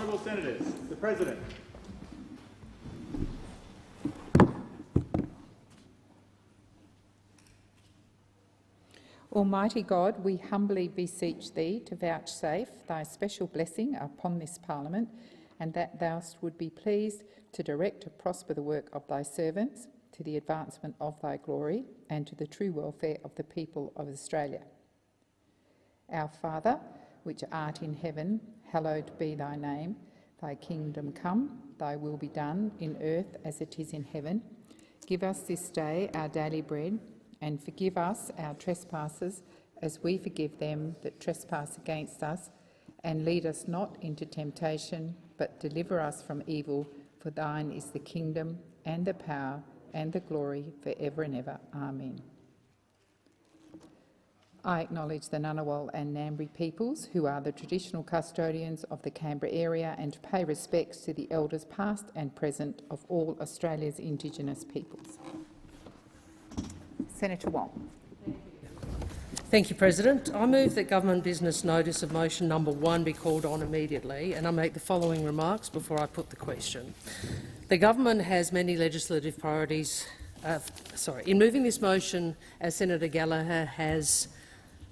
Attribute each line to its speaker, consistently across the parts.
Speaker 1: Honourable Senators, the President.
Speaker 2: Almighty God, we humbly beseech Thee to vouchsafe Thy special blessing upon this Parliament, and that Thou would be pleased to direct to prosper the work of Thy servants, to the advancement of Thy glory, and to the true welfare of the people of Australia. Our Father, which art in heaven, hallowed be Thy name. Thy kingdom come, Thy will be done, in earth as it is in heaven. Give us this day our daily bread, and forgive us our trespasses, as we forgive them that trespass against us. And lead us not into temptation, but deliver us from evil. For Thine is the kingdom, and the power, and the glory, for ever and ever. Amen. I acknowledge the Ngunnawal and Ngambri peoples, who are the traditional custodians of the Canberra area, and pay respects to the elders past and present of all Australia's Indigenous peoples. Senator Wong.
Speaker 3: Thank you, President. I move that government business notice of motion number 1 be called on immediately, and I make the following remarks before I put the question. The government has many legislative priorities. In moving this motion, as Senator Gallagher has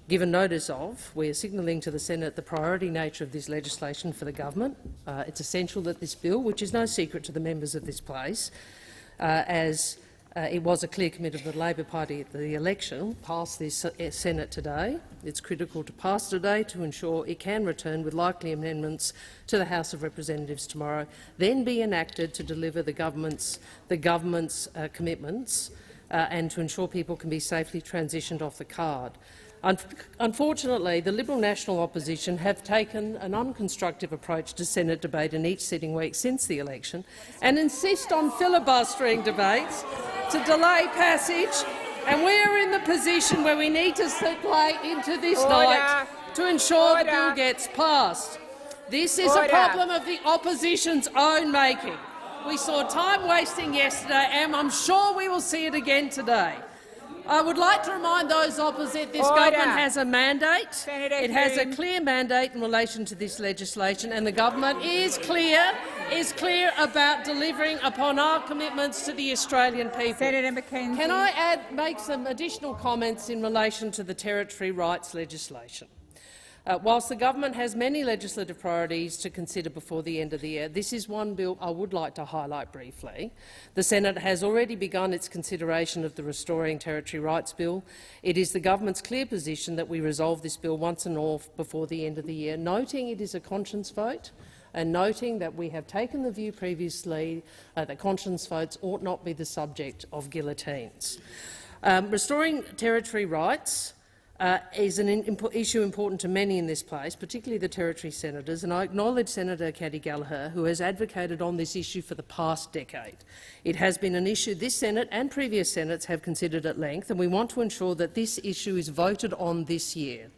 Speaker 3: given notice of, we are signalling to the Senate the priority nature of this legislation for the government. It's essential that this bill, which is no secret to the members of this place, it was a clear commitment of the Labor Party at the election, pass this Senate today. It's critical to pass today to ensure it can return with likely amendments to the House of Representatives tomorrow, then be enacted to deliver the government's commitments and to ensure people can be safely transitioned off the card. Unfortunately, the Liberal National Opposition have taken an unconstructive approach to Senate debate in each sitting week since the election and insist on filibustering debates to delay passage, and we are in the position where we need to stipulate into this night to ensure the bill gets passed. This is a problem of the opposition's own making. We saw time wasting yesterday, and I'm sure we will see it again today. I would like to remind those opposite this government has a mandate. It has a clear mandate in relation to this legislation, and the government is clear about delivering upon our commitments to the Australian people.
Speaker 2: Senator McKenzie.
Speaker 3: Can I make some additional comments in relation to the territory rights legislation? Whilst the government has many legislative priorities to consider before the end of the year, this is one bill I would like to highlight briefly. The Senate has already begun its consideration of the Restoring Territory Rights Bill. It is the government's clear position that we resolve this bill once and all before the end of the year, noting it is a conscience vote and noting that we have taken the view previously that conscience votes ought not be the subject of guillotines. Restoring territory rights is an issue important to many in this place, particularly the territory senators, and I acknowledge Senator Caddy Gallagher, who has advocated on this issue for the past decade. It has been an issue this Senate and previous Senates have considered at length, and we want to ensure that this issue is voted on this year.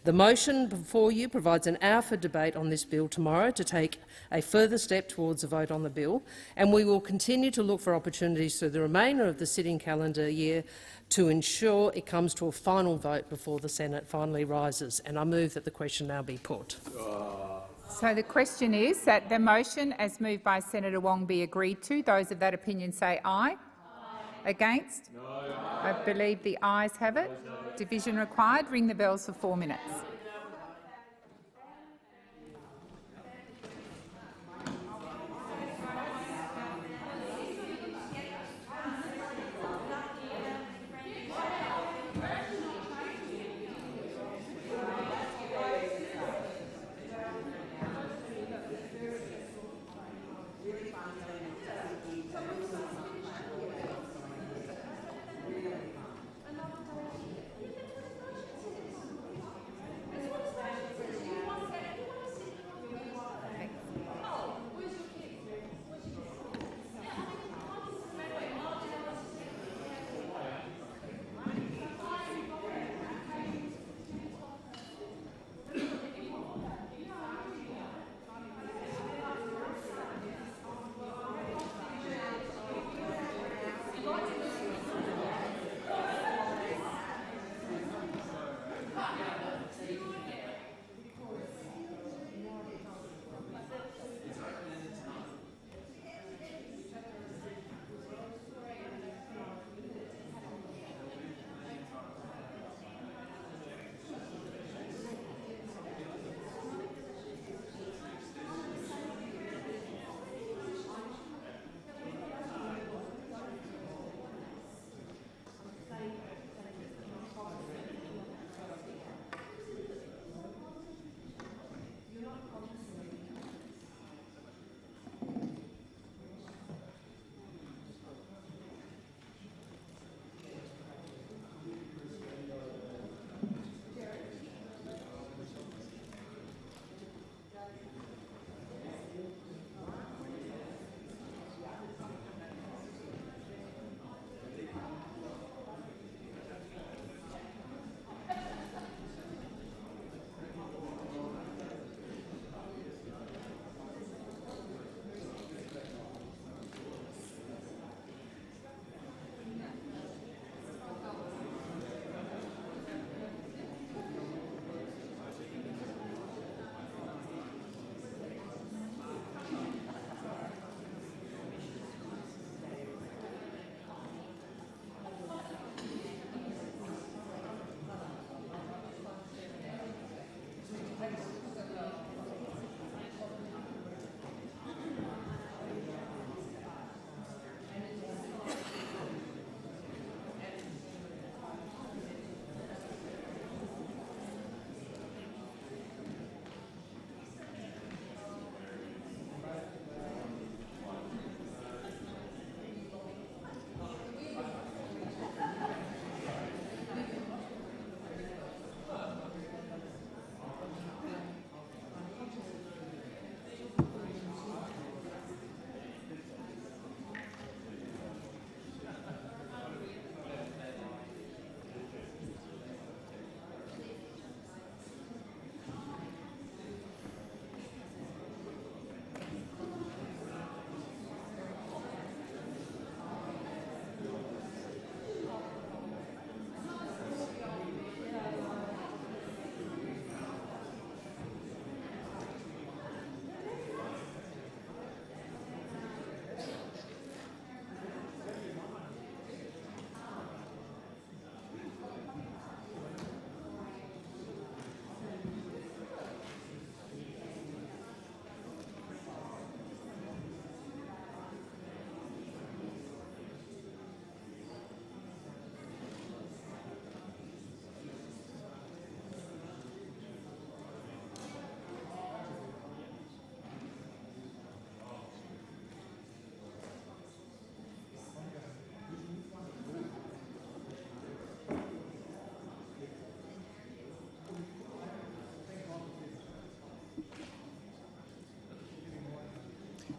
Speaker 3: The motion before you provides an hour for debate on this bill tomorrow to take a further step towards a vote on the bill, and we will continue to look for opportunities through the remainder of the sitting calendar year to ensure it comes to a final vote before the Senate finally rises. And I move that the question now be put.
Speaker 2: So the question is that the motion, as moved by Senator Wong, be agreed to. Those of that opinion say aye. Against? No. I believe the ayes have it. Division required. Ring the bells for 4 minutes.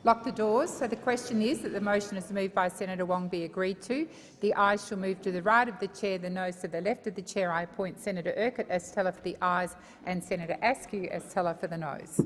Speaker 2: Lock the doors. So the question is that the motion is moved by Senator Wong be agreed to. The ayes shall move to the right of the chair, the noes to the left of the chair. I appoint Senator Urquhart as teller for the ayes and Senator Askew as teller for the noes.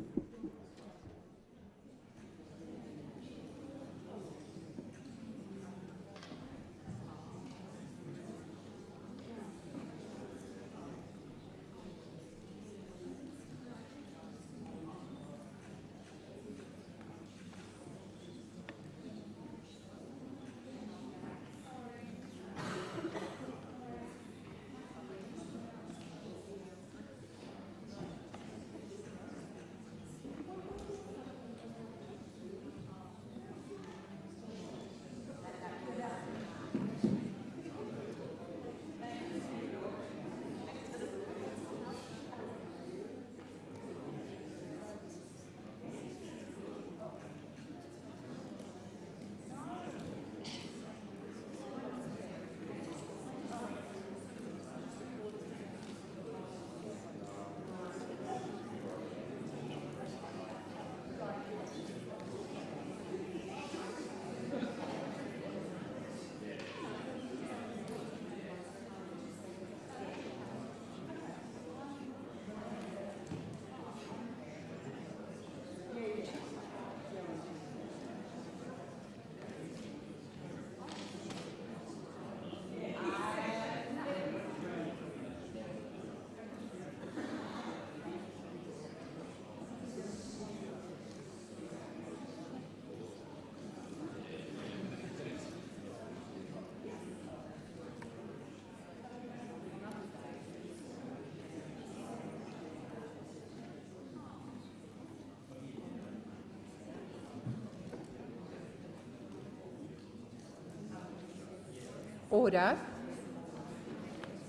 Speaker 2: Order.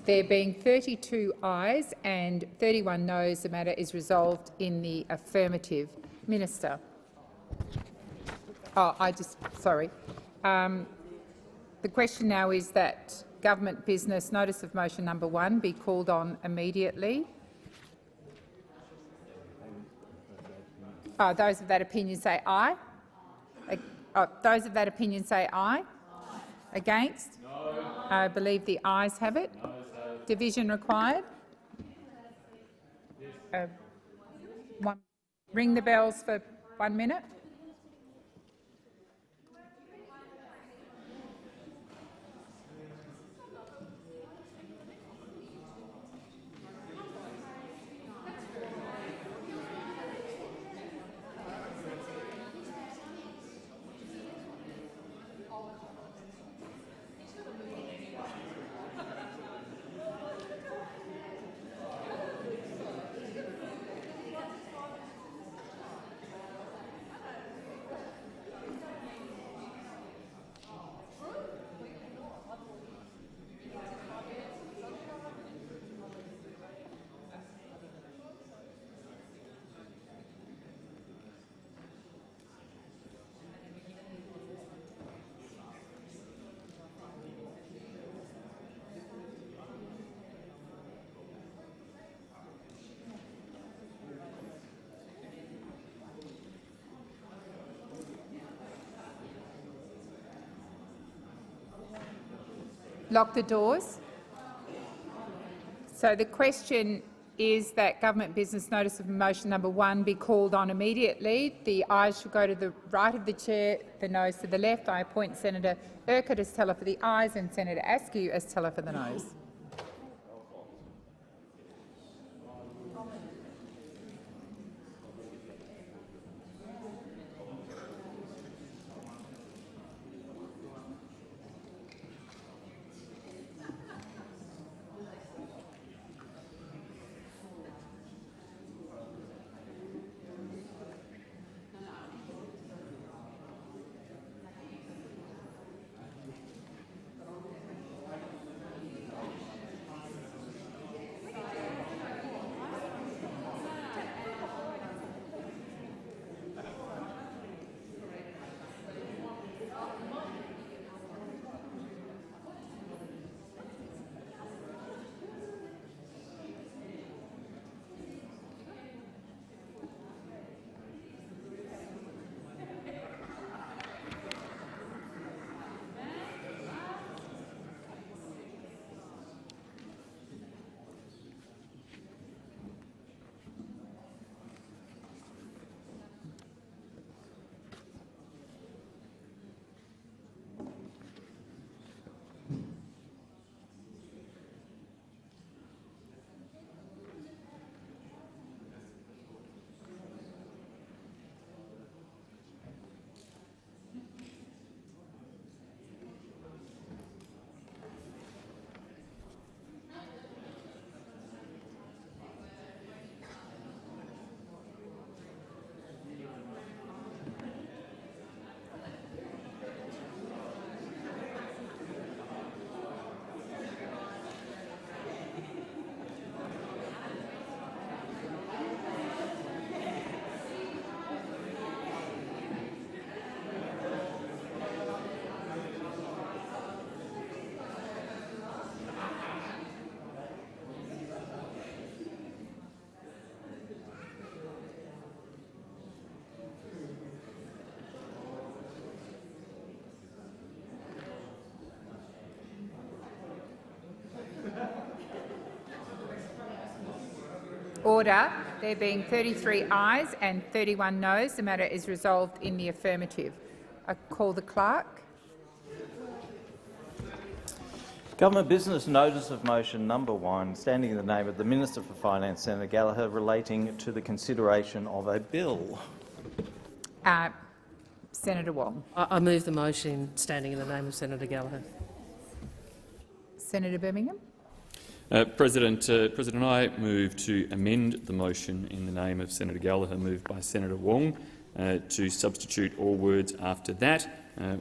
Speaker 2: There being 32 ayes and 31 noes, the matter is resolved in the affirmative. Minister. Sorry. The question now is that government business notice of motion number 1 be called on immediately. Those of that opinion say aye. Those of that opinion say aye. Against? No. I believe the ayes have it. No, division required. Yes. Ring the bells for 1 minute. Lock the doors. So the question is that government business notice of motion number 1 be called on immediately. The ayes shall go to the right of the chair, the noes to the left. I appoint Senator Urquhart as teller for the ayes and Senator Askew as teller for the noes. Order. There being 33 ayes and 31 noes, the matter is resolved in the affirmative. I call the clerk.
Speaker 1: Government business notice of motion number 1, standing in the name of the Minister for Finance, Senator Gallagher, relating to the consideration of a bill.
Speaker 2: Senator Wong.
Speaker 3: I move the motion standing in the name of Senator Gallagher.
Speaker 2: Senator Birmingham.
Speaker 4: President, I move to amend the motion in the name of Senator Gallagher, moved by Senator Wong, to substitute all words after that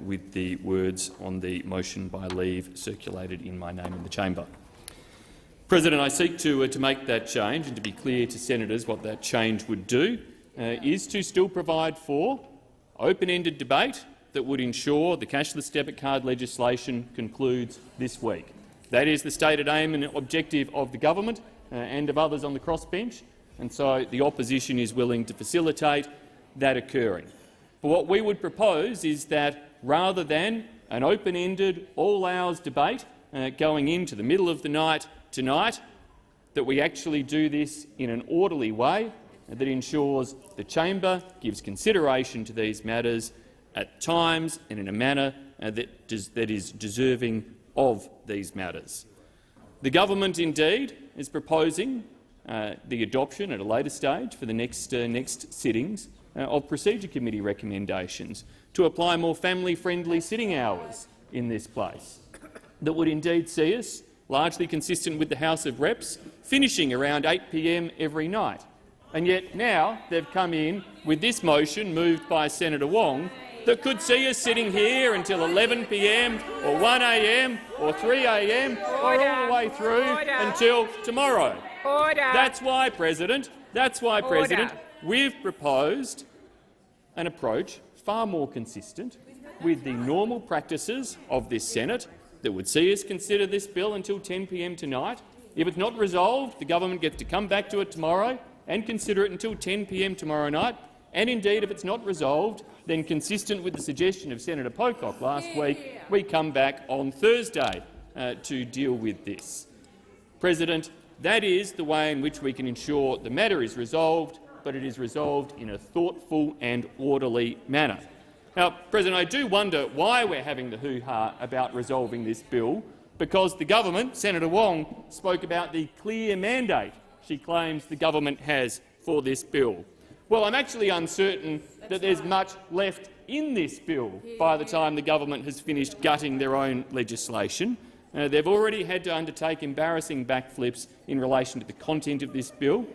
Speaker 4: with the words on the motion by leave circulated in my name in the chamber. President, I seek to make that change, and to be clear to senators what that change would do is to still provide for open-ended debate that would ensure the cashless debit card legislation concludes this week. That is the stated aim and objective of the government and of others on the crossbench, and so the opposition is willing to facilitate that occurring. But what we would propose is that rather than an open-ended, all-hours debate going into the middle of the night tonight, that we actually do this in an orderly way that ensures the chamber gives consideration to these matters at times and in a manner that is deserving of these matters. The government, indeed, is proposing the adoption at a later stage for the next sittings of Procedure Committee recommendations to apply more family-friendly sitting hours in this place that would indeed see us, largely consistent with the House of Reps, finishing around 8 p.m. every night. And yet now they've come in with this motion moved by Senator Wong that could see us sitting here until 11 p.m. or 1 a.m. or 3 a.m. or all the way through until tomorrow. That's why, President, we've proposed an approach far more consistent with the normal practices of this Senate that would see us consider this bill until 10 p.m. tonight. If it's not resolved, the government gets to come back to it tomorrow and consider it until 10 p.m. tomorrow night. And indeed, if it's not resolved, then consistent with the suggestion of Senator Pocock last week, we come back on Thursday to deal with this. President, that is the way in which we can ensure the matter is resolved, but it is resolved in a thoughtful and orderly manner. Now, President, I do wonder why we're having the hoo-ha about resolving this bill, because the government, Senator Wong, spoke about the clear mandate she claims the government has for this bill. Well, I'm actually uncertain that there's much left in this bill by the time the government has finished gutting their own legislation. They've already had to undertake embarrassing backflips in relation to the content of this bill.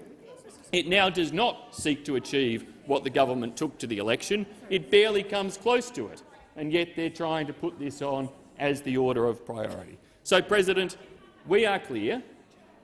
Speaker 4: It now does not seek to achieve what the government took to the election. It barely comes close to it, and yet they're trying to put this on as the order of priority. So, President, we are clear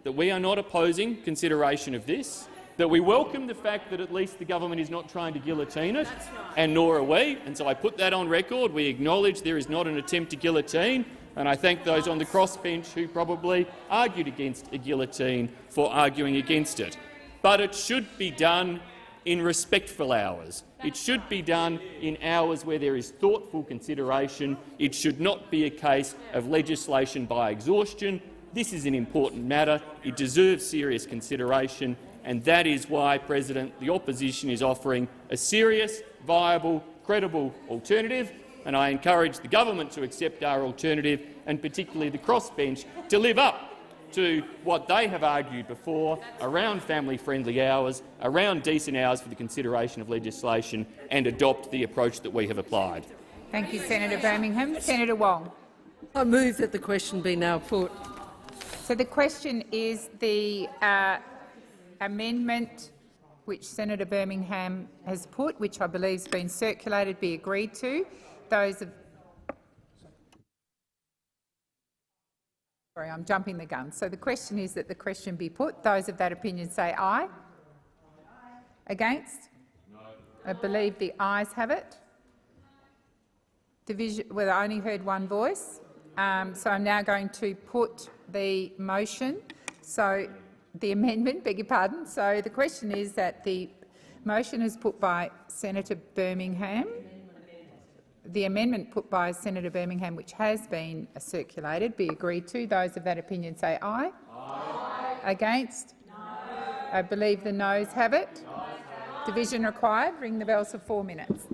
Speaker 4: that we are not opposing consideration of this, that we welcome the fact that at least the government is not trying to guillotine it, and nor are we. And so I put that on record. We acknowledge there is not an attempt to guillotine, and I thank those on the crossbench who probably argued against a guillotine for arguing against it. But it should be done in respectful hours. It should be done in hours where there is thoughtful consideration. It should not be a case of legislation by exhaustion. This is an important matter. It deserves serious consideration, and that is why, President, the opposition is offering a serious, viable, credible alternative, and I encourage the government to accept our alternative, and particularly the crossbench to live up to what they have argued before around family-friendly hours, around decent hours for the consideration of legislation, and adopt the approach that we have applied.
Speaker 2: Thank you, Senator Birmingham. Senator Wong.
Speaker 3: I move that the question be now put.
Speaker 2: So the question is the amendment which Senator Birmingham has put, which I believe has been circulated, be agreed to. Those of Sorry, I'm jumping the gun. So the question is that the question be put. Those of that opinion say aye. Against? No. I believe the ayes have it. Division. Well, I only heard one voice. So I'm now going to put the motion. So the amendment, beg your pardon. So the question is that the motion is put by Senator Birmingham. The amendment put by Senator Birmingham, which has been circulated, be agreed to. Those of that opinion say aye. Aye. Against? No. I believe the noes have it. Division required. Ring the bells for 4 minutes.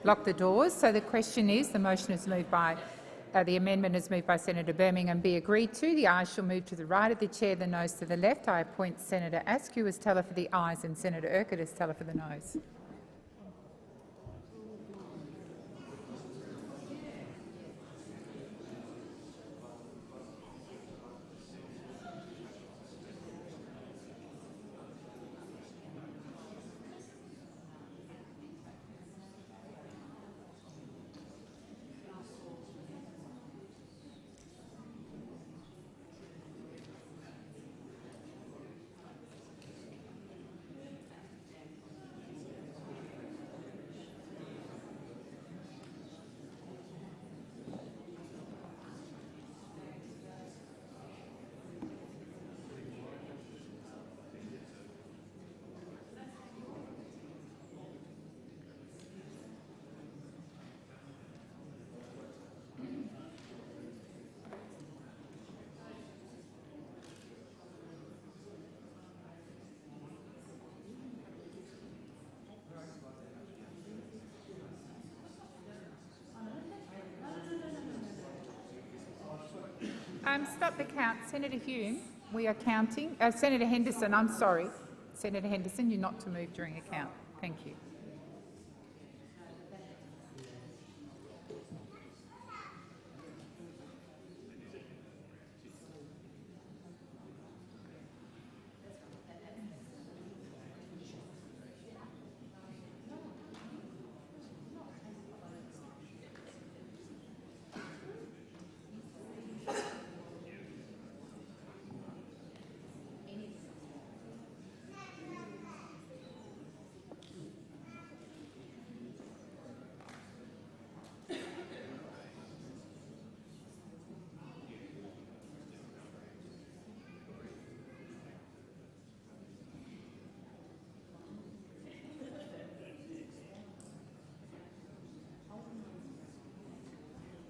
Speaker 2: Lock the doors. So the question is, the motion is moved by, the amendment is moved by Senator Birmingham, be agreed to. The ayes shall move to the right of the chair, the noes to the left. I appoint Senator Askew as teller for the ayes and Senator Urquhart as teller for the noes. Stop the count. Senator Hume, we are counting. Senator Henderson, I'm sorry. Senator Henderson, you're not to move during a count. Thank you.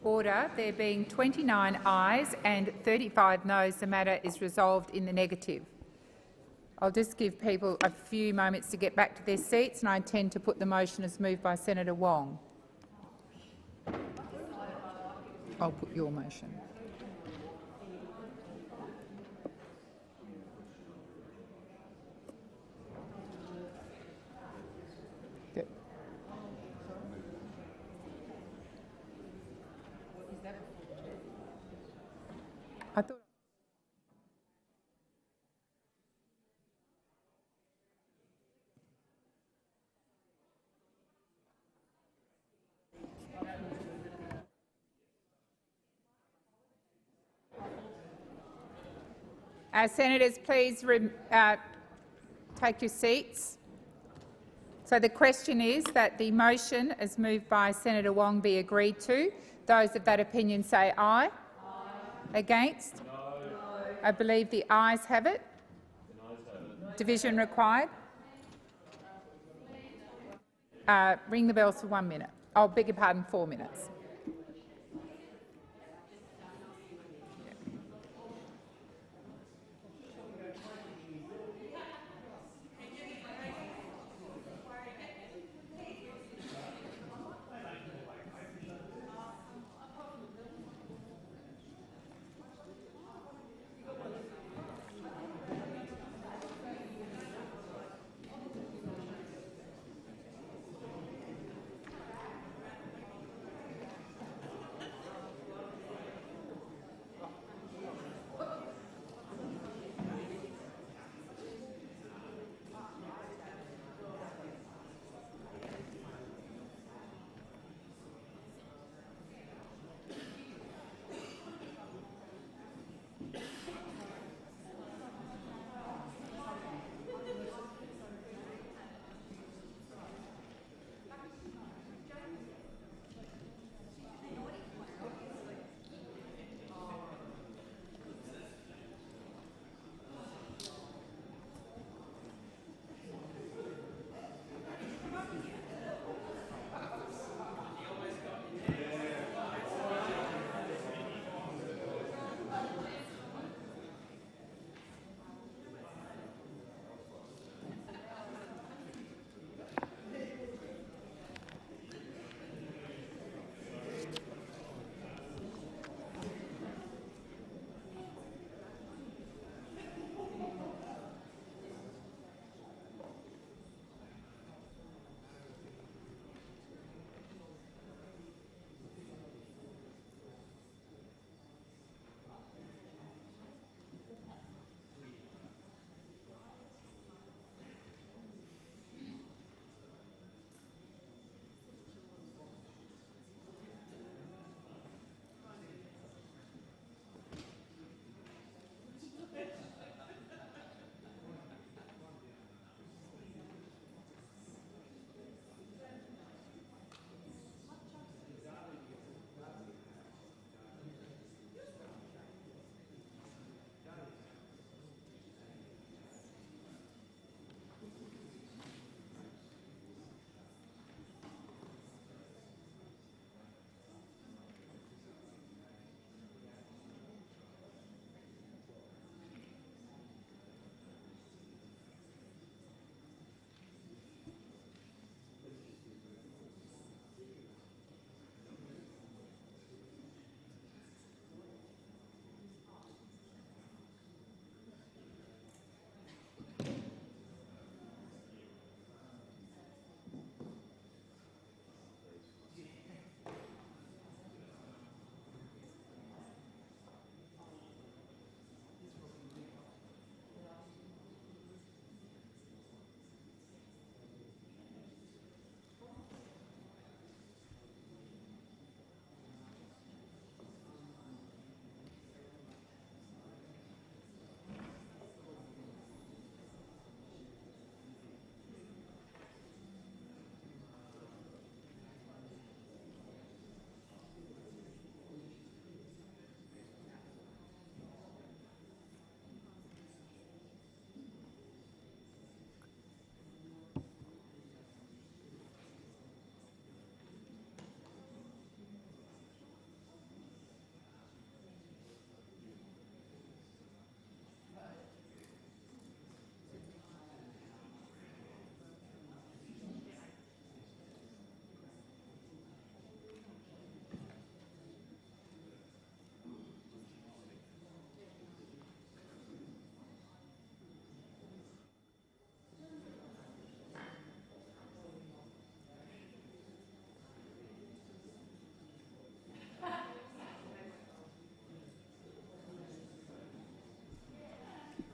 Speaker 2: Order. There being 29 ayes and 35 noes, the matter is resolved in the negative. I'll just give people a few moments to get back to their seats, and I intend to put the motion as moved by Senator Wong. I'll put your motion. Good. I thought. Senators, please take your seats. So the question is that the motion, as moved by Senator Wong, be agreed to. Those of that opinion say aye. Aye. Against? No. I believe the ayes have it. The ayes have it. Division required. Ring the bells for 1 minute. Oh, beg your pardon, 4 minutes.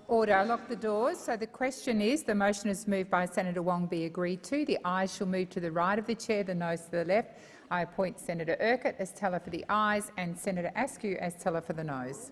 Speaker 2: Order. I lock the doors. So the question is, the motion is moved by Senator Wong be agreed to. The ayes shall move to the right of the chair, the noes to the left. I appoint Senator Urquhart as teller for the ayes and Senator Askew as teller for the noes.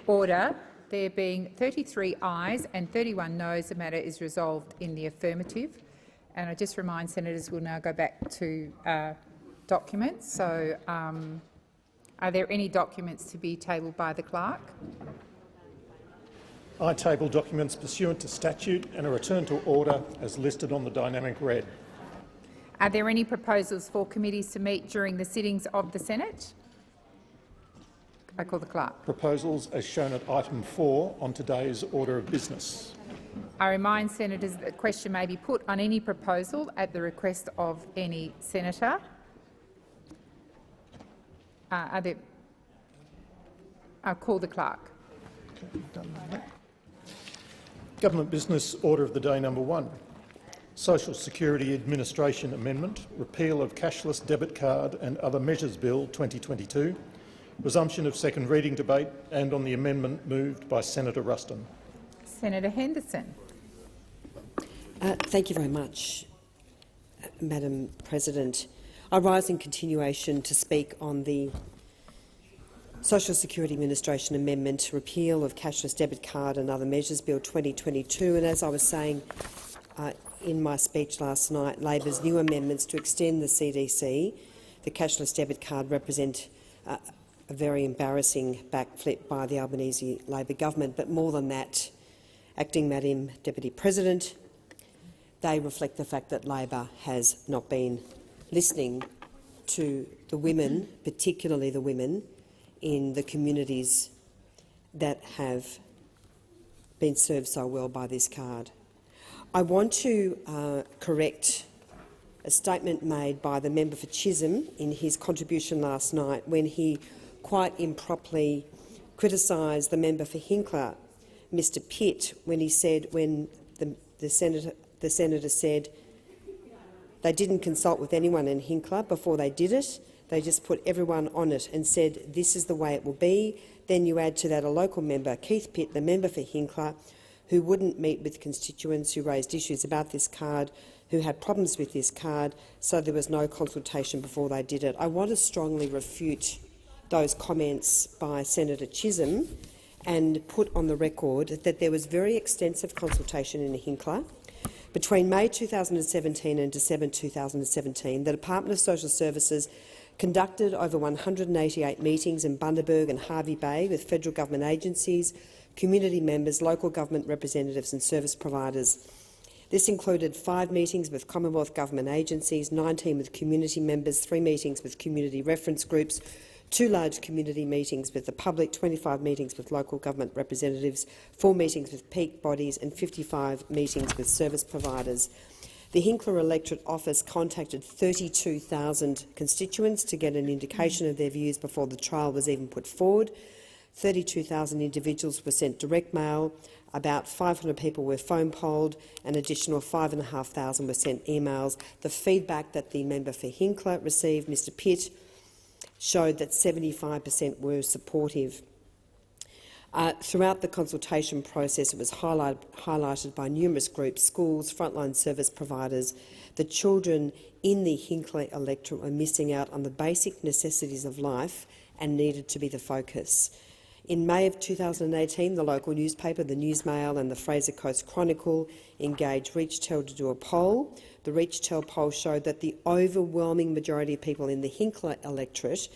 Speaker 2: Order. There being 33 ayes and 31 noes, the matter is resolved in the affirmative. And I just remind senators we'll now go back to documents. So, are there any documents to be tabled by the clerk?
Speaker 5: I table documents pursuant to statute and a return to order as listed on the dynamic red.
Speaker 2: Are there any proposals for committees to meet during the sittings of the Senate? I call the clerk.
Speaker 5: Proposals as shown at item 4 on today's order of business.
Speaker 2: I remind senators that the question may be put on any proposal at the request of any senator. I'll call the clerk.
Speaker 5: Okay, done that. Government business order of the day number 1. Social Security Administration Amendment, repeal of cashless debit card and other measures bill 2022, resumption of second reading debate, and on the amendment moved by Senator Ruston.
Speaker 2: Senator Henderson.
Speaker 6: Thank you very much, Madam President. I rise in continuation to speak on the Social Security Administration Amendment, repeal of cashless debit card and other measures bill 2022, and as I was saying in my speech last night, Labor's new amendments to extend the CDC, the cashless debit card, represent a very embarrassing backflip by the Albanese Labor government. But more than that, Acting Madam Deputy President, they reflect the fact that Labor has not been listening to the women, particularly the women in the communities that have been served so well by this card. I want to correct a statement made by the member for Chisholm in his contribution last night when he quite improperly criticised the member for Hinkler, Mr Pitt, when he said, when the senator said they didn't consult with anyone in Hinkler before they did it. They just put everyone on it and said this is the way it will be. Then you add to that a local member, Keith Pitt, the member for Hinkler, who wouldn't meet with constituents who raised issues about this card, who had problems with this card, so there was no consultation before they did it. I want to strongly refute those comments by Senator Chisholm and put on the record that there was very extensive consultation in Hinkler. Between May 2017 and December 2017, the Department of Social Services conducted over 188 meetings in Bundaberg and Hervey Bay with federal government agencies, community members, local government representatives and service providers. This included 5 meetings with Commonwealth government agencies, 19 with community members, 3 meetings with community reference groups, 2 large community meetings with the public, 25 meetings with local government representatives, 4 meetings with peak bodies and 55 meetings with service providers. The Hinkler electorate office contacted 32,000 constituents to get an indication of their views before the trial was even put forward. 32,000 individuals were sent direct mail, about 500 people were phone polled, an additional 5,500 were sent emails. The feedback that the member for Hinkler received, Mr Pitt, showed that 75% were supportive. Throughout the consultation process, it was highlighted by numerous groups, schools, frontline service providers, that children in the Hinkler electorate were missing out on the basic necessities of life and needed to be the focus. In May of 2018, the local newspaper, the Newsmail and the Fraser Coast Chronicle engaged ReachTel to do a poll. The ReachTel poll showed that the overwhelming majority of people in the Hinkler electorate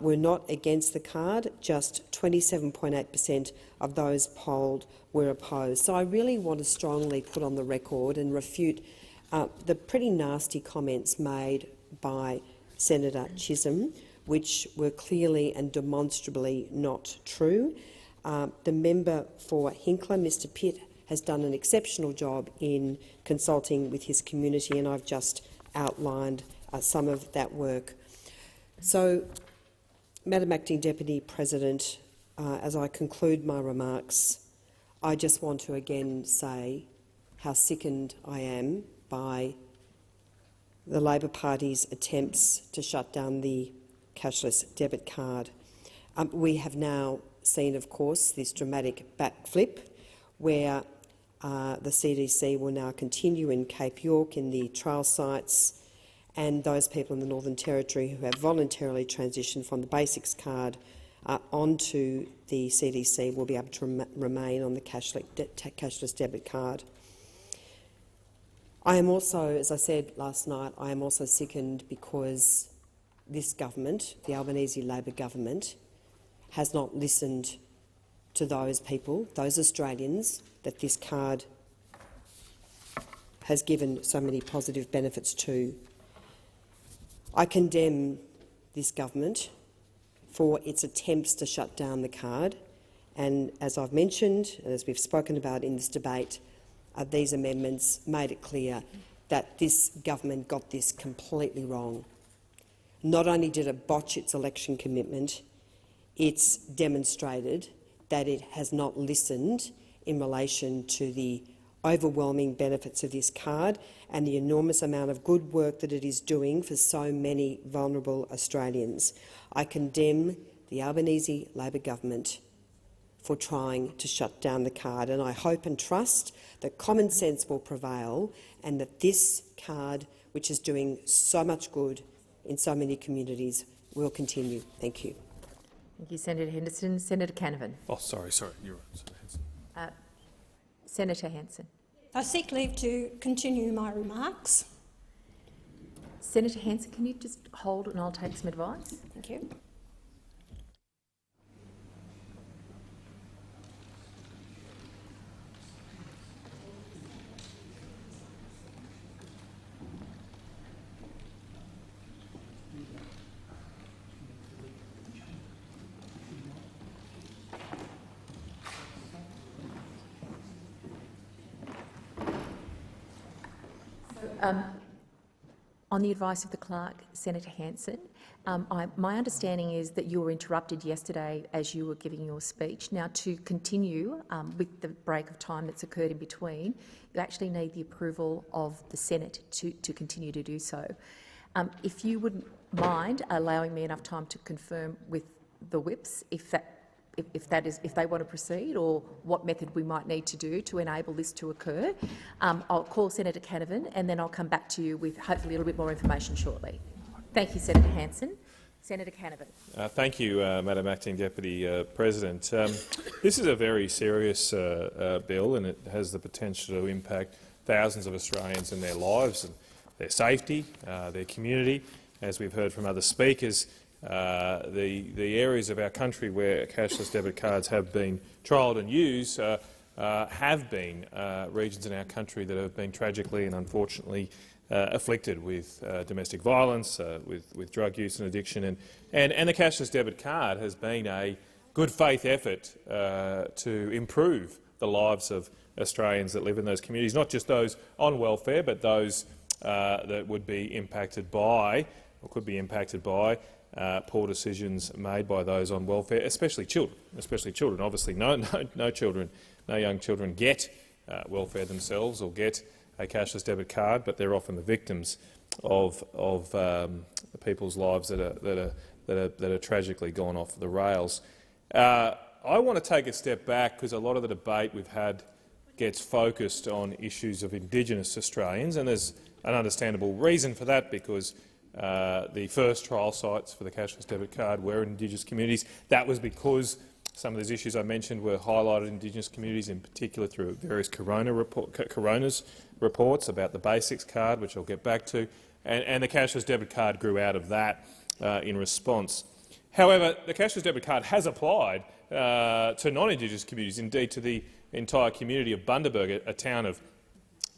Speaker 6: were not against the card. Just 27.8% of those polled were opposed. So I really want to strongly put on the record and refute the pretty nasty comments made by Senator Chisholm, which were clearly and demonstrably not true. The member for Hinkler, Mr Pitt, has done an exceptional job in consulting with his community, and I've just outlined some of that work. So, Madam Acting Deputy President, as I conclude my remarks, I just want to again say how sickened I am by the Labor Party's attempts to shut down the cashless debit card. We have now seen, of course, this dramatic backflip where the CDC will now continue in Cape York in the trial sites, and those people in the Northern Territory who have voluntarily transitioned from the Basics card onto the CDC will be able to remain on the cashless debit card. I am also, as I said last night, I am also sickened because this government, the Albanese Labor government, has not listened to those people, those Australians, that this card has given so many positive benefits to. I condemn this government for its attempts to shut down the card, and as I've mentioned, and as we've spoken about in this debate, these amendments made it clear that this government got this completely wrong. Not only did it botch its election commitment, it's demonstrated that it has not listened in relation to the overwhelming benefits of this card and the enormous amount of good work that it is doing for so many vulnerable Australians. I condemn the Albanese Labor government for trying to shut down the card, and I hope and trust that common sense will prevail and that this card, which is doing so much good in so many communities, will continue. Thank you.
Speaker 7: Thank you, Senator Henderson. Senator Canavan.
Speaker 8: Oh, sorry, you're right. Senator Hanson.
Speaker 7: Senator Hanson.
Speaker 9: I seek leave to continue my remarks.
Speaker 7: Senator Hanson, can you just hold and I'll take some advice?
Speaker 9: Thank you.
Speaker 7: On the advice of the clerk, Senator Hanson, my understanding is that you were interrupted yesterday as you were giving your speech. Now, to continue with the break of time that's occurred in between, you actually need the approval of the Senate to continue to do so. If you wouldn't mind allowing me enough time to confirm with the whips if they want to proceed, or what method we might need to do to enable this to occur. I'll call Senator Canavan and then I'll come back to you with hopefully a little bit more information shortly. Thank you, Senator Hanson. Senator Canavan.
Speaker 8: Thank you, Madam Acting Deputy President. This is a very serious bill, and it has the potential to impact thousands of Australians in their lives and their safety, their community. As we've heard from other speakers, the areas of our country where cashless debit cards have been trialled and used have been regions in our country that have been tragically and unfortunately afflicted with domestic violence, with drug use and addiction, and the cashless debit card has been a good faith effort to improve the lives of Australians that live in those communities, not just those on welfare, but those that would be impacted by, or could be impacted by, poor decisions made by those on welfare, especially children. Obviously, no young children get welfare themselves or get a cashless debit card, but they're often the victims of people's lives that are tragically gone off the rails. I want to take a step back because a lot of the debate we've had gets focused on issues of Indigenous Australians, and there's an understandable reason for that because the first trial sites for the cashless debit card were in Indigenous communities. That was because some of those issues I mentioned were highlighted in Indigenous communities, in particular through various Corona's reports about the Basics card, which I'll get back to, and the cashless debit card grew out of that in response. However, the cashless debit card has applied to non-Indigenous communities, indeed to the entire community of Bundaberg, a town of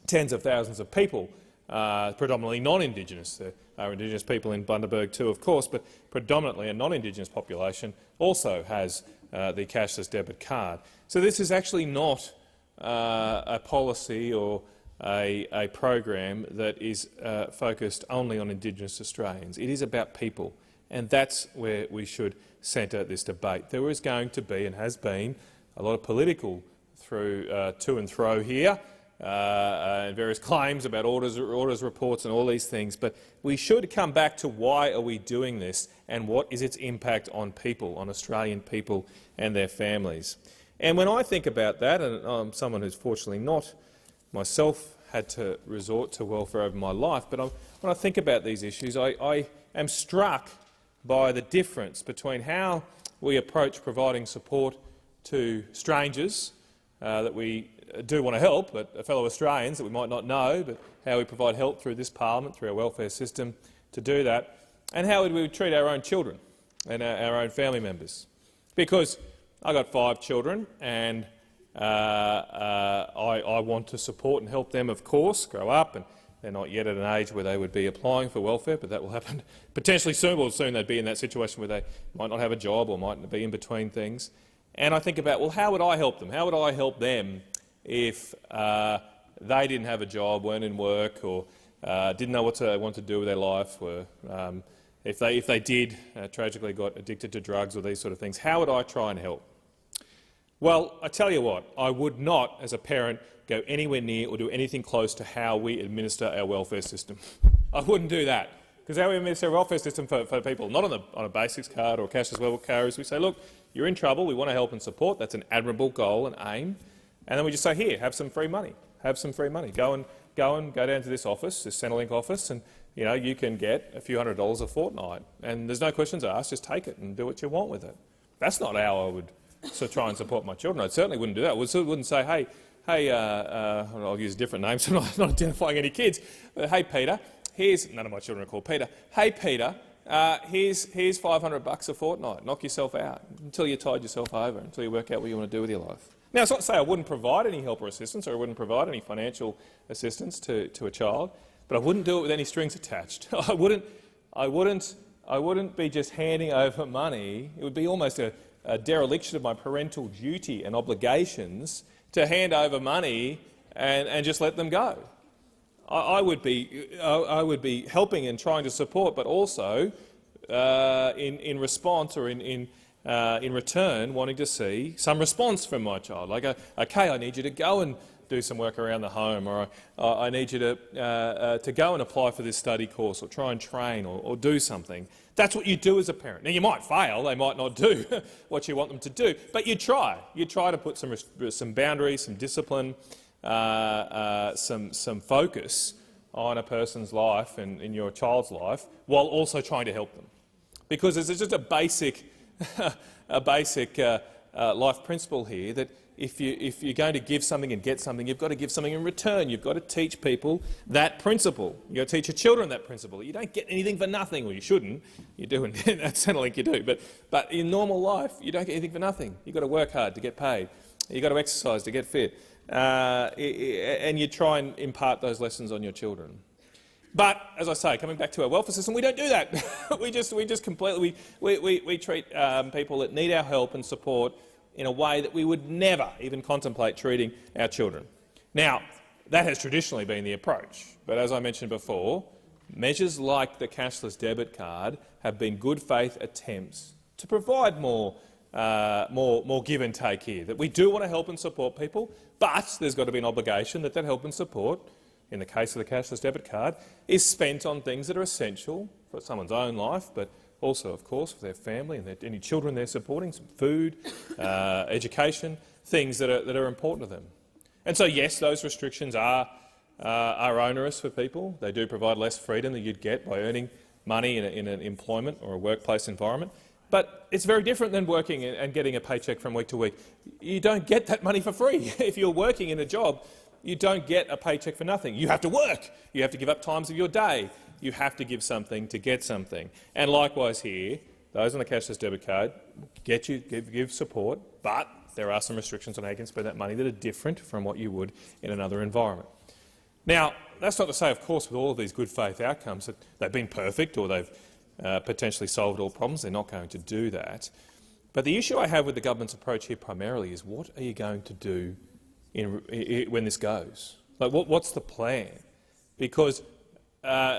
Speaker 8: tens of thousands of people, predominantly non-Indigenous. There are Indigenous people in Bundaberg too, of course, but predominantly a non-Indigenous population also has the cashless debit card. So this is actually not a policy or a program that is focused only on Indigenous Australians. It is about people, and that's where we should centre this debate. There is going to be, and has been, a lot of political to and fro here, and various claims about orders reports and all these things, but we should come back to why are we doing this and what is its impact on people, on Australian people and their families. And when I think about that, and I'm someone who's fortunately not myself had to resort to welfare over my life, but when I think about these issues, I am struck by the difference between how we approach providing support to strangers that we do want to help, but fellow Australians that we might not know, but how we provide help through this parliament, through our welfare system to do that, and how we would treat our own children and our own family members. Because I've got 5 children, and I want to support and help them, of course, grow up, and they're not yet at an age where they would be applying for welfare, but that will happen potentially soon. Well, soon they'd be in that situation where they might not have a job or might be in between things. And I think about, well, how would I help them? How would I help them if they didn't have a job, weren't in work, or didn't know what they want to do with their life, or if they did, tragically got addicted to drugs or these sort of things? How would I try and help? Well, I tell you what, I would not, as a parent, go anywhere near or do anything close to how we administer our welfare system. I wouldn't do that, because how we administer our welfare system for people not on a Basics card or a cashless welfare card is we say, look, you're in trouble, we want to help and support. That's an admirable goal and aim. And then we just say, here, have some free money. Have some free money. Go down to this office, this Centrelink office, and you can get a few $100s a fortnight. And there's no questions asked. Just take it and do what you want with it. That's not how I would try and support my children. I certainly wouldn't do that. I wouldn't say, hey, I'll use different names. I'm not identifying any kids. But, hey, Peter, none of my children are called Peter. Hey, Peter, here's $500 a fortnight. Knock yourself out until you tide yourself over, until you work out what you want to do with your life. Now, it's not to say I wouldn't provide any help or assistance, or I wouldn't provide any financial assistance to a child, but I wouldn't do it with any strings attached. I wouldn't be just handing over money. It would be almost a dereliction of my parental duty and obligations to hand over money and just let them go. I would be helping and trying to support, but also in response or in return wanting to see some response from my child. Like, okay, I need you to go and do some work around the home, or I need you to go and apply for this study course, or try and train, or do something. That's what you do as a parent. Now, you might fail. They might not do what you want them to do, but you try. You try to put some boundaries, some discipline, some focus on a person's life and in your child's life, while also trying to help them. Because there's just a basic life principle here that if you're going to give something and get something, you've got to give something in return. You've got to teach people that principle. You've got to teach your children that principle. You don't get anything for nothing. Well, you shouldn't. You do, and at Centrelink you do. But in normal life, you don't get anything for nothing. You've got to work hard to get paid. You've got to exercise to get fit. And you try and impart those lessons on your children. But, as I say, coming back to our welfare system, we don't do that. we just completely we treat people that need our help and support in a way that we would never even contemplate treating our children. Now, that has traditionally been the approach, but as I mentioned before, measures like the cashless debit card have been good faith attempts to provide more give and take here, that we do want to help and support people, but there's got to be an obligation that help and support, in the case of the cashless debit card, is spent on things that are essential for someone's own life, but also, of course, for their family and any children they're supporting, some food, education, things that are important to them. And so, yes, those restrictions are onerous for people. They do provide less freedom than you'd get by earning money in an employment or a workplace environment. But it's very different than working and getting a paycheck from week to week. You don't get that money for free. If you're working in a job, you don't get a paycheck for nothing. You have to work. You have to give up times of your day. You have to give something to get something. And likewise here, those on the cashless debit card give support, but there are some restrictions on how you can spend that money that are different from what you would in another environment. Now, that's not to say, of course, with all of these good faith outcomes that they've been perfect or they've potentially solved all problems. They're not going to do that. But the issue I have with the government's approach here primarily is, what are you going to do when this goes? Like, what's the plan? Because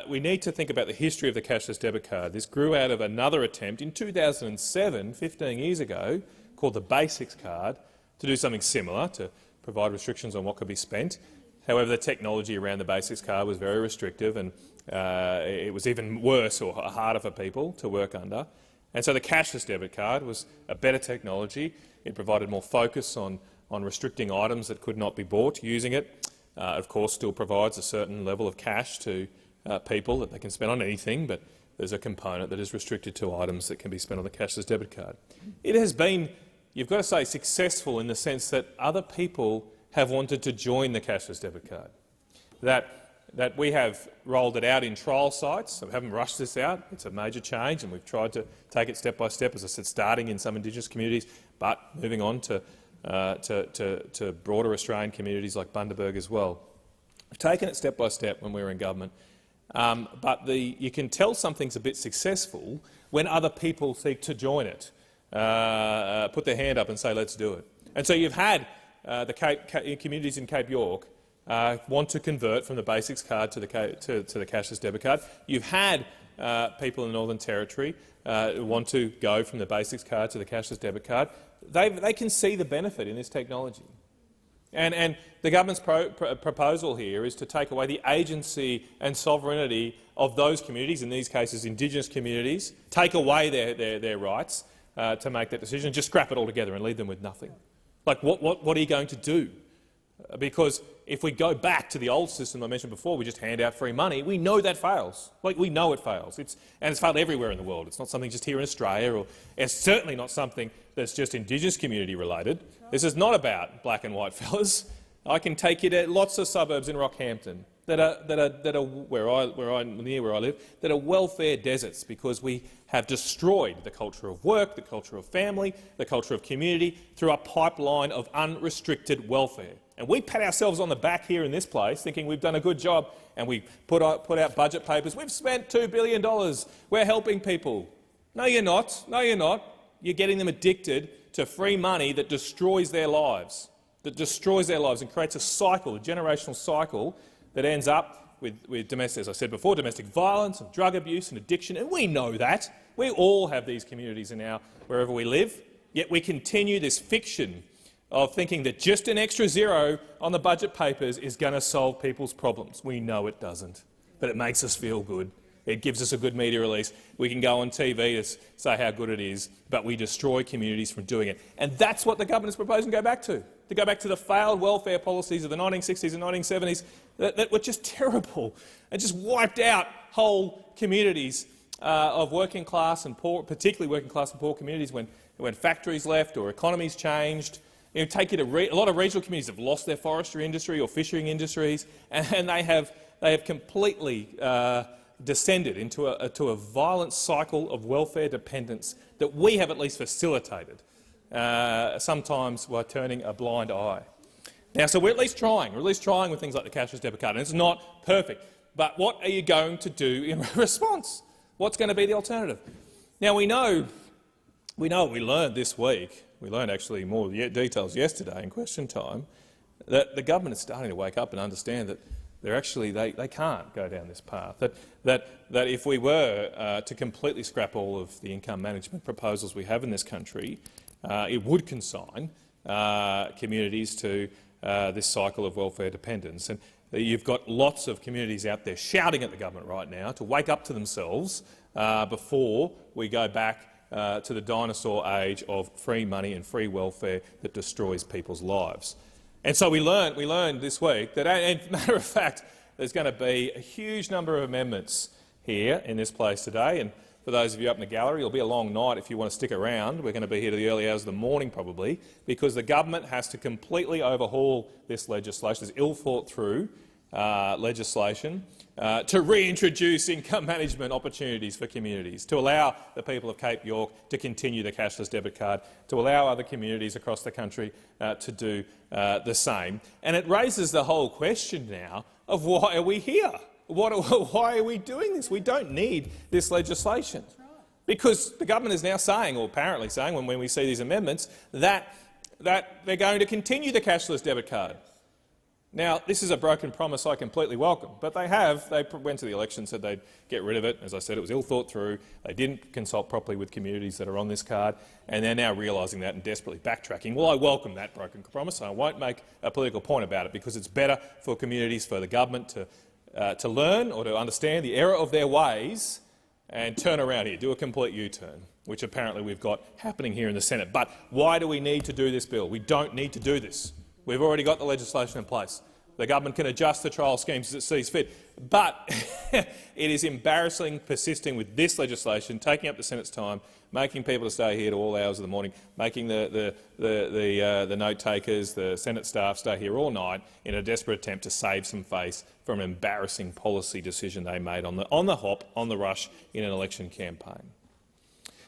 Speaker 8: we need to think about the history of the cashless debit card. This grew out of another attempt in 2007, 15 years ago, called the Basics card, to do something similar, to provide restrictions on what could be spent. However, the technology around the Basics card was very restrictive, and it was even worse or harder for people to work under. And so the cashless debit card was a better technology. It provided more focus on restricting items that could not be bought using it. Of course, still provides a certain level of cash to people that they can spend on anything, but there's a component that is restricted to items that can be spent on the cashless debit card. It has been, you've got to say, successful in the sense that other people have wanted to join the cashless debit card. That we have rolled it out in trial sites. We haven't rushed this out. It's a major change, and we've tried to take it step by step, as I said, starting in some Indigenous communities, but moving on to broader Australian communities like Bundaberg as well. We've taken it step by step when we were in government, but you can tell something's a bit successful when other people seek to join it, put their hand up and say, let's do it. And so you've had the communities in Cape York want to convert from the Basics card to the cashless debit card. You've had people in the Northern Territory want to go from the Basics card to the cashless debit card. They can see the benefit in this technology. And the government's proposal here is to take away the agency and sovereignty of those communities, in these cases Indigenous communities, take away their rights to make that decision, just scrap it altogether and leave them with nothing. Like, what are you going to do? Because if we go back to the old system I mentioned before, we just hand out free money, we know that fails. Like, we know it fails. And it's failed everywhere in the world. It's not something just here in Australia, or it's certainly not something that's just Indigenous community related. This is not about black and white fellas. I can take you to lots of suburbs in Rockhampton that are where I live, that are welfare deserts, because we have destroyed the culture of work, the culture of family, the culture of community through a pipeline of unrestricted welfare. And we pat ourselves on the back here in this place, thinking we've done a good job, and we put out budget papers. We've spent $2 billion. We're helping people. No, you're not. No, you're not. You're getting them addicted to free money that destroys their lives, and creates a cycle, a generational cycle, that ends up with domestic, as I said before, domestic violence and drug abuse and addiction. And we know that. We all have these communities wherever we live, yet we continue this fiction of thinking that just an extra zero on the budget papers is going to solve people's problems. We know it doesn't, but it makes us feel good. It gives us a good media release. We can go on TV to say how good it is, but we destroy communities from doing it. And that's what the government is proposing to go back to the failed welfare policies of the 1960s and 1970s that were just terrible and just wiped out whole communities of working class and poor, particularly working class and poor communities when factories left or economies changed. A lot of regional communities have lost their forestry industry or fishing industries, and they have completely descended into a violent cycle of welfare dependence that we have at least facilitated, sometimes by turning a blind eye. Now, so we're at least trying. We're at least trying with things like the cashless debit card, and it's not perfect. But what are you going to do in response? What's going to be the alternative? Now, we know what we learned this week we learned actually more details yesterday in question time, that the government is starting to wake up and understand that they can't go down this path. That if we were to completely scrap all of the income management proposals we have in this country, it would consign communities to this cycle of welfare dependence. And you've got lots of communities out there shouting at the government right now to wake up to themselves before we go back to the dinosaur age of free money and free welfare that destroys people's lives. And so we learned this week that, and matter of fact, there's going to be a huge number of amendments here in this place today. And for those of you up in the gallery, it'll be a long night if you want to stick around. We're going to be here to the early hours of the morning probably, because the government has to completely overhaul this legislation, this ill-thought-through legislation, to reintroduce income management opportunities for communities, to allow the people of Cape York to continue the cashless debit card, to allow other communities across the country to do the same. And it raises the whole question now of why are we here? Why are we doing this? We don't need this legislation. Because the government is now saying, or apparently saying, when we see these amendments, that they're going to continue the cashless debit card. Now, this is a broken promise I completely welcome, but they went to the election, said they'd get rid of it. As I said, it was ill thought through. They didn't consult properly with communities that are on this card, and they're now realising that and desperately backtracking. Well, I welcome that broken promise. I won't make a political point about it, because it's better for communities, for the government to learn or to understand the error of their ways and turn around here, do a complete U-turn, which apparently we've got happening here in the Senate. But why do we need to do this bill? We don't need to do this. We've already got the legislation in place. The government can adjust the trial schemes as it sees fit. But it is embarrassing persisting with this legislation, taking up the Senate's time, making people to stay here to all hours of the morning, making the note takers, the Senate staff stay here all night in a desperate attempt to save some face from an embarrassing policy decision they made on the hop, on the rush in an election campaign.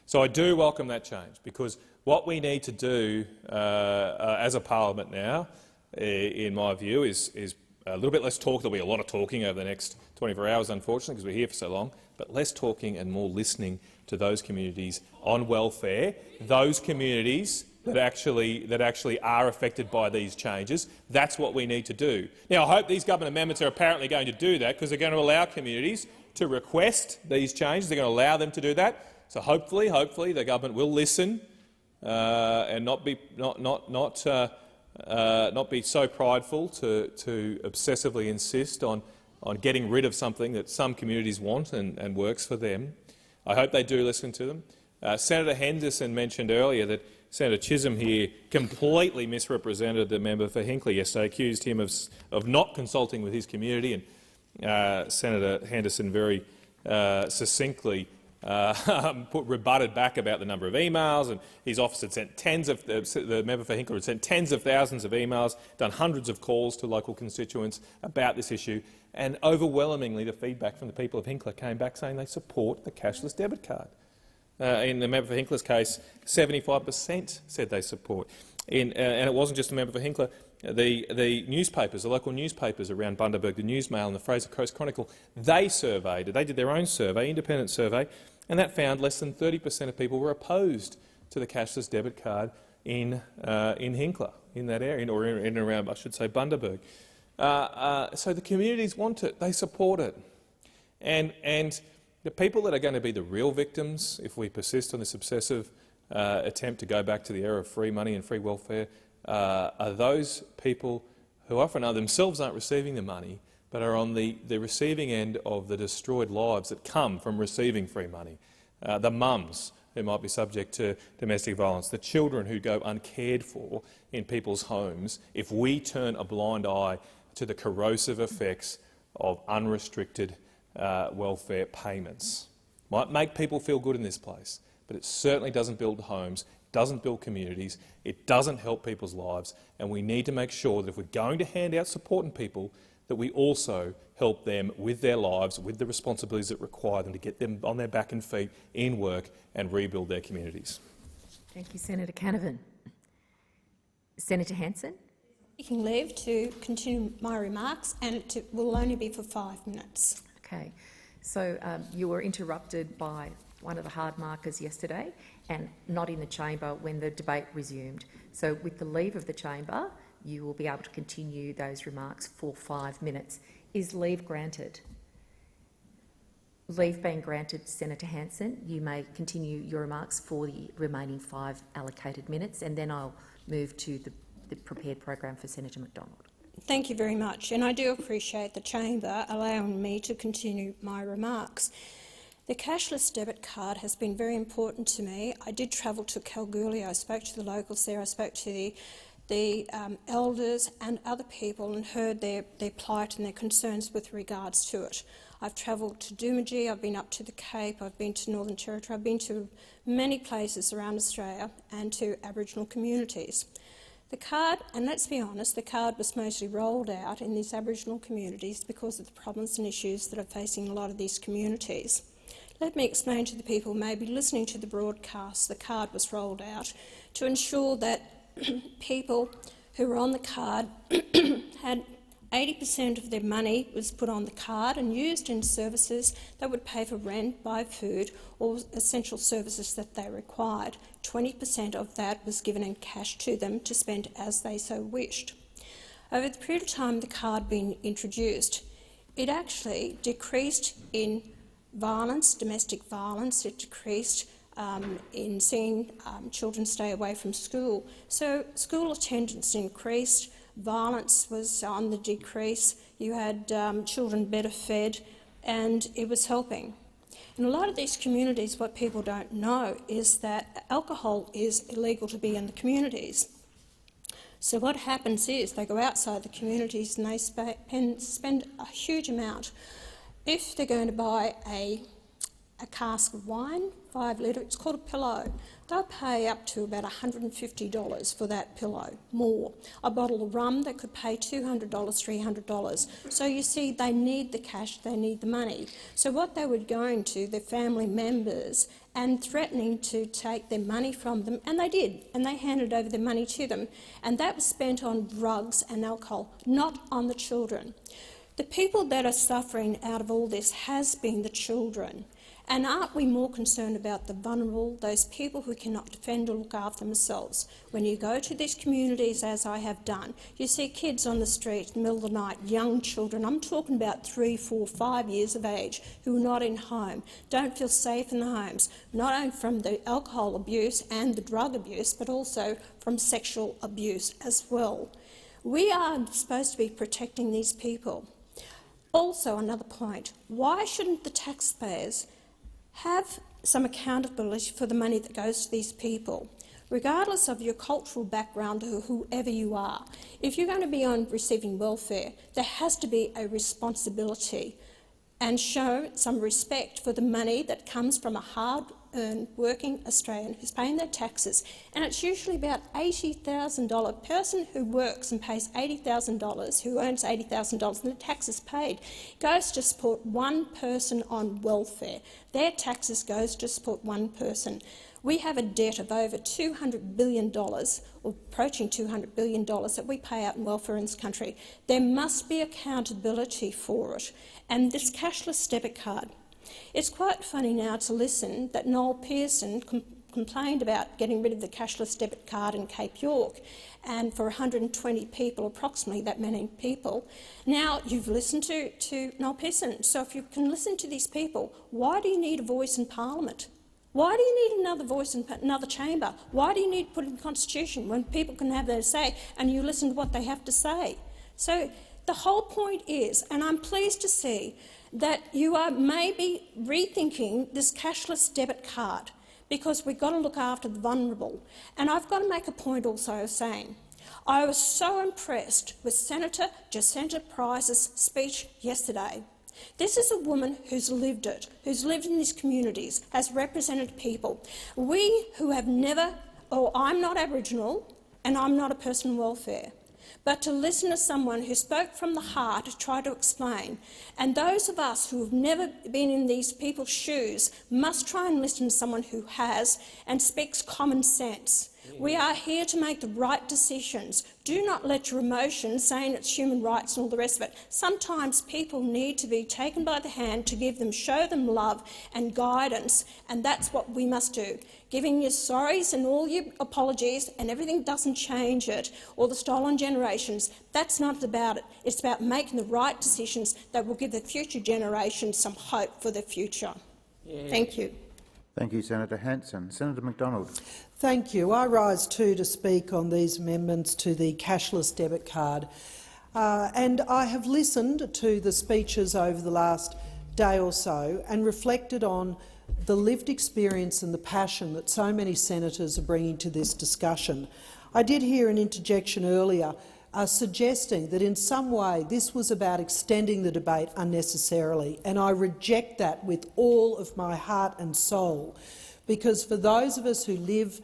Speaker 8: So I do welcome that change, because what we need to do as a parliament now, in my view, is a little bit less talk. There'll be a lot of talking over the next 24 hours, unfortunately, because we're here for so long, but less talking and more listening to those communities on welfare, those communities that actually are affected by these changes. That's what we need to do. Now, I hope these government amendments are apparently going to do that, because they're going to allow communities to request these changes. They're going to allow them to do that. So hopefully the government will listen and not be so prideful to obsessively insist on getting rid of something that some communities want and works for them. I hope they do listen to them. Senator Henderson mentioned earlier that Senator Chisholm here completely misrepresented the member for Hinckley yesterday, accused him of not consulting with his community, and Senator Henderson very succinctly rebutted back about the number of emails, and his office had sent the member for Hinckley had sent tens of thousands of emails, done hundreds of calls to local constituents about this issue, and overwhelmingly the feedback from the people of Hinckley came back saying they support the cashless debit card. In the member for Hinckley's case, 75% said they support. And it wasn't just the member for Hinckley. The newspapers, the local newspapers around Bundaberg, the Newsmail and the Fraser Coast Chronicle, they did their own survey, independent survey, and that found less than 30% of people were opposed to the cashless debit card in Hinckley, in that area, or in and around, I should say, Bundaberg. So the communities want it, they support it. And the people that are going to be the real victims if we persist on this obsessive attempt to go back to the era of free money and free welfare are those people who often themselves aren't receiving the money, but are on the receiving end of the destroyed lives that come from receiving free money. The mums who might be subject to domestic violence, the children who go uncared for in people's homes if we turn a blind eye to the corrosive effects of unrestricted welfare payments. Might make people feel good in this place, but it certainly doesn't build homes, doesn't build communities, it doesn't help people's lives, and we need to make sure that if we're going to hand out support in people, that we also help them with their lives, with the responsibilities that require them to get them on their back and feet in work and rebuild their communities.
Speaker 7: Thank you, Senator Canavan. Senator Hanson.
Speaker 9: Seeking leave to continue my remarks, and it will only be for 5 minutes.
Speaker 7: Okay. So you were interrupted by one of the hard markers yesterday and not in the chamber when the debate resumed. So with the leave of the chamber, you will be able to continue those remarks for 5 minutes. Is leave granted? Leave being granted, Senator Hanson, you may continue your remarks for the remaining 5 allocated minutes, and then I'll move to the prepared program for Senator McDonald.
Speaker 9: Thank you very much, and I do appreciate the chamber allowing me to continue my remarks. The cashless debit card has been very important to me. I did travel to Kalgoorlie. I spoke to the locals there. I spoke to the elders and other people and heard their plight and their concerns with regards to it. I've travelled to Doomadgee, I've been up to the Cape, I've been to Northern Territory, I've been to many places around Australia and to Aboriginal communities. The card, and let's be honest, the card was mostly rolled out in these Aboriginal communities because of the problems and issues that are facing a lot of these communities. Let me explain to the people maybe listening to the broadcast. The card was rolled out to ensure that people who were on the card had 80% of their money was put on the card and used in services that would pay for rent, buy food or essential services that they required. 20% of that was given in cash to them to spend as they so wished. Over the period of time the card being introduced, it actually decreased in violence, domestic violence, it decreased in seeing children stay away from school. So school attendance increased, violence was on the decrease, you had children better fed, and it was helping. In a lot of these communities, what people don't know is that alcohol is illegal to be in the communities. So what happens is they go outside the communities and they spend a huge amount. If they're going to buy a cask of wine, 5 litre, it's called a pillow. They'll pay up to about $150 for that pillow, more. A bottle of rum, they could pay $200, $300. So you see, they need the cash, they need the money. So what they were going to, their family members, and threatening to take their money from them, and they did, and they handed over their money to them, and that was spent on drugs and alcohol, not on the children. The people that are suffering out of all this has been the children. And aren't we more concerned about the vulnerable, those people who cannot defend or look after themselves? When you go to these communities, as I have done, you see kids on the street in the middle of the night, young children, I'm talking about 3, 4, 5 years of age, who are not in home, don't feel safe in the homes, not only from the alcohol abuse and the drug abuse, but also from sexual abuse as well. We are supposed to be protecting these people. Also, another point, why shouldn't the taxpayers have some accountability for the money that goes to these people, regardless of your cultural background or whoever you are? If you're going to be on receiving welfare, there has to be a responsibility and show some respect for the money that comes from a hard-earned working Australian who's paying their taxes. And it's usually about $80,000. A person who works and pays $80,000, who earns $80,000 and the taxes paid, goes to support one person on welfare. Their taxes goes to support one person. We have a debt of over $200 billion, or approaching $200 billion, that we pay out in welfare in this country. There must be accountability for it. And this cashless debit card, it's quite funny now to listen that Noel Pearson complained about getting rid of the cashless debit card in Cape York, and for 120 people, approximately that many people. Now you've listened to Noel Pearson, so if you can listen to these people, why do you need a voice in Parliament? Why do you need another voice in another chamber? Why do you need to put in the Constitution when people can have their say and you listen to what they have to say? So the whole point is, and I'm pleased to see, that you are maybe rethinking this cashless debit card, because we've got to look after the vulnerable. And I've got to make a point also of saying, I was so impressed with Senator Jacinta Price's speech yesterday. This is a woman who's lived it, who's lived in these communities, has represented people. We who have never, I'm not Aboriginal and I'm not a person on welfare, but to listen to someone who spoke from the heart to try to explain, and those of us who have never been in these people's shoes must try and listen to someone who has and speaks common sense. We are here to make the right decisions. Do not let your emotions, saying it's human rights and all the rest of it. Sometimes people need to be taken by the hand to show them love and guidance, and that's what we must do. Giving your sorries and all your apologies and everything doesn't change it, or the stolen generations. That's not about it. It's about making the right decisions that will give the future generations some hope for the future. Thank you.
Speaker 10: Thank you, Senator Hanson. Senator McDonald.
Speaker 11: Thank you. I rise too to speak on these amendments to the cashless debit card. And I have listened to the speeches over the last day or so and reflected on the lived experience and the passion that so many senators are bringing to this discussion. I did hear an interjection earlier suggesting that in some way this was about extending the debate unnecessarily, and I reject that with all of my heart and soul, because for those of us who live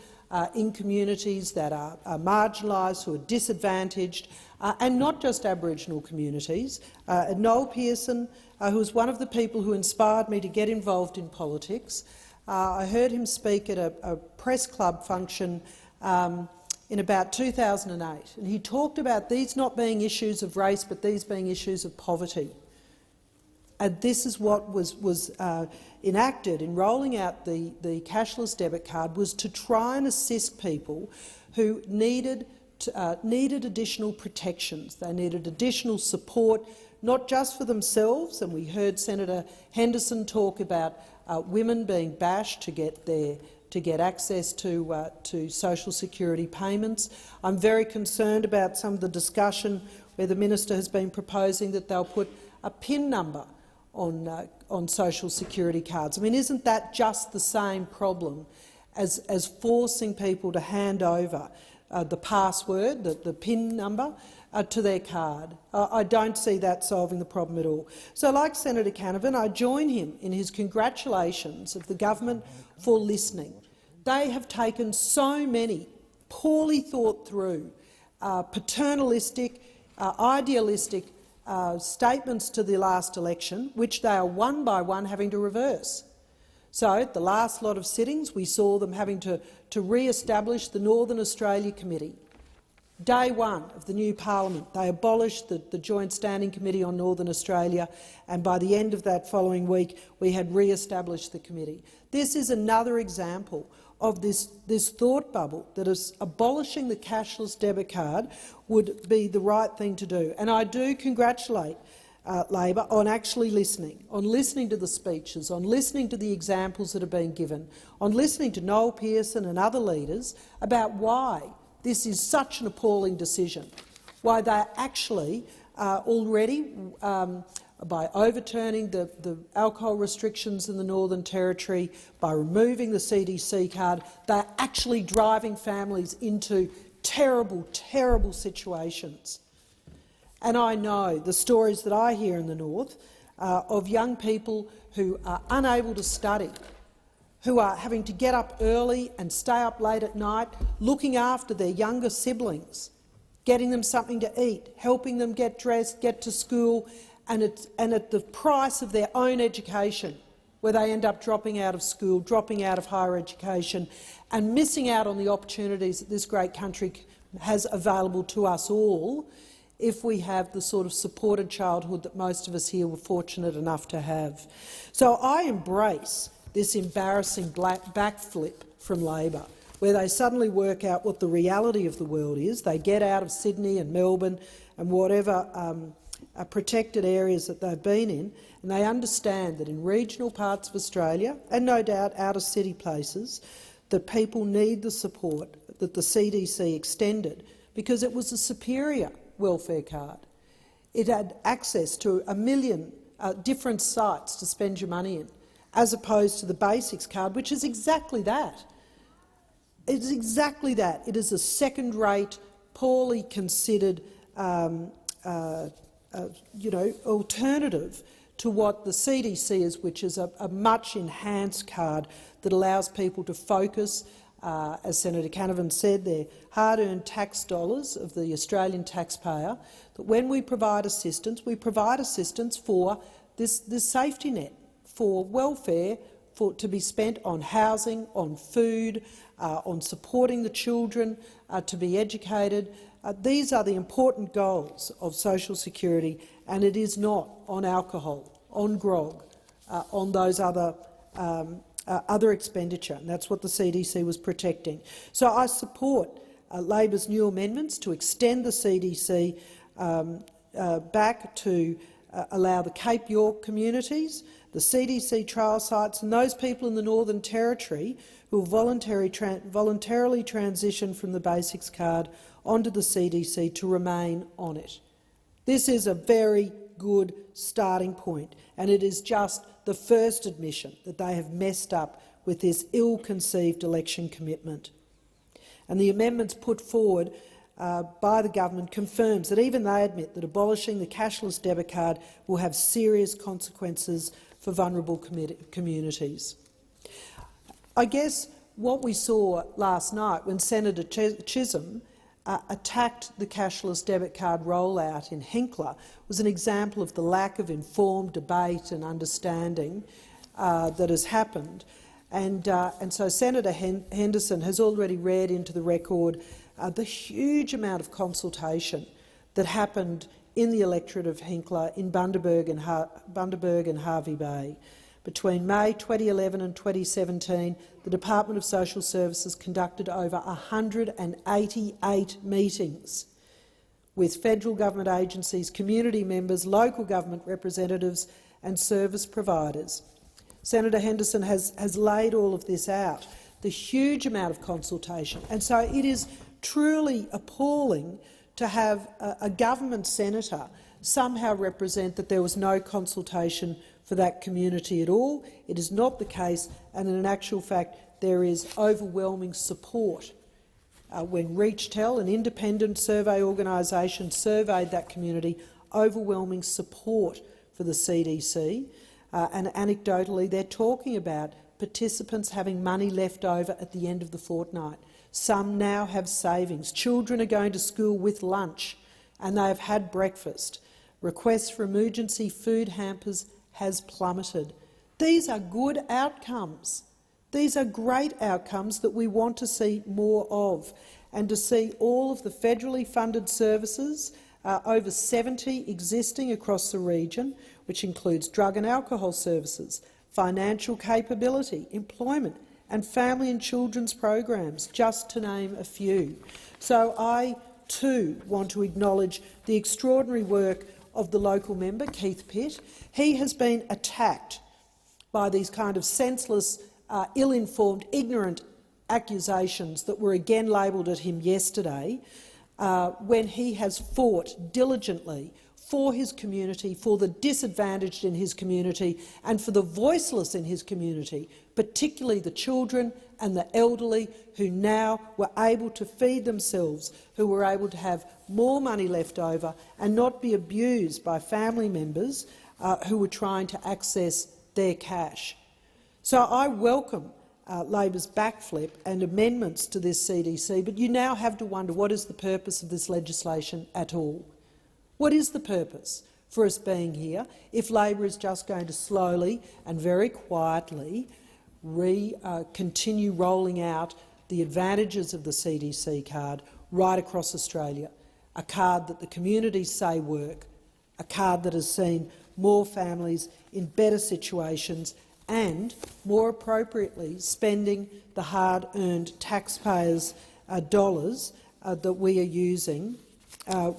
Speaker 11: in communities that are marginalised, who are disadvantaged, and not just Aboriginal communities, Noel Pearson, who was one of the people who inspired me to get involved in politics, I heard him speak at a press club function in about 2008, and he talked about these not being issues of race but these being issues of poverty. And this is what was enacted in rolling out the cashless debit card, was to try and assist people who needed additional protections. They needed additional support, not just for themselves, and we heard Senator Henderson talk about women being bashed to get access to social security payments. I'm very concerned about some of the discussion where the minister has been proposing that they'll put a PIN number on social security cards. I mean, isn't that just the same problem as forcing people to hand over the password, the PIN number, to their card? I don't see that solving the problem at all. So, like Senator Canavan, I join him in his congratulations of the government for listening. They have taken so many poorly thought through, paternalistic, idealistic statements to the last election, which they are one by one having to reverse. So, at the last lot of sittings, we saw them having to re-establish the Northern Australia Committee. Day one of the new parliament, they abolished the Joint Standing Committee on Northern Australia, and by the end of that following week, we had re-established the committee. This is another example of this thought bubble that is abolishing the cashless debit card would be the right thing to do. And I do congratulate Labor on actually listening, on listening to the speeches, on listening to the examples that have been given, on listening to Noel Pearson and other leaders about why this is such an appalling decision, why they're actually already, by overturning the alcohol restrictions in the Northern Territory, by removing the CDC card, they're actually driving families into terrible, terrible situations. And I know the stories that I hear in the North of young people who are unable to study, who are having to get up early and stay up late at night, looking after their younger siblings, getting them something to eat, helping them get dressed, get to school, and at the price of their own education, where they end up dropping out of school, dropping out of higher education, and missing out on the opportunities that this great country has available to us all if we have the sort of supported childhood that most of us here were fortunate enough to have. So I embrace this embarrassing backflip from Labor, where they suddenly work out what the reality of the world is. They get out of Sydney and Melbourne and whatever protected areas that they've been in, and they understand that in regional parts of Australia, and no doubt out-of-city places, that people need the support that the CDC extended because it was a superior welfare card. It had access to 1 million different sites to spend your money in, as opposed to the Basics card, which is exactly that. It is exactly that. It is a second-rate, poorly considered alternative to what the CDC is, which is a much enhanced card that allows people to focus, as Senator Canavan said, their hard-earned tax dollars of the Australian taxpayer, that when we provide assistance for this safety net, for welfare to be spent on housing, on food, on supporting the children to be educated. These are the important goals of social security, and it is not on alcohol, on grog, on those other expenditure, and that's what the CDC was protecting. So I support Labor's new amendments to extend the CDC back to allow the Cape York communities, the CDC trial sites and those people in the Northern Territory who will voluntarily transition from the Basics card onto the CDC to remain on it. This is a very good starting point, and it is just the first admission that they have messed up with this ill-conceived election commitment. And the amendments put forward by the government confirms that even they admit that abolishing the cashless debit card will have serious consequences for vulnerable communities. I guess what we saw last night when Senator Chisholm attacked the cashless debit card rollout in Hinkler was an example of the lack of informed debate and understanding that has happened. And so Senator Henderson has already read into the record the huge amount of consultation that happened in the electorate of Hinkler, in Bundaberg and Hervey Bay. Between May 2011 and 2017, the Department of Social Services conducted over 188 meetings with federal government agencies, community members, local government representatives and service providers. Senator Henderson has laid all of this out, the huge amount of consultation. And so it is truly appalling to have a government senator somehow represent that there was no consultation for that community at all. It is not the case, and in actual fact there is overwhelming support. When ReachTel, an independent survey organisation, surveyed that community, overwhelming support for the CDC. And anecdotally, they're talking about participants having money left over at the end of the fortnight. Some now have savings. Children are going to school with lunch and they have had breakfast. Requests for emergency food hampers has plummeted. These are good outcomes. These are great outcomes that we want to see more of, and to see all of the federally funded services, over 70 existing across the region, which includes drug and alcohol services, financial capability, employment and family and children's programs, just to name a few. So I too want to acknowledge the extraordinary work of the local member, Keith Pitt. He has been attacked by these kind of senseless, ill-informed, ignorant accusations that were again labelled at him yesterday, when he has fought diligently for his community, for the disadvantaged in his community and for the voiceless in his community, particularly the children and the elderly who now were able to feed themselves, who were able to have more money left over and not be abused by family members who were trying to access their cash. So I welcome Labor's backflip and amendments to this CDC, but you now have to wonder, what is the purpose of this legislation at all? What is the purpose for us being here if Labor is just going to slowly and very quietly continue rolling out the advantages of the CDC card right across Australia, a card that the communities say work, a card that has seen more families in better situations and, more appropriately, spending the hard-earned taxpayers' dollars that we are using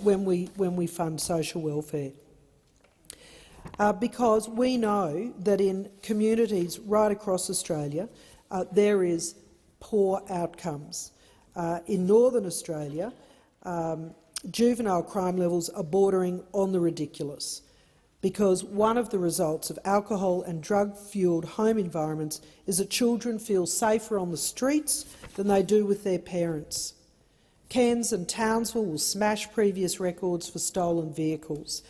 Speaker 11: when we fund social welfare. Because we know that in communities right across Australia there is poor outcomes. In Northern Australia, juvenile crime levels are bordering on the ridiculous, because one of the results of alcohol and drug-fuelled home environments is that children feel safer on the streets than they do with their parents. Cairns and Townsville will smash previous records for stolen vehicles.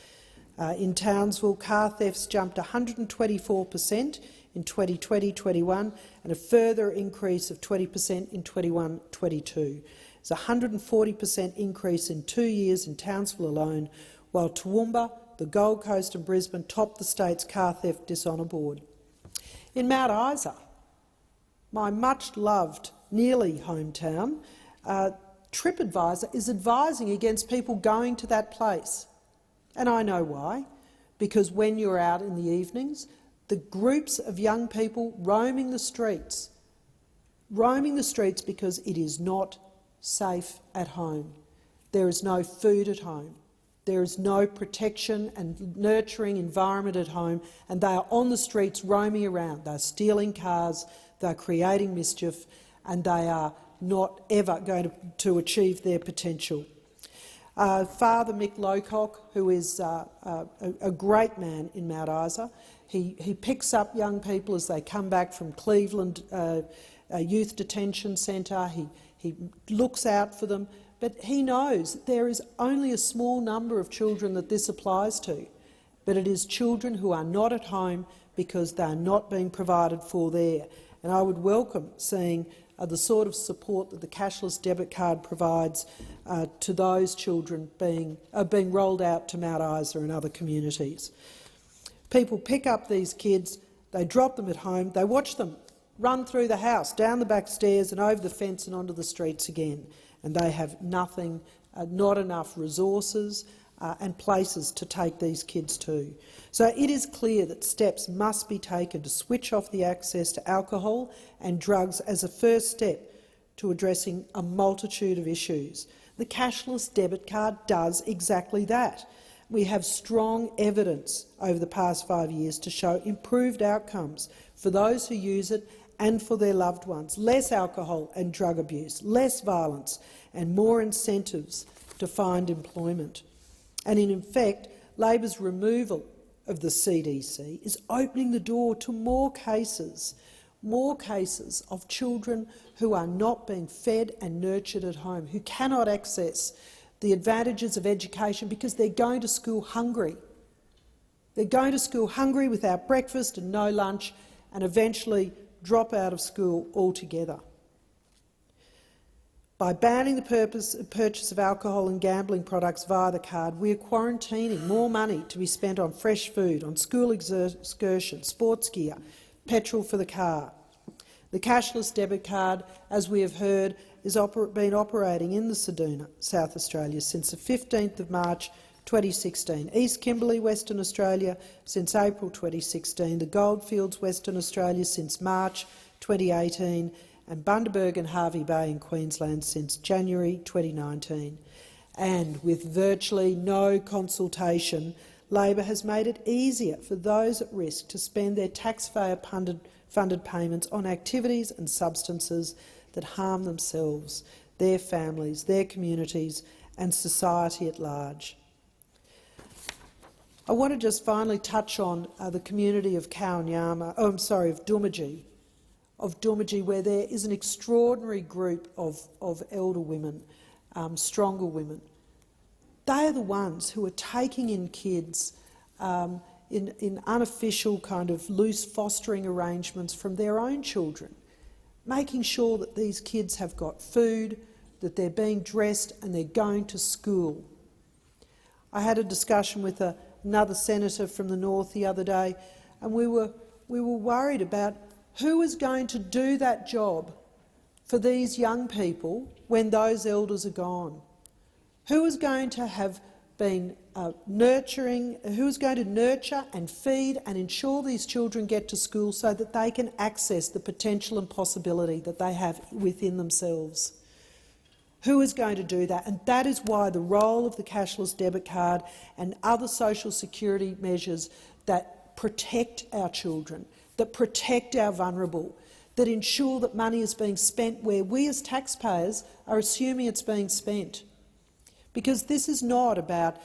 Speaker 11: In Townsville, car thefts jumped 124% in 2020-21 and a further increase of 20% in 21-22. It's a 140% increase in 2 years in Townsville alone, while Toowoomba, the Gold Coast and Brisbane topped the state's car theft dishonour board. In Mount Isa, my much-loved, nearly hometown, TripAdvisor is advising against people going to that place. And I know why. Because when you're out in the evenings, the groups of young people roaming the streets because it is not safe at home. There is no food at home. There is no protection and nurturing environment at home, and they are on the streets roaming around. They're stealing cars, they're creating mischief, and they are not ever going to achieve their potential. Father Mick Lowcock, who is a great man in Mount Isa, he picks up young people as they come back from Cleveland Youth Detention Centre. He looks out for them, but he knows that there is only a small number of children that this applies to, but it is children who are not at home because they are not being provided for there. And I would welcome seeing the sort of support that the cashless debit card provides to those children being rolled out to Mount Isa and other communities. People pick up these kids, they drop them at home, they watch them run through the house, down the back stairs and over the fence and onto the streets again, and they have nothing, not enough resources and places to take these kids to. So it is clear that steps must be taken to switch off the access to alcohol and drugs as a first step to addressing a multitude of issues. The cashless debit card does exactly that. We have strong evidence over the past 5 years to show improved outcomes for those who use it and for their loved ones. Less alcohol and drug abuse, less violence and more incentives to find employment. And in effect, Labor's removal of the CDC is opening the door to more cases of children who are not being fed and nurtured at home, who cannot access the advantages of education because they're going to school hungry. They're going to school hungry without breakfast and no lunch, and eventually drop out of school altogether. By banning the purchase of alcohol and gambling products via the card, we are quarantining more money to be spent on fresh food, on school excursions, sports gear, petrol for the car. The cashless debit card, as we have heard, has been operating in the Ceduna, South Australia, since the 15th of March 2016, East Kimberley, Western Australia, since April 2016, the Goldfields, Western Australia, since March 2018, and Bundaberg and Hervey Bay in Queensland since January 2019. And with virtually no consultation, Labor has made it easier for those at risk to spend their taxpayer-funded payments on activities and substances that harm themselves, their families, their communities and society at large. I want to just finally touch on the community of Doomadgee, where there is an extraordinary group of elder women, stronger women. They are the ones who are taking in kids in unofficial kind of loose fostering arrangements from their own children, making sure that these kids have got food, that they're being dressed and they're going to school. I had a discussion with another senator from the north the other day, and we were worried about who is going to do that job for these young people when those elders are gone. Who is going to have been who is going to nurture and feed and ensure these children get to school so that they can access the potential and possibility that they have within themselves? Who is going to do that? And that is why the role of the cashless debit card and other social security measures that protect our children, that protect our vulnerable, that ensure that money is being spent where we as taxpayers are assuming it's being spent. Because this is not about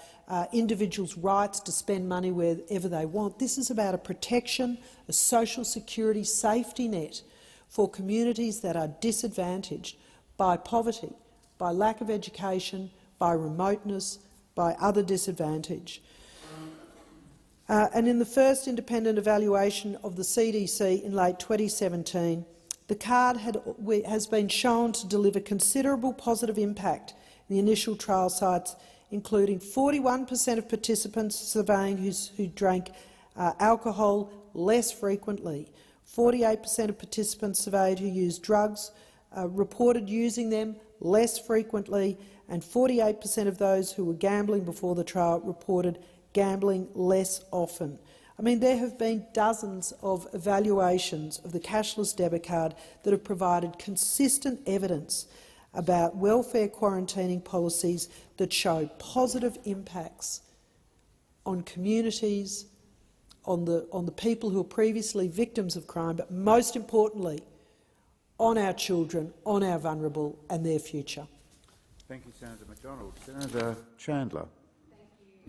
Speaker 11: individuals' rights to spend money wherever they want. This is about a protection, a social security safety net for communities that are disadvantaged by poverty, by lack of education, by remoteness, by other disadvantage. And in the first independent evaluation of the CDC in late 2017, the card has been shown to deliver considerable positive impact in the initial trial sites, including 41% of participants surveying who drank alcohol less frequently, 48% of participants surveyed who used drugs reported using them less frequently, and 48% of those who were gambling before the trial reported gambling less often. I mean, there have been dozens of evaluations of the cashless debit card that have provided consistent evidence about welfare quarantining policies that show positive impacts on communities, on the people who were previously victims of crime, but most importantly, on our children, on our vulnerable and their future.
Speaker 10: Thank you, Senator McDonald. Senator Chandler.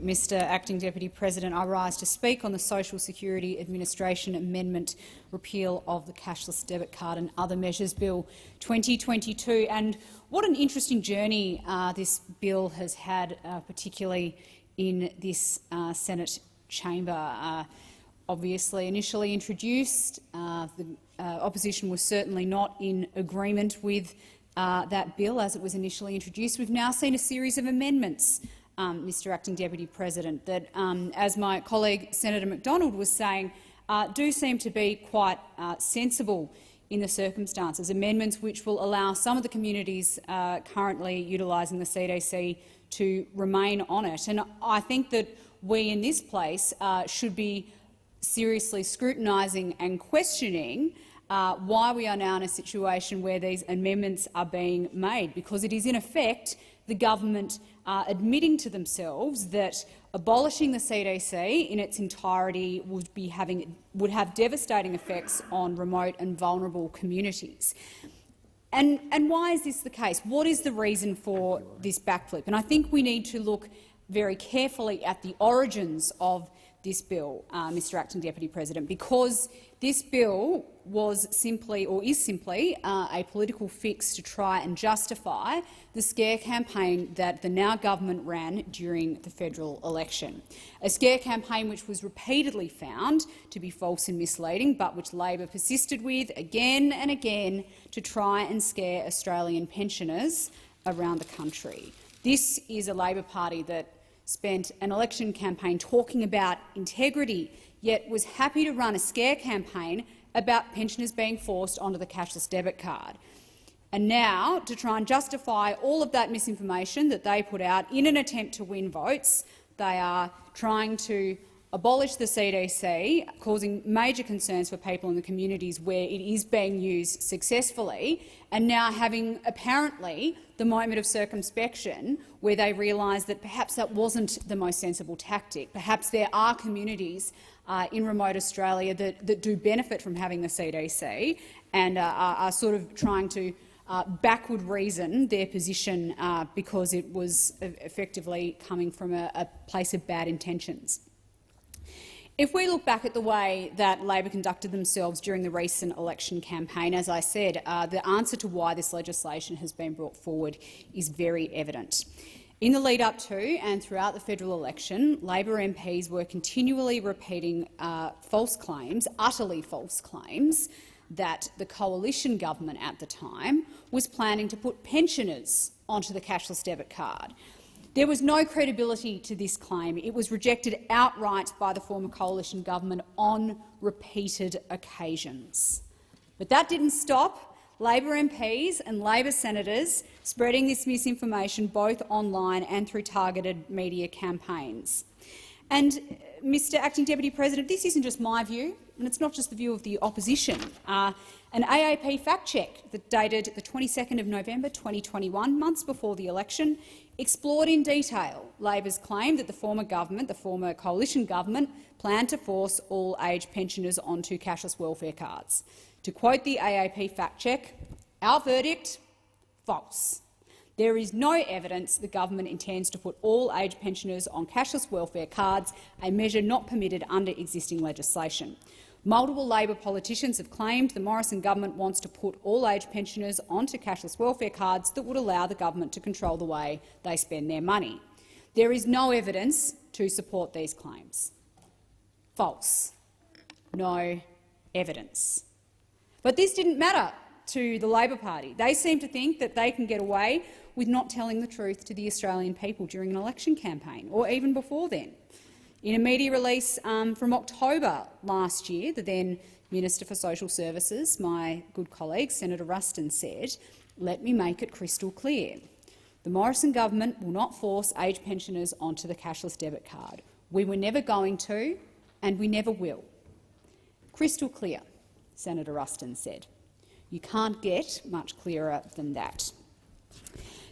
Speaker 12: Mr Acting Deputy President, I rise to speak on the Social Security Administration Amendment repeal of the Cashless Debit Card and Other Measures Bill 2022. And what an interesting journey this bill has had, particularly in this Senate chamber. Obviously, initially introduced, the opposition was certainly not in agreement with that bill as it was initially introduced. We've now seen a series of amendments, Mr Acting Deputy President, that, as my colleague Senator McDonald was saying, do seem to be quite sensible in the circumstances. Amendments which will allow some of the communities currently utilising the CDC to remain on it. And I think that we in this place should be seriously scrutinising and questioning why we are now in a situation where these amendments are being made, because it is in effect the government admitting to themselves that abolishing the CDC in its entirety would have devastating effects on remote and vulnerable communities. And why is this the case? What is the reason for this backflip? And I think we need to look very carefully at the origins of this bill, Mr Acting Deputy President, because this bill was simply, or is simply, a political fix to try and justify the scare campaign that the now government ran during the federal election. A scare campaign which was repeatedly found to be false and misleading, but which Labor persisted with again and again to try and scare Australian pensioners around the country. This is a Labor Party that spent an election campaign talking about integrity, yet was happy to run a scare campaign about pensioners being forced onto the cashless debit card. And now, to try and justify all of that misinformation that they put out in an attempt to win votes, they are trying to abolish the CDC, causing major concerns for people in the communities where it is being used successfully, and now having apparently the moment of circumspection where they realise that perhaps that wasn't the most sensible tactic. Perhaps there are communities in remote Australia that do benefit from having the CDC and are sort of trying to backward reason their position because it was effectively coming from a place of bad intentions. If we look back at the way that Labor conducted themselves during the recent election campaign, as I said, the answer to why this legislation has been brought forward is very evident. In the lead-up to and throughout the federal election, Labor MPs were continually repeating false claims, utterly false claims, that the coalition government at the time was planning to put pensioners onto the cashless debit card. There was no credibility to this claim. It was rejected outright by the former coalition government on repeated occasions. But that didn't stop Labor MPs and Labor senators spreading this misinformation both online and through targeted media campaigns. And, Mr Acting Deputy President, this isn't just my view, and it's not just the view of the opposition. An AAP fact-check that dated the 22nd of November 2021, months before the election, explored in detail Labor's claim that the former government, the former coalition government, planned to force all-age pensioners onto cashless welfare cards. To quote the AAP fact-check, our verdict, false. There is no evidence the government intends to put all-age pensioners on cashless welfare cards, a measure not permitted under existing legislation. Multiple Labor politicians have claimed the Morrison government wants to put all-age pensioners onto cashless welfare cards that would allow the government to control the way they spend their money. There is no evidence to support these claims. False. No evidence. But this didn't matter to the Labor Party. They seem to think that they can get away with not telling the truth to the Australian people during an election campaign, or even before then. In a media release from October last year, the then Minister for Social Services, my good colleague Senator Ruston, said, "Let me make it crystal clear. The Morrison government will not force aged pensioners onto the cashless debit card. We were never going to, and we never will." Crystal clear, Senator Ruston said. You can't get much clearer than that.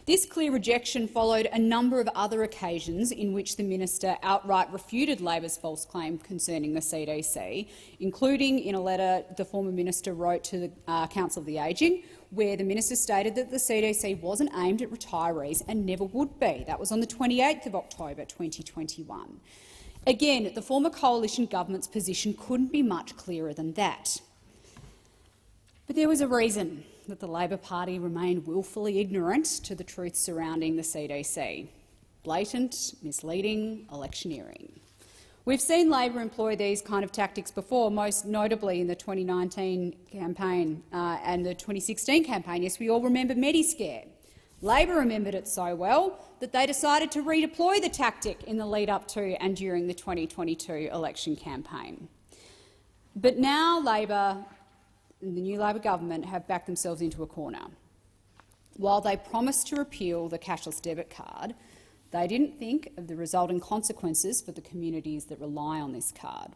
Speaker 12: This clear rejection followed a number of other occasions in which the minister outright refuted Labor's false claim concerning the CDC, including in a letter the former minister wrote to the Council of the Ageing, where the minister stated that the CDC wasn't aimed at retirees and never would be. That was on the 28th of October 2021. Again, the former coalition government's position couldn't be much clearer than that. But there was a reason that the Labor Party remained wilfully ignorant to the truth surrounding the CDC: blatant, misleading electioneering. We've seen Labor employ these kind of tactics before, most notably in the 2019 campaign and the 2016 campaign. Yes, we all remember Mediscare. Labor remembered it so well that they decided to redeploy the tactic in the lead-up to and during the 2022 election campaign. But now Labor and the new Labor government have backed themselves into a corner. While they promised to repeal the cashless debit card, they didn't think of the resulting consequences for the communities that rely on this card.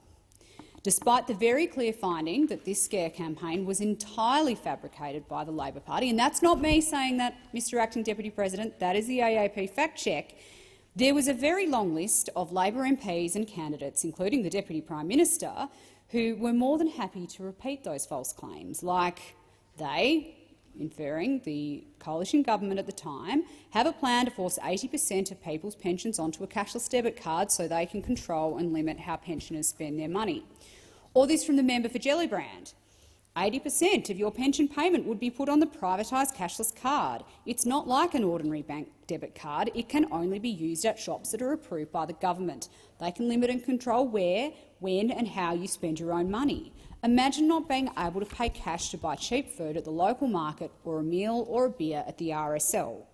Speaker 12: Despite the very clear finding that this scare campaign was entirely fabricated by the Labor Party, and that's not me saying that, Mr Acting Deputy President, that is the AAP fact check, there was a very long list of Labor MPs and candidates, including the Deputy Prime Minister, who were more than happy to repeat those false claims, like they, inferring the coalition government at the time, have a plan to force 80% of people's pensions onto a cashless debit card so they can control and limit how pensioners spend their money. Or this from the member for Gellibrand: 80% of your pension payment would be put on the privatised cashless card. It's not like an ordinary bank debit card. It can only be used at shops that are approved by the government. They can limit and control where, when and how you spend your own money. Imagine not being able to pay cash to buy cheap food at the local market or a meal or a beer at the RSL.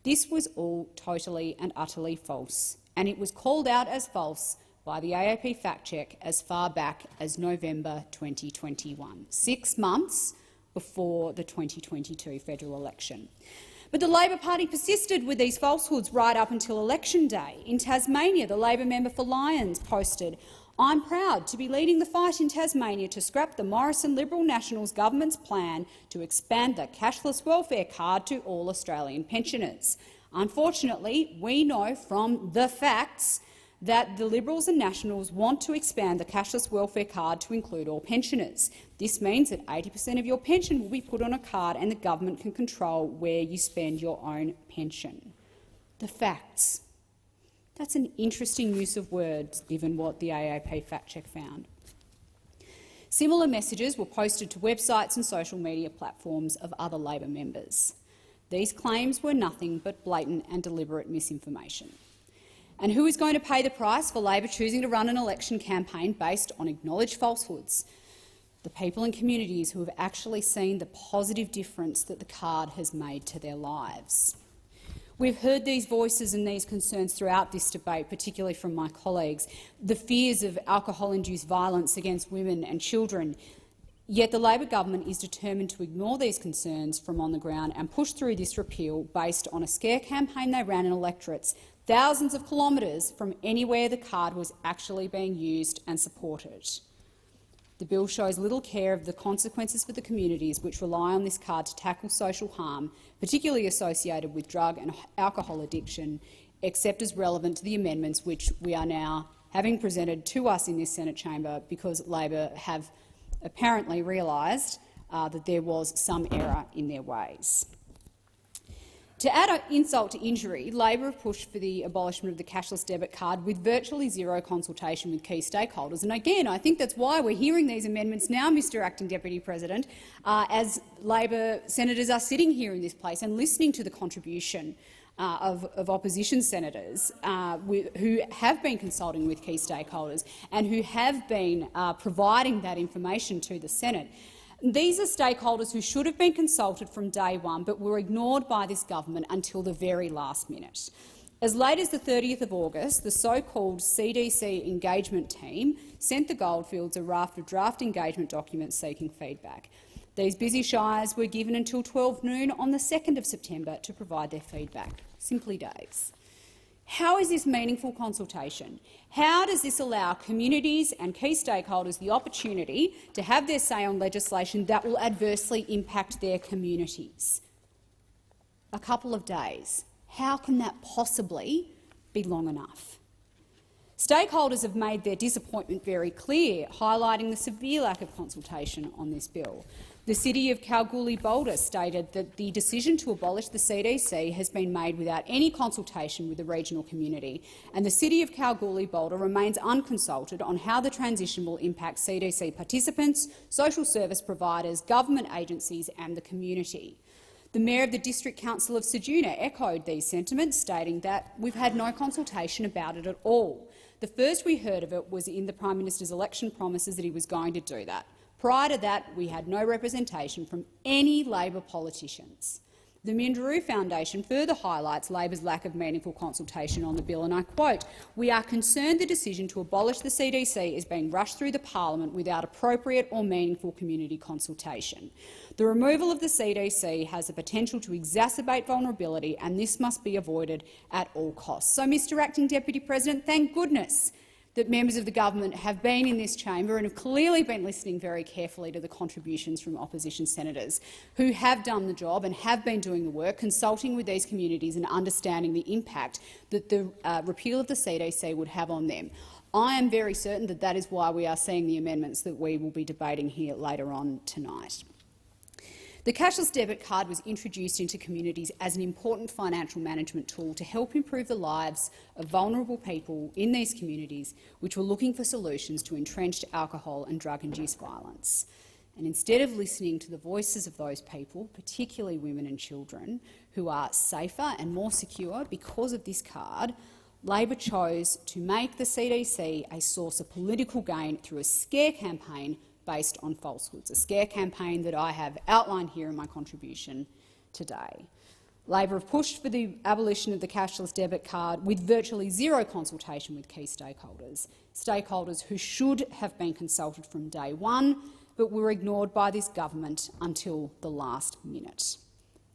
Speaker 12: This was all totally and utterly false, and it was called out as false by the AAP fact check as far back as November 2021, 6 months before the 2022 federal election. But the Labor Party persisted with these falsehoods right up until election day. In Tasmania, the Labor member for Lyons posted, "I'm proud to be leading the fight in Tasmania to scrap the Morrison Liberal Nationals government's plan to expand the cashless welfare card to all Australian pensioners. Unfortunately, we know from the facts that the Liberals and Nationals want to expand the cashless welfare card to include all pensioners. This means that 80% of your pension will be put on a card and the government can control where you spend your own pension." The facts. That's an interesting use of words, given what the AAP fact check found. Similar messages were posted to websites and social media platforms of other Labor members. These claims were nothing but blatant and deliberate misinformation. And who is going to pay the price for Labor choosing to run an election campaign based on acknowledged falsehoods? The people and communities who have actually seen the positive difference that the card has made to their lives. We've heard these voices and these concerns throughout this debate, particularly from my colleagues, the fears of alcohol-induced violence against women and children. Yet the Labor government is determined to ignore these concerns from on the ground and push through this repeal based on a scare campaign they ran in electorates thousands of kilometres from anywhere the card was actually being used and supported. The bill shows little care of the consequences for the communities which rely on this card to tackle social harm, particularly associated with drug and alcohol addiction, except as relevant to the amendments which we are now having presented to us in this Senate chamber because Labor have apparently realised that there was some error in their ways. To add insult to injury, Labor have pushed for the abolishment of the cashless debit card with virtually zero consultation with key stakeholders. And again, I think that's why we're hearing these amendments now, Mr Acting Deputy President, as Labor senators are sitting here in this place and listening to the contribution of opposition senators who have been consulting with key stakeholders and who have been providing that information to the Senate. These are stakeholders who should have been consulted from day one but were ignored by this government until the very last minute. As late as the 30th of August, the so-called CDC engagement team sent the Goldfields a raft of draft engagement documents seeking feedback. These busy shires were given until 12 noon on the 2nd of September to provide their feedback. Simply days. How is this meaningful consultation? How does this allow communities and key stakeholders the opportunity to have their say on legislation that will adversely impact their communities? A couple of days. How can that possibly be long enough? Stakeholders have made their disappointment very clear, highlighting the severe lack of consultation on this bill. The City of Kalgoorlie-Boulder stated that the decision to abolish the CDC has been made without any consultation with the regional community, and the City of Kalgoorlie-Boulder remains unconsulted on how the transition will impact CDC participants, social service providers, government agencies and the community. The Mayor of the District Council of Ceduna echoed these sentiments, stating that we've had no consultation about it at all. The first we heard of it was in the Prime Minister's election promises that he was going to do that. Prior to that, we had no representation from any Labor politicians. The Minderoo Foundation further highlights Labor's lack of meaningful consultation on the bill, and I quote, "We are concerned the decision to abolish the CDC is being rushed through the parliament without appropriate or meaningful community consultation. The removal of the CDC has the potential to exacerbate vulnerability, and this must be avoided at all costs." So, Mr Acting Deputy President, thank goodness that members of the government have been in this chamber and have clearly been listening very carefully to the contributions from opposition senators who have done the job and have been doing the work, consulting with these communities and understanding the impact that the repeal of the CDC would have on them. I am very certain that that is why we are seeing the amendments that we will be debating here later on tonight. The cashless debit card was introduced into communities as an important financial management tool to help improve the lives of vulnerable people in these communities which were looking for solutions to entrenched alcohol and drug-induced violence. And instead of listening to the voices of those people, particularly women and children, who are safer and more secure because of this card, Labor chose to make the CDC a source of political gain through a scare campaign based on falsehoods, a scare campaign that I have outlined here in my contribution today. Labor have pushed for the abolition of the cashless debit card with virtually zero consultation with key stakeholders, stakeholders who should have been consulted from day one but were ignored by this government until the last minute.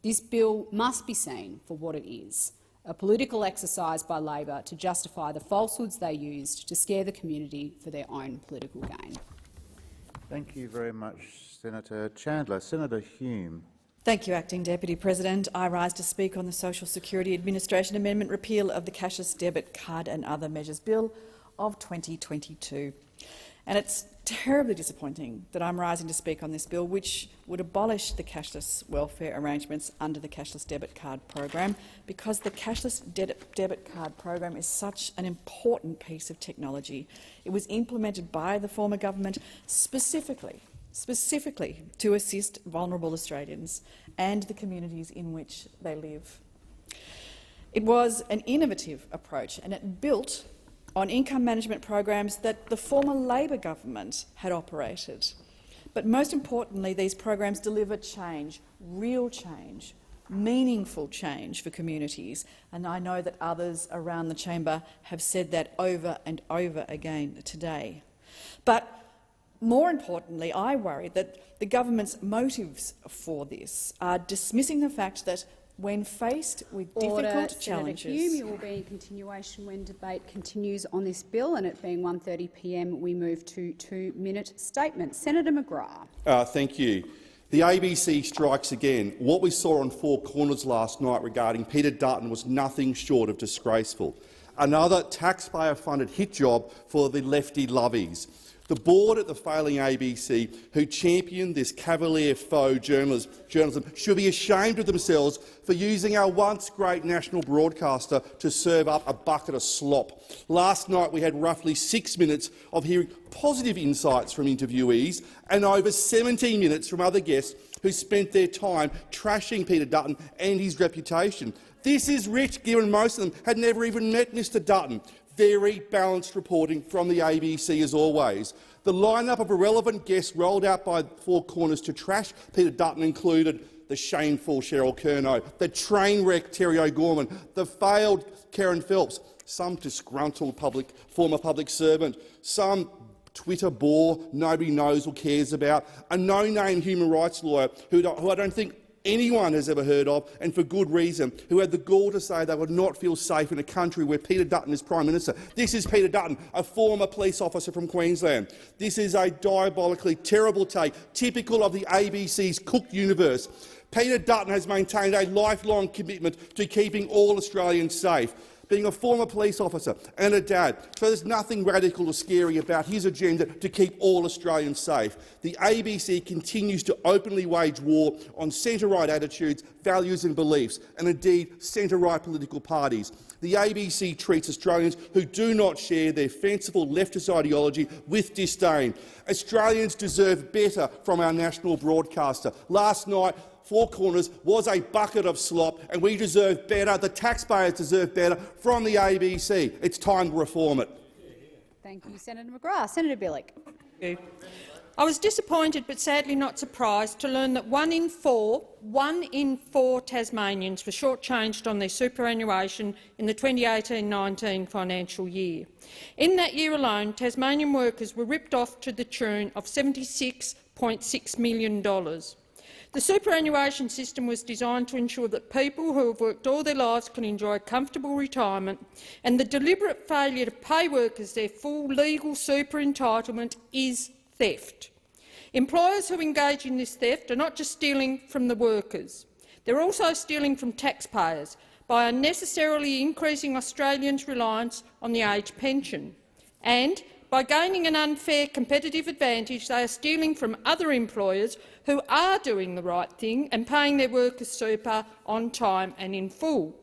Speaker 12: This bill must be seen for what it is, a political exercise by Labor to justify the falsehoods they used to scare the community for their own political gain.
Speaker 10: Thank you very much, Senator Chandler. Senator Hume.
Speaker 13: Thank you, Acting Deputy President. I rise to speak on the Social Security Administration Amendment repeal of the Cashless Debit Card and Other Measures Bill of 2022. And it's terribly disappointing that I'm rising to speak on this bill, which would abolish the cashless welfare arrangements under the Cashless Debit Card program, because the Cashless Debit Card program is such an important piece of technology. It was implemented by the former government specifically to assist vulnerable Australians and the communities in which they live. It was an innovative approach, and it built on income management programs that the former Labor government had operated. But most importantly, these programs deliver change, real change, meaningful change for communities, and I know that others around the chamber have said that over and over again today. But more importantly, I worry that the government's motives for this are dismissing the fact that when faced with difficult challenges—
Speaker 12: Senator Hume, you will be in continuation when debate continues on this bill, and it being 1:30 p.m, we move to 2-minute statements. Senator McGrath.
Speaker 14: Thank you. The ABC strikes again. What we saw on Four Corners last night regarding Peter Dutton was nothing short of disgraceful. Another taxpayer-funded hit job for the lefty lovies. The board at the failing ABC, who championed this cavalier faux journalism, should be ashamed of themselves for using our once great national broadcaster to serve up a bucket of slop. Last night we had roughly 6 minutes of hearing positive insights from interviewees and over 17 minutes from other guests who spent their time trashing Peter Dutton and his reputation. This is rich, given most of them had never even met Mr Dutton. Very balanced reporting from the ABC as always. The lineup of irrelevant guests rolled out by Four Corners to trash Peter Dutton included the shameful Cheryl Curnow, the train wreck Terry O'Gorman, the failed Karen Phelps, some disgruntled former public servant, some Twitter bore nobody knows or cares about, a no-name human rights lawyer who I don't think anyone has ever heard of, and for good reason, who had the gall to say they would not feel safe in a country where Peter Dutton is Prime Minister. This is Peter Dutton, a former police officer from Queensland. This is a diabolically terrible take, typical of the ABC's Cook universe. Peter Dutton has maintained a lifelong commitment to keeping all Australians safe, being a former police officer and a dad, so there's nothing radical or scary about his agenda to keep all Australians safe. The ABC continues to openly wage war on centre-right attitudes, values and beliefs, and indeed centre-right political parties. The ABC treats Australians who do not share their fanciful leftist ideology with disdain. Australians deserve better from our national broadcaster. Last night, Four Corners was a bucket of slop, and we deserve better. The taxpayers deserve better from the ABC. It's time to reform it.
Speaker 12: Thank you, Senator McGrath. Senator Bilyk.
Speaker 15: I was disappointed but sadly not surprised to learn that one in four Tasmanians were shortchanged on their superannuation in the 2018-19 financial year. In that year alone, Tasmanian workers were ripped off to the tune of $76.6 million. The superannuation system was designed to ensure that people who have worked all their lives can enjoy a comfortable retirement, and the deliberate failure to pay workers their full legal super entitlement is theft. Employers who engage in this theft are not just stealing from the workers, they're also stealing from taxpayers by unnecessarily increasing Australians' reliance on the age pension. And by gaining an unfair competitive advantage, they are stealing from other employers who are doing the right thing and paying their workers super on time and in full.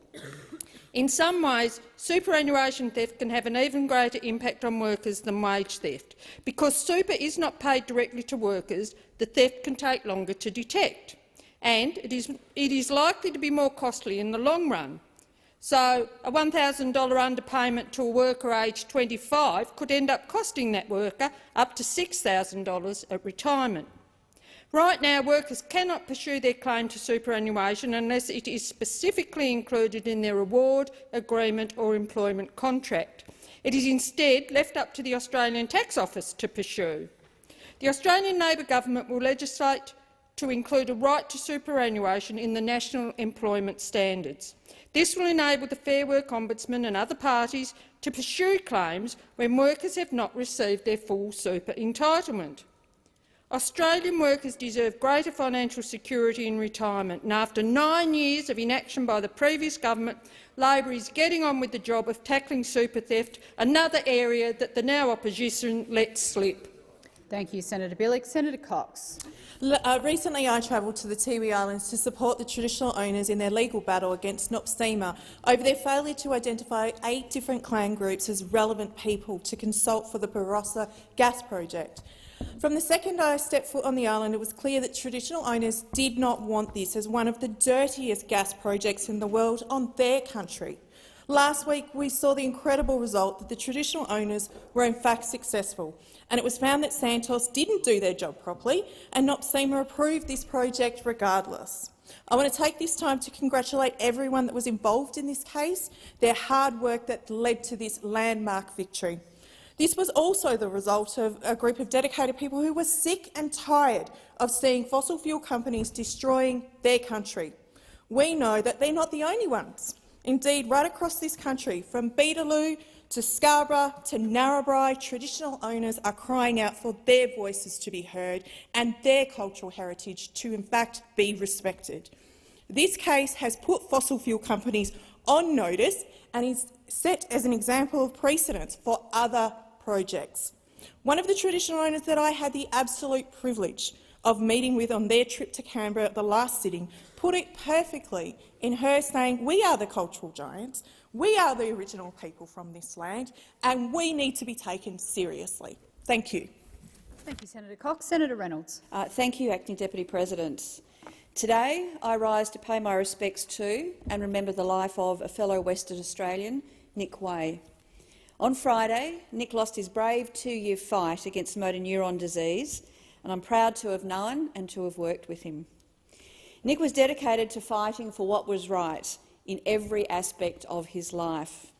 Speaker 15: In some ways, superannuation theft can have an even greater impact on workers than wage theft. Because super is not paid directly to workers, the theft can take longer to detect, and it is likely to be more costly in the long run. So a $1,000 underpayment to a worker aged 25 could end up costing that worker up to $6,000 at retirement. Right now, workers cannot pursue their claim to superannuation unless it is specifically included in their award, agreement or employment contract. It is instead left up to the Australian Tax Office to pursue. The Australian Labor government will legislate to include a right to superannuation in the National Employment Standards. This will enable the Fair Work Ombudsman and other parties to pursue claims when workers have not received their full super entitlement. Australian workers deserve greater financial security in retirement, and after 9 years of inaction by the previous government, Labor is getting on with the job of tackling super theft, another area that the now opposition let slip.
Speaker 12: Thank you, Senator Bilyk. Senator Cox.
Speaker 16: Recently, I travelled to the Tiwi Islands to support the traditional owners in their legal battle against NOPSEMA over their failure to identify 8 different clan groups as relevant people to consult for the Barossa gas project. From the second I stepped foot on the island, it was clear that traditional owners did not want this as one of the dirtiest gas projects in the world on their country. Last week, we saw the incredible result that the traditional owners were in fact successful, and it was found that Santos didn't do their job properly, and NOPSEMA approved this project regardless. I want to take this time to congratulate everyone that was involved in this case, their hard work that led to this landmark victory. This was also the result of a group of dedicated people who were sick and tired of seeing fossil fuel companies destroying their country. We know that they're not the only ones. Indeed, right across this country, from Beetaloo to Scarborough to Narrabri, traditional owners are crying out for their voices to be heard and their cultural heritage to in fact be respected. This case has put fossil fuel companies on notice and is set as an example of precedence for other projects. One of the traditional owners that I had the absolute privilege of meeting with on their trip to Canberra at the last sitting put it perfectly in her saying, "We are the cultural giants, we are the original people from this land, and we need to be taken seriously." Thank you.
Speaker 12: Thank you, Senator Cox. Senator Reynolds.
Speaker 13: Thank you, Acting Deputy President. Today I rise to pay my respects to and remember the life of a fellow Western Australian, Nick Way. On Friday, Nick lost his brave 2-year fight against motor neuron disease, and I'm proud to have known and to have worked with him. Nick was dedicated to fighting for what was right in every aspect of his life.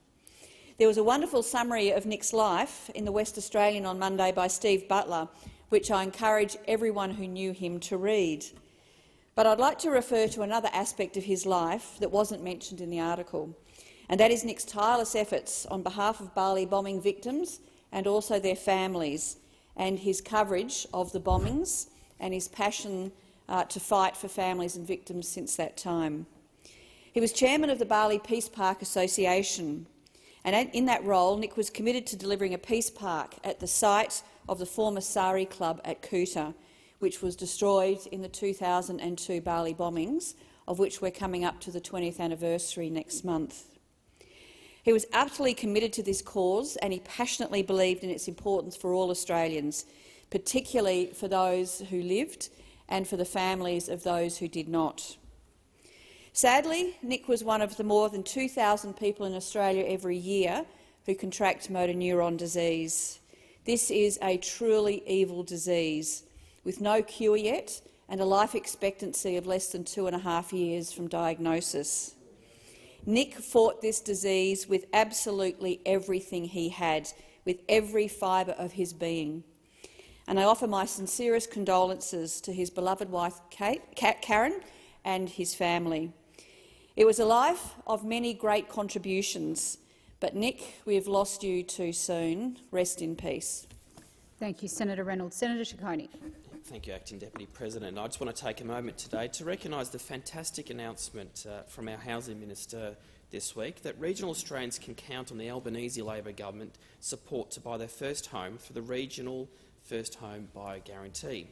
Speaker 13: There was a wonderful summary of Nick's life in the West Australian on Monday by Steve Butler, which I encourage everyone who knew him to read. But I'd like to refer to another aspect of his life that wasn't mentioned in the article, and that is Nick's tireless efforts on behalf of Bali bombing victims and also their families, and his coverage of the bombings and his passion to fight for families and victims since that time. He was chairman of the Bali Peace Park Association, and in that role Nick was committed to delivering a peace park at the site of the former Sari Club at Kuta, which was destroyed in the 2002 Bali bombings, of which we're coming up to the 20th anniversary next month. He was utterly committed to this cause, and he passionately believed in its importance for all Australians, particularly for those who lived and for the families of those who did not. Sadly, Nick was one of the more than 2,000 people in Australia every year who contract motor neuron disease. This is a truly evil disease, with no cure yet and a life expectancy of less than 2.5 years from diagnosis. Nick fought this disease with absolutely everything he had, with every fibre of his being. And I offer my sincerest condolences to his beloved wife, Karen, and his family. It was a life of many great contributions, but Nick, we have lost you too soon. Rest in peace.
Speaker 12: Thank you, Senator Reynolds. Senator Ciccone.
Speaker 17: Thank you, Acting Deputy President. I just want to take a moment today to recognise the fantastic announcement from our Housing Minister this week that regional Australians can count on the Albanese Labor government support to buy their first home for the regional First Home Buyer Guarantee.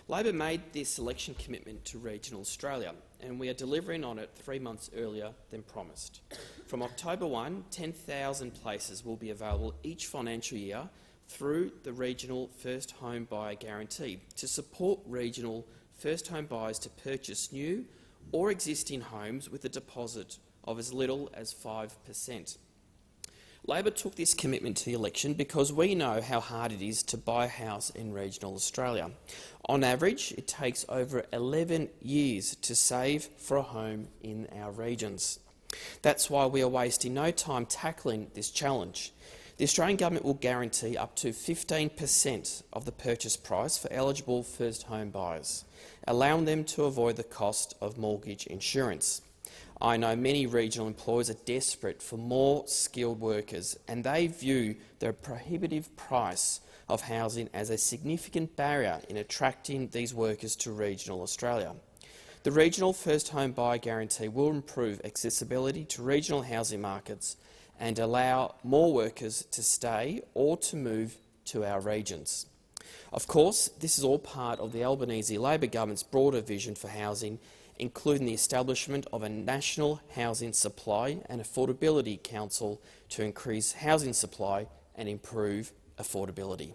Speaker 17: Labor made this election commitment to regional Australia, and we are delivering on it 3 months earlier than promised. From October 1, 10,000 places will be available each financial year through the Regional First Home Buyer Guarantee to support regional first home buyers to purchase new or existing homes with a deposit of as little as 5%. Labor took this commitment to the election because we know how hard it is to buy a house in regional Australia. On average, it takes over 11 years to save for a home in our regions. That's why we are wasting no time tackling this challenge. The Australian Government will guarantee up to 15% of the purchase price for eligible first home buyers, allowing them to avoid the cost of mortgage insurance. I know many regional employers are desperate for more skilled workers, and they view the prohibitive price of housing as a significant barrier in attracting these workers to regional Australia. The Regional First Home Buyer Guarantee will improve accessibility to regional housing markets and allow more workers to stay or to move to our regions. Of course, this is all part of the Albanese Labor government's broader vision for housing, including the establishment of a National Housing Supply and Affordability Council to increase housing supply and improve affordability.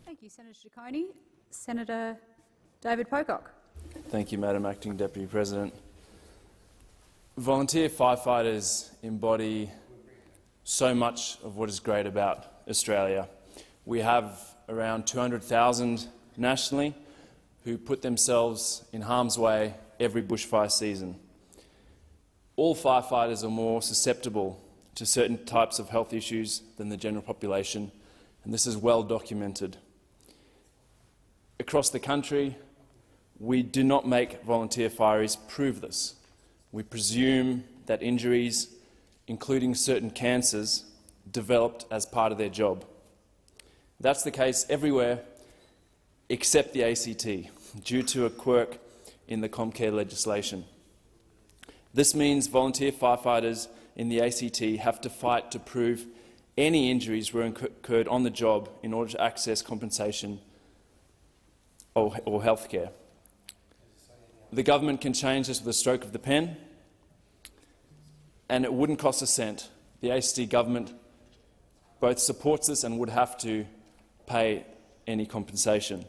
Speaker 12: Thank you, Senator Ciccone. Senator David Pocock.
Speaker 18: Thank you, Madam Acting Deputy President. Volunteer firefighters embody so much of what is great about Australia. We have around 200,000 nationally who put themselves in harm's way every bushfire season. All firefighters are more susceptible to certain types of health issues than the general population, and this is well documented. Across the country, we do not make volunteer fireys prove this. We presume that injuries, including certain cancers, developed as part of their job. That's the case everywhere except the ACT, due to a quirk in the Comcare legislation. This means volunteer firefighters in the ACT have to fight to prove any injuries were incurred on the job in order to access compensation or health care. The government can change this with a stroke of the pen, and it wouldn't cost a cent. The ACT government both supports this and would have to pay any compensation.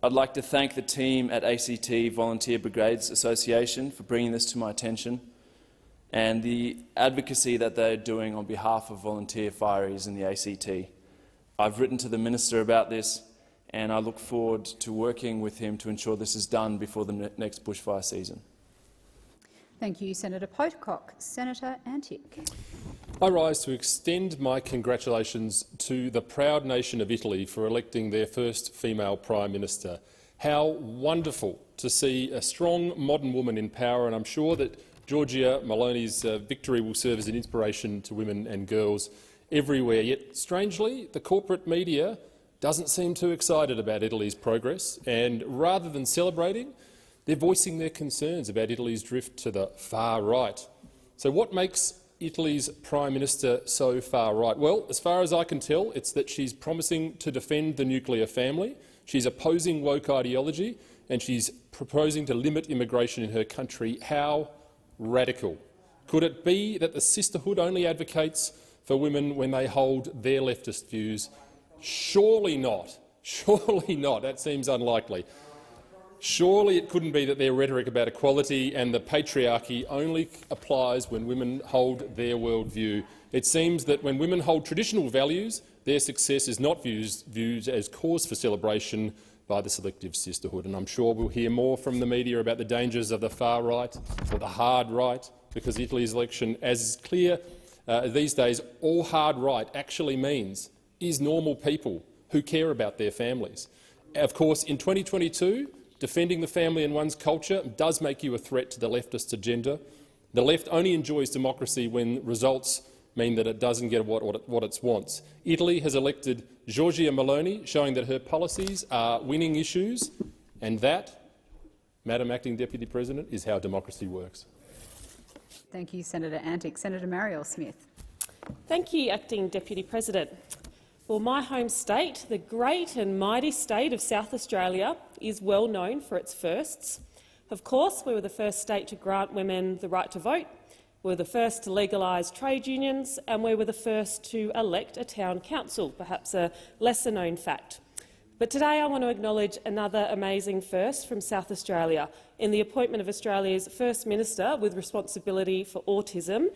Speaker 18: I'd like to thank the team at ACT Volunteer Brigades Association for bringing this to my attention and the advocacy that they're doing on behalf of volunteer fireys in the ACT. I've written to the Minister about this, and I look forward to working with him to ensure this is done before the next bushfire season.
Speaker 12: Thank you, Senator Pocock. Senator Antic.
Speaker 19: I rise to extend my congratulations to the proud nation of Italy for electing their first female Prime Minister. How wonderful to see a strong modern woman in power, and I'm sure that Giorgia Meloni's victory will serve as an inspiration to women and girls everywhere. Yet, strangely, the corporate media doesn't seem too excited about Italy's progress, and rather than celebrating, they're voicing their concerns about Italy's drift to the far right. So what makes Italy's Prime Minister so far right? Well, as far as I can tell, it's that she's promising to defend the nuclear family, she's opposing woke ideology, and she's proposing to limit immigration in her country. How radical. Could it be that the sisterhood only advocates for women when they hold their leftist views? Surely not. Surely not. That seems unlikely. Surely it couldn't be that their rhetoric about equality and the patriarchy only applies when women hold their worldview. It seems that when women hold traditional values, their success is not viewed as cause for celebration by the selective sisterhood. And I'm sure we'll hear more from the media about the dangers of the far right or the hard right, because Italy's election, as is clear these days, all hard right actually means is normal people who care about their families. Of course, in 2022, defending the family and one's culture does make you a threat to the leftist agenda. The left only enjoys democracy when results mean that it doesn't get what it wants. Italy has elected Giorgia Meloni, showing that her policies are winning issues, and that, Madam Acting Deputy President, is how democracy works.
Speaker 12: Thank you, Senator Antic. Senator Marielle Smith.
Speaker 20: Thank you, Acting Deputy President. Well, my home state, the great and mighty state of South Australia, is well known for its firsts. Of course, we were the first state to grant women the right to vote, we were the first to legalise trade unions, and we were the first to elect a town council, perhaps a lesser-known fact. But today I want to acknowledge another amazing first from South Australia in the appointment of Australia's First Minister with responsibility for autism,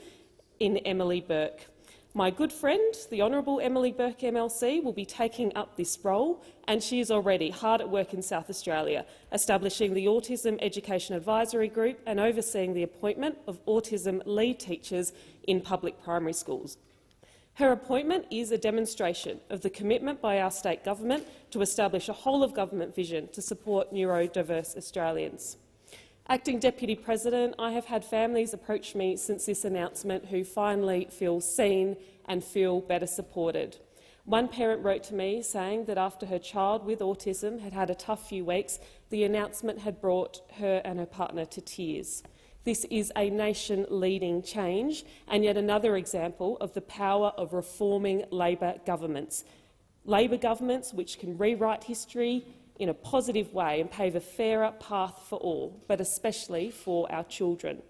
Speaker 20: in Emily Burke. My good friend, the Honourable Emily Burke MLC, will be taking up this role, and she is already hard at work in South Australia, establishing the Autism Education Advisory Group and overseeing the appointment of autism lead teachers in public primary schools. Her appointment is a demonstration of the commitment by our state government to establish a whole-of-government vision to support neurodiverse Australians. Acting Deputy President, I have had families approach me since this announcement who finally feel seen and feel better supported. One parent wrote to me saying that after her child with autism had had a tough few weeks, the announcement had brought her and her partner to tears. This is a nation-leading change and yet another example of the power of reforming Labor governments. Labor governments which can rewrite history in a positive way and pave a fairer path for all, but especially for our children.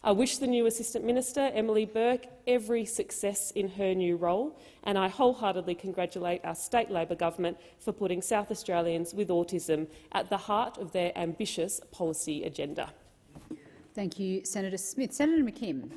Speaker 20: I wish the new Assistant Minister, Emily Burke, every success in her new role, and I wholeheartedly congratulate our state Labor government for putting South Australians with autism at the heart of their ambitious policy agenda.
Speaker 12: Thank you, Senator Smith. Senator McKim.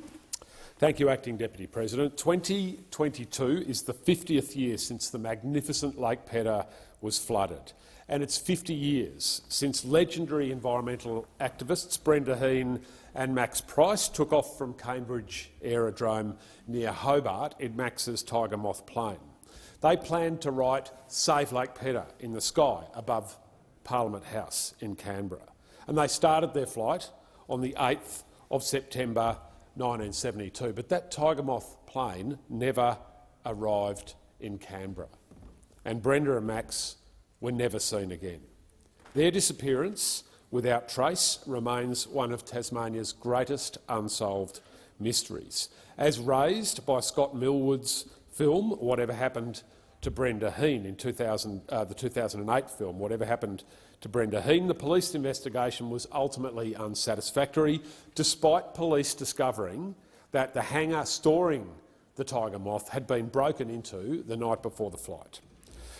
Speaker 21: Thank you, Acting Deputy President. 2022 is the 50th year since the magnificent Lake Pedder was flooded, and it's 50 years since legendary environmental activists Brenda Heen and Max Price took off from Cambridge Aerodrome near Hobart in Max's Tiger Moth plane. They planned to write "Save Lake Pedder" in the sky above Parliament House in Canberra, and they started their flight on the 8th of September 1972, but that Tiger Moth plane never arrived in Canberra, and Brenda and Max were never seen again. Their disappearance without trace remains one of Tasmania's greatest unsolved mysteries, as raised by Scott Millwood's film Whatever Happened to Brenda Heen in the 2008 film Whatever Happened to Brenda Heen. The police investigation was ultimately unsatisfactory, despite police discovering that the hangar storing the Tiger Moth had been broken into the night before the flight.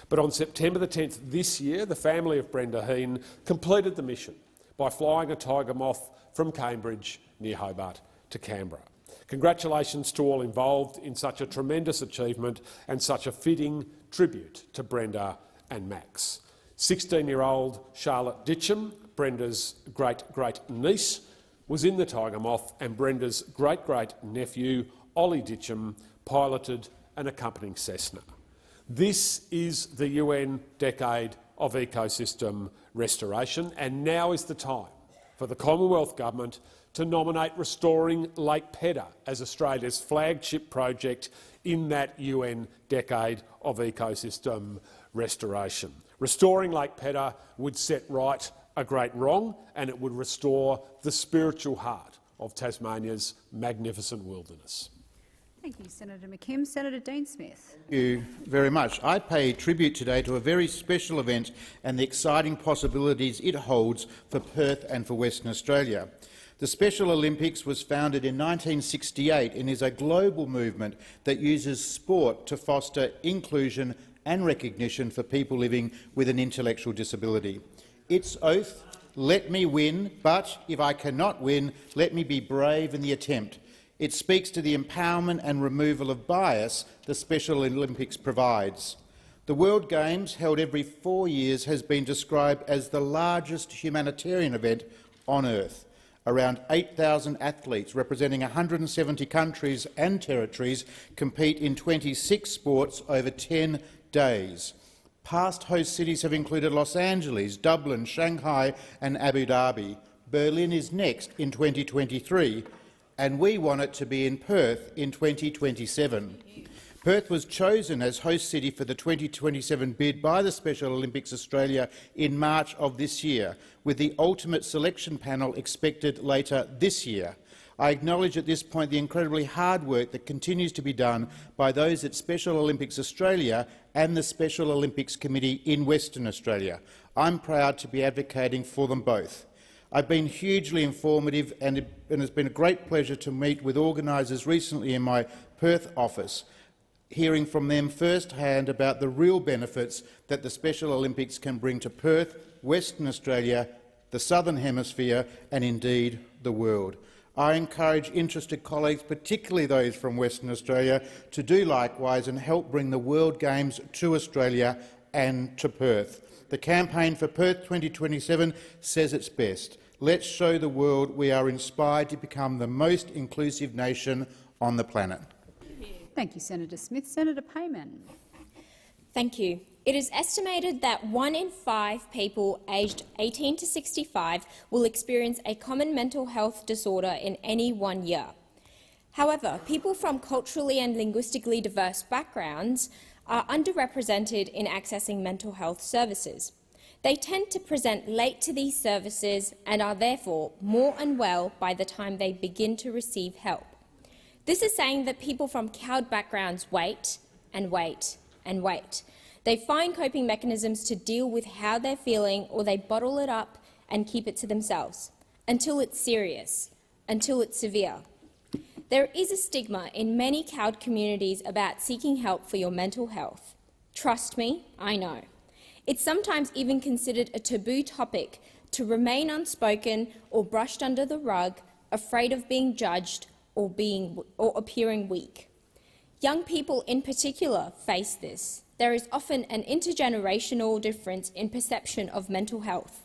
Speaker 21: But on September the 10th this year, the family of Brenda Heen completed the mission by flying a Tiger Moth from Cambridge near Hobart to Canberra. Congratulations to all involved in such a tremendous achievement and such a fitting tribute to Brenda and Max. 16-year-old Charlotte Ditcham, Brenda's great-great-niece, was in the Tiger Moth, and Brenda's great-great-nephew, Ollie Ditcham, piloted an accompanying Cessna. This is the UN Decade of Ecosystem Restoration, and now is the time for the Commonwealth Government to nominate Restoring Lake Pedder as Australia's flagship project in that UN Decade of Ecosystem Restoration. Restoring Lake Pedder would set right a great wrong, and it would restore the spiritual heart of Tasmania's magnificent wilderness.
Speaker 12: Thank you, Senator McKim. Senator Dean Smith.
Speaker 10: Thank you very much. I pay tribute today to a very special event and the exciting possibilities it holds for Perth and for Western Australia. The Special Olympics was founded in 1968 and is a global movement that uses sport to foster inclusion and recognition for people living with an intellectual disability. Its oath, "Let me win, but if I cannot win, let me be brave in the attempt." It speaks to the empowerment and removal of bias the Special Olympics provides. The World Games, held every 4 years, has been described as the largest humanitarian event on Earth. Around 8,000 athletes representing 170 countries and territories compete in 26 sports over 10 days. Past host cities have included Los Angeles, Dublin, Shanghai and Abu Dhabi. Berlin is next in 2023, and we want it to be in Perth in 2027. Perth was chosen as host city for the 2027 bid by the Special Olympics Australia in March of this year, with the ultimate selection panel expected later this year. I acknowledge at this point the incredibly hard work that continues to be done by those at Special Olympics Australia and the Special Olympics Committee in Western Australia. I'm proud to be advocating for them both. I've been hugely informative, and it has been a great pleasure to meet with organisers recently in my Perth office, hearing from them firsthand about the real benefits that the Special Olympics can bring to Perth, Western Australia, the Southern Hemisphere and indeed the world. I encourage interested colleagues, particularly those from Western Australia, to do likewise and help bring the World Games to Australia and to Perth. The campaign for Perth 2027 says it's best. Let's show the world we are inspired to become the most inclusive nation on the planet.
Speaker 12: Thank you, Senator Smith. Senator Payman.
Speaker 1: Thank you. It is estimated that 1 in 5 people aged 18 to 65 will experience a common mental health disorder in any 1 year. However, people from culturally and linguistically diverse backgrounds are underrepresented in accessing mental health services. They tend to present late to these services and are therefore more unwell by the time they begin to receive help. This is saying that people from cowed backgrounds wait and wait and wait. They find coping mechanisms to deal with how they're feeling, or they bottle it up and keep it to themselves until it's serious, until it's severe. There is a stigma in many cowed communities about seeking help for your mental health. Trust me, I know. It's sometimes even considered a taboo topic to remain unspoken or brushed under the rug, afraid of being judged or appearing weak. Young people in particular face this. There is often an intergenerational difference in perception of mental health.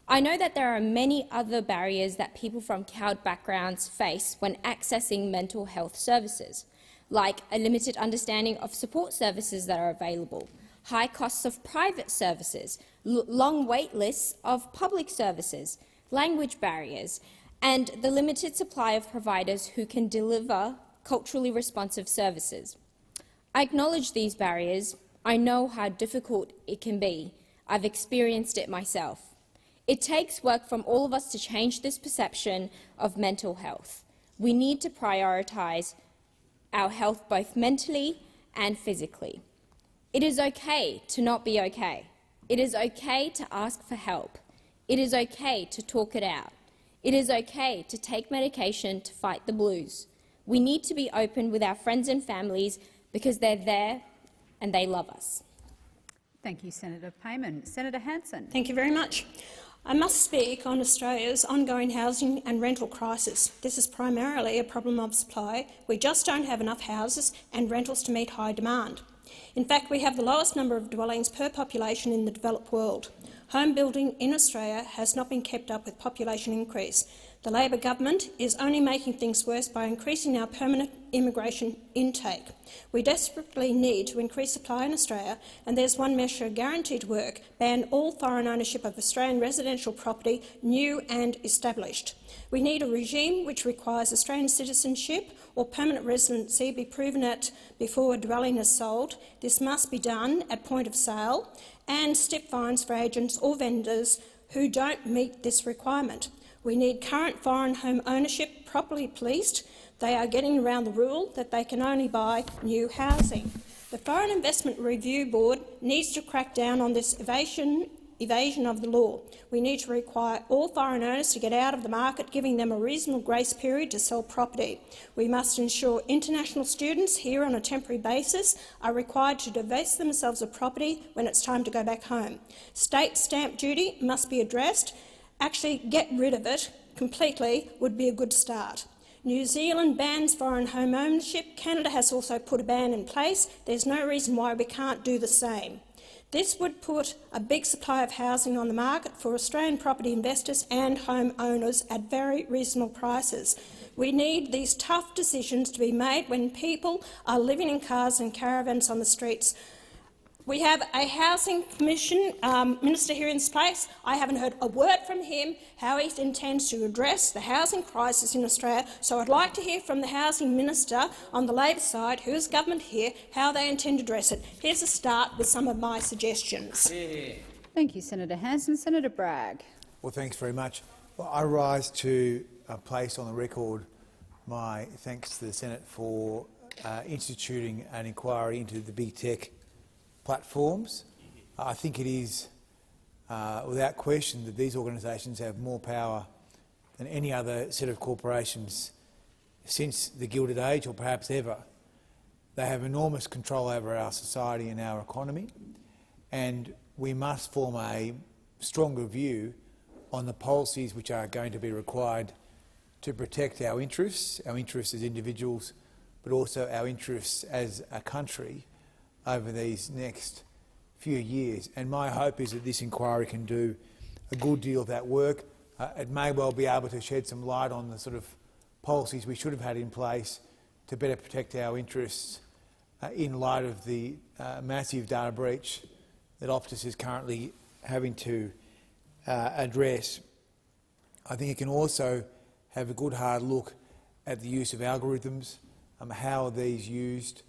Speaker 1: I know that there are many other barriers that people from cowed backgrounds face when accessing mental health services, like a limited understanding of support services that are available, high costs of private services, long wait lists of public services, language barriers, and the limited supply of providers who can deliver culturally responsive services. I acknowledge these barriers. I know how difficult it can be. I've experienced it myself. It takes work from all of us to change this perception of mental health. We need to prioritise our health both mentally and physically. It is okay to not be okay. It is okay to ask for help. It is okay to talk it out. It is okay to take medication to fight the blues. We need to be open with our friends and families because they're there and they love us.
Speaker 12: Thank you, Senator Payman. Senator Hanson.
Speaker 9: Thank you very much. I must speak on Australia's ongoing housing and rental crisis. This is primarily a problem of supply. We just don't have enough houses and rentals to meet high demand. In fact, we have the lowest number of dwellings per population in the developed world. Home building in Australia has not been kept up with population increase. The Labor government is only making things worse by increasing our permanent immigration intake. We desperately need to increase supply in Australia, and there's one measure guaranteed to work: ban all foreign ownership of Australian residential property, new and established. We need a regime which requires Australian citizenship or permanent residency be proven at before a dwelling is sold. This must be done at point of sale, and stiff fines for agents or vendors who don't meet this requirement. We need current foreign home ownership properly policed. They are getting around the rule that they can only buy new housing. The Foreign Investment Review Board needs to crack down on this evasion of the law. We need to require all foreign owners to get out of the market, giving them a reasonable grace period to sell property. We must ensure international students here on a temporary basis are required to divest themselves of property when it's time to go back home. State stamp duty must be addressed. Actually, get rid of it completely would be a good start. New Zealand bans foreign home ownership. Canada has also put a ban in place. There's no reason why we can't do the same. This would put a big supply of housing on the market for Australian property investors and home owners at very reasonable prices. We need these tough decisions to be made when people are living in cars and caravans on the streets. We have a Housing Commission minister here in this place. I haven't heard a word from him how he intends to address the housing crisis in Australia, so I'd like to hear from the Housing Minister on the Labor side, who is government here, how they intend to address it. Here's a start with some of my suggestions.
Speaker 12: Thank you, Senator Hanson. Senator Bragg.
Speaker 4: Well, thanks very much. Well, I rise to place on the record my thanks to the Senate for instituting an inquiry into the big tech platforms. I think it is without question that these organisations have more power than any other set of corporations since the Gilded Age, or perhaps ever. They have enormous control over our society and our economy, and we must form a stronger view on the policies which are going to be required to protect our interests as individuals, but also our interests as a country over these next few years. And my hope is that this inquiry can do a good deal of that work. It may well be able to shed some light on the sort of policies we should have had in place to better protect our interests in light of the massive data breach that Optus is currently having to address. I think it can also have a good hard look at the use of algorithms, how are these used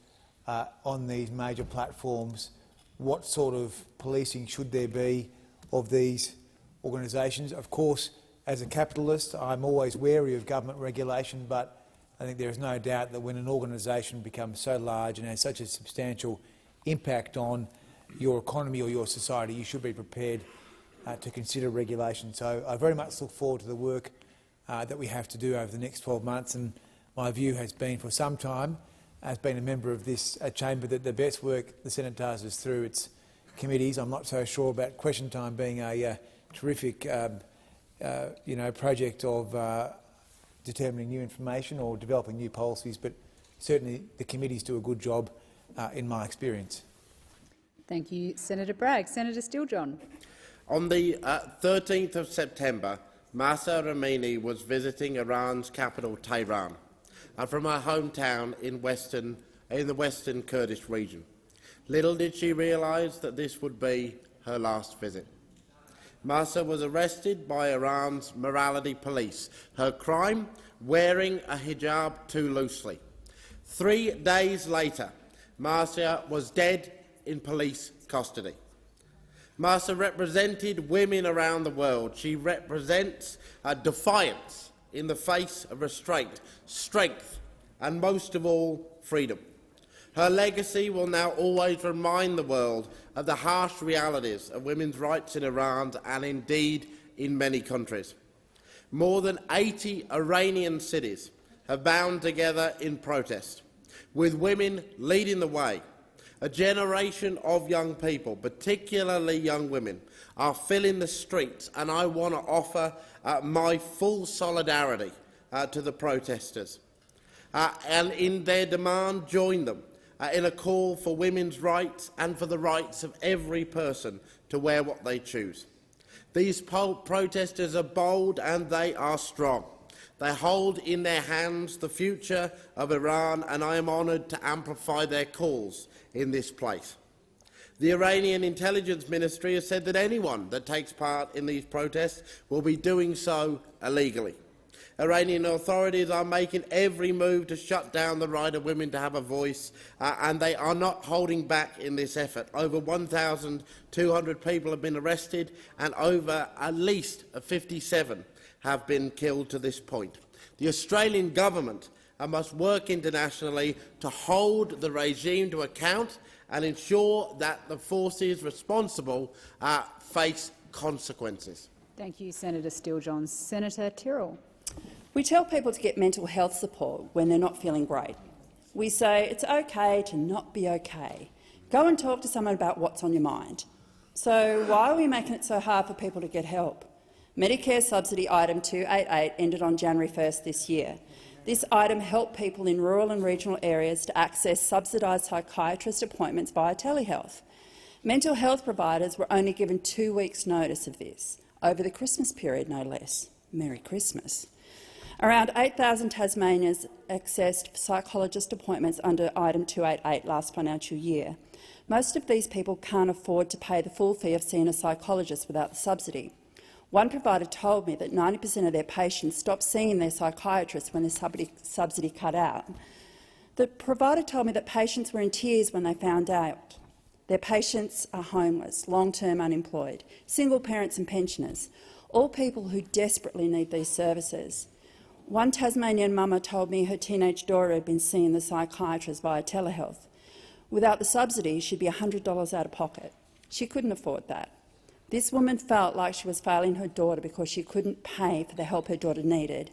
Speaker 4: on these major platforms, what sort of policing should there be of these organisations. Of course, as a capitalist, I'm always wary of government regulation, but I think there is no doubt that when an organisation becomes so large and has such a substantial impact on your economy or your society, you should be prepared to consider regulation. So I very much look forward to the work that we have to do over the next 12 months, and my view has been for some time, as being a member of this chamber, that the best work the Senate does is through its committees. I'm not so sure about Question Time being a terrific project of determining new information or developing new policies, but certainly the committees do a good job in my experience.
Speaker 12: Thank you, Senator Bragg. Senator Steele-John.
Speaker 22: On the 13th of September, Mahsa Amini was visiting Iran's capital, Tehran, from her hometown in the western Kurdish region. Little did she realise that this would be her last visit. Mahsa was arrested by Iran's morality police. Her crime? Wearing a hijab too loosely. 3 days later, Mahsa was dead in police custody. Mahsa represented women around the world. She represents a defiance in the face of restraint, strength, and most of all, freedom. Her legacy will now always remind the world of the harsh realities of women's rights in Iran and indeed in many countries. More than 80 Iranian cities have bound together in protest, with women leading the way. A generation of young people, particularly young women, are filling the streets, and I want to offer my full solidarity to the protesters. And in their demand, join them in a call for women's rights and for the rights of every person to wear what they choose. These protesters are bold and they are strong. They hold in their hands the future of Iran, and I am honoured to amplify their calls in this place. The Iranian Intelligence Ministry has said that anyone that takes part in these protests will be doing so illegally. Iranian authorities are making every move to shut down the right of women to have a voice, and they are not holding back in this effort. Over 1,200 people have been arrested and over at least 57 have been killed to this point. The Australian government must work internationally to hold the regime to account and ensure that the forces responsible face consequences.
Speaker 12: Thank you, Senator Steele-Johns. Senator Tyrrell.
Speaker 3: We tell people to get mental health support when they're not feeling great. We say it's okay to not be okay. Go and talk to someone about what's on your mind. So why are we making it so hard for people to get help? Medicare subsidy item 288 ended on January 1st this year. This item helped people in rural and regional areas to access subsidised psychiatrist appointments via telehealth. Mental health providers were only given 2 weeks' notice of this, over the Christmas period no less. Merry Christmas. Around 8,000 Tasmanians accessed psychologist appointments under item 288 last financial year. Most of these people can't afford to pay the full fee of seeing a psychologist without the subsidy. One provider told me that 90% of their patients stopped seeing their psychiatrist when the subsidy cut out. The provider told me that patients were in tears when they found out. Their patients are homeless, long-term unemployed, single parents and pensioners, all people who desperately need these services. One Tasmanian mama told me her teenage daughter had been seeing the psychiatrist via telehealth. Without the subsidy, she'd be $100 out of pocket. She couldn't afford that. This woman felt like she was failing her daughter because she couldn't pay for the help her daughter needed.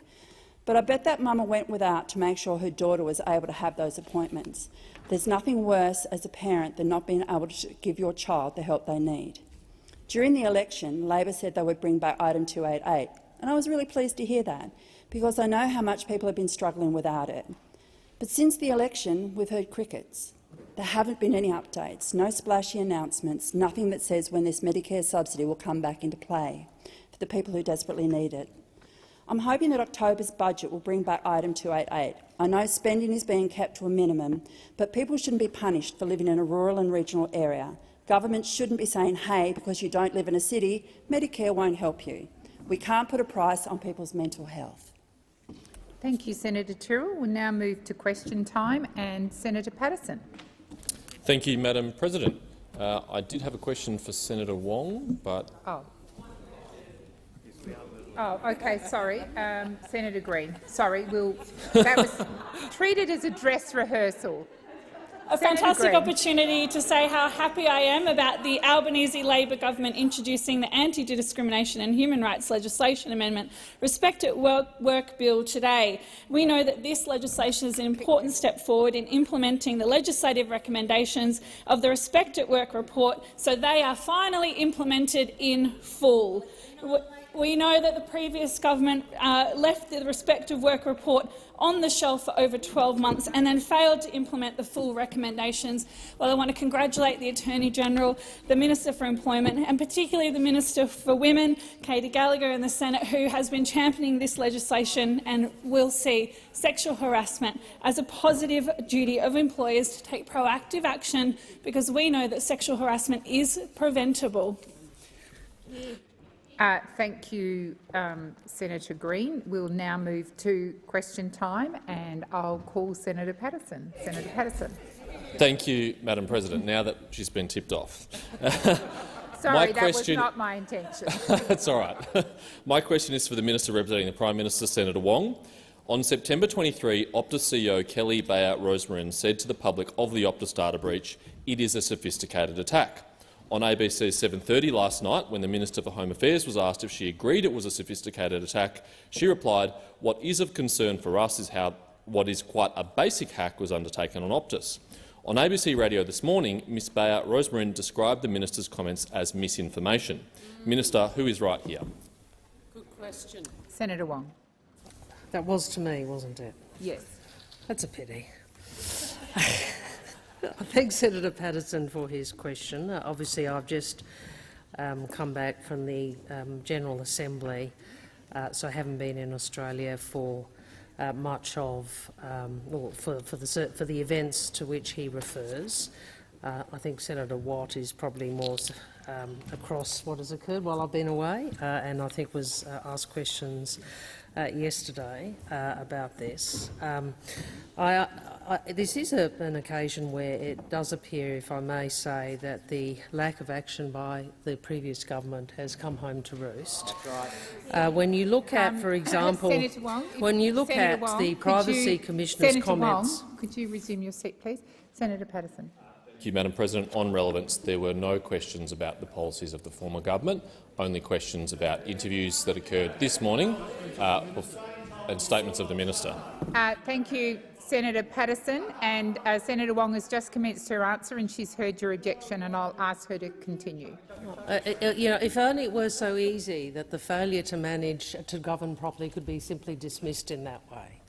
Speaker 3: But I bet that mama went without to make sure her daughter was able to have those appointments. There's nothing worse as a parent than not being able to give your child the help they need. During the election, Labor said they would bring back item 288, and I was really pleased to hear that, because I know how much people have been struggling without it. But since the election, we've heard crickets. There haven't been any updates, no splashy announcements, nothing that says when this Medicare subsidy will come back into play for the people who desperately need it. I'm hoping that October's budget will bring back item 288. I know spending is being kept to a minimum, but people shouldn't be punished for living in a rural and regional area. Government shouldn't be saying, hey, because you don't live in a city, Medicare won't help you. We can't put a price on people's mental health.
Speaker 2: Thank you, Senator Tyrrell. We'll now move to question time, and Senator Patterson.
Speaker 5: Thank you, Madam President. I did have a question for Senator Wong, but...
Speaker 2: Oh, OK, sorry. Senator Green. Sorry, that was treated as a dress rehearsal.
Speaker 23: A
Speaker 2: Senator
Speaker 23: fantastic
Speaker 2: Green.
Speaker 23: opportunity to say how happy I am about the Albanese Labor government introducing the Anti-Discrimination and Human Rights Legislation Amendment Respect at Work Bill today. We know that this legislation is an important step forward in implementing the legislative recommendations of the Respect at Work report, so they are finally implemented in full. We know that the previous government left the Respect at Work report on the shelf for over 12 months and then failed to implement the full recommendations. Well, I want to congratulate the Attorney-General, the Minister for Employment and particularly the Minister for Women, Katie Gallagher, in the Senate, who has been championing this legislation and will see sexual harassment as a positive duty of employers to take proactive action, because we know that sexual harassment is preventable.
Speaker 2: Thank you, Senator Green. We'll now move to question time, and I'll call Senator Patterson. Senator Patterson.
Speaker 5: Thank you, Madam President, now that she's been tipped off.
Speaker 2: Sorry, that was not my intention.
Speaker 5: That's all right. My question is for the Minister representing the Prime Minister, Senator Wong. On September 23, Optus CEO Kelly Bayer Rosmarin said to the public of the Optus data breach, "It is a sophisticated attack." On ABC's 7:30 last night, when the Minister for Home Affairs was asked if she agreed it was a sophisticated attack, she replied, "What is of concern for us is how what is quite a basic hack was undertaken on Optus." On ABC Radio this morning, Ms Bayer Rosmarin described the Minister's comments as misinformation. Minister, who is right here?
Speaker 23: Good question.
Speaker 2: Senator Wong.
Speaker 24: That was to me, wasn't it?
Speaker 2: Yes.
Speaker 24: That's a pity.
Speaker 6: I thank Senator Patterson for his question. Obviously, I've just come back from the General Assembly, so I haven't been in Australia for much of, for the events to which he refers. I think Senator Watt is probably more across what has occurred while I've been away, and I think was asked questions yesterday about this. This is an occasion where it does appear, if I may say, that the lack of action by the previous government has come home to roost. When you look at, for example, when you look at the Privacy Commissioner's comments—
Speaker 2: Wong, could you resume your seat, please? Senator Patterson.
Speaker 5: Thank you, Madam President. On relevance, there were no questions about the policies of the former government, only questions about interviews that occurred this morning and statements of the minister.
Speaker 2: Thank you, Senator Patterson. And Senator Wong has just commenced her answer, and she's heard your objection, and I'll ask her to continue.
Speaker 6: You know, if only it were so easy that the failure to manage to govern properly could be simply dismissed in that way.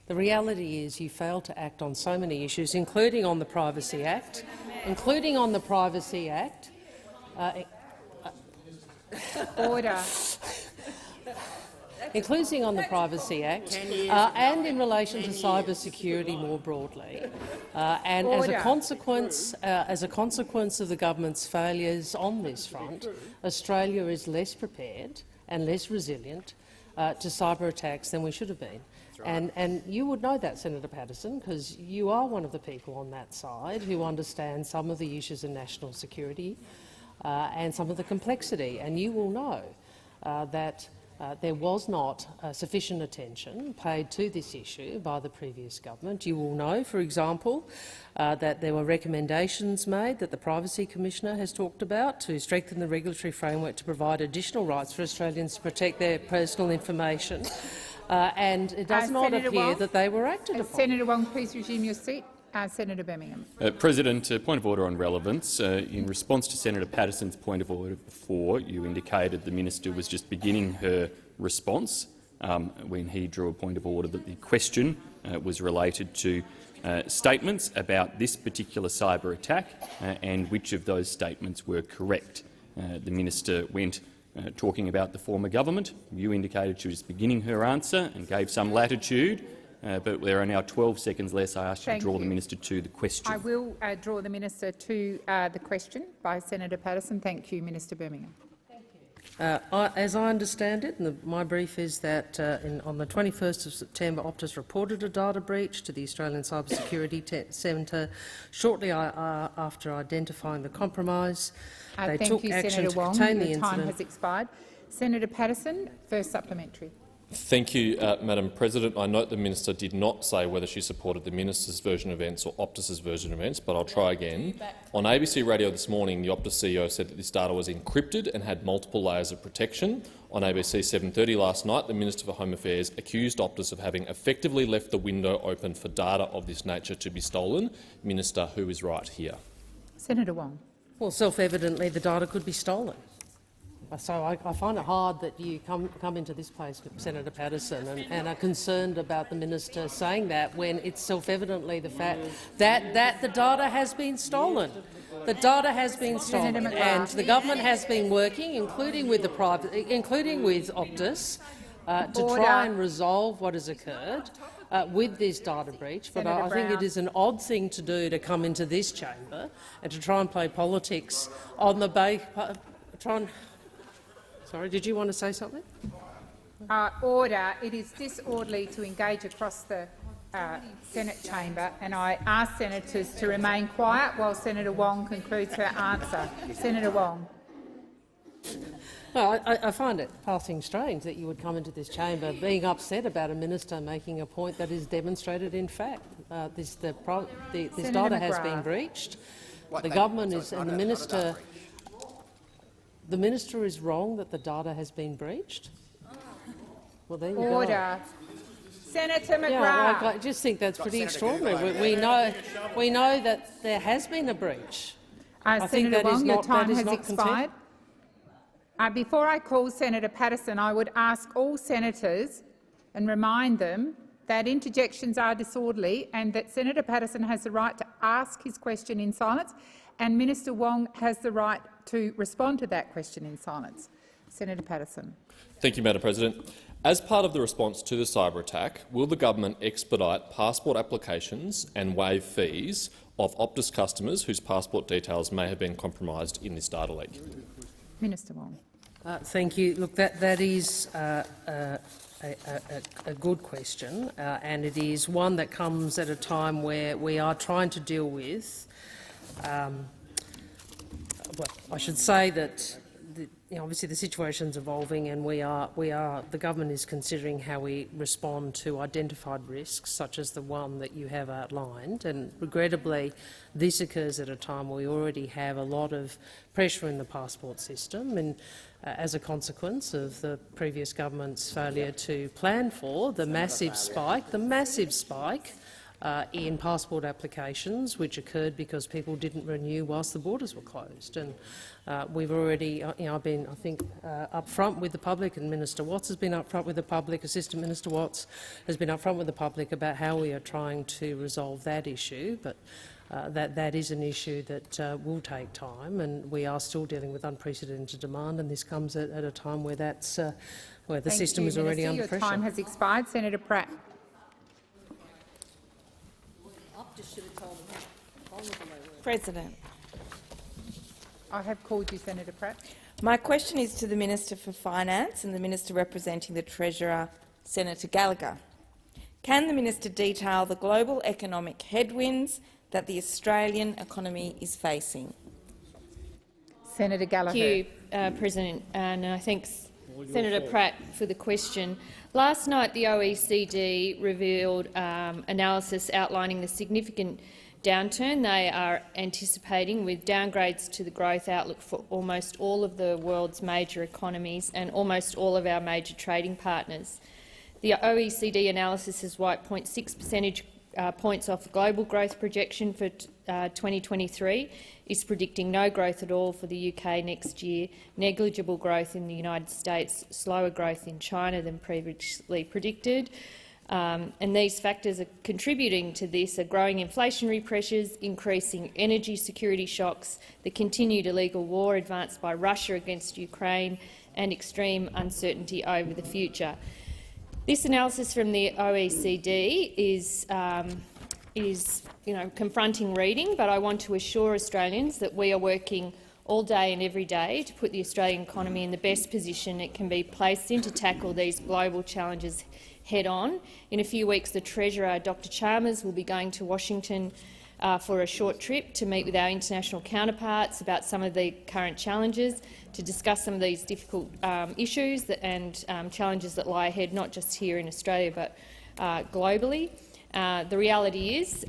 Speaker 6: The reality is you failed to act on so many issues, including on the Privacy Act,
Speaker 2: Order.
Speaker 6: Including on the Privacy Act, and in relation to cyber security more broadly. And as a consequence of the government's failures on this front, Australia is less prepared and less resilient to cyber attacks than we should have been. And you would know that, Senator Patterson, because you are one of the people on that side who understand some of the issues in national security and some of the complexity. And you will know that there was not sufficient attention paid to this issue by the previous government. You will know, for example, that there were recommendations made that the Privacy Commissioner has talked about to strengthen the regulatory framework to provide additional rights for Australians to protect their personal information. And it does not appear that they were acted upon.
Speaker 2: Senator Wong, please resume your seat. Senator Birmingham.
Speaker 7: President, point of order on relevance. In response to Senator Patterson's point of order before, you indicated the minister was just beginning her response when he drew a point of order that the question was related to statements about this particular cyber attack and which of those statements were correct. The minister went talking about the former government. You indicated she was beginning her answer and gave some latitude. But there are now 12 seconds less. I ask you to draw the minister to the question.
Speaker 2: I will draw the minister to the question by Senator Patterson. Thank you, Minister Birmingham.
Speaker 6: As I understand it, and my brief is that on the 21st of September, Optus reported a data breach to the Australian Cyber Security Centre. Shortly after identifying the compromise, they took action to contain the incident.
Speaker 2: Time has expired. Senator Patterson, first supplementary.
Speaker 5: Thank you, Madam President. I note the minister did not say whether she supported the minister's version of events or Optus's version of events, but I'll try again. On ABC Radio this morning, the Optus CEO said that this data was encrypted and had multiple layers of protection. On ABC 7:30 last night, the Minister for Home Affairs accused Optus of having effectively left the window open for data of this nature to be stolen. Minister, who is right here?
Speaker 2: Senator Wong.
Speaker 6: Well, self-evidently, the data could be stolen. So I find it hard that you come into this place, Senator Patterson, and are concerned about the minister saying that when it's self-evidently the fact that the data has been stolen. The data has been stolen, and the government has been working, including with Optus, to try and resolve what has occurred with this data breach. But I think it is an odd thing to do to come into this chamber and to try and play politics on the Sorry, did you want to say something?
Speaker 2: Order. It is disorderly to engage across the Senate chamber, and I ask senators to remain quiet while Senator Wong concludes her answer. Senator Wong.
Speaker 6: Well, I find it passing strange that you would come into this chamber being upset about a minister making a point that is demonstrated in fact. This data has been breached. The government is, and the minister. The minister is wrong that the data has been breached? Well, there you go.
Speaker 2: Order. Senator McGrath.
Speaker 6: Yeah, I just think that's pretty extraordinary. We know that there has been a breach.
Speaker 2: Senator Wong, your time has expired. Before I call Senator Patterson, I would ask all senators and remind them that interjections are disorderly and that Senator Patterson has the right to ask his question in silence, and Minister Wong has the right to respond to that question in silence. Senator Patterson.
Speaker 5: Thank you, Madam President. As part of the response to the cyber attack, will the government expedite passport applications and waive fees of Optus customers whose passport details may have been compromised in this data leak?
Speaker 2: Minister Wong.
Speaker 6: Thank you. Look, that is a good question, and it is one that comes at a time where we are trying to deal with. Well, I should say that obviously the situation is evolving, and the government is considering how we respond to identified risks, such as the one that you have outlined. And regrettably, this occurs at a time where we already have a lot of pressure in the passport system, and as a consequence of the previous government's failure to plan for the massive spike in passport applications, which occurred because people didn't renew whilst the borders were closed. And we've already, I've been, I think, upfront with the public, and Minister Watts has been upfront with the public. Assistant Minister Watts has been upfront with the public about how we are trying to resolve that issue. But that is an issue that will take time, and we are still dealing with unprecedented demand. And this comes at a time where that's where the system is already under pressure.
Speaker 2: Your time has expired. Senator Pratt.
Speaker 8: President,
Speaker 2: I have called you, Senator Pratt.
Speaker 8: my question is to the Minister for Finance and the Minister representing the Treasurer, Senator Gallagher. Can the Minister detail the global economic headwinds that the Australian economy is facing?
Speaker 2: Senator Gallagher.
Speaker 1: Thank you, President, and I thank Senator Pratt for the question. Last night, the OECD revealed analysis outlining the significant downturn they are anticipating, with downgrades to the growth outlook for almost all of the world's major economies and almost all of our major trading partners. The OECD analysis has wiped 0.6 percentage points off the global growth projection for 2023, is predicting no growth at all for the UK next year, negligible growth in the United States, slower growth in China than previously predicted. And these factors are contributing to this are growing inflationary pressures, increasing energy security shocks, the continued illegal war advanced by Russia against Ukraine, and extreme uncertainty over the future. This analysis from the OECD is confronting reading, but I want to assure Australians that we are working all day and every day to put the Australian economy in the best position it can be placed in to tackle these global challenges head-on. In a few weeks, the Treasurer, Dr Chalmers, will be going to Washington for a short trip to meet with our international counterparts about some of the current challenges, to discuss some of these difficult issues and challenges that lie ahead, not just here in Australia but globally. The reality is,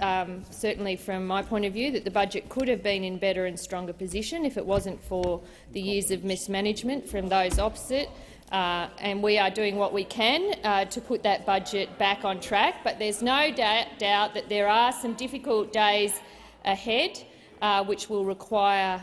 Speaker 1: certainly from my point of view, that the budget could have been in better and stronger position if it wasn't for the years of mismanagement from those opposite. And we are doing what we can to put that budget back on track. But there's no doubt that there are some difficult days ahead, which will require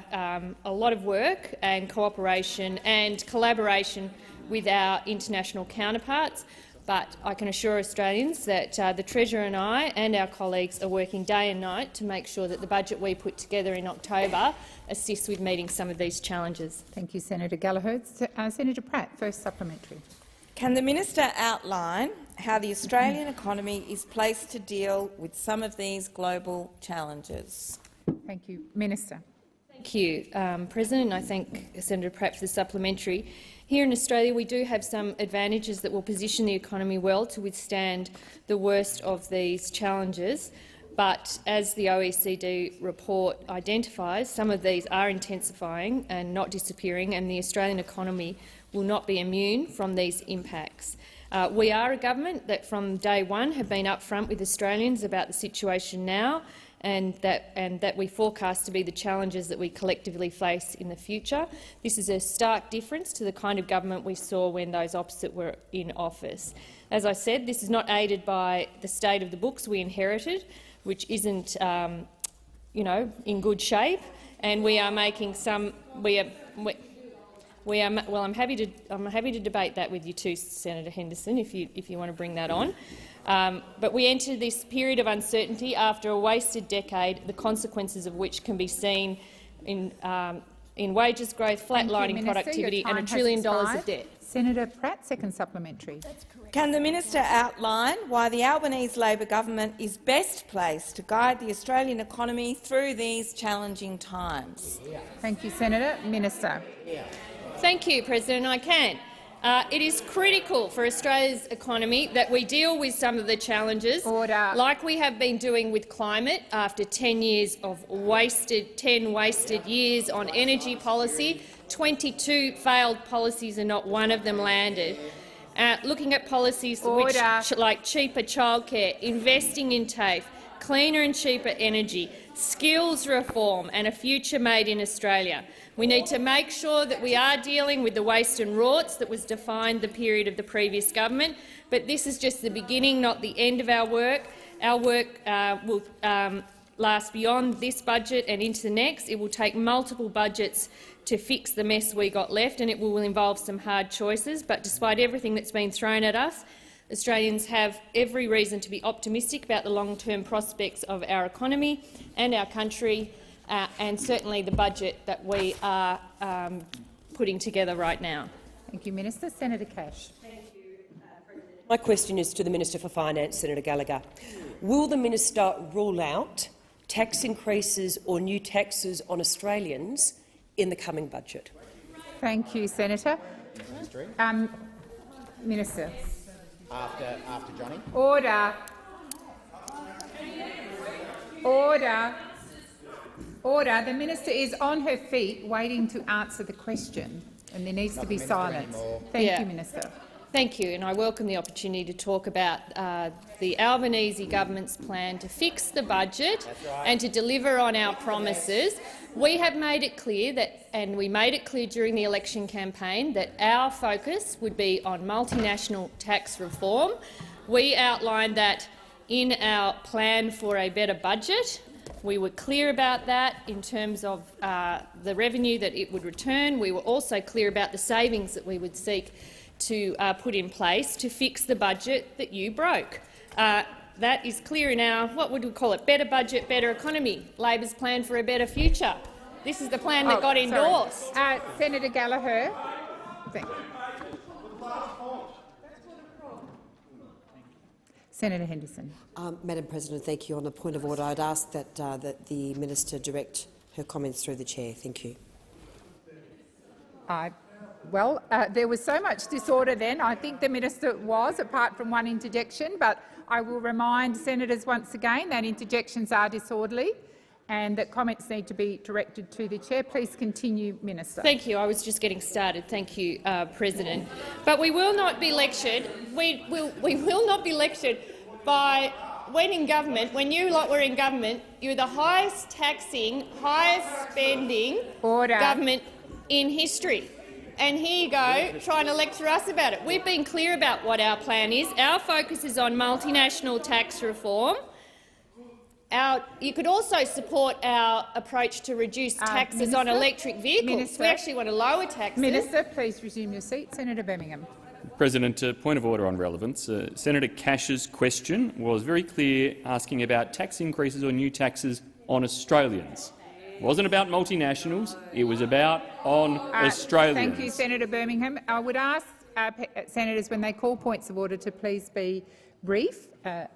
Speaker 1: a lot of work and cooperation and collaboration with our international counterparts. But I can assure Australians that the Treasurer and I and our colleagues are working day and night to make sure that the budget we put together in October assists with meeting some of these challenges.
Speaker 2: Thank you, Senator Gallagher. Senator Pratt, first supplementary.
Speaker 8: Can the Minister outline how the Australian economy is placed to deal with some of these global challenges?
Speaker 2: Thank you. Minister.
Speaker 1: Thank you, President. I thank Senator Pratt for the supplementary. Here in Australia, we do have some advantages that will position the economy well to withstand the worst of these challenges. But as the OECD report identifies, some of these are intensifying and not disappearing, and the Australian economy will not be immune from these impacts. We are a government that from day one have been upfront with Australians about the situation now, and that we forecast to be the challenges that we collectively face in the future. This is a stark difference to the kind of government we saw when those opposite were in office. As I said, this is not aided by the state of the books we inherited, which isn't in good shape, and we are making some. I'm happy to debate that with you too, Senator Henderson, if you want to bring that on. But we enter this period of uncertainty after a wasted decade, the consequences of which can be seen in wages growth, flatlining productivity and $1 trillion of debt.
Speaker 2: Senator Pratt, second supplementary.
Speaker 8: Can the minister outline why the Albanese Labor government is best placed to guide the Australian economy through these challenging times?
Speaker 2: Thank you, Senator. Minister.
Speaker 1: Thank you, President. I can. It is critical for Australia's economy that we deal with some of the challenges, like we have been doing with climate after 10 years of wasted years on energy policy. 22 failed policies and not one of them landed. Looking at policies like cheaper childcare, investing in TAFE, cleaner and cheaper energy, skills reform and a future made in Australia. We need to make sure that we are dealing with the waste and rorts that was defined the period of the previous government, but this is just the beginning, not the end of our work. Our work will last beyond this budget and into the next. It will take multiple budgets to fix the mess we got left, and it will involve some hard choices. But despite everything that's been thrown at us, Australians have every reason to be optimistic about the long-term prospects of our economy and our country, and certainly the budget that we are putting together right now.
Speaker 2: Thank you, Minister. Senator Cash.
Speaker 11: My question is to the Minister for Finance, Senator Gallagher. Will the minister rule out tax increases or new taxes on Australians in the coming budget?
Speaker 2: Thank you, Senator. Minister.
Speaker 10: After Johnny.
Speaker 2: Order. Order. Order. The minister is on her feet waiting to answer the question, and there needs to be silence. Thank you, Minister.
Speaker 1: Thank you, and I welcome the opportunity to talk about the Albanese government's plan to fix the budget and to deliver on our promises. We have made it clear that, and we made it clear during the election campaign, that our focus would be on multinational tax reform. We outlined that in our plan for a better budget. We were clear about that in terms of the revenue that it would return. We were also clear about the savings that we would seek to put in place to fix the budget that you broke. That is clear in our, what would we call it, better budget, better economy, Labor's plan for a better future. This is the plan that got endorsed.
Speaker 2: Senator Gallagher. Senator Henderson.
Speaker 11: Madam President, thank you. On a point of order, I'd ask that the minister direct her comments through the chair. Thank you.
Speaker 2: Well, there was so much disorder then. I think the minister was, apart from one interjection, but I will remind senators once again that interjections are disorderly and that comments need to be directed to the chair. Please continue, Minister.
Speaker 1: Thank you. I was just getting started. Thank you, President. But we will not be lectured. We will not be lectured by when in government. When you lot were in government, you're the highest taxing, highest spending government in history. And here you go, trying to lecture us about it. We've been clear about what our plan is. Our focus is on multinational tax reform. You could also support our approach to reduce taxes on electric vehicles. We actually want to lower taxes.
Speaker 2: Minister, please resume your seat. Senator Birmingham.
Speaker 7: President, point of order on relevance. Senator Cash's question was very clear, asking about tax increases or new taxes on Australians. It wasn't about multinationals, it was about on Australians.
Speaker 2: Thank you, Senator Birmingham. I would ask senators, when they call points of order, to please be brief. Order.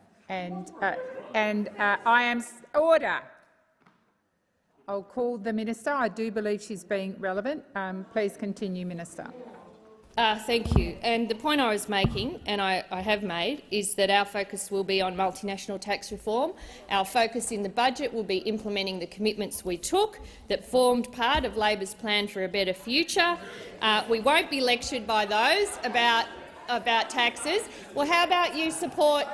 Speaker 2: I'll call the minister. I do believe she's being relevant. Please continue, Minister.
Speaker 1: Thank you. And the point I was making, and I have made, is that our focus will be on multinational tax reform. Our focus in the budget will be implementing the commitments we took that formed part of Labor's plan for a better future. We won't be lectured by those about taxes. Well, how about you support?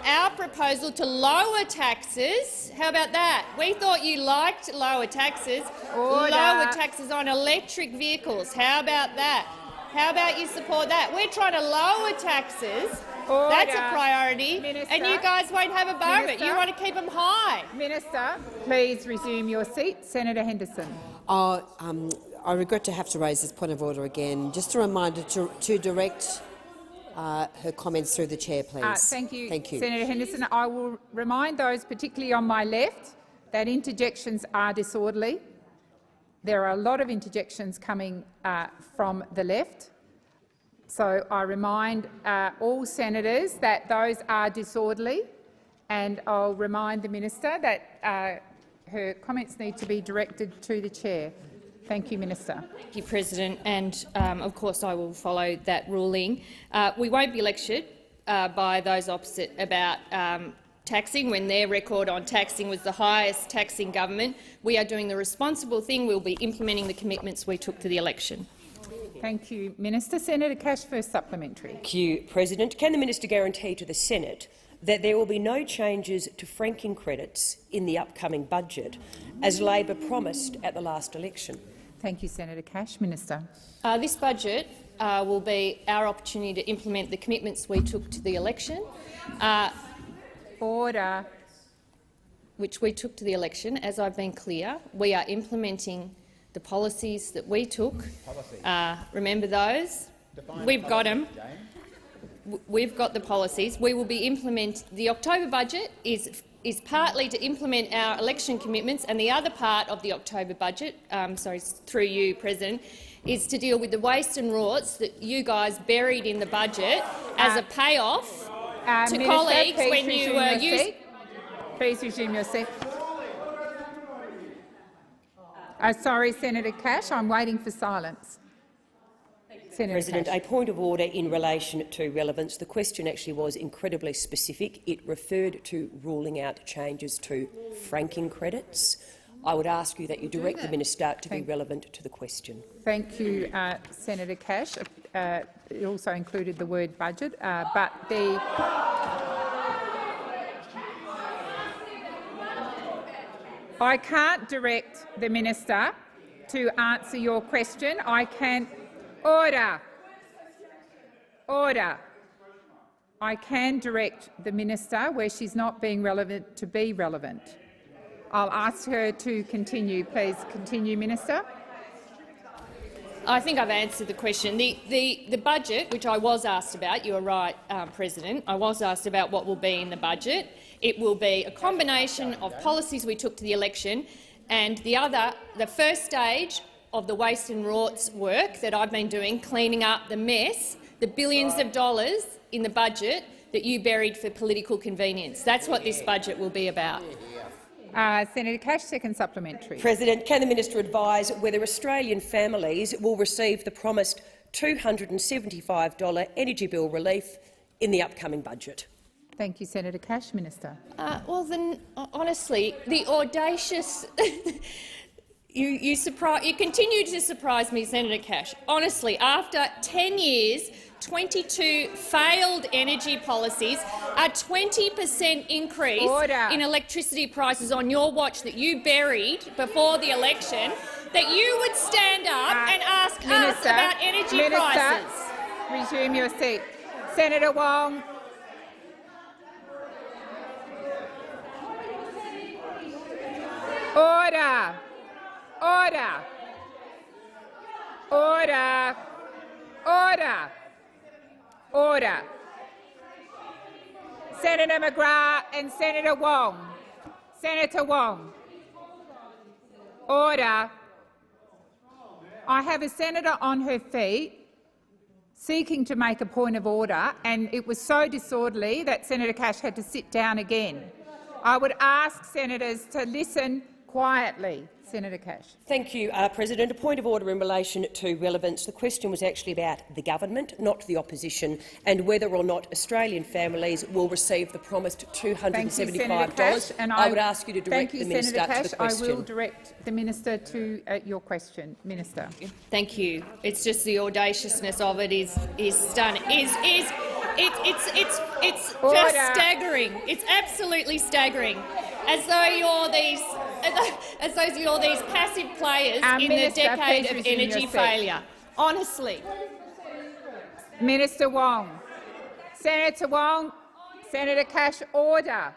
Speaker 1: Our proposal to lower taxes? How about that? We thought you liked lower taxes. Lower taxes on electric vehicles. How about that? How about you support that? We're trying to lower taxes. That's a priority.
Speaker 2: Minister,
Speaker 1: and you guys won't have a bar of it. You want to keep them high.
Speaker 2: Minister, please resume your seat. Senator Henderson.
Speaker 14: I regret to have to raise this point of order again. Just a reminder to direct her comments through the chair, please.
Speaker 2: Thank you,
Speaker 14: Thank you.
Speaker 2: Senator Henderson. I will remind those, particularly on my left, that interjections are disorderly. There are a lot of interjections coming from the left. So I remind all senators that those are disorderly, and I'll remind the minister that her comments need to be directed to the chair. Thank you, Minister.
Speaker 1: Thank you, President, and of course I will follow that ruling. We won't be lectured by those opposite about taxing when their record on taxing was the highest taxing government. We are doing the responsible thing. We'll be implementing the commitments we took to the election.
Speaker 2: Thank you, Minister. Senator Cash, first supplementary.
Speaker 11: Thank you, President. Can the minister guarantee to the Senate that there will be no changes to franking credits in the upcoming budget, as Labor promised at the last election?
Speaker 2: Thank you, Senator Cash. Minister.
Speaker 1: This budget will be our opportunity to implement the commitments we took to the election.
Speaker 2: Order.
Speaker 1: Which we took to the election. As I've been clear, we are implementing the policies that we took. Remember those? We've got them. We've got the policies. We will be implementing the October budget is partly to implement our election commitments, and the other part of the October budget, through you, President, is to deal with the waste and rorts that you guys buried in the budget as a payoff to
Speaker 2: Minister,
Speaker 1: colleagues when you used.
Speaker 2: Please resume your seat. Sorry, Senator Cash, I'm waiting for silence. Senator
Speaker 11: President,
Speaker 2: Cash.
Speaker 11: a point of order in relation to relevance. The question actually was incredibly specific. It referred to ruling out changes to franking credits. I would ask you that you direct the minister to be relevant to the question.
Speaker 2: Thank you, Senator Cash. It also included the word budget, but the I can't direct the minister to answer your question. I can order. Order. I can direct the minister where she's not being relevant to be relevant. I'll ask her to continue. Please continue, Minister.
Speaker 1: I think I've answered the question. The budget, which I was asked about, you are right, President, I was asked about what will be in the budget. It will be a combination of policies we took to the election and the first stage of the waste and rorts work that I've been doing, cleaning up the mess, the billions of dollars in the budget that you buried for political convenience. That's what this budget will be about.
Speaker 2: Senator Cash, second supplementary.
Speaker 11: President, can the minister advise whether Australian families will receive the promised $275 energy bill relief in the upcoming budget?
Speaker 2: Thank you, Senator Cash. Minister.
Speaker 1: Well, then, honestly, the audacious. You continue to surprise me, Senator Cash. Honestly, after 10 years, 22 failed energy policies, a 20% increase in electricity prices on your watch that you buried before the election, that you would stand up and ask us about energy prices.
Speaker 2: Resume your seat. Senator Wong. Order. Order. Order. Order. Order. Senator McGrath and Senator Wong. Senator Wong. Order. I have a senator on her feet seeking to make a point of order, and it was so disorderly that Senator Cash had to sit down again. I would ask senators to listen quietly. Senator Cash.
Speaker 11: Thank you, President. A point of order in relation to relevance. The question was actually about the government, not the opposition, and whether or not Australian families will receive the promised $275. I would ask you to direct the minister to the question.
Speaker 2: I will direct the minister to your question. Minister.
Speaker 1: Thank you. It's just the audaciousness of it is stunning. It's just staggering. It's absolutely staggering. As though you're these passive players in the decade of energy failure. Honestly.
Speaker 2: Minister Wong. Senator Wong. Senator Cash, order.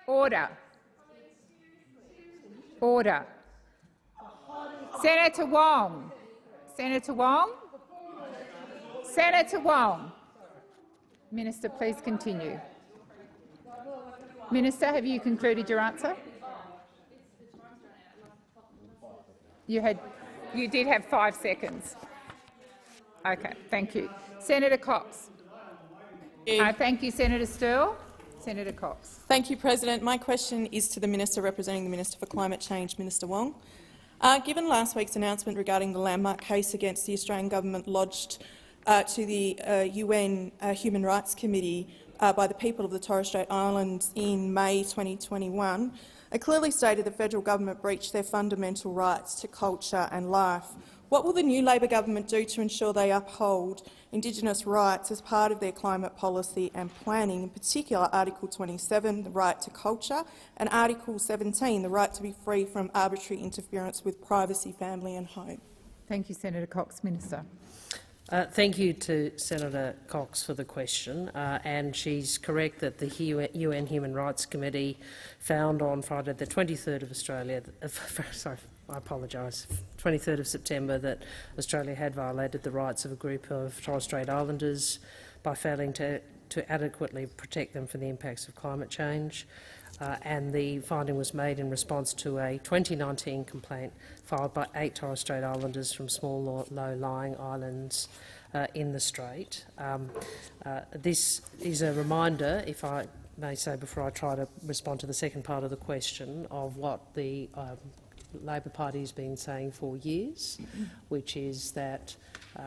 Speaker 2: Order. Order. Senator Wong. Senator Wong. Senator Wong. Minister, please continue. Minister, have you concluded your answer? You did have 5 seconds. Okay, thank you. Senator Cox. Thank you, Senator Sterle. Senator Cox.
Speaker 13: Thank you, President. My question is to the Minister representing the Minister for Climate Change, Minister Wong. Given last week's announcement regarding the landmark case against the Australian government lodged to the UN Human Rights Committee by the people of the Torres Strait Islands in May 2021, it clearly stated the federal government breached their fundamental rights to culture and life. What will the new Labor government do to ensure they uphold Indigenous rights as part of their climate policy and planning, in particular Article 27, the right to culture, and Article 17, the right to be free from arbitrary interference with privacy, family and home?
Speaker 2: Thank you, Senator Cox. Minister.
Speaker 6: Thank you to Senator Cox for the question, and she's correct that the UN Human Rights Committee found on Friday the 23rd of Australia, I apologise, 23rd of September, that Australia had violated the rights of a group of Torres Strait Islanders by failing to adequately protect them from the impacts of climate change. And the finding was made in response to a 2019 complaint filed by 8 Torres Strait Islanders from small, low-lying islands in the Strait. This is a reminder, if I may say before I try to respond to the second part of the question, of what the Labor Party has been saying for years, which is that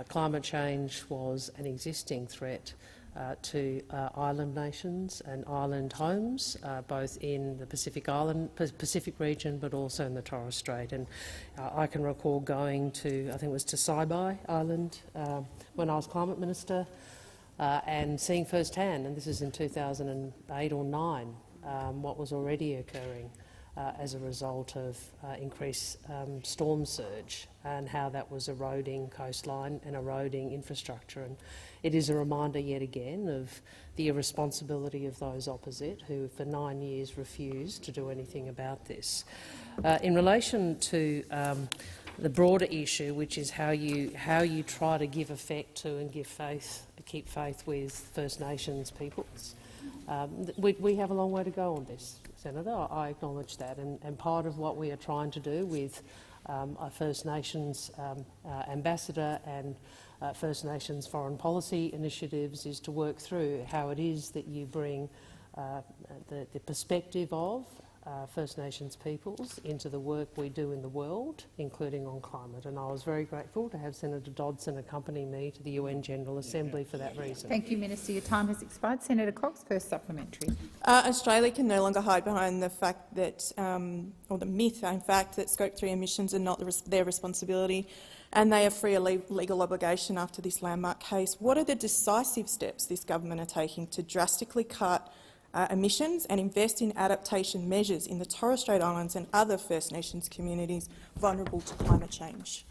Speaker 6: climate change was an existing threat to island nations and island homes, both in the Pacific region, but also in the Torres Strait. And I can recall going to, I think it was to Saibai Island when I was Climate Minister, and seeing firsthand, and this is in 2008 or 9, what was already occurring as a result of increased storm surge and how that was eroding coastline and eroding infrastructure. And it is a reminder yet again of the irresponsibility of those opposite who for 9 years refused to do anything about this. In relation to the broader issue, which is how you try to give effect to and keep faith with First Nations peoples, we have a long way to go on this, Senator. I acknowledge that, and part of what we are trying to do with our First Nations ambassador and First Nations foreign policy initiatives is to work through how it is that you bring the perspective of First Nations peoples into the work we do in the world, including on climate. And I was very grateful to have Senator Dodson accompany me to the UN General Assembly for that reason.
Speaker 2: Thank you, Minister. Your time has expired. Senator Cox, first supplementary.
Speaker 13: Australia can no longer hide behind the fact that, or the myth, in fact, that Scope 3 emissions are not their responsibility and they have free legal obligation after this landmark case. What are the decisive steps this government are taking to drastically cut emissions and invest in adaptation measures in the Torres Strait Islands and other First Nations communities vulnerable to climate change?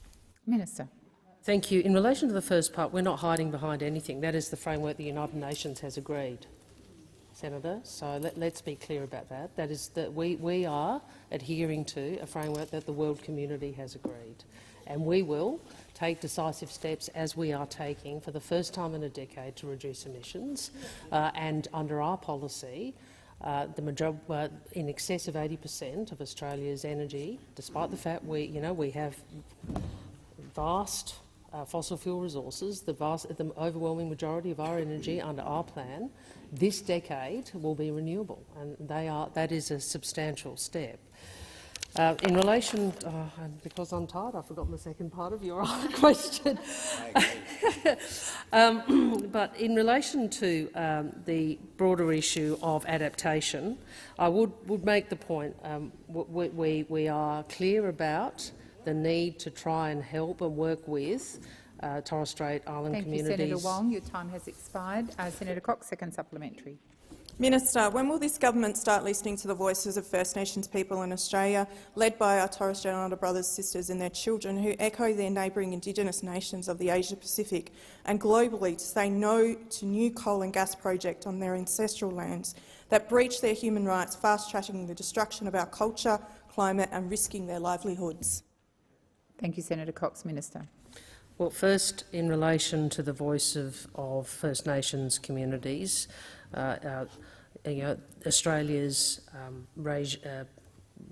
Speaker 2: Minister.
Speaker 6: Thank you. In relation to the first part, we're not hiding behind anything. That is the framework the United Nations has agreed, Senator. So let's be clear about that. That is that we are adhering to a framework that the world community has agreed, and we will take decisive steps, as we are taking for the first time in a decade, to reduce emissions. And under our policy, in excess of 80% of Australia's energy, despite the fact we have vast fossil fuel resources, the overwhelming majority of our energy under our plan this decade will be renewable, and that is a substantial step. In relation, because I'm tired, I've forgotten the second part of your question. But in relation to the broader issue of adaptation, I would make the point we are clear about the need to try and help and work with Torres Strait Island communities.
Speaker 2: Thank you, Senator Wong. Your time has expired. Senator Cox, second supplementary.
Speaker 13: Minister, when will this government start listening to the voices of First Nations people in Australia, led by our Torres Strait Islander brothers, sisters and their children, who echo their neighbouring Indigenous nations of the Asia-Pacific and globally to say no to new coal and gas projects on their ancestral lands that breach their human rights, fast-tracking the destruction of our culture, climate and risking their livelihoods?
Speaker 2: Thank you, Senator Cox. Minister.
Speaker 6: Well, first, in relation to the voice of First Nations communities, Australia's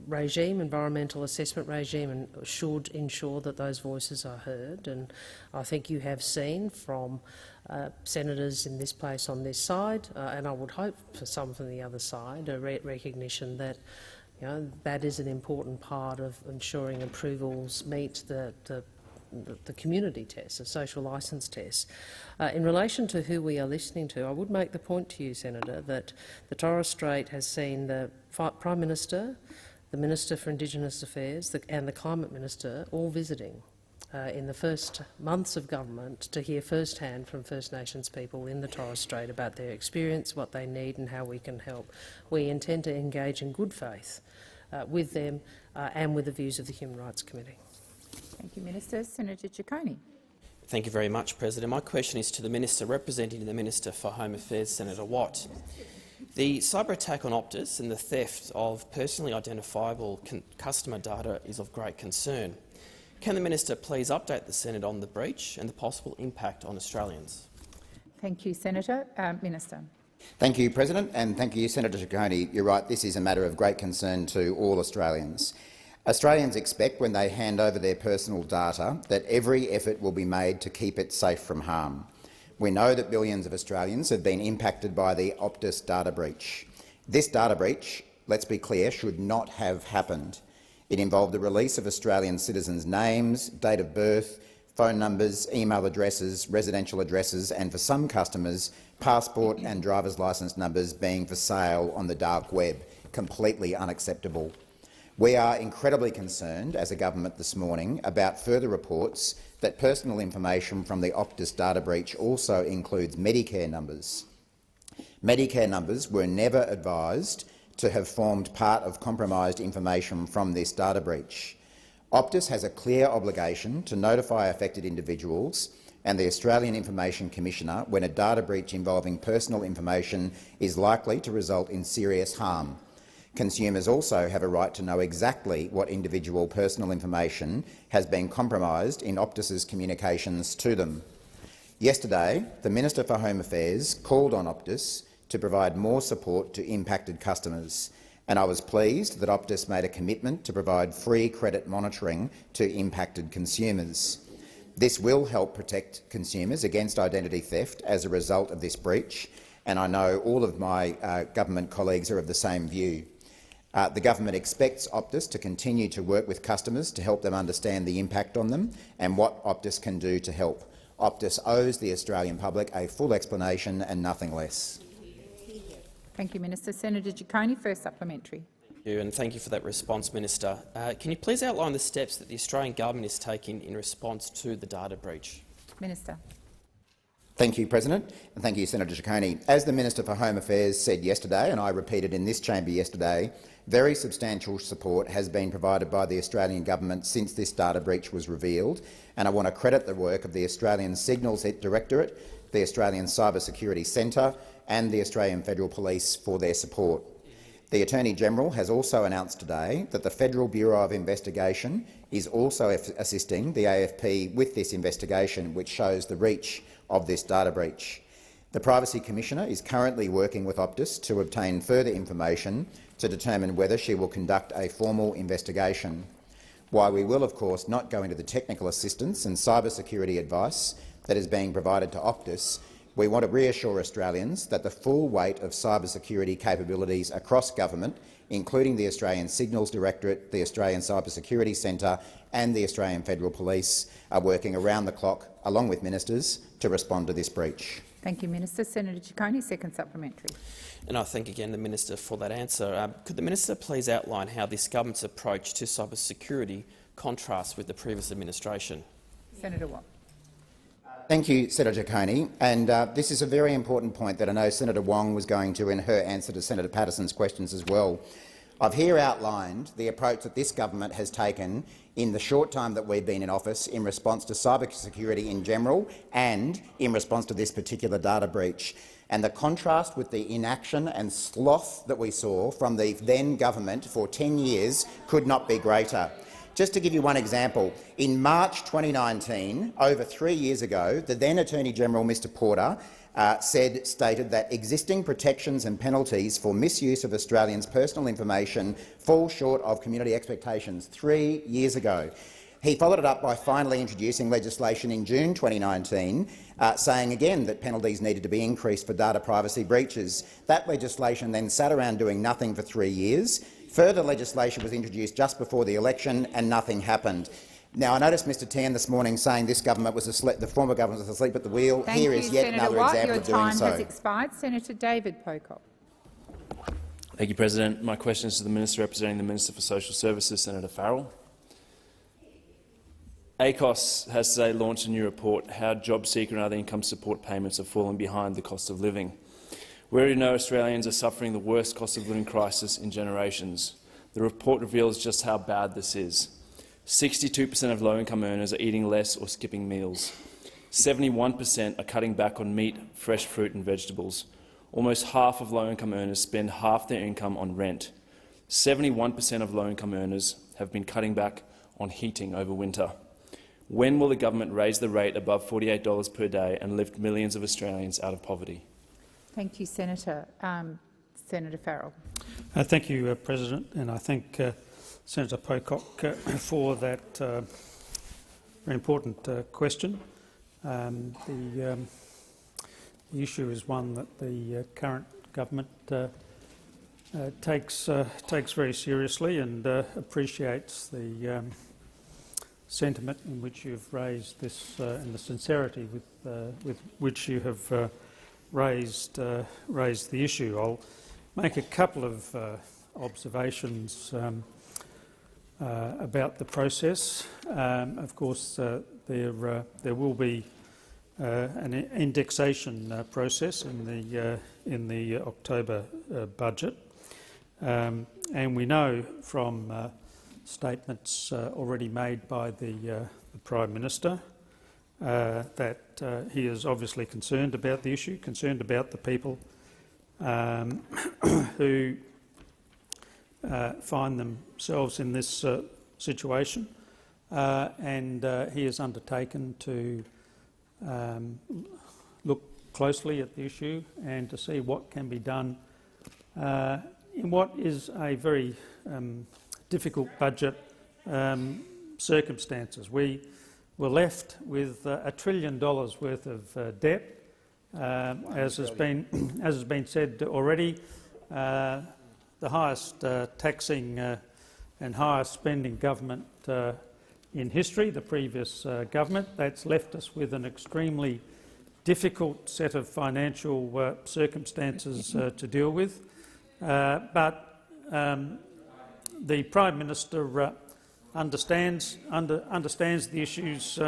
Speaker 6: regime, environmental assessment regime, should ensure that those voices are heard. And I think you have seen from senators in this place on this side, and I would hope for some from the other side, a recognition that that is an important part of ensuring approvals meet the community test, the social licence test. In relation to who we are listening to, I would make the point to you, Senator, that the Torres Strait has seen the Prime Minister, the Minister for Indigenous Affairs and the Climate Minister all visiting in the first months of government to hear firsthand from First Nations people in the Torres Strait about their experience, what they need and how we can help. We intend to engage in good faith with them and with the views of the Human Rights Committee.
Speaker 2: Thank you, Minister. Senator Ciccone.
Speaker 15: Thank you very much, President. My question is to the Minister representing the Minister for Home Affairs, Senator Watt. The cyber attack on Optus and the theft of personally identifiable customer data is of great concern. Can the Minister please update the Senate on the breach and the possible impact on Australians?
Speaker 2: Thank you, Senator. Minister.
Speaker 16: Thank you, President, and thank you, Senator Ciccone. You're right, this is a matter of great concern to all Australians. Australians expect when they hand over their personal data that every effort will be made to keep it safe from harm. We know that billions of Australians have been impacted by the Optus data breach. This data breach, let's be clear, should not have happened. It involved the release of Australian citizens' names, date of birth, phone numbers, email addresses, residential addresses and, for some customers, passport and driver's licence numbers being for sale on the dark web. Completely unacceptable. We are incredibly concerned as a government this morning about further reports that personal information from the Optus data breach also includes Medicare numbers. Medicare numbers were never advised to have formed part of compromised information from this data breach. Optus has a clear obligation to notify affected individuals and the Australian Information Commissioner when a data breach involving personal information is likely to result in serious harm. Consumers also have a right to know exactly what individual personal information has been compromised in Optus's communications to them. Yesterday, the Minister for Home Affairs called on Optus to provide more support to impacted customers, and I was pleased that Optus made a commitment to provide free credit monitoring to impacted consumers. This will help protect consumers against identity theft as a result of this breach, and I know all of my government colleagues are of the same view. The government expects Optus to continue to work with customers to help them understand the impact on them and what Optus can do to help. Optus owes the Australian public a full explanation and nothing less.
Speaker 2: Thank you, Minister. Senator Ciccone, first supplementary.
Speaker 15: Thank you, and thank you for that response, Minister. Can you please outline the steps that the Australian government is taking in response to the data breach?
Speaker 2: Minister.
Speaker 16: Thank you, President, and thank you, Senator Ciccone. As the Minister for Home Affairs said yesterday, and I repeated in this chamber yesterday, very substantial support has been provided by the Australian government since this data breach was revealed, and I want to credit the work of the Australian Signals Directorate, the Australian Cyber Security Centre and the Australian Federal Police for their support. The Attorney-General has also announced today that the Federal Bureau of Investigation is also assisting the AFP with this investigation, which shows the reach of this data breach. The Privacy Commissioner is currently working with Optus to obtain further information to determine whether she will conduct a formal investigation. While we will, of course, not go into the technical assistance and cyber security advice that is being provided to Optus, we want to reassure Australians that the full weight of cyber security capabilities across government, including the Australian Signals Directorate, the Australian Cyber Security Centre and the Australian Federal Police, are working around the clock, along with ministers, to respond to this breach.
Speaker 2: Thank you, Minister. Senator Ciccone, second supplementary.
Speaker 15: And I thank again the Minister for that answer. Could the Minister please outline how this government's approach to cyber security contrasts with the previous administration?
Speaker 2: Senator Watt.
Speaker 16: Thank you, Senator Ciccone. And this is a very important point that I know Senator Wong was going to in her answer to Senator Patterson's questions as well. I've here outlined the approach that this government has taken in the short time that we've been in office in response to cyber security in general and in response to this particular data breach. And the contrast with the inaction and sloth that we saw from the then government for 10 years could not be greater. Just to give you one example, in March 2019, over 3 years ago, the then Attorney-General, Mr Porter, stated that existing protections and penalties for misuse of Australians' personal information fall short of community expectations. 3 years ago. He followed it up by finally introducing legislation in June 2019, saying again that penalties needed to be increased for data privacy breaches. That legislation then sat around doing nothing for 3 years. Further legislation was introduced just before the election and nothing happened. Now, I noticed Mr Tan this morning saying this government was asleep, the former government was asleep at the wheel. Here is yet another example of doing so.
Speaker 2: Your time has expired. Senator David Pocock.
Speaker 17: Thank you, President. My question is to the Minister representing the Minister for Social Services, Senator Farrell. ACOS has today launched a new report, How JobSeeker and Other Income Support Payments Have Fallen Behind the Cost of Living. We already know Australians are suffering the worst cost of living crisis in generations. The report reveals just how bad this is. 62% of low-income earners are eating less or skipping meals. 71% are cutting back on meat, fresh fruit and vegetables. Almost half of low-income earners spend half their income on rent. 71% of low-income earners have been cutting back on heating over winter. When will the government raise the rate above $48 per day and lift millions of Australians out of poverty?
Speaker 2: Thank you, Senator. Senator Farrell.
Speaker 18: Thank you, President, and I thank Senator Pocock for that very important question. The issue is one that the current government takes very seriously and appreciates the sentiment in which you've raised this and the sincerity with which you have raised the issue. I'll make a couple of observations about the process. Of course, there will be an indexation process in the October budget, and we know from statements already made by the Prime Minister that he is obviously concerned about the issue, concerned about the people who find themselves in this situation, and he has undertaken to look closely at the issue and to see what can be done in what is a very difficult budget circumstances. We were left with $1 trillion worth of debt, as has been said already. The highest taxing and highest spending government in history, the previous government. That's left us with an extremely difficult set of financial circumstances to deal with. But the Prime Minister understands the issues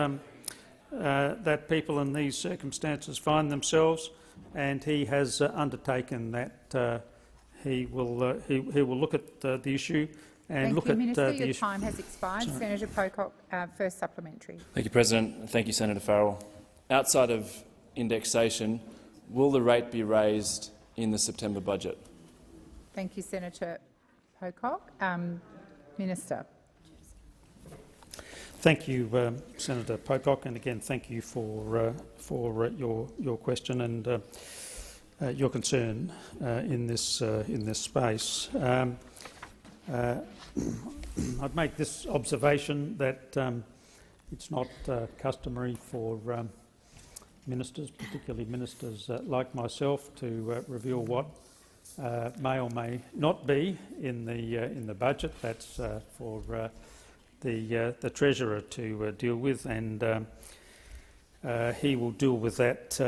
Speaker 18: that people in these circumstances find themselves, and he has undertaken that he will look at the issue and look at the issue.
Speaker 2: Minister, your time has expired. Sorry. Senator Pocock, first supplementary.
Speaker 17: Thank you, President. Thank you, Senator Farrell. Outside of indexation, will the rate be raised in the September budget?
Speaker 2: Thank you, Senator Pocock. Minister.
Speaker 18: Thank you, Senator Pocock, and again thank you for your question and your concern in this space. I'd make this observation that it's not customary for ministers, particularly ministers like myself, to reveal what may or may not be in the budget. That's for the Treasurer to deal with, and he will deal with that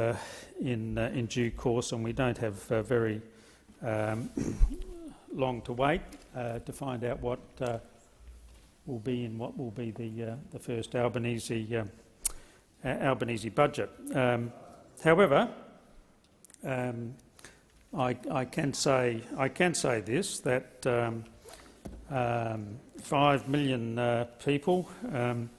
Speaker 18: in due course. And we don't have very long to wait to find out what will be in what will be the first Albanese budget. However, I can say this, that 5 million people on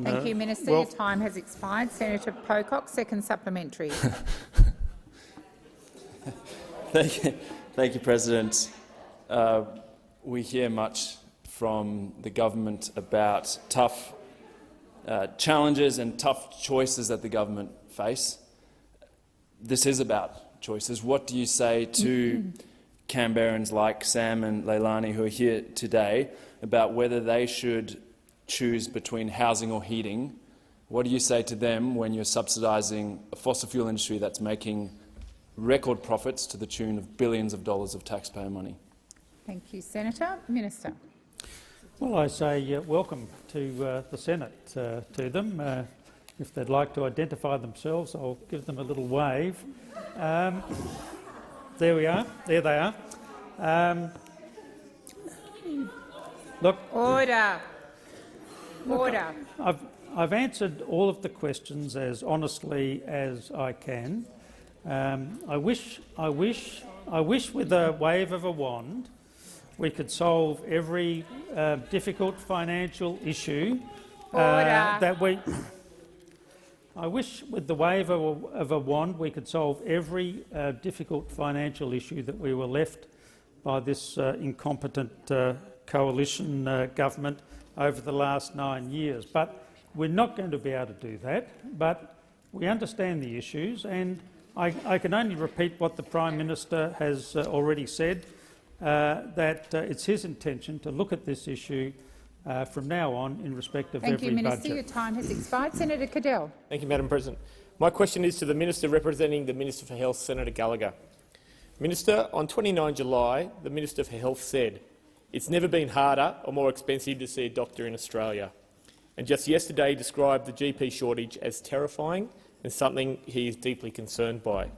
Speaker 2: Thank you, Minister. Your time has expired. Senator Pocock, second supplementary.
Speaker 17: Thank you, President. We hear much from the government about tough challenges and tough choices that the government face. This is about choices. What do you say to Canberrans like Sam and Leilani who are here today about whether they should choose between housing or heating? What do you say to them when you're subsidising a fossil fuel industry that's making record profits to the tune of billions of dollars of taxpayer money?
Speaker 2: Thank you, Senator. Minister.
Speaker 18: Well, I say welcome to the Senate to them. If they'd like to identify themselves, I'll give them a little wave. There we are. There they are. Look.
Speaker 2: Order. Order.
Speaker 18: I've answered all of the questions as honestly as I can. I wish with a wave of a wand we could solve every difficult financial issue that we. I wish with the wave of a wand we could solve every difficult financial issue that we were left by this incompetent coalition government over the last 9 years. But we're not going to be able to do that. But we understand the issues, and I can only repeat what the Prime Minister has already said, that it's his intention to look at this issue from now on in respect of every budget.
Speaker 2: Thank you, Minister. Your time has expired. Senator Cadell.
Speaker 19: Thank you, Madam President. My question is to the Minister representing the Minister for Health, Senator Gallagher. Minister, on 29 July, the Minister for Health said, "It's never been harder or more expensive to see a doctor in Australia." And just yesterday described the GP shortage as terrifying and something he is deeply concerned by.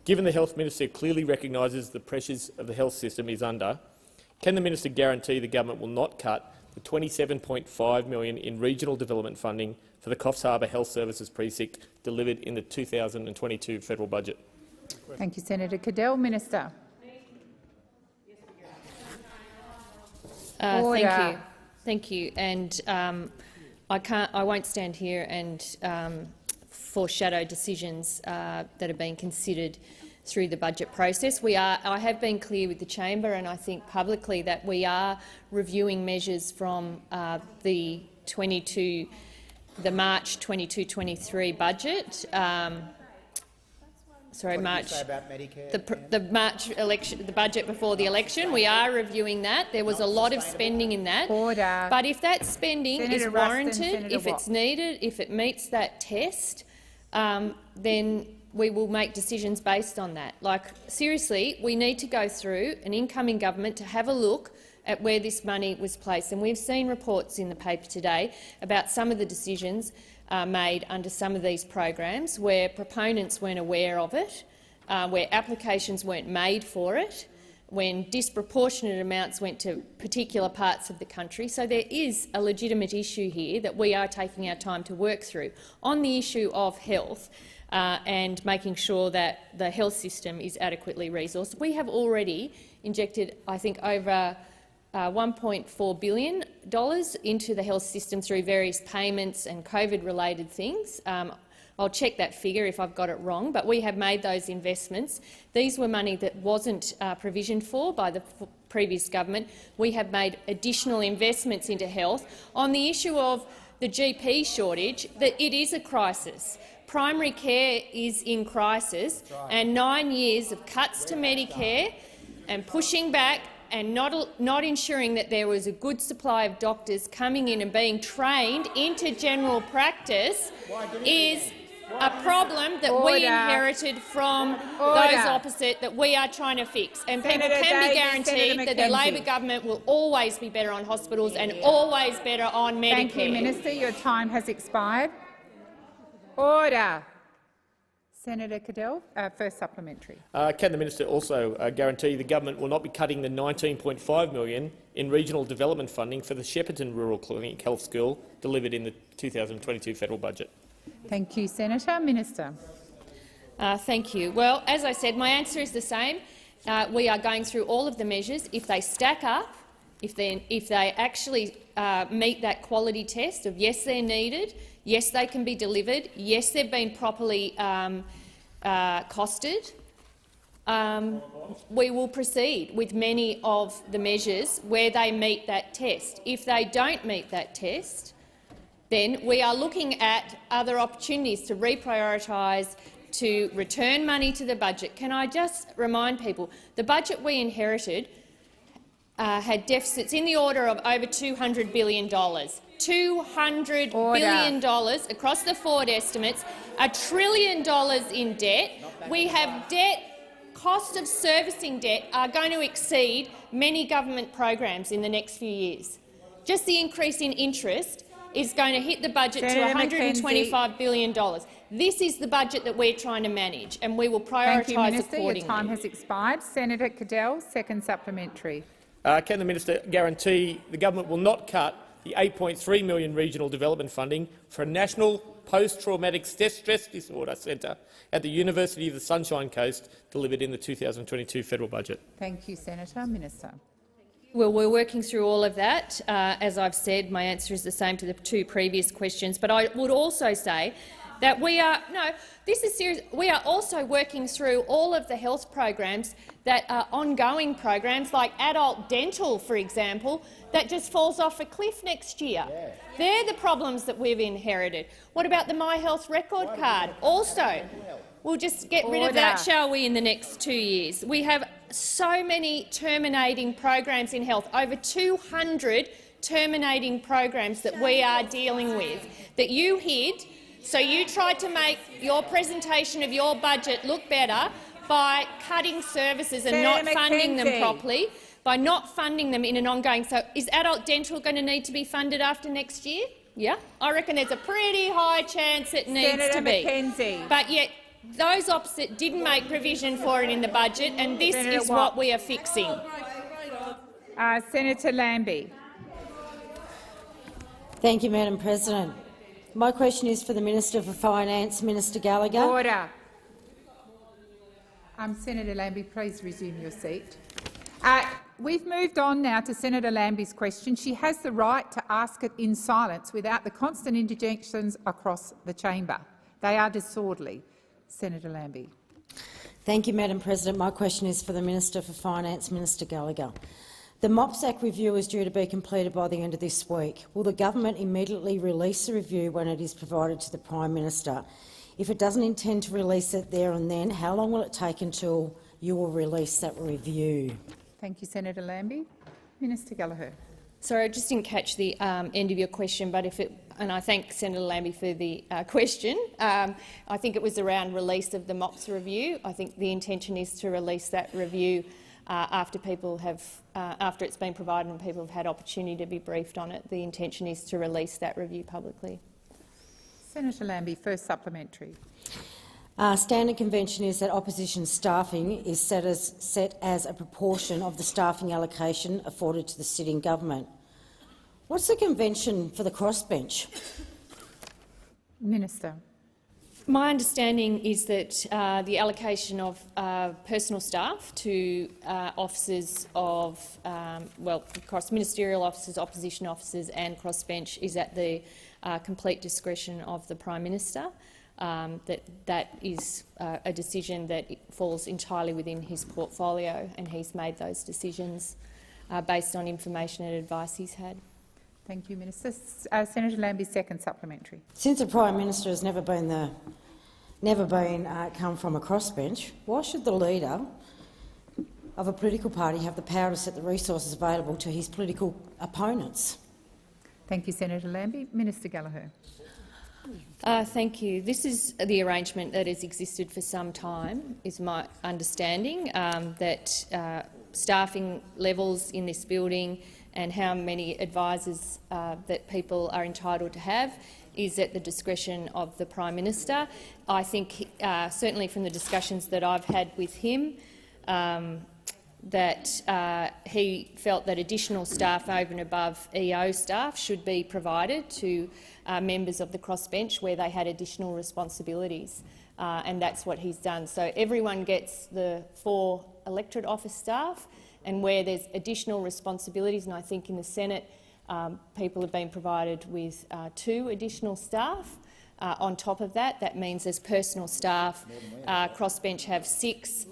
Speaker 19: Given the Health Minister clearly recognises the pressures of the health system is under, can the Minister guarantee the government will not cut the $27.5 million in regional development funding for the Coffs Harbour Health Services Precinct delivered in the 2022 federal budget?
Speaker 2: Thank you, Senator Cadell. Minister.
Speaker 1: Thank you. And I won't stand here and foreshadow decisions that are being considered through the budget process. I have been clear with the chamber, and I think publicly, that we are reviewing measures from the March 22-23 budget. March. The March election, the budget before the election. We are reviewing that. There was a lot of spending in that.
Speaker 2: Order.
Speaker 1: But if that spending
Speaker 2: Senator
Speaker 1: is warranted,
Speaker 2: Ruston,
Speaker 1: if it's needed, if it meets that test, then we will make decisions based on that. Like, seriously, we need to go through an incoming government to have a look at where this money was placed. And we've seen reports in the paper today about some of the decisions made under some of these programs where proponents weren't aware of it, where applications weren't made for it, when disproportionate amounts went to particular parts of the country. So there is a legitimate issue here that we are taking our time to work through. On the issue of health and making sure that the health system is adequately resourced, we have already injected, I think, over $1.4 billion into the health system through various payments and COVID-related things. I'll check that figure if I've got it wrong, but we have made those investments. These were money that wasn't provisioned for by the previous government. We have made additional investments into health. On the issue of the GP shortage, that it is a crisis. Primary care is in crisis, and 9 years of cuts to Medicare and pushing back and not ensuring that there was a good supply of doctors coming in and being trained into general practice is a problem that we inherited from those opposite that we are trying to fix. And people can be guaranteed that the Labor government will always be better on hospitals and always better on Medicare.
Speaker 2: Thank you, Minister. Your time has expired. Order. Senator Cadell, first supplementary.
Speaker 19: Can the Minister also guarantee the government will not be cutting the $19.5 million in regional development funding for the Shepparton Rural Clinic Health School delivered in the 2022 federal budget?
Speaker 2: Thank you, Senator. Minister.
Speaker 1: Thank you. Well, as I said, my answer is the same. We are going through all of the measures. If they stack up, if they actually meet that quality test of yes, they're needed, yes, they can be delivered, yes, they've been properly costed, we will proceed with many of the measures where they meet that test. If they don't meet that test, then we are looking at other opportunities to reprioritise, to return money to the budget. Can I just remind people, the budget we inherited had deficits in the order of over $200 billion. $200 billion across the forward estimates, $1 trillion in debt. We have debt. Cost of servicing debt are going to exceed many government programs in the next few years. Just the increase in interest is going to hit the budget to $125 billion. This is the budget that we're trying to manage, and we will prioritise accordingly.
Speaker 2: Your time has expired. Senator Cadell, second supplementary.
Speaker 19: Can the minister guarantee the government will not cut the $8.3 million regional development funding for a national post-traumatic stress disorder centre at the University of the Sunshine Coast, delivered in the 2022 federal budget?
Speaker 2: Thank you, Senator. Minister.
Speaker 1: Well, we're working through all of that. As I've said, my answer is the same to the two previous questions. But I would also say that we are this is serious. We are also working through all of the health programs that are ongoing programs, like adult dental, for example, that just falls off a cliff next year. Yeah. They're the problems that we've inherited. What about the My Health record card? Also, we'll just get rid of that, shall we, in the next 2 years? We have so many terminating programs in health, over 200 terminating programs that we are dealing with, that you hid. So you tried to make your presentation of your budget look better by cutting services and not funding them properly, by not funding them in an ongoing. So is adult dental going to need to be funded after next year? Yeah, I reckon there's a pretty high chance it needs to be.
Speaker 2: McKenzie.
Speaker 1: But yet those opposite didn't make provision for it in the budget, and this is what we are fixing.
Speaker 2: Senator Lambie.
Speaker 9: Thank you, Madam President. My question is for the Minister for Finance, Minister Gallagher.
Speaker 2: Order. Senator Lambie, please resume your seat. We've moved on now to Senator Lambie's question. She has the right to ask it in silence without the constant interjections across the chamber. They are disorderly. Senator Lambie.
Speaker 9: Thank you, Madam President. My question is for the Minister for Finance, Minister Gallagher. The MOPS Act review is due to be completed by the end of this week. Will the government immediately release the review when it is provided to the Prime Minister? If it doesn't intend to release it there and then, how long will it take until you will release that review?
Speaker 2: Thank you, Senator Lambie. Minister Gallagher.
Speaker 1: Sorry, I just didn't catch the end of your question, but and I thank Senator Lambie for the question. I think it was around release of the MOPS review. I think the intention is to release that review after it's been provided and people have had opportunity to be briefed on it. The intention is to release that review publicly.
Speaker 2: Senator Lambie, first supplementary.
Speaker 9: Standard convention is that opposition staffing is set as a proportion of the staffing allocation afforded to the sitting government. What's the convention for the crossbench?
Speaker 2: Minister.
Speaker 1: My understanding is that the allocation of personal staff to officers of, cross-ministerial officers, opposition officers and crossbench is at the complete discretion of the Prime Minister. That is a decision that falls entirely within his portfolio, and he's made those decisions based on information and advice he's had.
Speaker 2: Thank you, Minister. Senator Lambie, second supplementary.
Speaker 9: Since the Prime Minister has never been come from a crossbench, why should the leader of a political party have the power to set the resources available to his political opponents?
Speaker 2: Thank you, Senator Lambie. Minister Gallagher.
Speaker 1: Thank you. This is the arrangement that has existed for some time, is my understanding, that staffing levels in this building and how many advisors that people are entitled to have is at the discretion of the Prime Minister. I think, certainly from the discussions that I've had with him, that he felt that additional staff over and above EO staff should be provided to members of the crossbench where they had additional responsibilities, and that's what he's done. So everyone gets the 4 electorate office staff, and where there's additional responsibilities, and I think in the Senate people have been provided with 2 additional staff. On top of that, that means there's personal staff. Crossbench have 6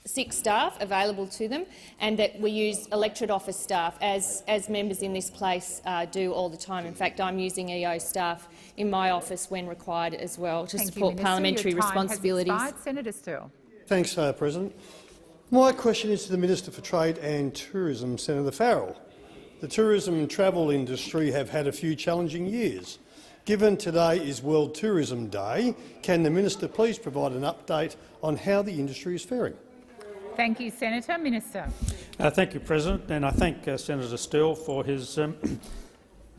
Speaker 1: sick staff available to them, and that we use electorate office staff, as members in this place do all the time. In fact, I'm using EO staff in my office when required as well to support parliamentary responsibilities.
Speaker 2: Senator Sterle.
Speaker 4: Thanks, President. My question is to the Minister for Trade and Tourism, Senator Farrell. The tourism and travel industry have had a few challenging years. Given today is World Tourism Day, can the Minister please provide an update on how the industry is faring?
Speaker 2: Thank you, Senator. Minister.
Speaker 18: Thank you, President, and I thank Senator Sterle for his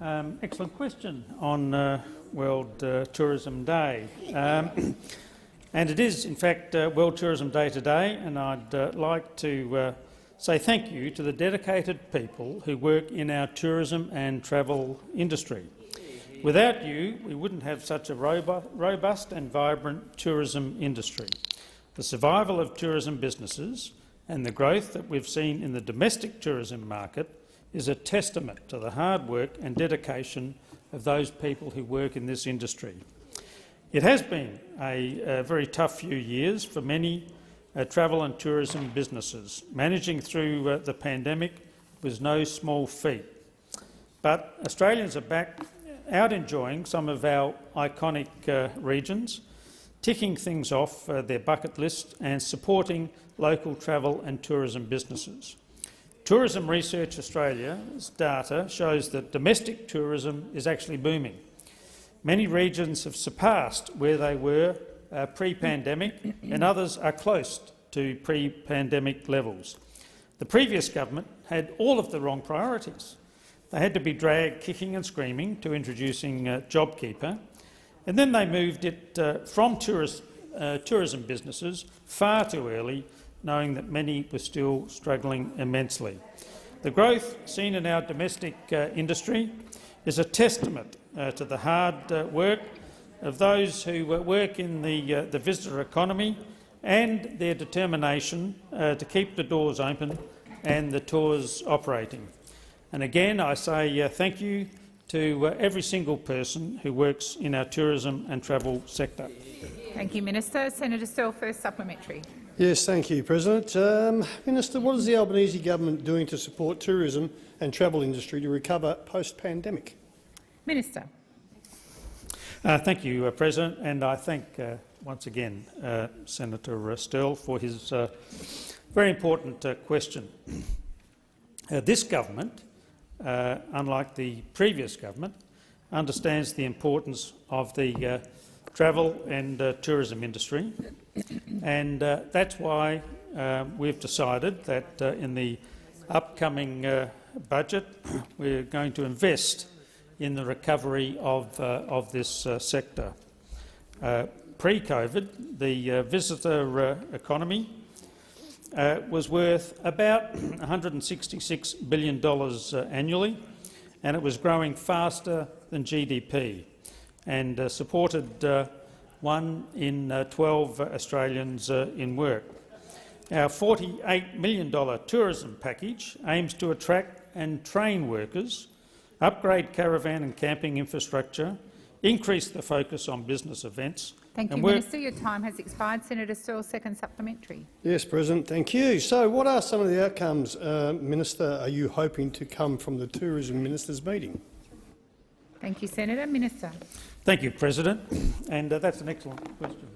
Speaker 18: excellent question on World Tourism Day. And it is, in fact, World Tourism Day today, and I'd like to say thank you to the dedicated people who work in our tourism and travel industry. Without you, we wouldn't have such a robust and vibrant tourism industry. The survival of tourism businesses and the growth that we've seen in the domestic tourism market is a testament to the hard work and dedication of those people who work in this industry. It has been a very tough few years for many travel and tourism businesses. Managing through the pandemic was no small feat. But Australians are back out enjoying some of our iconic regions, ticking things off their bucket list and supporting local travel and tourism businesses. Tourism Research Australia's data shows that domestic tourism is actually booming. Many regions have surpassed where they were pre-pandemic, and others are close to pre-pandemic levels. The previous government had all of the wrong priorities. They had to be dragged kicking and screaming to introducing JobKeeper, and then they moved it from tourism businesses far too early, knowing that many were still struggling immensely. The growth seen in our domestic industry is a testament to the hard work of those who work in the visitor economy and their determination to keep the doors open and the tours operating. And again, I say thank you to every single person who works in our tourism and travel sector.
Speaker 2: Thank you, Minister. Senator Sterle, first supplementary.
Speaker 4: Yes, thank you, President. Minister, what is the Albanese government doing to support tourism and travel industry to recover post-pandemic?
Speaker 2: Minister.
Speaker 18: Thank you, President, and I thank once again Senator Sterle for his very important question. This government, unlike the previous government, understands the importance of the travel and tourism industry, and that's why we've decided that in the upcoming budget we're going to invest in the recovery of this sector. Pre-COVID, the visitor economy was worth about $166 billion annually, and it was growing faster than GDP and supported 1 in 12 Australians in work. Our $48 million tourism package aims to attract and train workers, upgrade caravan and camping infrastructure, increase the focus on business events.
Speaker 2: Thank you, Minister. Your time has expired. Senator Sterle, second supplementary.
Speaker 4: Yes, President, thank you. So what are some of the outcomes, Minister, are you hoping to come from the Tourism Ministers' meeting?
Speaker 2: Thank you, Senator. Minister.
Speaker 18: Thank you, President. And that's an excellent question,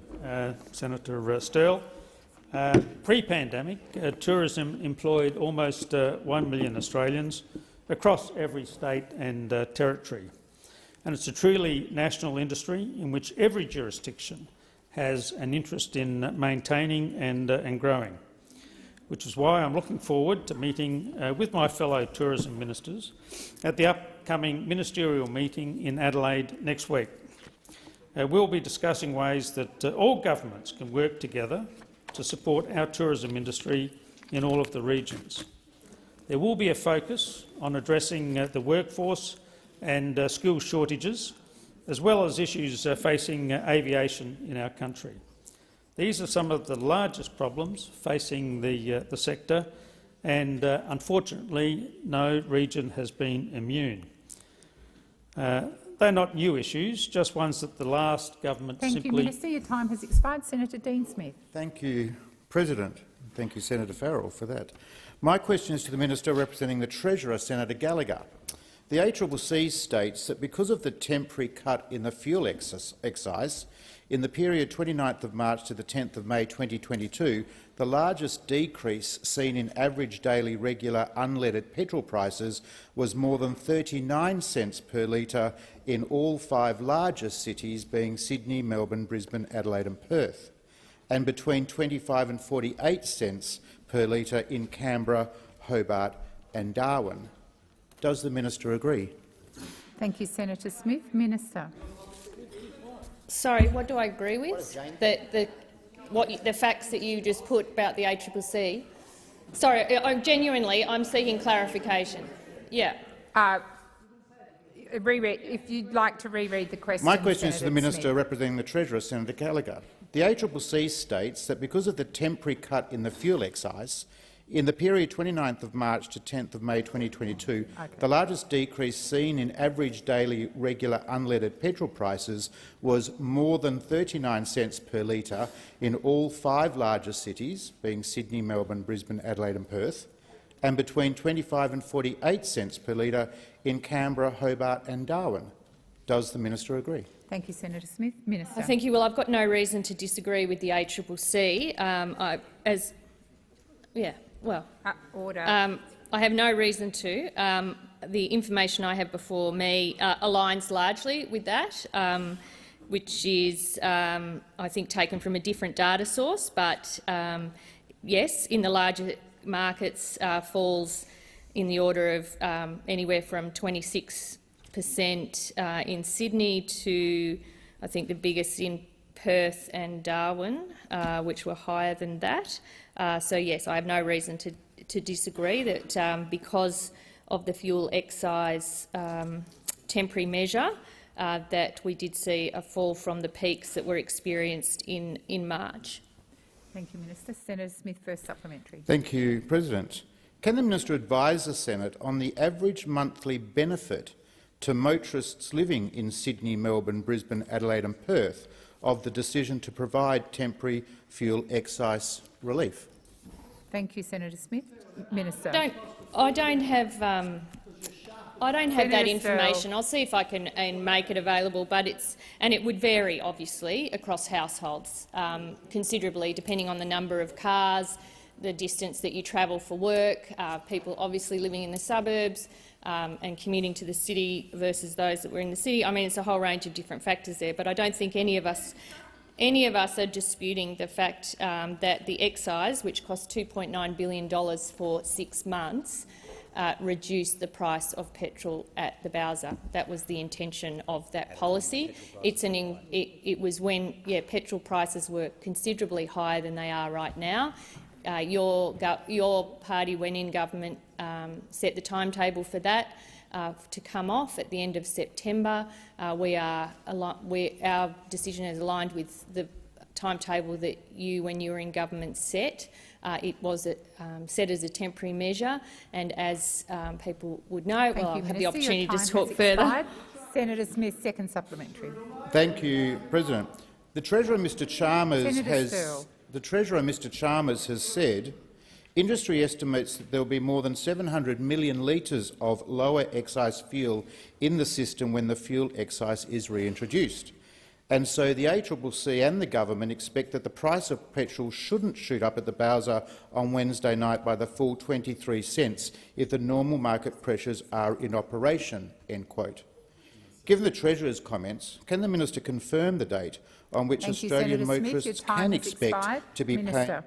Speaker 18: Senator Sterle. Pre-pandemic, tourism employed almost 1 million Australians across every state and territory. And it's a truly national industry in which every jurisdiction has an interest in maintaining and growing, which is why I'm looking forward to meeting with my fellow tourism ministers at the upcoming ministerial meeting in Adelaide next week. We'll be discussing ways that all governments can work together to support our tourism industry in all of the regions. There will be a focus on addressing the workforce and skill shortages, as well as issues facing aviation in our country. These are some of the largest problems facing the sector, and unfortunately no region has been immune. They're not new issues, just ones that the last government simply—
Speaker 2: Thank you, Minister. Your time has expired. Senator Dean Smith.
Speaker 10: Thank you, President. Thank you, Senator Farrell, for that. My question is to the Minister representing the Treasurer, Senator Gallagher. The ACCC states that because of the temporary cut in the fuel excise in the period 29th of March to the 10th of May 2022, the largest decrease seen in average daily regular unleaded petrol prices was more than 39 cents per litre in all 5 largest cities, being Sydney, Melbourne, Brisbane, Adelaide and Perth, and between 25 and 48 cents per litre in Canberra, Hobart and Darwin. Does the minister agree?
Speaker 2: Thank you, Senator Smith. Minister.
Speaker 20: Sorry, what do I agree with? The facts that you just put about the ACCC? Sorry, I'm seeking clarification. Yeah.
Speaker 2: If you'd like to reread the question.
Speaker 10: My question is to the
Speaker 2: Senator
Speaker 10: Minister
Speaker 2: Smith.
Speaker 10: representing the Treasurer, Senator Gallagher. The ACCC states that because of the temporary cut in the fuel excise in the period 29th of March to 10th of May 2022, the largest decrease seen in average daily regular unleaded petrol prices was more than 39 cents per litre in all 5 largest cities, being Sydney, Melbourne, Brisbane, Adelaide and Perth, and between 25 and 48 cents per litre in Canberra, Hobart and Darwin. Does the minister agree?
Speaker 2: Thank you, Senator Smith. Minister.
Speaker 20: Thank you. Well, I've got no reason to disagree with the ACCC.
Speaker 2: Order.
Speaker 20: I have no reason to. The information I have before me aligns largely with that, which is, I think, taken from a different data source. But yes, in the larger markets, falls in the order of anywhere from 26% in Sydney to, I think, the biggest in Perth and Darwin, which were higher than that. So yes, I have no reason to disagree that because of the fuel excise temporary measure, that we did see a fall from the peaks that were experienced in March.
Speaker 2: Thank you, Minister. Senator Smith, first supplementary.
Speaker 10: Thank you, President. Can the minister advise the Senate on the average monthly benefit to motorists living in Sydney, Melbourne, Brisbane, Adelaide and Perth of the decision to provide temporary fuel excise relief?
Speaker 2: Thank you, Senator Smith. Minister.
Speaker 20: I don't have that information. I'll see if I can make it available, but it would vary obviously across households considerably, depending on the number of cars, the distance that you travel for work, people obviously living in the suburbs and commuting to the city versus those that were in the city. I mean, it's a whole range of different factors there, but I don't think any of us are disputing the fact that the excise, which cost $2.9 billion for 6 months, reduced the price of petrol at the Bowser. That was the intention of that policy. It was when petrol prices were considerably higher than they are right now. Your party, when in government, set the timetable for that to come off at the end of September. Our decision is aligned with the timetable that you, when you were in government, set. It was set as a temporary measure, and as people would know, I'll have the opportunity to talk further.
Speaker 2: Senator Smith, second supplementary.
Speaker 10: Thank you, President. The Treasurer, Mr. Chalmers, has said industry estimates that there will be more than 700 million litres of lower excise fuel in the system when the fuel excise is reintroduced. And so the ACCC and the government expect that the price of petrol shouldn't shoot up at the Bowser on Wednesday night by the full 23 cents if the normal market pressures are in operation." End quote. Given the Treasurer's comments, can the minister confirm the date on which Australian motorists can expect to be paid?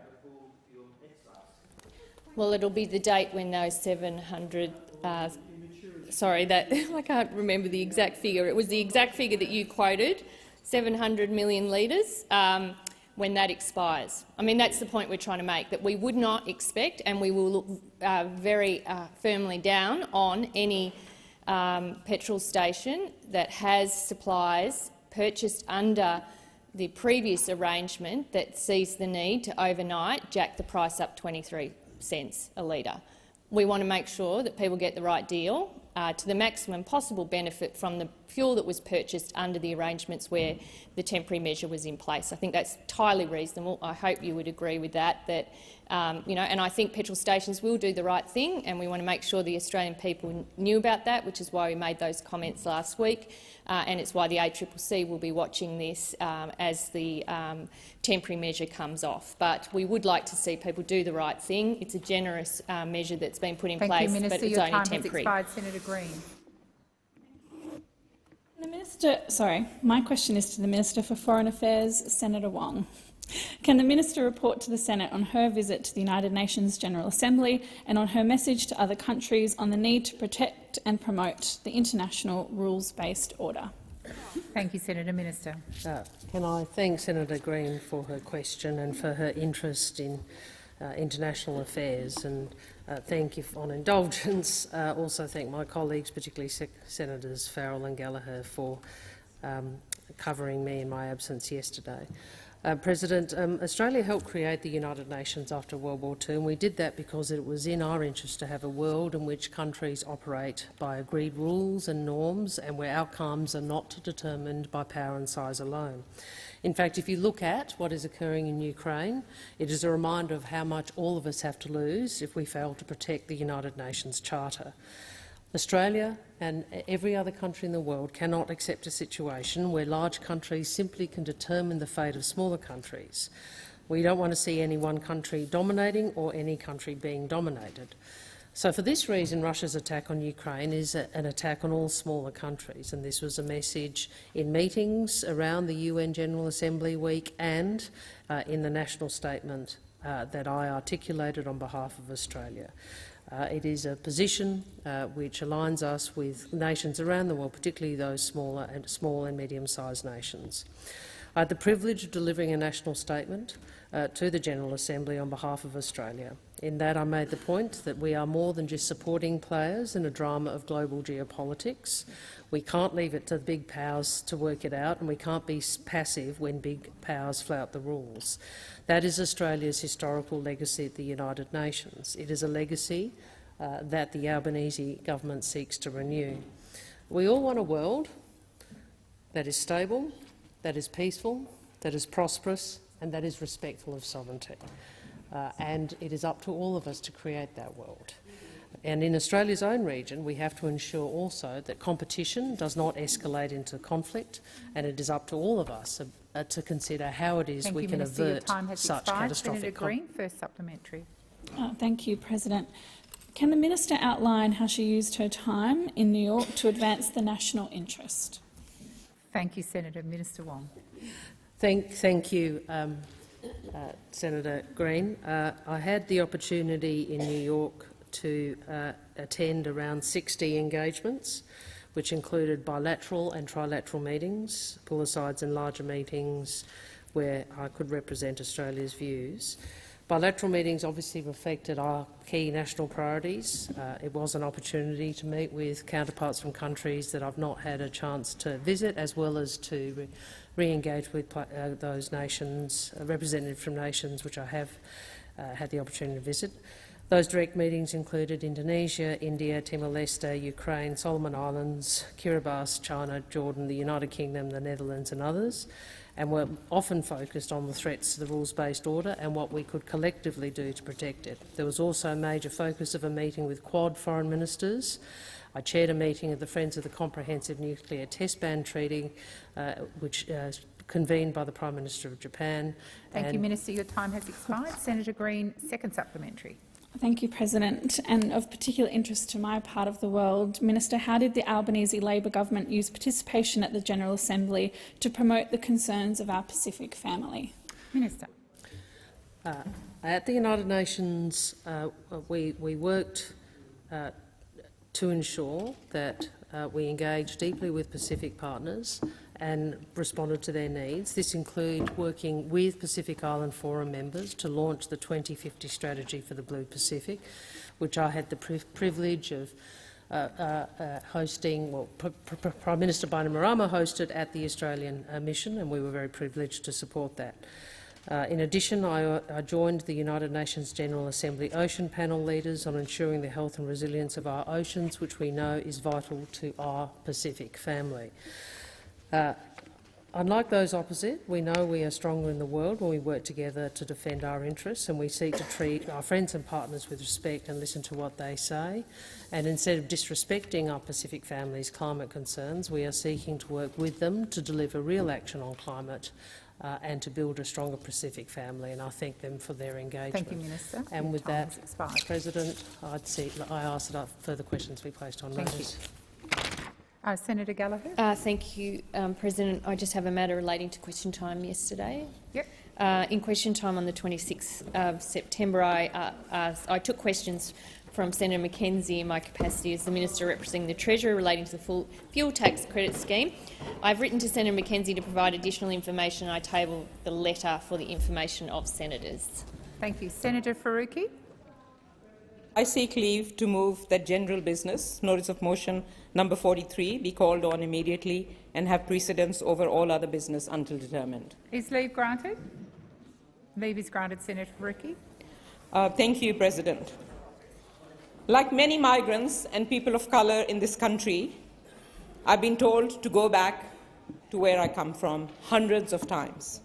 Speaker 20: Well, it'll be the date when those 700. I can't remember the exact figure. It was the exact figure that you quoted. 700 million litres, when that expires. I mean, that's the point we're trying to make, that we would not expect, and we will look very firmly down on any petrol station that has supplies purchased under the previous arrangement that sees the need to overnight jack the price up 23 cents a litre. We want to make sure that people get the right deal to the maximum possible benefit from the fuel that was purchased under the arrangements where the temporary measure was in place. I think that's entirely reasonable. I hope you would agree with that. And I think petrol stations will do the right thing, and we want to make sure the Australian people knew about that, which is why we made those comments last week, and it's why the ACCC will be watching this as the temporary measure comes off. But we would like to see people do the right thing. It's a generous measure that's been put in place,
Speaker 2: Minister.
Speaker 20: but it's
Speaker 2: Your
Speaker 20: only
Speaker 2: time
Speaker 20: temporary.
Speaker 2: has expired. Senator Green.
Speaker 23: My question is to the Minister for Foreign Affairs, Senator Wong. Can the Minister report to the Senate on her visit to the United Nations General Assembly and on her message to other countries on the need to protect and promote the international rules-based order?
Speaker 2: Thank you, Senator. Minister.
Speaker 6: Can I thank Senator Green for her question and for her interest in international affairs, and thank you on indulgence. Also thank my colleagues, particularly Senators Farrell and Gallagher, for covering me in my absence yesterday. President, Australia helped create the United Nations after World War II, and we did that because it was in our interest to have a world in which countries operate by agreed rules and norms, and where outcomes are not determined by power and size alone. In fact, if you look at what is occurring in Ukraine, it is a reminder of how much all of us have to lose if we fail to protect the United Nations Charter. Australia and every other country in the world cannot accept a situation where large countries simply can determine the fate of smaller countries. We don't want to see any one country dominating or any country being dominated. So for this reason, Russia's attack on Ukraine is an attack on all smaller countries, and this was a message in meetings around the UN General Assembly week and in the national statement that I articulated on behalf of Australia. It is a position which aligns us with nations around the world, particularly those small and medium-sized nations. I had the privilege of delivering a national statement to the General Assembly on behalf of Australia. In that, I made the point that we are more than just supporting players in a drama of global geopolitics. We can't leave it to the big powers to work it out, and we can't be passive when big powers flout the rules. That is Australia's historical legacy at the United Nations. It is a legacy that the Albanese government seeks to renew. We all want a world that is stable, that is peaceful, that is prosperous, and that is respectful of sovereignty. And it is up to all of us to create that world. And in Australia's own region, we have to ensure also that competition does not escalate into conflict, and it is up to all of us to consider how it is we can avert such catastrophic.
Speaker 2: Senator Green, first supplementary.
Speaker 23: Thank you, President. Can the Minister outline how she used her time in New York to advance the national interest?
Speaker 2: Thank you, Senator. Minister Wong.
Speaker 6: Thank you, Senator Green. I had the opportunity in New York to attend around 60 engagements, which included bilateral and trilateral meetings, pull-asides and larger meetings where I could represent Australia's views. Bilateral meetings obviously reflected our key national priorities. It was an opportunity to meet with counterparts from countries that I've not had a chance to visit, as well as to re-engage with those nations, representatives from nations which I have had the opportunity to visit. Those direct meetings included Indonesia, India, Timor-Leste, Ukraine, Solomon Islands, Kiribati, China, Jordan, the United Kingdom, the Netherlands and others, and were often focused on the threats to the rules-based order and what we could collectively do to protect it. There was also a major focus of a meeting with Quad foreign ministers. I chaired a meeting of the Friends of the Comprehensive Nuclear Test Ban Treaty, which convened by the Prime Minister of Japan.
Speaker 2: Thank you, Minister. Your time has expired. Senator Green, second supplementary.
Speaker 23: Thank you, President. And of particular interest to my part of the world, Minister, how did the Albanese Labor government use participation at the General Assembly to promote the concerns of our Pacific family?
Speaker 2: Minister.
Speaker 6: At the United Nations, we worked to ensure that we engaged deeply with Pacific partners and responded to their needs. This included working with Pacific Island Forum members to launch the 2050 strategy for the Blue Pacific, which I had the privilege of hosting. Well, Prime Minister Bainimarama hosted at the Australian mission, and we were very privileged to support that. In addition, I joined the United Nations General Assembly Ocean Panel leaders on ensuring the health and resilience of our oceans, which we know is vital to our Pacific family. Unlike those opposite, we know we are stronger in the world when we work together to defend our interests, and we seek to treat our friends and partners with respect and listen to what they say. And instead of disrespecting our Pacific family's climate concerns, we are seeking to work with them to deliver real action on climate and to build a stronger Pacific family, and I thank them for their engagement.
Speaker 2: Thank you, Minister.
Speaker 6: And with that, President, I ask that further questions be placed on notice.
Speaker 2: Senator Gallagher.
Speaker 20: Thank you, President. I just have a matter relating to question time yesterday.
Speaker 2: Yep.
Speaker 20: In question time on the 26th of September, I took questions from Senator Mackenzie in my capacity as the Minister representing the Treasurer relating to the full fuel tax credit scheme. I've written to Senator Mackenzie to provide additional information, and I table the letter for the information of senators.
Speaker 2: Thank you. Senator Faruqi.
Speaker 12: I seek leave to move that general business, notice of motion number 43, be called on immediately and have precedence over all other business until determined.
Speaker 2: Is leave granted? Leave is granted. Senator Faruqi.
Speaker 12: Thank you, President. Like many migrants and people of colour in this country, I've been told to go back to where I come from hundreds of times.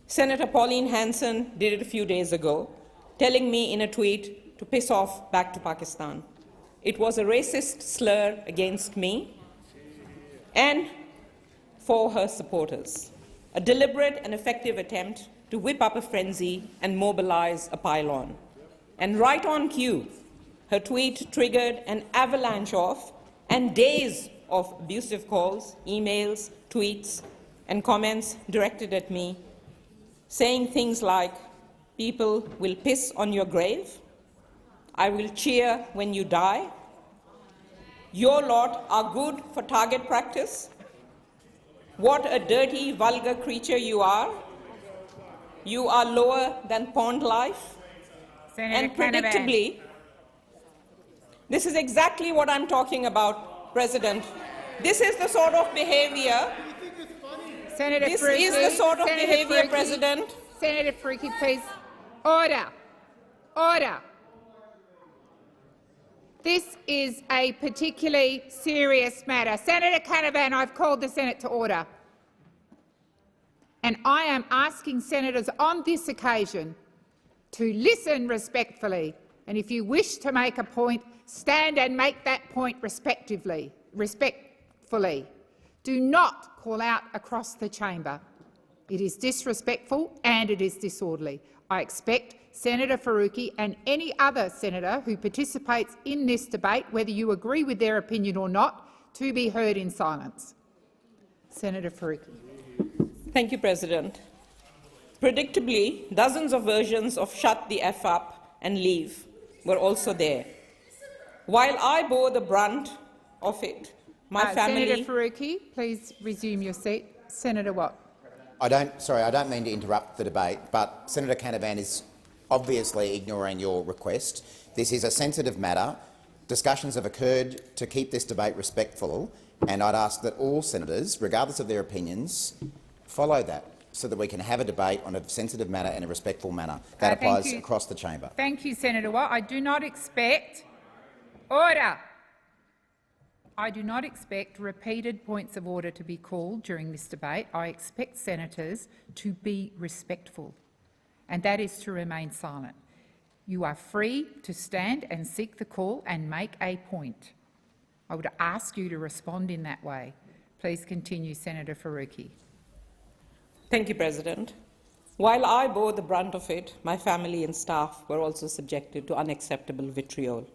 Speaker 12: Senator Pauline Hanson did it a few days ago, telling me in a tweet to piss off back to Pakistan. It was a racist slur against me and for her supporters, a deliberate and effective attempt to whip up a frenzy and mobilize a pile-on. And right on cue, her tweet triggered an avalanche of and days of abusive calls, emails, tweets, and comments directed at me, saying things like, "People will piss on your grave," "I will cheer when you die," "Your lot are good for target practice," "What a dirty, vulgar creature you are," "You are lower than pond life," and predictably, this is exactly what I'm talking about, President. This is the sort of behaviour. This is the sort of behaviour, President.
Speaker 2: Senator Faruqi, please. Order. Order. This is a particularly serious matter. Senator Canavan, I've called the Senate to order. And I am asking senators on this occasion to listen respectfully. And if you wish to make a point, stand and make that point respectfully. Do not call out across the chamber. It is disrespectful and it is disorderly. I expect Senator Faruqi and any other senator who participates in this debate, whether you agree with their opinion or not, to be heard in silence. Senator Faruqi.
Speaker 12: Thank you, President. Predictably, dozens of versions of "shut the F up and leave" were also there. While I bore the brunt of it, my family—
Speaker 2: Senator Faruqi, please resume your seat. Senator Watt.
Speaker 16: I don't mean to interrupt the debate, but Senator Canavan is obviously ignoring your request. This is a sensitive matter. Discussions have occurred to keep this debate respectful, and I'd ask that all senators, regardless of their opinions, follow that so that we can have a debate on a sensitive matter in a respectful manner. That applies across the chamber.
Speaker 2: Thank you, Senator Watt. I do not expect— Order! I do not expect repeated points of order to be called during this debate. I expect senators to be respectful, and that is to remain silent. You are free to stand and seek the call and make a point. I would ask you to respond in that way. Please continue, Senator Faruqi.
Speaker 12: Thank you, President. While I bore the brunt of it, my family and staff were also subjected to unacceptable vitriol.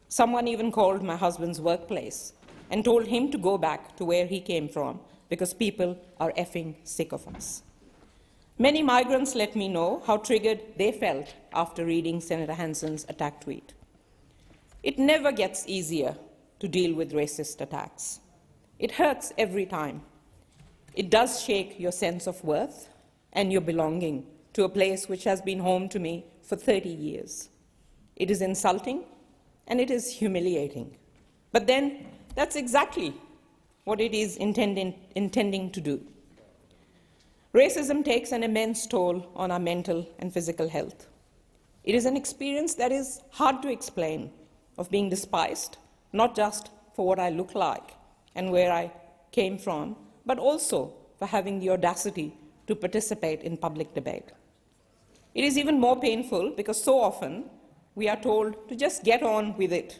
Speaker 12: Someone even called my husband's workplace and told him to go back to where he came from because people are effing sick of us. Many migrants let me know how triggered they felt after reading Senator Hanson's attack tweet. It never gets easier to deal with racist attacks. It hurts every time. It does shake your sense of worth and your belonging to a place which has been home to me for 30 years. It is insulting and it is humiliating. But then that's exactly what it is intending to do. Racism takes an immense toll on our mental and physical health. It is an experience that is hard to explain, of being despised, not just for what I look like and where I came from, but also for having the audacity to participate in public debate. It is even more painful because so often we are told to just get on with it.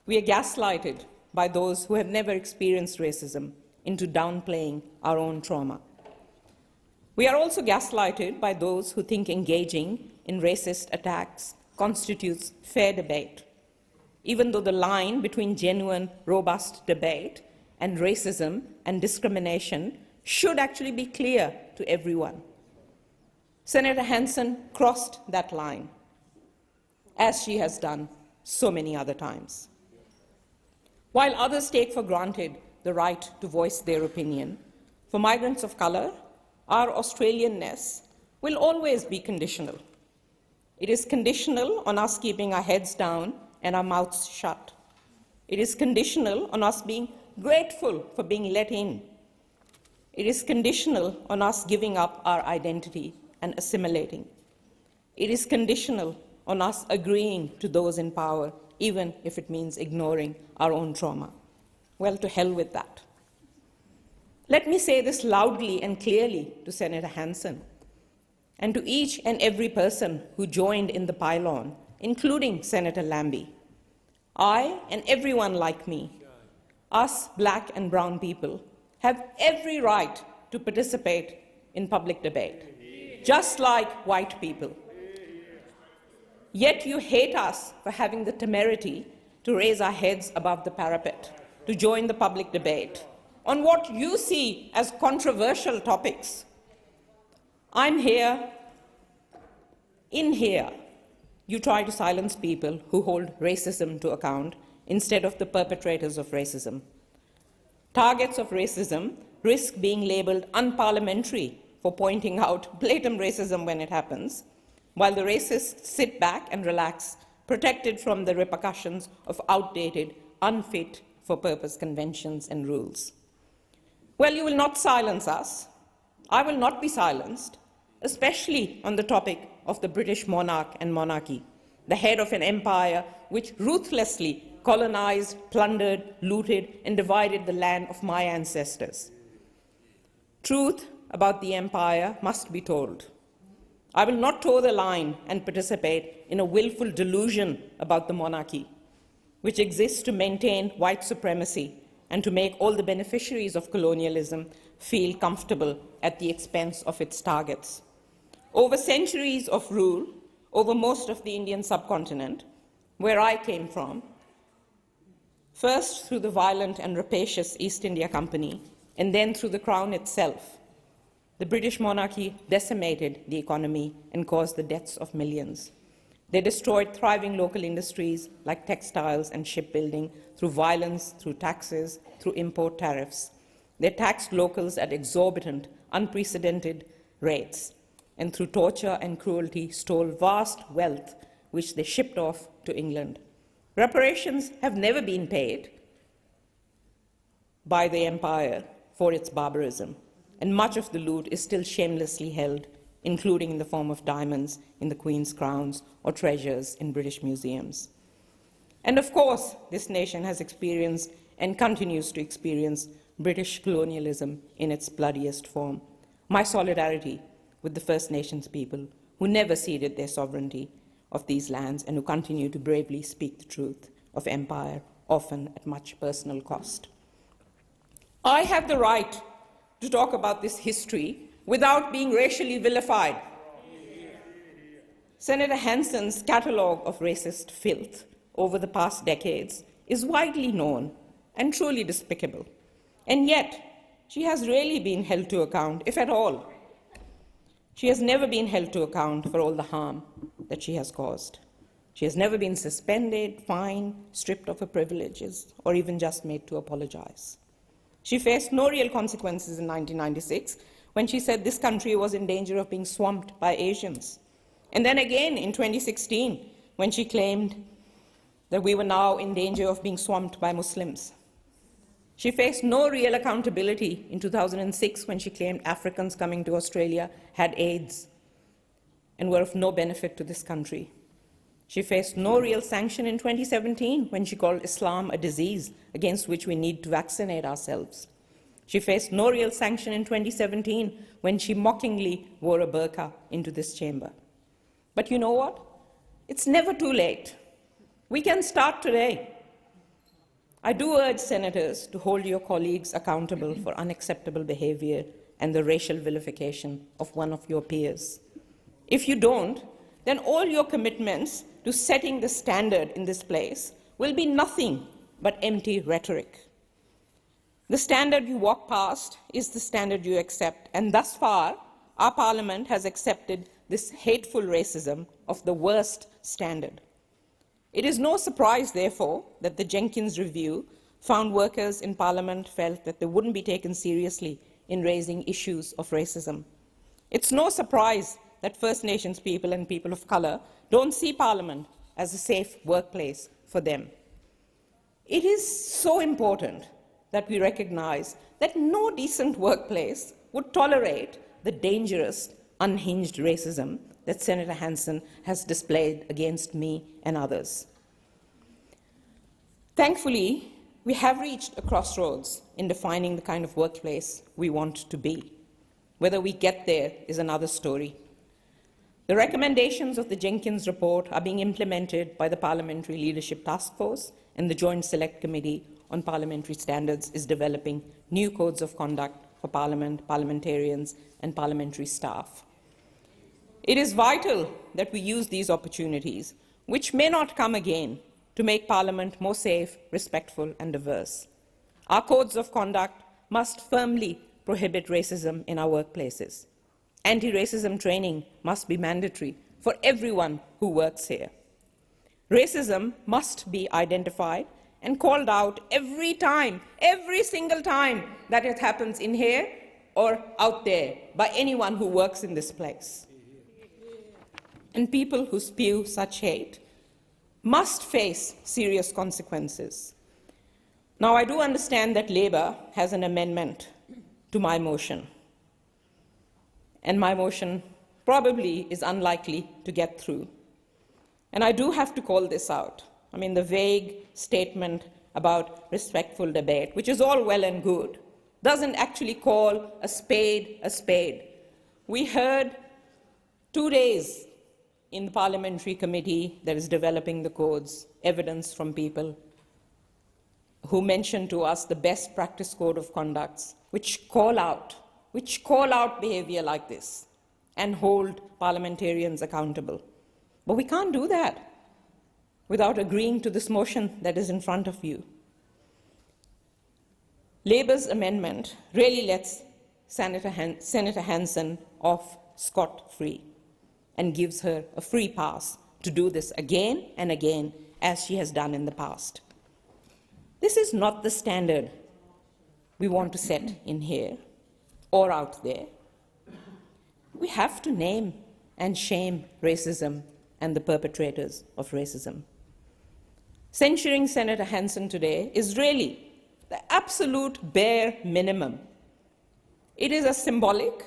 Speaker 12: We are gaslighted by those who have never experienced racism into downplaying our own trauma. We are also gaslighted by those who think engaging in racist attacks constitutes fair debate, even though the line between genuine, robust debate and racism and discrimination should actually be clear to everyone. Senator Hanson crossed that line, as she has done so many other times. While others take for granted the right to voice their opinion, for migrants of colour, our Australianness will always be conditional. It is conditional on us keeping our heads down and our mouths shut. It is conditional on us being grateful for being let in. It is conditional on us giving up our identity and assimilating. It is conditional on us agreeing to those in power, even if it means ignoring our own trauma. Well, to hell with that. Let me say this loudly and clearly to Senator Hanson and to each and every person who joined in the pylon, including Senator Lambie. I and everyone like me, us black and brown people, have every right to participate in public debate, just like white people. Yet you hate us for having the temerity to raise our heads above the parapet, to join the public debate on what you see as controversial topics. I'm here. In here, you try to silence people who hold racism to account instead of the perpetrators of racism. Targets of racism risk being labelled unparliamentary for pointing out blatant racism when it happens, while the racists sit back and relax, protected from the repercussions of outdated, unfit-for-purpose conventions and rules. Well, you will not silence us. I will not be silenced, especially on the topic of the British monarch and monarchy, the head of an empire which ruthlessly colonized, plundered, looted, and divided the land of my ancestors. Truth about the empire must be told. I will not toe the line and participate in a willful delusion about the monarchy, which exists to maintain white supremacy and to make all the beneficiaries of colonialism feel comfortable at the expense of its targets. Over centuries of rule over most of the Indian subcontinent, where I came from, first through the violent and rapacious East India Company, and then through the Crown itself, the British monarchy decimated the economy and caused the deaths of millions. They destroyed thriving local industries like textiles and shipbuilding through violence, through taxes, through import tariffs. They taxed locals at exorbitant, unprecedented rates, and through torture and cruelty stole vast wealth which they shipped off to England. Reparations have never been paid by the empire for its barbarism, and much of the loot is still shamelessly held, including in the form of diamonds in the Queen's crowns or treasures in British museums. And of course, this nation has experienced and continues to experience British colonialism in its bloodiest form. My solidarity with the First Nations people who never ceded their sovereignty of these lands and who continue to bravely speak the truth of empire, often at much personal cost. I have the right to talk about this history without being racially vilified. Senator Hanson's catalogue of racist filth over the past decades is widely known and truly despicable, and yet she has rarely been held to account, if at all. She has never been held to account for all the harm that she has caused. She has never been suspended, fined, stripped of her privileges, or even just made to apologize. She faced no real consequences in 1996 when she said this country was in danger of being swamped by Asians. And then again in 2016 when she claimed that we were now in danger of being swamped by Muslims. She faced no real accountability in 2006 when she claimed Africans coming to Australia had AIDS and were of no benefit to this country. She faced no real sanction in 2017 when she called Islam a disease against which we need to vaccinate ourselves. She faced no real sanction in 2017 when she mockingly wore a burqa into this chamber. But you know what? It's never too late. We can start today. I do urge senators to hold your colleagues accountable for unacceptable behaviour and the racial vilification of one of your peers. If you don't, then all your commitments to setting the standard in this place will be nothing but empty rhetoric. The standard you walk past is the standard you accept, and thus far, our Parliament has accepted this hateful racism of the worst standard. It is no surprise, therefore, that the Jenkins Review found workers in Parliament felt that they wouldn't be taken seriously in raising issues of racism. It's no surprise that First Nations people and people of colour don't see Parliament as a safe workplace for them. It is so important that we recognise that no decent workplace would tolerate the dangerous, unhinged racism that Senator Hanson has displayed against me and others. Thankfully, we have reached a crossroads in defining the kind of workplace we want to be. Whether we get there is another story. The recommendations of the Jenkins report are being implemented by the Parliamentary Leadership Task Force, and the Joint Select Committee on Parliamentary Standards is developing new codes of conduct for Parliament, parliamentarians and parliamentary staff. It is vital that we use these opportunities, which may not come again, to make Parliament more safe, respectful and diverse. Our codes of conduct must firmly prohibit racism in our workplaces. Anti-racism training must be mandatory for everyone who works here. Racism must be identified and called out every time, every single time that it happens in here or out there by anyone who works in this place. And people who spew such hate must face serious consequences. Now, I do understand that Labour has an amendment to my motion, and my motion probably is unlikely to get through. And I do have to call this out. I mean, the vague statement about respectful debate, which is all well and good, doesn't actually call a spade a spade. We heard 2 days in the parliamentary committee that is developing the codes, evidence from people who mentioned to us the best practice code of conducts, which call out behaviour like this and hold parliamentarians accountable. But we can't do that without agreeing to this motion that is in front of you. Labour's amendment really lets Senator Hanson off scot-free and gives her a free pass to do this again and again, as she has done in the past. This is not the standard we want to set in here or out there. We have to name and shame racism and the perpetrators of racism. Censuring Senator Hanson today is really the absolute bare minimum. It is a symbolic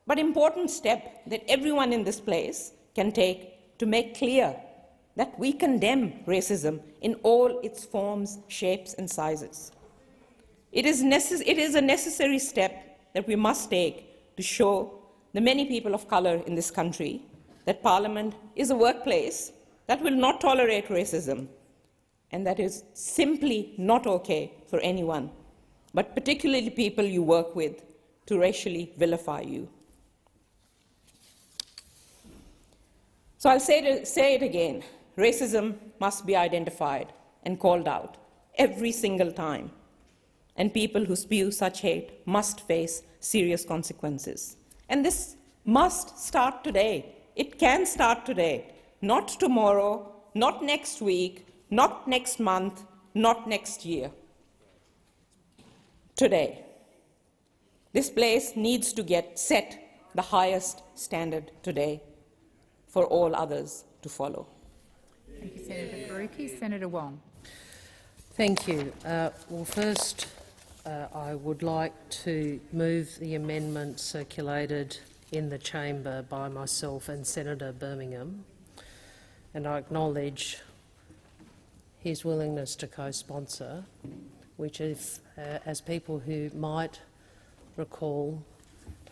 Speaker 12: but important step that everyone in this place can take to make clear that we condemn racism in all its forms, shapes and sizes. It is a necessary step that we must take to show the many people of colour in this country that Parliament is a workplace that will not tolerate racism, and that is simply not okay for anyone, but particularly people you work with, to racially vilify you. So I'll say it again. Racism must be identified and called out every single time, and people who spew such hate must face serious consequences. And this must start today. It can start today, not tomorrow, not next week, not next month, not next year. Today. This place needs to set the highest standard today for all others to follow.
Speaker 2: Thank you, Senator Faruqi. Senator Wong.
Speaker 6: Thank you. Well, first, I would like to move the amendment circulated in the chamber by myself and Senator Birmingham, and I acknowledge his willingness to co-sponsor, which, if, as people who might recall,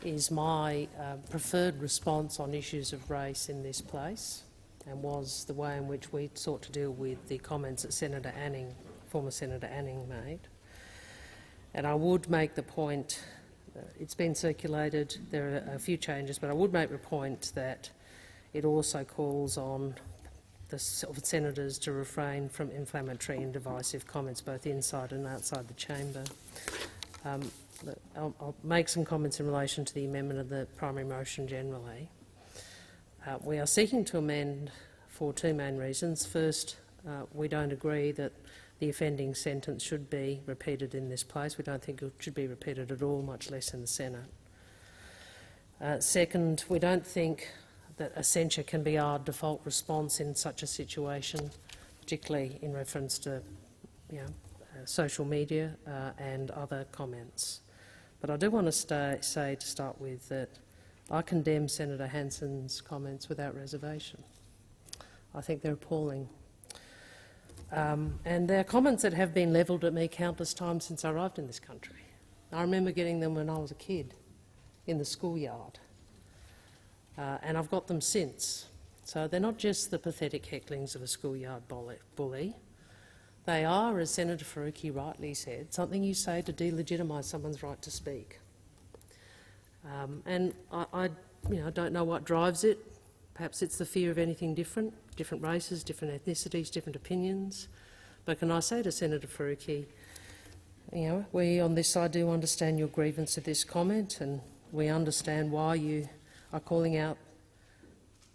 Speaker 6: is my preferred response on issues of race in this place, and was the way in which we sought to deal with the comments that Senator Anning, former Senator Anning, made. And I would make the point, it's been circulated, there are a few changes, but I would make the point that it also calls on the senators to refrain from inflammatory and divisive comments both inside and outside the chamber. I'll make some comments in relation to the amendment of the primary motion generally. We are seeking to amend for two main reasons. First, we don't agree that the offending sentence should be repeated in this place. We don't think it should be repeated at all, much less in the Senate. Second, we don't think that a censure can be our default response in such a situation, particularly in reference to social media and other comments. But I do want to say to start with that I condemn Senator Hanson's comments without reservation. I think they're appalling. And they're comments that have been levelled at me countless times since I arrived in this country. I remember getting them when I was a kid in the schoolyard. And I've got them since. So they're not just the pathetic hecklings of a schoolyard bully. They are, as Senator Faruqi rightly said, something you say to delegitimise someone's right to speak. And I don't know what drives it. Perhaps it's the fear of anything different, different races, different ethnicities, different opinions. But can I say to Senator Faruqi, we on this side do understand your grievance at this comment, and we understand why you are calling out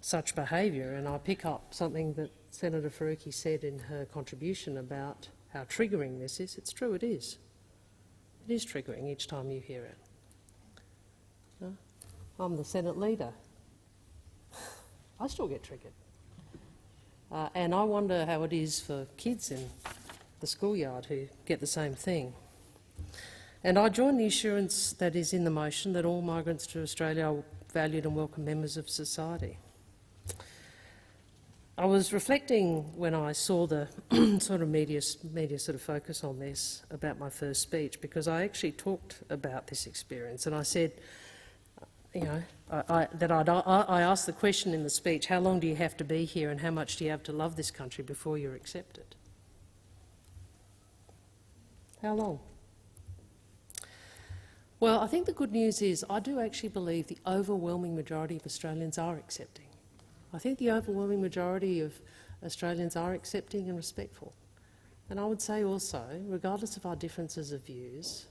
Speaker 6: such behaviour. And I pick up something that Senator Faruqi said in her contribution about how triggering this is. It's true, it is. It is triggering each time you hear it. I'm the Senate leader. I still get triggered. And I wonder how it is for kids in the schoolyard who get the same thing. And I join the assurance that is in the motion that all migrants to Australia are valued and welcome members of society. I was reflecting when I saw the sort of media sort of focus on this about my first speech, because I actually talked about this experience, and I said, I asked the question in the speech, how long do you have to be here and how much do you have to love this country before you're accepted? How long? Well, I think the good news is I do actually believe the overwhelming majority of Australians are accepting. I think the overwhelming majority of Australians are accepting and respectful. And I would say also, regardless of our differences of views,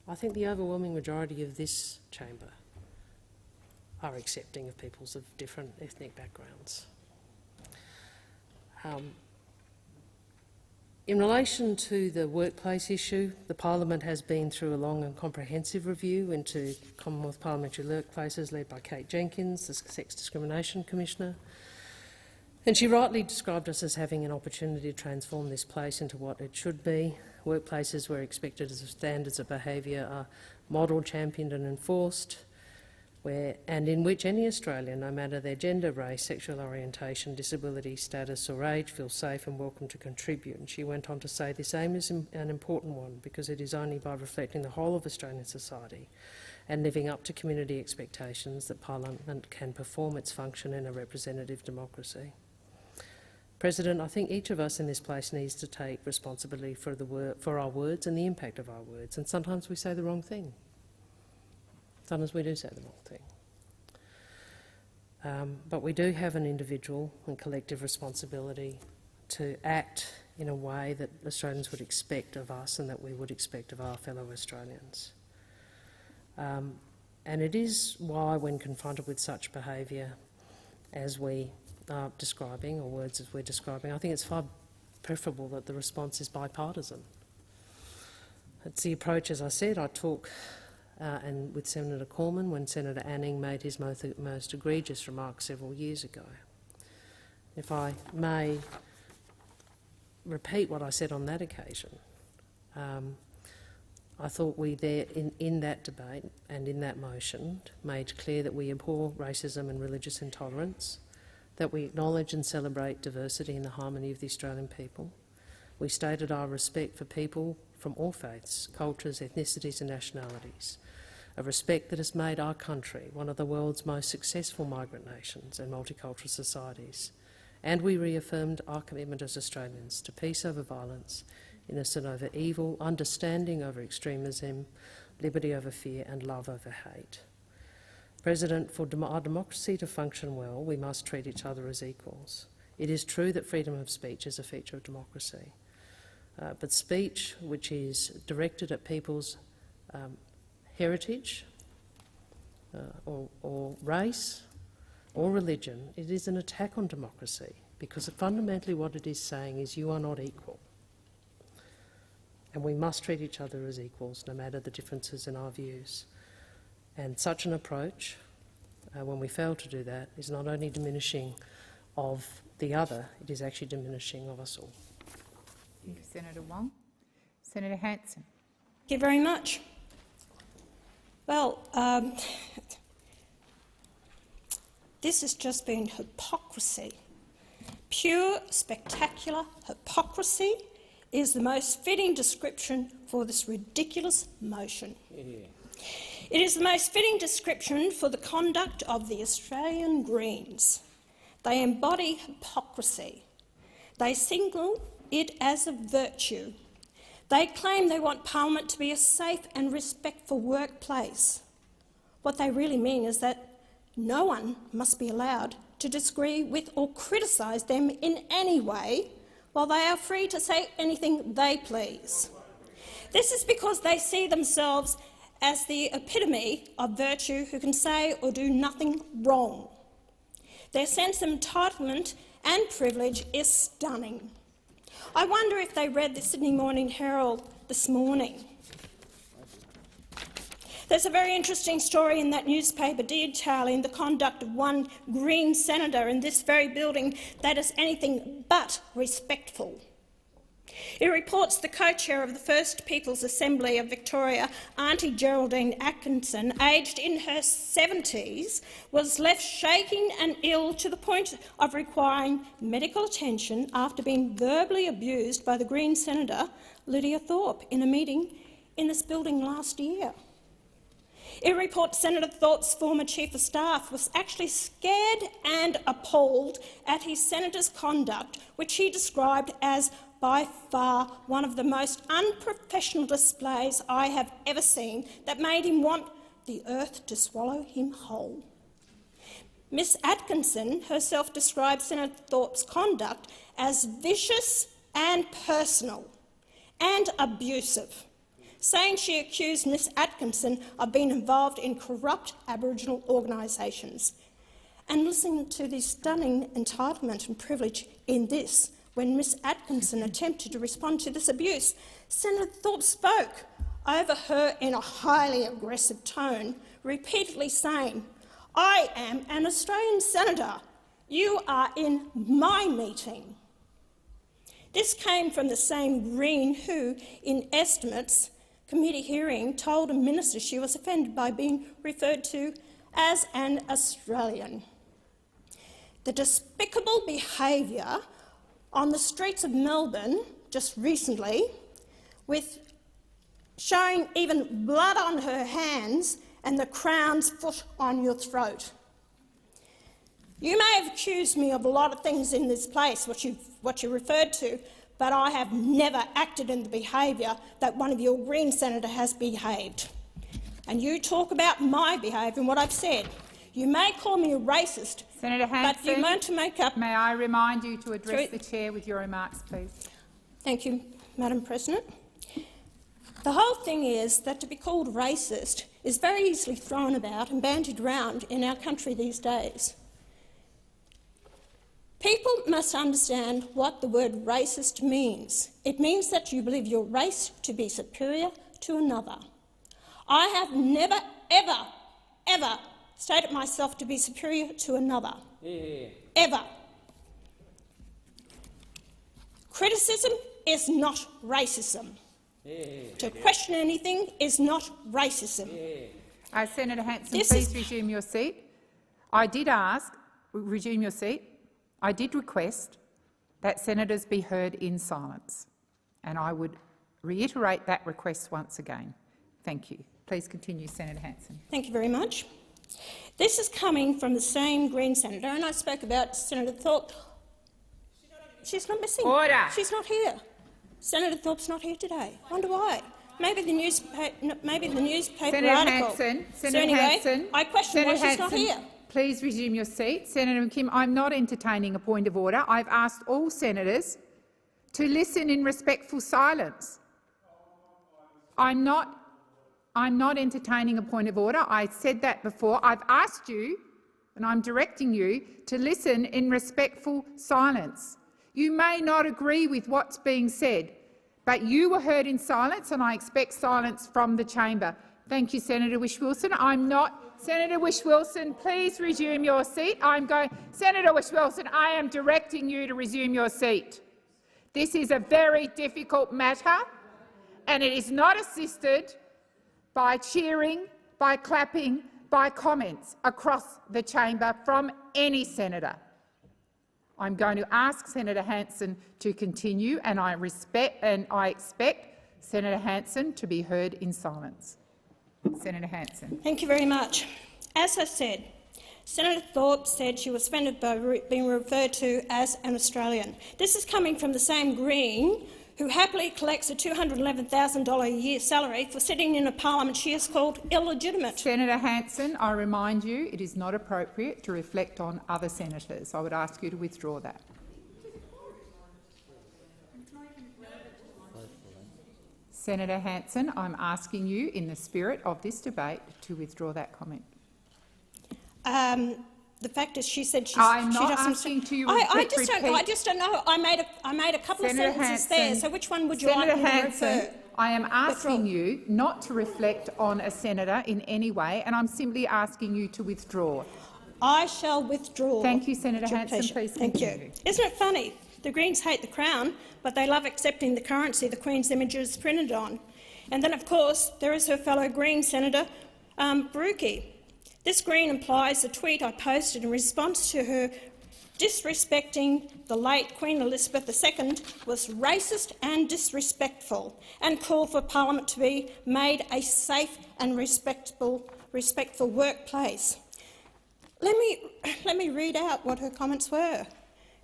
Speaker 6: I think the overwhelming majority of this chamber are accepting of peoples of different ethnic backgrounds. In relation to the workplace issue, the Parliament has been through a long and comprehensive review into Commonwealth parliamentary workplaces led by Kate Jenkins, the Sex Discrimination Commissioner, and she rightly described us as having an opportunity to transform this place into what it should be, workplaces where expected standards of behaviour are modelled, championed and enforced, and in which any Australian, no matter their gender, race, sexual orientation, disability status or age, feels safe and welcome to contribute. And she went on to say this aim is an important one because it is only by reflecting the whole of Australian society and living up to community expectations that Parliament can perform its function in a representative democracy. President, I think each of us in this place needs to take responsibility for our words and the impact of our words, and sometimes we say the wrong thing. Sometimes we do say the wrong thing. But we do have an individual and collective responsibility to act in a way that Australians would expect of us and that we would expect of our fellow Australians. And it is why, when confronted with such behaviour as we are describing, or words as we're describing, I think it's far preferable that the response is bipartisan. It's the approach, as I said, I took and with Senator Cormann when Senator Anning made his most egregious remarks several years ago. If I may repeat what I said on that occasion, I thought we there, in that debate and in that motion, made clear that we abhor racism and religious intolerance, that we acknowledge and celebrate diversity and the harmony of the Australian people. We stated our respect for people from all faiths, cultures, ethnicities and nationalities, a respect that has made our country one of the world's most successful migrant nations and multicultural societies. And we reaffirmed our commitment as Australians to peace over violence, innocence over evil, understanding over extremism, liberty over fear and love over hate. President, for our democracy to function well, we must treat each other as equals. It is true that freedom of speech is a feature of democracy, but speech which is directed at people's heritage or race or religion, it is an attack on democracy, because fundamentally what it is saying is you are not equal. And we must treat each other as equals, no matter the differences in our views. And such an approach, when we fail to do that, is not only diminishing of the other, it is actually diminishing of us all.
Speaker 2: Thank you, Senator Wong. Senator Hanson.
Speaker 3: Thank you very much. Well, this has just been hypocrisy. Pure, spectacular hypocrisy is the most fitting description for this ridiculous motion. It is the most fitting description for the conduct of the Australian Greens. They embody hypocrisy. They signal it as a virtue. They claim they want Parliament to be a safe and respectful workplace. What they really mean is that no one must be allowed to disagree with or criticise them in any way, while they are free to say anything they please. This is because they see themselves as the epitome of virtue who can say or do nothing wrong. Their sense of entitlement and privilege is stunning. I wonder if they read the Sydney Morning Herald this morning. There's a very interesting story in that newspaper detailing the conduct of one Green senator in this very building that is anything but respectful. It reports the co-chair of the First People's Assembly of Victoria, Auntie Geraldine Atkinson, aged in her 70s, was left shaking and ill to the point of requiring medical attention after being verbally abused by the Green senator Lydia Thorpe in a meeting in this building last year. It reports Senator Thorpe's former Chief of Staff was actually scared and appalled at his senator's conduct, which he described as by far one of the most unprofessional displays I have ever seen, that made him want the earth to swallow him whole. Miss Atkinson herself described Senator Thorpe's conduct as vicious and personal and abusive, saying she accused Miss Atkinson of being involved in corrupt Aboriginal organisations. And listening to the stunning entitlement and privilege in this, when Miss Atkinson attempted to respond to this abuse, Senator Thorpe spoke over her in a highly aggressive tone, repeatedly saying, "I am an Australian senator. You are in my meeting." This came from the same Green who, in estimates committee hearing, told a minister she was offended by being referred to as an Australian. The despicable behaviour on the streets of Melbourne just recently, with showing even blood on her hands and the Crown's foot on your throat. You may have accused me of a lot of things in this place, what you referred to, but I have never acted in the behaviour that one of your Green senator has behaved. And you talk about my behaviour and what I've said. You may call me a racist,
Speaker 2: Senator Hanson,
Speaker 3: but you want to make up—
Speaker 2: May I remind you to address the chair with your remarks, please?
Speaker 3: Thank you, Madam President. The whole thing is that to be called racist is very easily thrown about and bandied around in our country these days. People must understand what the word racist means. It means that you believe your race to be superior to another. I have never, ever, ever stated myself to be superior to another. Ever. Criticism is not racism. To question anything is not racism.
Speaker 2: Senator Hanson, please resume your seat. I did ask, resume your seat. I did request that senators be heard in silence, and I would reiterate that request once again. Thank you. Please continue, Senator Hanson.
Speaker 3: Thank you very much. This is coming from the same Green senator, and I spoke about Senator Thorpe. She's not missing.
Speaker 2: Order.
Speaker 3: She's not here. Senator Thorpe's not here today. Wonder why? Maybe the newspaper
Speaker 2: Senator
Speaker 3: article.
Speaker 2: Hanson,
Speaker 3: So
Speaker 2: Senator
Speaker 3: anyway,
Speaker 2: Hanson,
Speaker 3: I question why she's not here.
Speaker 2: Please resume your seat. Senator McKim, I'm not entertaining a point of order. I've asked all senators to listen in respectful silence. I'm not entertaining a point of order. I said that before. I've asked you, and I'm directing you, to listen in respectful silence. You may not agree with what's being said, but you were heard in silence, and I expect silence from the chamber. Thank you, Senator Whish-Wilson. Senator Whish-Wilson, please resume your seat. Senator Whish-Wilson, I am directing you to resume your seat. This is a very difficult matter, and it is not assisted by cheering, by clapping, by comments across the chamber from any senator. I'm going to ask Senator Hanson to continue, and I expect Senator Hanson to be heard in silence. Senator Hanson.
Speaker 3: Thank you very much. As I said, Senator Thorpe said she was offended by being referred to as an Australian. This is coming from the same Green who happily collects a $211,000 a year salary for sitting in a parliament she has called illegitimate.
Speaker 2: Senator Hanson, I remind you it is not appropriate to reflect on other senators. I would ask you to withdraw that. Senator Hanson, I'm asking you, in the spirit of this debate, to withdraw that comment.
Speaker 3: The fact is, she said
Speaker 2: I'm
Speaker 3: she
Speaker 2: not
Speaker 3: doesn't.
Speaker 2: asking to you.
Speaker 3: I just don't know. I made a couple
Speaker 2: Senator
Speaker 3: of sentences
Speaker 2: Hanson,
Speaker 3: there. So which one would you
Speaker 2: Senator
Speaker 3: like me to
Speaker 2: Hanson,
Speaker 3: refer?
Speaker 2: I am asking you not to reflect on a senator in any way, and I'm simply asking you to withdraw.
Speaker 3: I shall withdraw.
Speaker 2: Thank you, Senator Hanson. Please
Speaker 3: Thank
Speaker 2: continue.
Speaker 3: you. Isn't it funny? The Greens hate the Crown, but they love accepting the currency the Queen's image is printed on. And then, of course, there is her fellow Green Senator, Baruki. This Green implies a tweet I posted in response to her disrespecting the late Queen Elizabeth II was racist and disrespectful, and called for Parliament to be made a safe and respectful workplace. Let me read out what her comments were.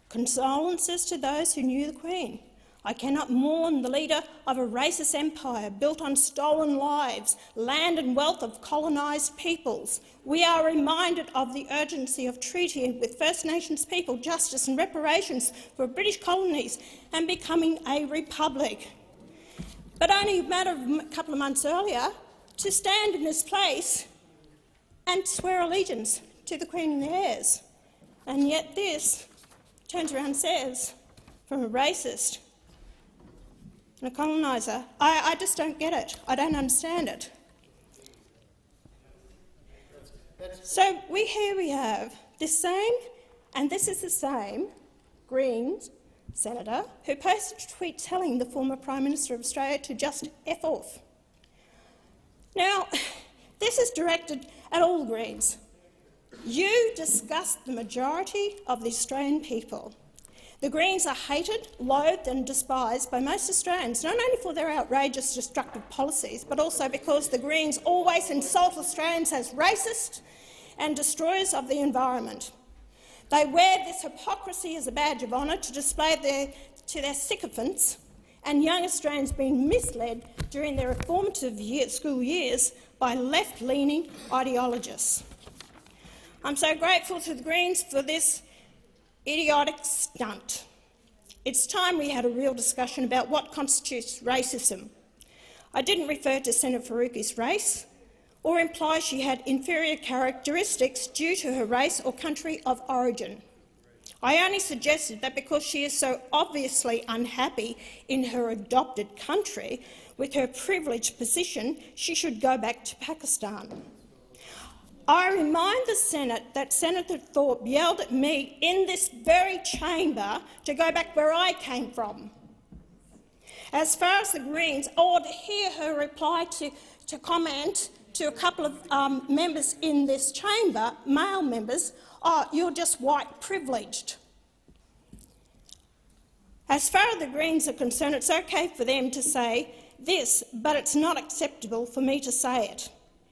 Speaker 3: Condolences to those who knew the Queen. I cannot mourn the leader of a racist empire built on stolen lives, land and wealth of colonised peoples. We are reminded of the urgency of treaty with First Nations people, justice and reparations for British colonies and becoming a republic. But only a matter of a couple of months earlier, to stand in this place and swear allegiance to the Queen and the heirs. And yet this turns around and says, from a racist and a coloniser, I just don't get it. I don't understand it. So here we have this same, and this is the same, Greens senator who posted a tweet telling the former Prime Minister of Australia to just F off. Now, this is directed at all Greens. You disgust the majority of the Australian people. The Greens are hated, loathed and despised by most Australians, not only for their outrageous destructive policies, but also because the Greens always insult Australians as racist and destroyers of the environment. They wear this hypocrisy as a badge of honour to display to their sycophants and young Australians being misled during their formative school years by left-leaning ideologists. I'm so grateful to the Greens for this idiotic stunt. It's time we had a real discussion about what constitutes racism. I didn't refer to Senator Faruqi's race or imply she had inferior characteristics due to her race or country of origin. I only suggested that because she is so obviously unhappy in her adopted country with her privileged position, she should go back to Pakistan. I remind the Senate that Senator Thorpe yelled at me in this very chamber to go back where I came from. As far as the Greens, I want to hear her reply to comment to a couple of members in this chamber, male members, oh, you're just white privileged. As far as the Greens are concerned, it's okay for them to say this, but it's not acceptable for me to say it.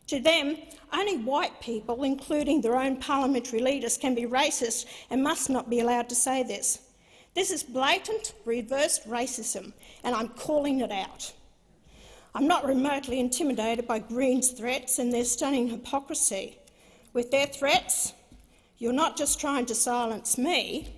Speaker 3: To them, only white people, including their own parliamentary leaders, can be racist and must not be allowed to say this. This is blatant, reversed racism, and I'm calling it out. I'm not remotely intimidated by Greens' threats and their stunning hypocrisy. With their threats, you're not just trying to silence me,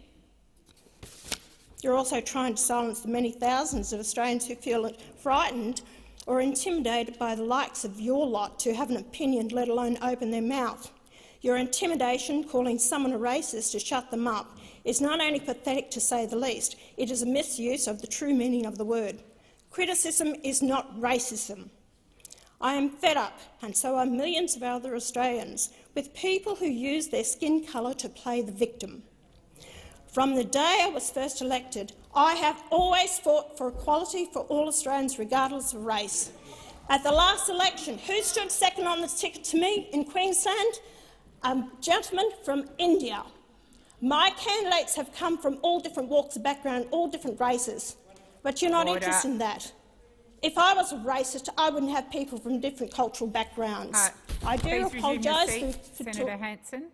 Speaker 3: you're also trying to silence the many thousands of Australians who feel frightened or intimidated by the likes of your lot to have an opinion, let alone open their mouth. Your intimidation, calling someone a racist to shut them up, is not only pathetic to say the least, it is a misuse of the true meaning of the word. Criticism is not racism. I am fed up, and so are millions of other Australians, with people who use their skin colour to play the victim. From the day I was first elected, I have always fought for equality for all Australians, regardless of race. At the last election, who stood second on the ticket to me in Queensland? A gentleman from India. My candidates have come from all different walks of background, all different races, but you're not interested in that. If I was a racist, I wouldn't have people from different cultural backgrounds. I do apologise for
Speaker 2: Senator Hanson.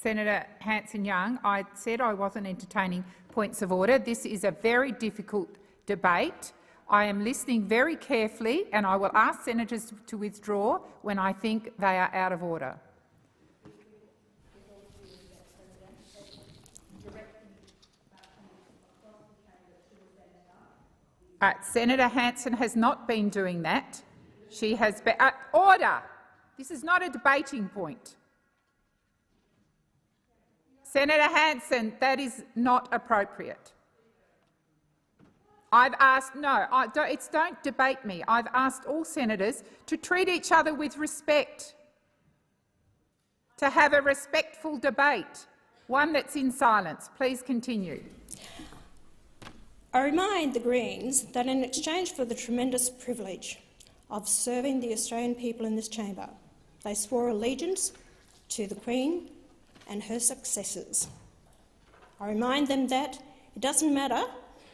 Speaker 2: Senator Hanson-Young, I said I wasn't entertaining points of order. This is a very difficult debate. I am listening very carefully, and I will ask senators to withdraw when I think they are out of order. Senator Hanson has not been doing that. She has been— order! This is not a debating point. Senator Hanson, that is not appropriate. I've asked— no, don't debate me. I've asked all senators to treat each other with respect, to have a respectful debate, one that's in silence. Please continue.
Speaker 3: I remind the Greens that in exchange for the tremendous privilege of serving the Australian people in this chamber, they swore allegiance to the Queen and her successors. I remind them that it doesn't matter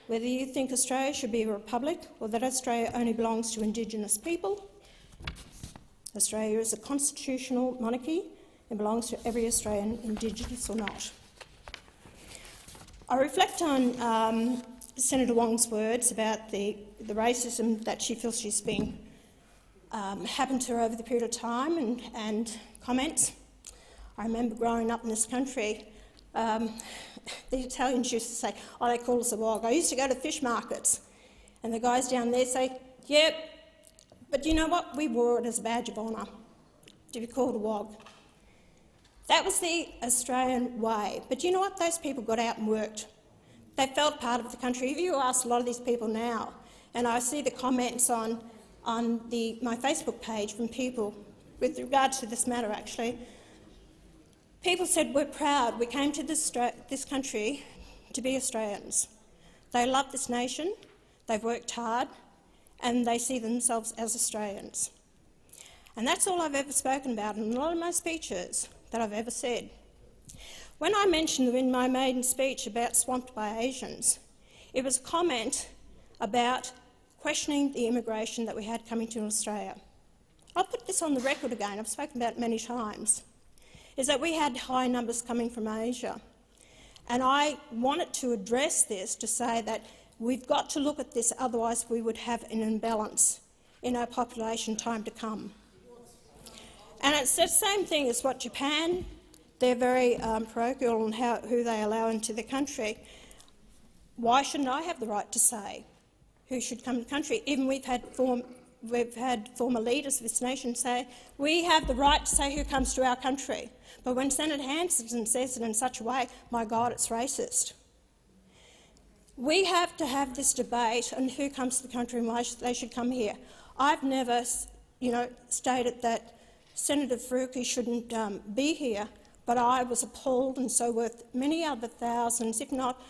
Speaker 3: whether you think Australia should be a republic or that Australia only belongs to Indigenous people. Australia is a constitutional monarchy and belongs to every Australian, Indigenous or not. I reflect on Senator Wong's words about the racism that she feels she's been happened to her over the period of time and comments. I remember growing up in this country, the Italians used to say, oh, they call us a wog. I used to go to fish markets and the guys down there say, yeah, but you know what? We wore it as a badge of honour to be called a wog. That was the Australian way. But you know what? Those people got out and worked. They felt part of the country. If you ask a lot of these people now, and I see the comments on my Facebook page from people with regard to this matter, actually, people said, we're proud. We came to this country to be Australians. They love this nation, they've worked hard, and they see themselves as Australians. And that's all I've ever spoken about in a lot of my speeches that I've ever said. When I mentioned in my maiden speech about swamped by Asians, it was a comment about questioning the immigration that we had coming to Australia. I'll put this on the record again, I've spoken about it many times, is that we had high numbers coming from Asia. And I wanted to address this to say that we've got to look at this, otherwise we would have an imbalance in our population time to come. And it's the same thing as what Japan— they're very parochial in who they allow into the country. Why shouldn't I have the right to say who should come to the country? Even we've had former leaders of this nation say we have the right to say who comes to our country. But when Senator Hanson says it in such a way, my God, it's racist. We have to have this debate on who comes to the country and why they should come here. I've never, stated that Senator Faruqi shouldn't be here. But I was appalled, and so were many other thousands, if not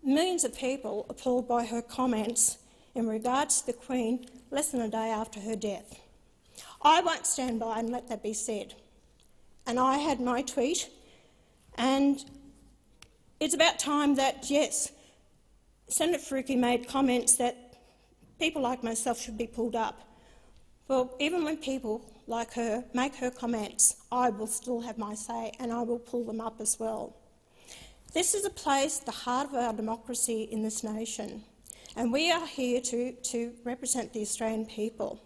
Speaker 3: Millions of people appalled by her comments in regards to the Queen less than a day after her death. I won't stand by and let that be said. And I had my tweet, and it's about time that, yes, Senator Faruqi made comments that people like myself should be pulled up. Well, even when people like her make her comments, I will still have my say and I will pull them up as well. This is a place, the heart of our democracy in this nation, and we are here to represent the Australian people.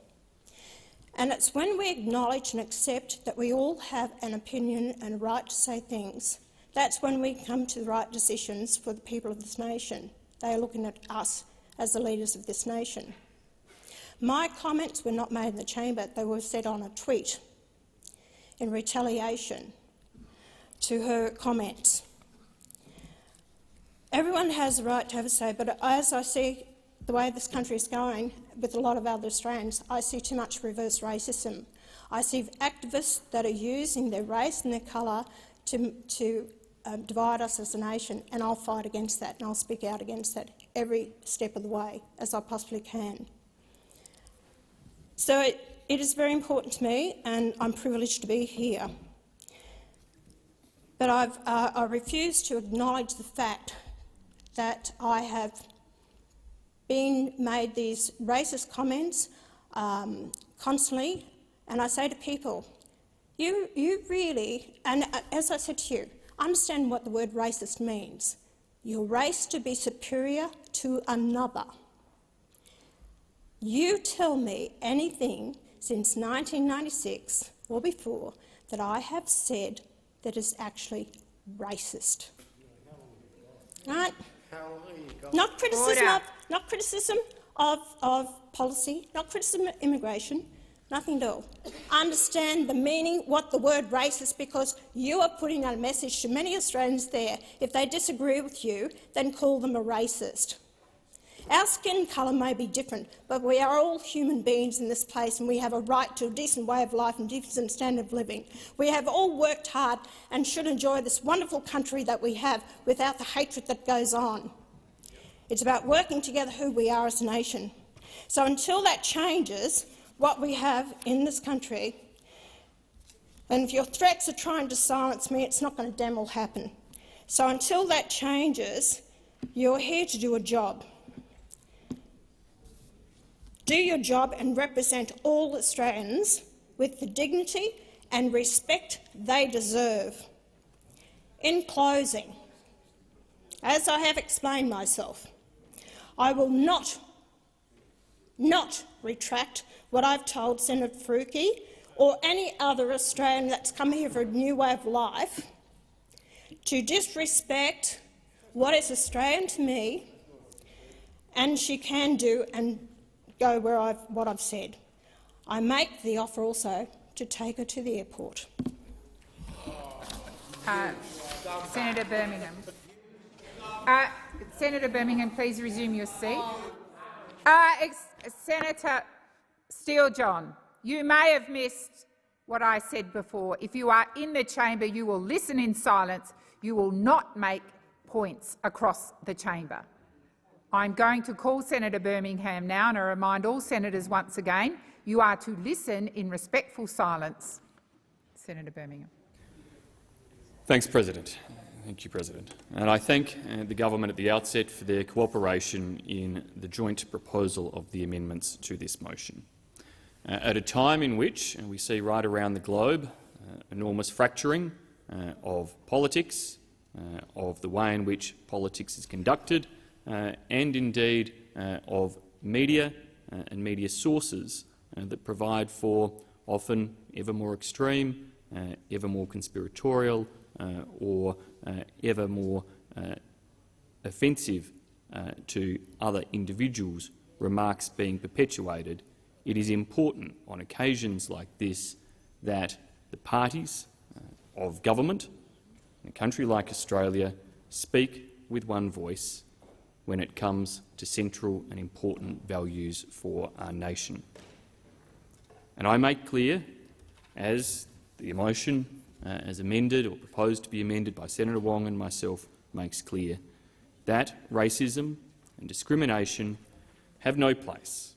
Speaker 3: And it's when we acknowledge and accept that we all have an opinion and a right to say things, that's when we come to the right decisions for the people of this nation. They are looking at us as the leaders of this nation. My comments were not made in the chamber, they were said on a tweet in retaliation to her comments. Everyone has the right to have a say, but as I see the way this country is going with a lot of other Australians, I see too much reverse racism. I see activists that are using their race and their colour to divide us as a nation, and I'll fight against that and I'll speak out against that every step of the way as I possibly can. So it is very important to me, and I'm privileged to be here. But I refuse to acknowledge the fact that I have been made these racist comments constantly, and I say to people, you really, and as I said to you, understand what the word racist means. Your race to be superior to another. You tell me anything since 1996 or before that I have said that is actually racist. Right? Not criticism of policy, not criticism of immigration, nothing at all. Understand the meaning, what the word racist, because you are putting out a message to many Australians there. If they disagree with you, then call them a racist. Our skin colour may be different, but we are all human beings in this place, and we have a right to a decent way of life and decent standard of living. We have all worked hard and should enjoy this wonderful country that we have without the hatred that goes on. It's about working together who we are as a nation. So until that changes what we have in this country, and if your threats are trying to silence me, it's not going to damn well happen. So until that changes, you're here to do a job. Do your job and represent all Australians with the dignity and respect they deserve. In closing, as I have explained myself, I will not retract what I've told Senator Faruqi or any other Australian that's come here for a new way of life to disrespect what is Australian to me, and she can do and go where what I've said. I make the offer also to take her to the airport.
Speaker 2: Senator Birmingham. Senator Birmingham, please resume your seat. Senator Steele-John, you may have missed what I said before. If you are in the chamber, you will listen in silence. You will not make points across the chamber. I'm going to call Senator Birmingham now, and I remind all senators once again, you are to listen in respectful silence. Senator Birmingham.
Speaker 7: Thanks, President. Thank you, President. And I thank the government at the outset for their cooperation in the joint proposal of the amendments to this motion. At a time in which we see right around the globe enormous fracturing of politics, of the way in which politics is conducted, and indeed of media and media sources that provide for often ever more extreme, ever more conspiratorial or ever more offensive to other individuals remarks being perpetuated, it is important on occasions like this that the parties of government in a country like Australia speak with one voice when it comes to central and important values for our nation. And I make clear, as the motion as amended or proposed to be amended by Senator Wong and myself makes clear, that racism and discrimination have no place,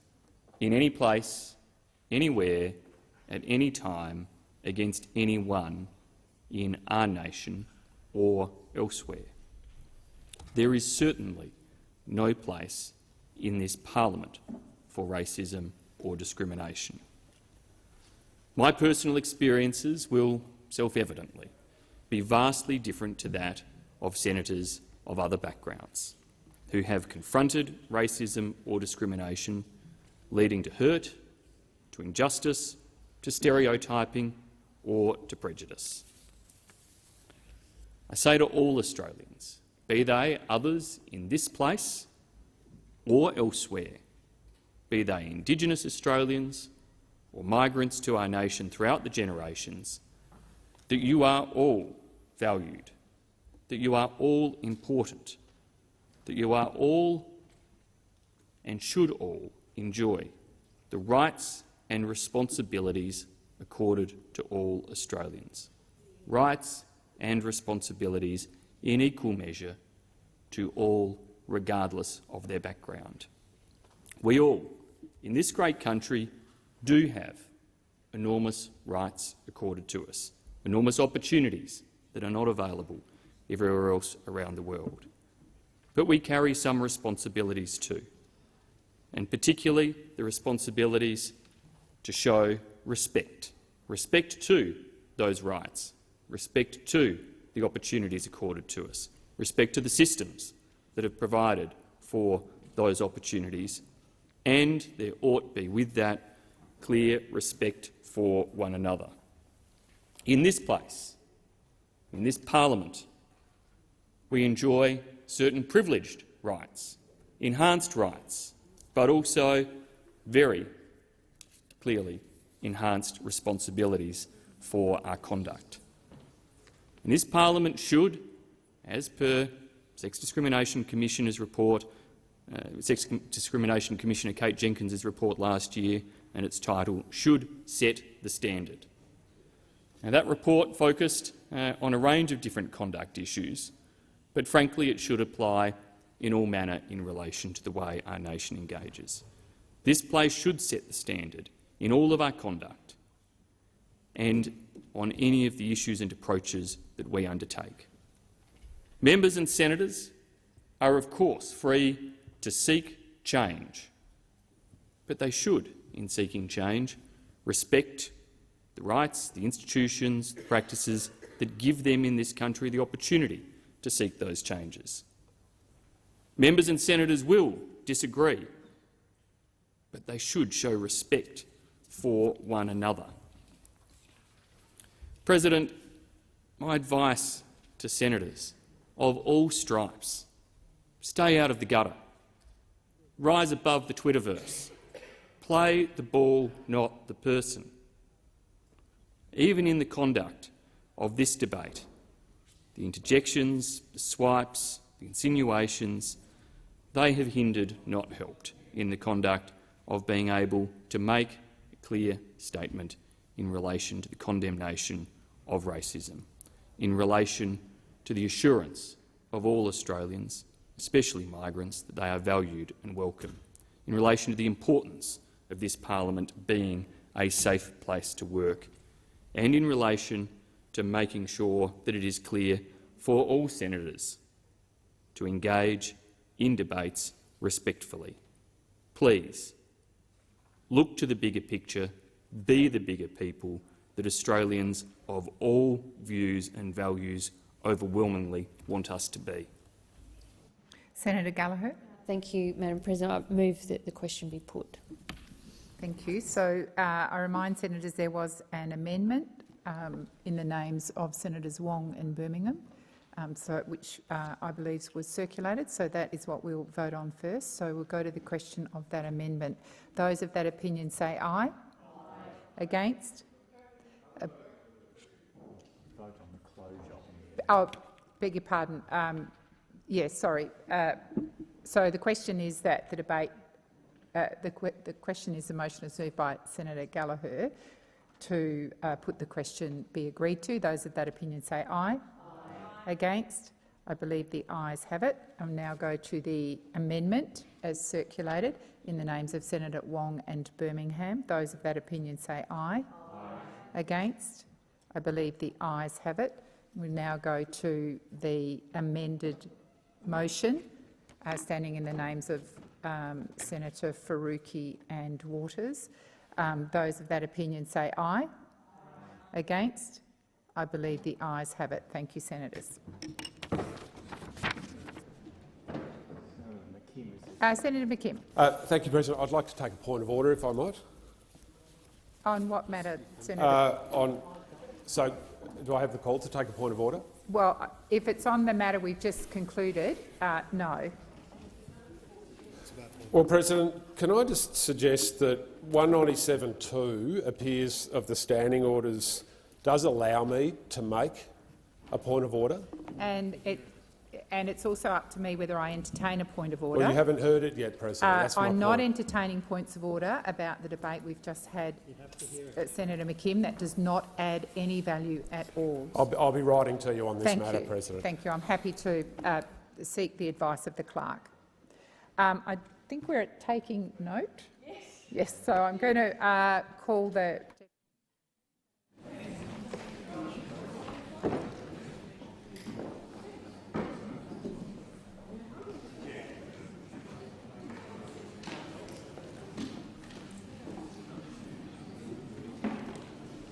Speaker 7: in any place, anywhere, at any time, against anyone in our nation or elsewhere. There is certainly no place in this parliament for racism or discrimination. My personal experiences will self-evidently be vastly different to that of senators of other backgrounds who have confronted racism or discrimination leading to hurt, to injustice, to stereotyping or to prejudice. I say to all Australians, be they others in this place or elsewhere, be they Indigenous Australians or migrants to our nation throughout the generations, that you are all valued, that you are all important, that you are all and should all enjoy the rights and responsibilities accorded to all Australians. Rights and responsibilities in equal measure to all, regardless of their background. We all, in this great country, do have enormous rights accorded to us, enormous opportunities that are not available everywhere else around the world. But we carry some responsibilities too, and particularly the responsibilities to show respect. Respect to those rights, respect to the opportunities accorded to us, respect to the systems that have provided for those opportunities, and there ought be with that clear respect for one another. In this place, in this parliament, we enjoy certain privileged rights, enhanced rights, but also very clearly enhanced responsibilities for our conduct. And this parliament should, as per Sex Discrimination Commissioner's report, Sex Discrimination Commissioner Kate Jenkins's report last year, and its title, should set the standard. Now, that report focused on a range of different conduct issues, but frankly it should apply in all manner in relation to the way our nation engages. This place should set the standard in all of our conduct and on any of the issues and approaches that we undertake. Members and senators are, of course, free to seek change, but they should, in seeking change, respect the rights, the institutions, the practices that give them in this country the opportunity to seek those changes. Members and senators will disagree, but they should show respect for one another. President, my advice to senators of all stripes: stay out of the gutter, rise above the Twitterverse, play the ball, not the person. Even in the conduct of this debate, the interjections, the swipes, the insinuations, they have hindered, not helped, in the conduct of being able to make a clear statement in relation to the condemnation of racism, in relation to the assurance of all Australians, especially migrants, that they are valued and welcome, in relation to the importance of this parliament being a safe place to work, and in relation to making sure that it is clear for all senators to engage in debates respectfully. Please, look to the bigger picture, be the bigger people that Australians of all views and values overwhelmingly want us to be.
Speaker 2: Senator Gallagher.
Speaker 5: Thank you, Madam President. I move that the question be put.
Speaker 2: Thank you. So I remind senators there was an amendment in the names of Senators Wong and Birmingham, which I believe was circulated. So that is what we'll vote on first. So we'll go to the question of that amendment. Those of that opinion say aye. Aye. Against? Vote on the closure. Oh, beg your pardon. Yes, sorry. So the question is that the debate. The question is the motion is moved by Senator Gallagher to put the question be agreed to. Those of that opinion say aye. Aye. Against? I believe the ayes have it. I'll now go to the amendment as circulated in the names of Senator Wong and Birmingham. Those of that opinion say aye. Aye. Against? I believe the ayes have it. We now go to the amended motion standing in the names of Senator Faruqi and Waters. Those of that opinion say aye. Against? I believe the ayes have it. Thank you, Senators. Senator McKim.
Speaker 8: Thank you, President. I'd like to take a point of order, if I might.
Speaker 2: On what matter, Senator?
Speaker 8: So, do I have the call to take a point of order?
Speaker 2: Well, if it's on the matter we've just concluded, no.
Speaker 8: Well, President, can I just suggest that 197.2 appears of the standing orders does allow me to make a point of order?
Speaker 2: And it's also up to me whether I entertain a point of order.
Speaker 8: Well, you haven't heard it yet, President. That's my
Speaker 2: I'm not
Speaker 8: point.
Speaker 2: entertaining points of order about the debate we've just had, Senator McKim. That does not add any value at all.
Speaker 8: I'll be writing to you on this matter, President.
Speaker 2: Thank you. I'm happy to seek the advice of the clerk. I think we're taking note. Yes. So I'm going to call the.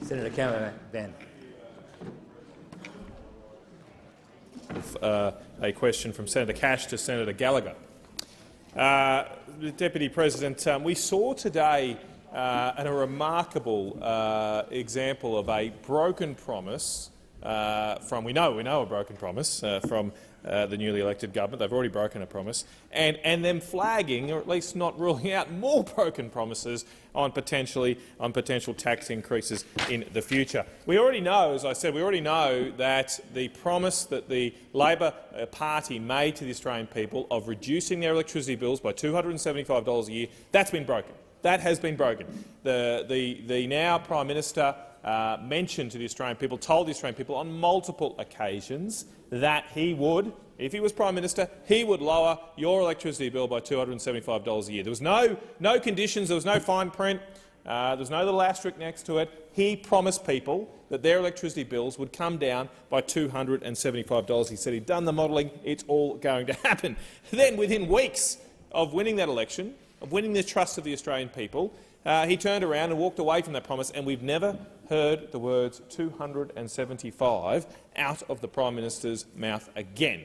Speaker 21: Senator Cameron, Ben.
Speaker 19: A question from Senator Cash to Senator Gallagher. Deputy President, we saw today a remarkable example of a broken promise from we know a broken promise from the newly elected government. They've already broken a promise, and them flagging, or at least not ruling out, more broken promises on potential tax increases in the future. We already know, as I said, that the promise that the Labor Party made to the Australian people of reducing their electricity bills by $275 a year, that's been broken. That has been broken. The now Prime Minister mentioned to the Australian people, told the Australian people on multiple occasions that he would, if he was Prime Minister, he would lower your electricity bill by $275 a year. There was no conditions, there was no fine print, there was no little asterisk next to it. He promised people that their electricity bills would come down by $275. He said he'd done the modelling, it's all going to happen. Then, within weeks of winning that election, of winning the trust of the Australian people, he turned around and walked away from that promise, and we've never heard the words 275 out of the Prime Minister's mouth again.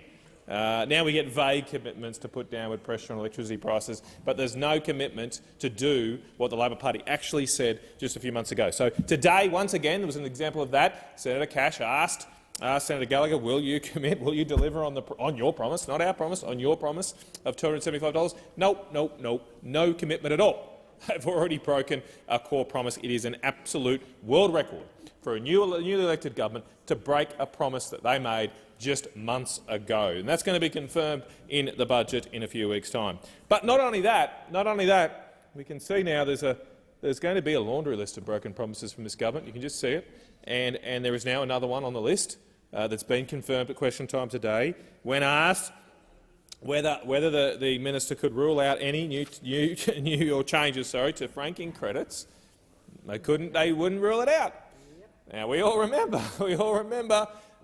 Speaker 19: Now we get vague commitments to put downward pressure on electricity prices, but there's no commitment to do what the Labor Party actually said just a few months ago. So today, once again, there was an example of that. Senator Cash asked Senator Gallagher, will you commit, will you deliver on your promise, not our promise, on your promise of $275? No commitment at all. They've already broken a core promise. It is an absolute world record for a newly elected government to break a promise that they made just months ago. And that's going to be confirmed in the budget in a few weeks' time. But not only that, we can see now there's going to be a laundry list of broken promises from this government. You can just see it. And there is now another one on the list that's been confirmed at question time today. When asked whether the minister could rule out any new changes to franking credits, they wouldn't rule it out. Now we all remember.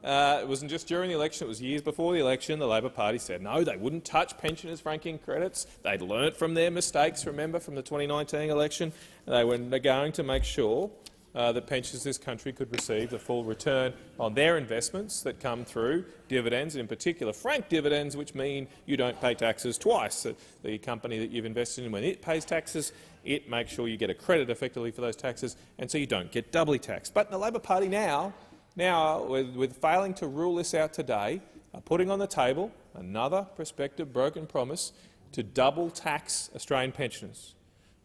Speaker 19: It wasn't just during the election; it was years before the election. The Labor Party said no, they wouldn't touch pensioners' franking credits. They'd learnt from their mistakes. Remember, from the 2019 election, they were going to make sure that pensioners in this country could receive the full return on their investments that come through dividends, in particular franked dividends, which mean you don't pay taxes twice. The company that you've invested in, when it pays taxes, it makes sure you get a credit effectively for those taxes, and so you don't get doubly taxed. But the Labor Party now with failing to rule this out today, are putting on the table another prospective broken promise to double tax Australian pensioners,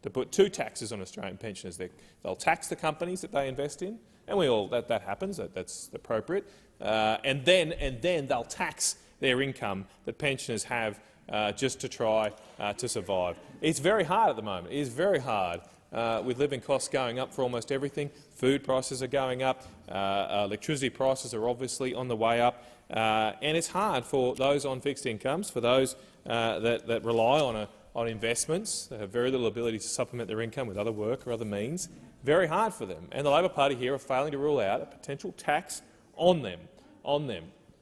Speaker 19: to put two taxes on Australian pensioners. They'll tax the companies that they invest in, and that happens. That's appropriate. And then they'll tax their income that pensioners have just to try to survive. It's very hard at the moment. It is very hard with living costs going up for almost everything. Food prices are going up. Electricity prices are obviously on the way up. and it's hard for those on fixed incomes, for those that rely on investments, that have very little ability to supplement their income with other work or other means. Very hard for them. And the Labor Party here are failing to rule out a potential tax on them.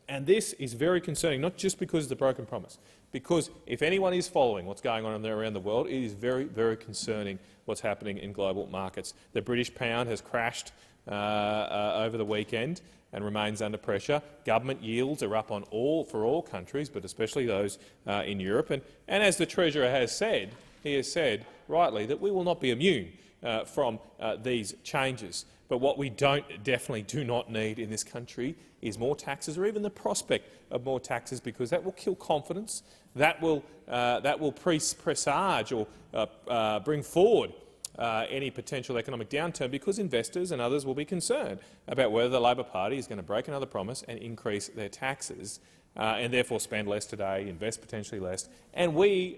Speaker 19: And this is very concerning, not just because of the broken promise, because if anyone is following what's going on around the world, it is very, very concerning what's happening in global markets. The British pound has crashed over the weekend and remains under pressure. Government yields are up for all countries, but especially those in Europe. And as the Treasurer has said, he has said rightly that we will not be immune from these changes. But what we definitely do not need in this country is more taxes, or even the prospect of more taxes, because that will kill confidence. That will presage or bring forward any potential economic downturn, because investors and others will be concerned about whether the Labor Party is going to break another promise and increase their taxes, and therefore spend less today, invest potentially less, and we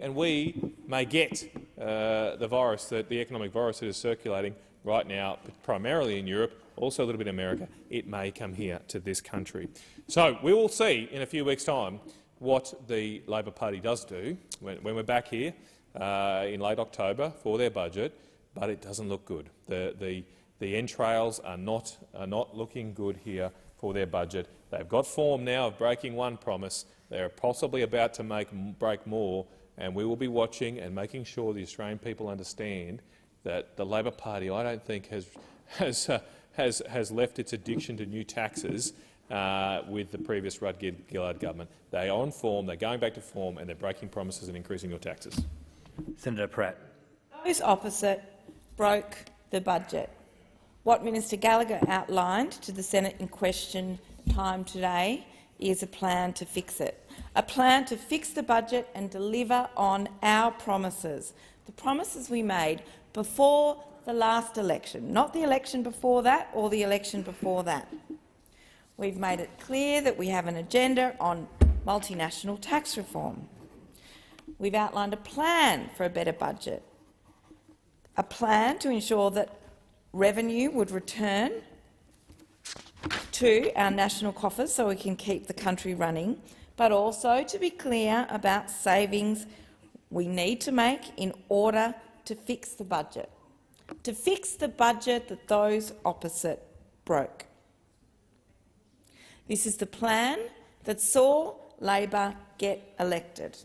Speaker 19: may get the virus, the economic virus that is circulating right now, primarily in Europe, also a little bit in America. It may come here to this country. So we will see in a few weeks' time what the Labor Party does do when we're back here in late October for their budget, but it doesn't look good. The entrails are not looking good here for their budget. They've got form now of breaking one promise. They're possibly about to break more, and we will be watching and making sure the Australian people understand that the Labor Party, I don't think, has left its addiction to new taxes with the previous Rudd-Gillard government. They are on form, they're going back to form, and they're breaking promises and increasing your taxes.
Speaker 14: Senator Pratt.
Speaker 21: Those opposite broke the budget. What Minister Gallagher outlined to the Senate in question time today is a plan to fix it, a plan to fix the budget and deliver on our promises, the promises we made before the last election, not the election before that or the election before that. We've made it clear that we have an agenda on multinational tax reform. We've outlined a plan for a better budget, a plan to ensure that revenue would return to our national coffers so we can keep the country running, but also to be clear about savings we need to make in order to fix the budget that those opposite broke. This is the plan that saw Labor get elected.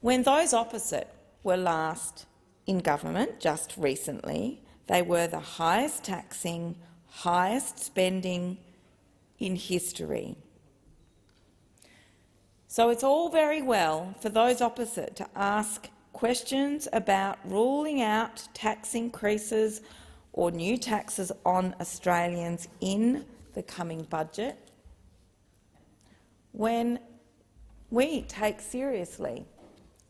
Speaker 21: When those opposite were last in government, just recently, they were the highest taxing, highest spending in history. So it's all very well for those opposite to ask questions about ruling out tax increases or new taxes on Australians in the coming budget, when we take seriously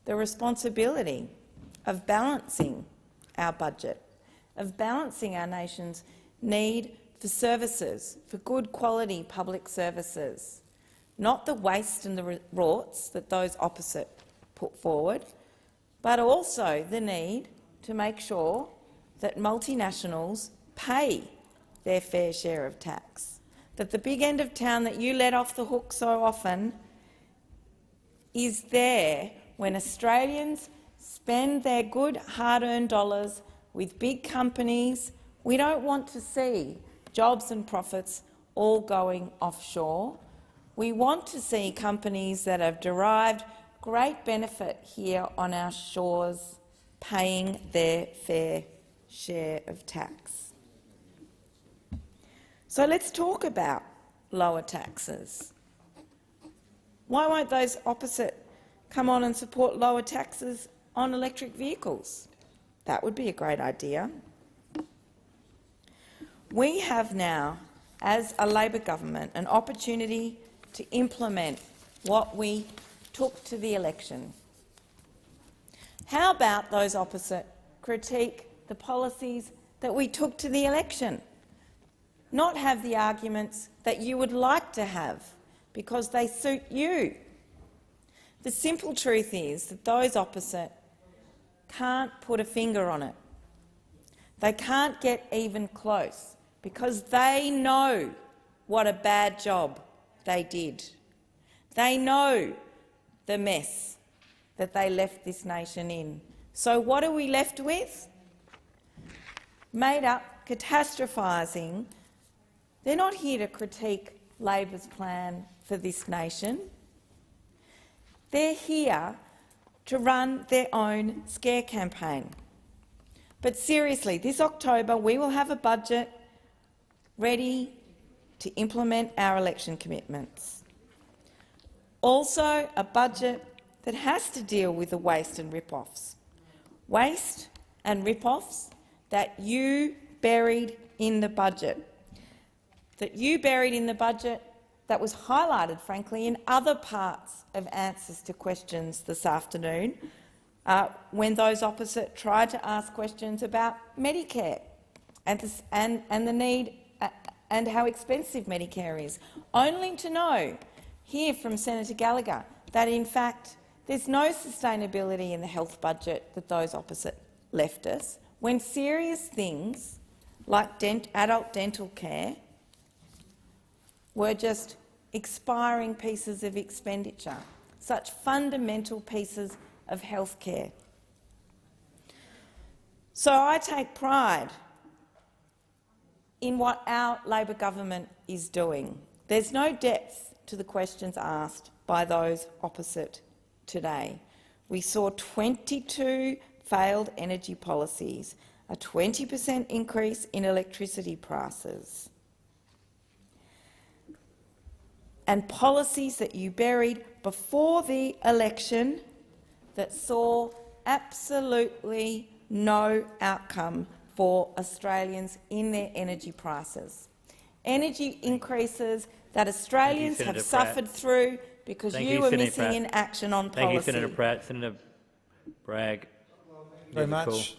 Speaker 21: the responsibility of balancing our budget, of balancing our nation's need for services, for good quality public services, not the waste and the rorts that those opposite put forward, but also the need to make sure that multinationals pay their fair share of tax, that the big end of town that you let off the hook so often is there when Australians spend their good hard-earned dollars with big companies. We don't want to see jobs and profits all going offshore. We want to see companies that have derived great benefit here on our shores paying their fair share of tax. So let's talk about lower taxes. Why won't those opposite come on and support lower taxes on electric vehicles? That would be a great idea. We have now, as a Labor government, an opportunity to implement what we took to the election. How about those opposite critique the policies that we took to the election, not have the arguments that you would like to have because they suit you? The simple truth is that those opposite can't put a finger on it. They can't get even close because they know what a bad job they did. They know the mess that they left this nation in. So what are we left with? Made up, catastrophising. They're not here to critique Labor's plan for this nation. They're here to run their own scare campaign. But seriously, this October we will have a budget ready to implement our election commitments. Also a budget that has to deal with the waste and rip-offs. Waste and rip-offs that you buried in the budget. That was highlighted, frankly, in other parts of answers to questions this afternoon when those opposite tried to ask questions about Medicare and the need and how expensive Medicare is, only to hear from Senator Gallagher that, in fact, there's no sustainability in the health budget that those opposite left us, when serious things like adult dental care were just expiring pieces of expenditure, such fundamental pieces of health care. So I take pride in what our Labor government is doing. There's no depth to the questions asked by those opposite today. We saw 22 failed energy policies, a 20% increase in electricity prices, and policies that you buried before the election that saw absolutely no outcome for Australians in their energy prices. Energy increases that Australians have suffered through because you were missing in action on policy.
Speaker 11: Thank you, Senator Pratt. Senator Bragg.
Speaker 14: Very much,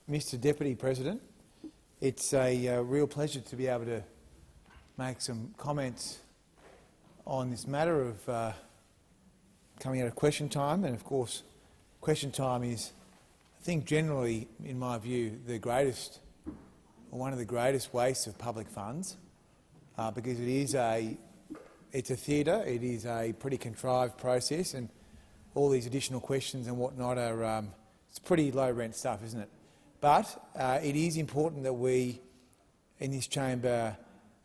Speaker 14: Mr Deputy President. It's a real pleasure to be able to make some comments on this matter of coming out of question time. And of course, question time is, I think generally, in my view, the greatest or one of the greatest wastes of public funds, because it's a theatre, it is a pretty contrived process, and all these additional questions and whatnot are it's pretty low-rent stuff, isn't it? But it is important that we, in this chamber,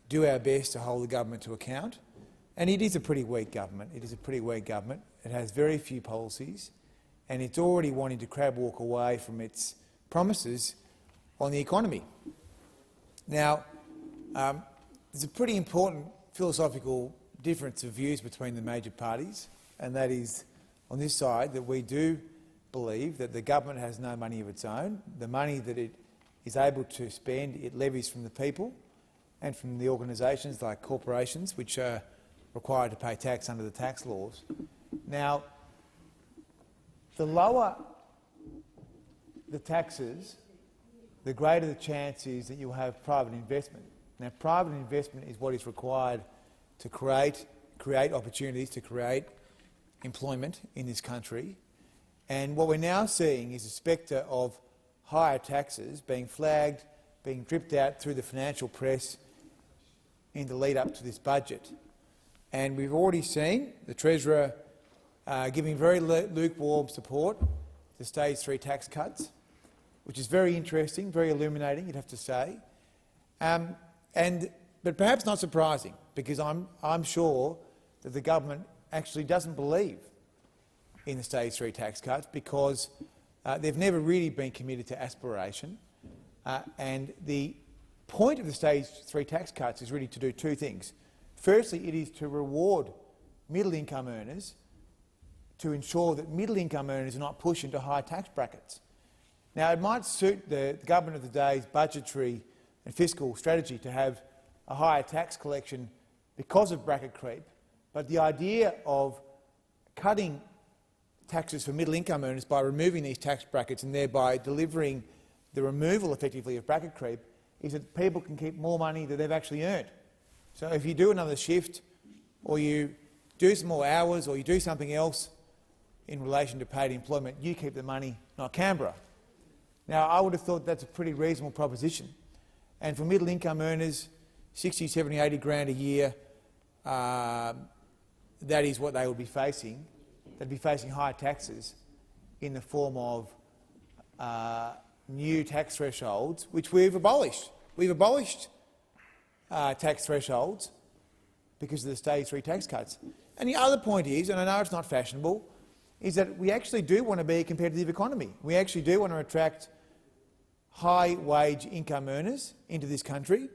Speaker 14: do our best to hold the government to account. And it is a pretty weak government. It is a pretty weak government. It has very few policies, and it's already wanting to crab walk away from its promises on the economy. Now, there's a pretty important philosophical difference of views between the major parties, and that is, on this side, that we do believe that the government has no money of its own. The money that it is able to spend, it levies from the people and from the organisations like corporations, which are required to pay tax under the tax laws. Now, the lower the taxes, the greater the chance is that you'll have private investment. Now, private investment is what is required to create opportunities, to create employment in this country. And what we're now seeing is a spectre of higher taxes being flagged, being dripped out through the financial press in the lead-up to this budget. And we've already seen the Treasurer giving very lukewarm support to Stage 3 tax cuts, which is very interesting, very illuminating, you'd have to say. But perhaps not surprising, because I'm sure that the government actually doesn't believe in the Stage 3 tax cuts, because they've never really been committed to aspiration. And the point of the Stage 3 tax cuts is really to do two things. Firstly, it is to reward middle-income earners, to ensure that middle-income earners are not pushed into high tax brackets. Now, it might suit the government of the day's budgetary and fiscal strategy to have a higher tax collection because of bracket creep, but the idea of cutting taxes for middle-income earners by removing these tax brackets and thereby delivering the removal, effectively, of bracket creep is that people can keep more money that they've actually earned. So if you do another shift, or you do some more hours, or you do something else in relation to paid employment, you keep the money, not Canberra. Now, I would have thought that's a pretty reasonable proposition. And for middle-income earners, 60, 70, 80 grand a year, that is what they would be facing. They'd be facing higher taxes in the form of new tax thresholds, which we've abolished. We've abolished tax thresholds because of the stage 3 tax cuts. And the other point is, and I know it's not fashionable, is that we actually do want to be a competitive economy. We actually do want to attract high-wage income earners into this country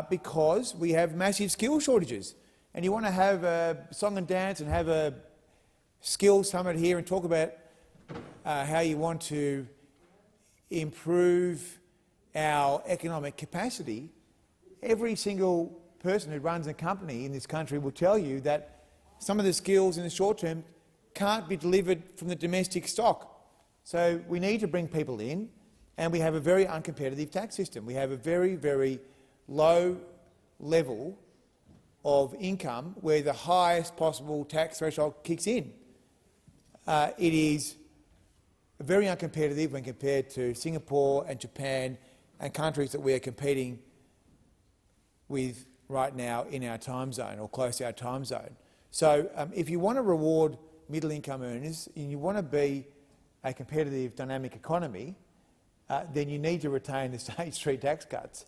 Speaker 14: because we have massive skill shortages. And you want to have a song and dance and have a skills summit here and talk about how you want to improve our economic capacity. Every single person who runs a company in this country will tell you that some of the skills in the short term can't be delivered from the domestic stock. So we need to bring people in, and we have a very uncompetitive tax system. We have a very, very low level of income where the highest possible tax threshold kicks in. It is very uncompetitive when compared to Singapore and Japan and countries that we are competing with right now in our time zone or close to our time zone. So if you want to reward middle-income earners and you want to be a competitive, dynamic economy, then you need to retain the stage 3 tax cuts.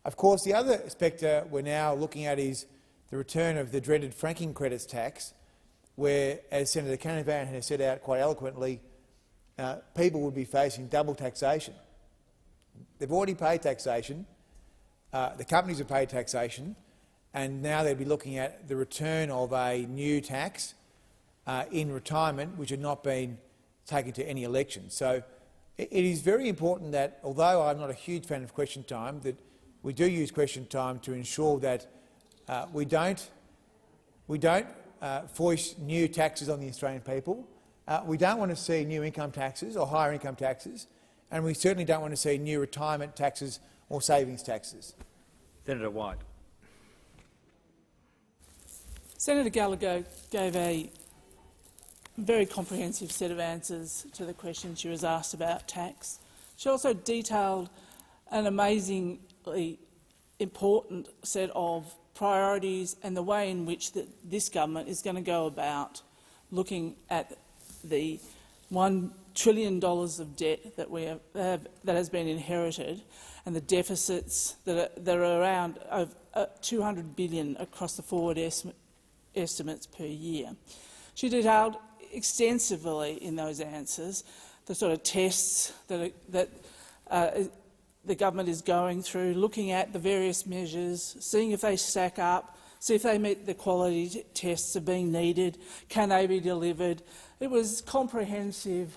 Speaker 14: Of course, the other spectre we're now looking at is the return of the dreaded franking credits tax, where, as Senator Canavan has set out quite eloquently, people would be facing double taxation. They've already paid taxation, the companies have paid taxation, and now they'd be looking at the return of a new tax in retirement, which had not been taken to any election. So it is very important that, although I'm not a huge fan of question time, that we do use question time to ensure that we don't foist new taxes on the Australian people. We don't want to see new income taxes or higher income taxes, and we certainly don't want to see new retirement taxes or savings taxes.
Speaker 11: Senator White.
Speaker 13: Senator Gallagher gave a very comprehensive set of answers to the question she was asked about tax. She also detailed an amazingly important set of priorities and the way in which this government is going to go about looking at the $1 trillion of debt that that has been inherited and the deficits that are around $200 billion across the forward estimates per year. She detailed extensively in those answers the sort of tests that the government is going through, looking at the various measures, seeing if they stack up, see if they meet the quality tests that are being needed, can they be delivered. It was comprehensive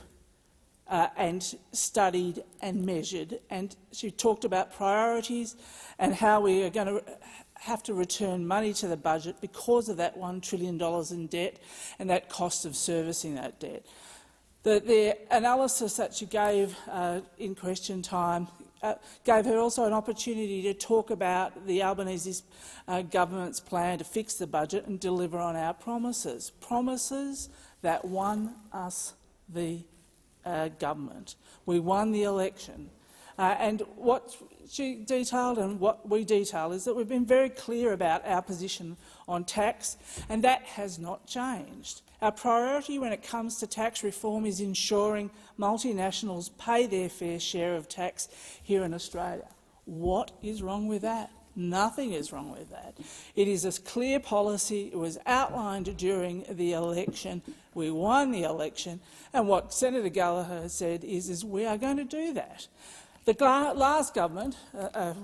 Speaker 13: and studied and measured, and she talked about priorities and how we are going to have to return money to the budget because of that $1 trillion in debt and that cost of servicing that debt. The analysis that she gave in question time gave her also an opportunity to talk about the Albanese government's plan to fix the budget and deliver on our promises. Promises that won us the government. We won the election. And what she detailed and what we detail is that we've been very clear about our position on tax, and that has not changed. Our priority when it comes to tax reform is ensuring multinationals pay their fair share of tax here in Australia. What is wrong with that? Nothing is wrong with that. It is a clear policy. It was outlined during the election. We won the election, and what Senator Gallagher said is we are going to do that. The last government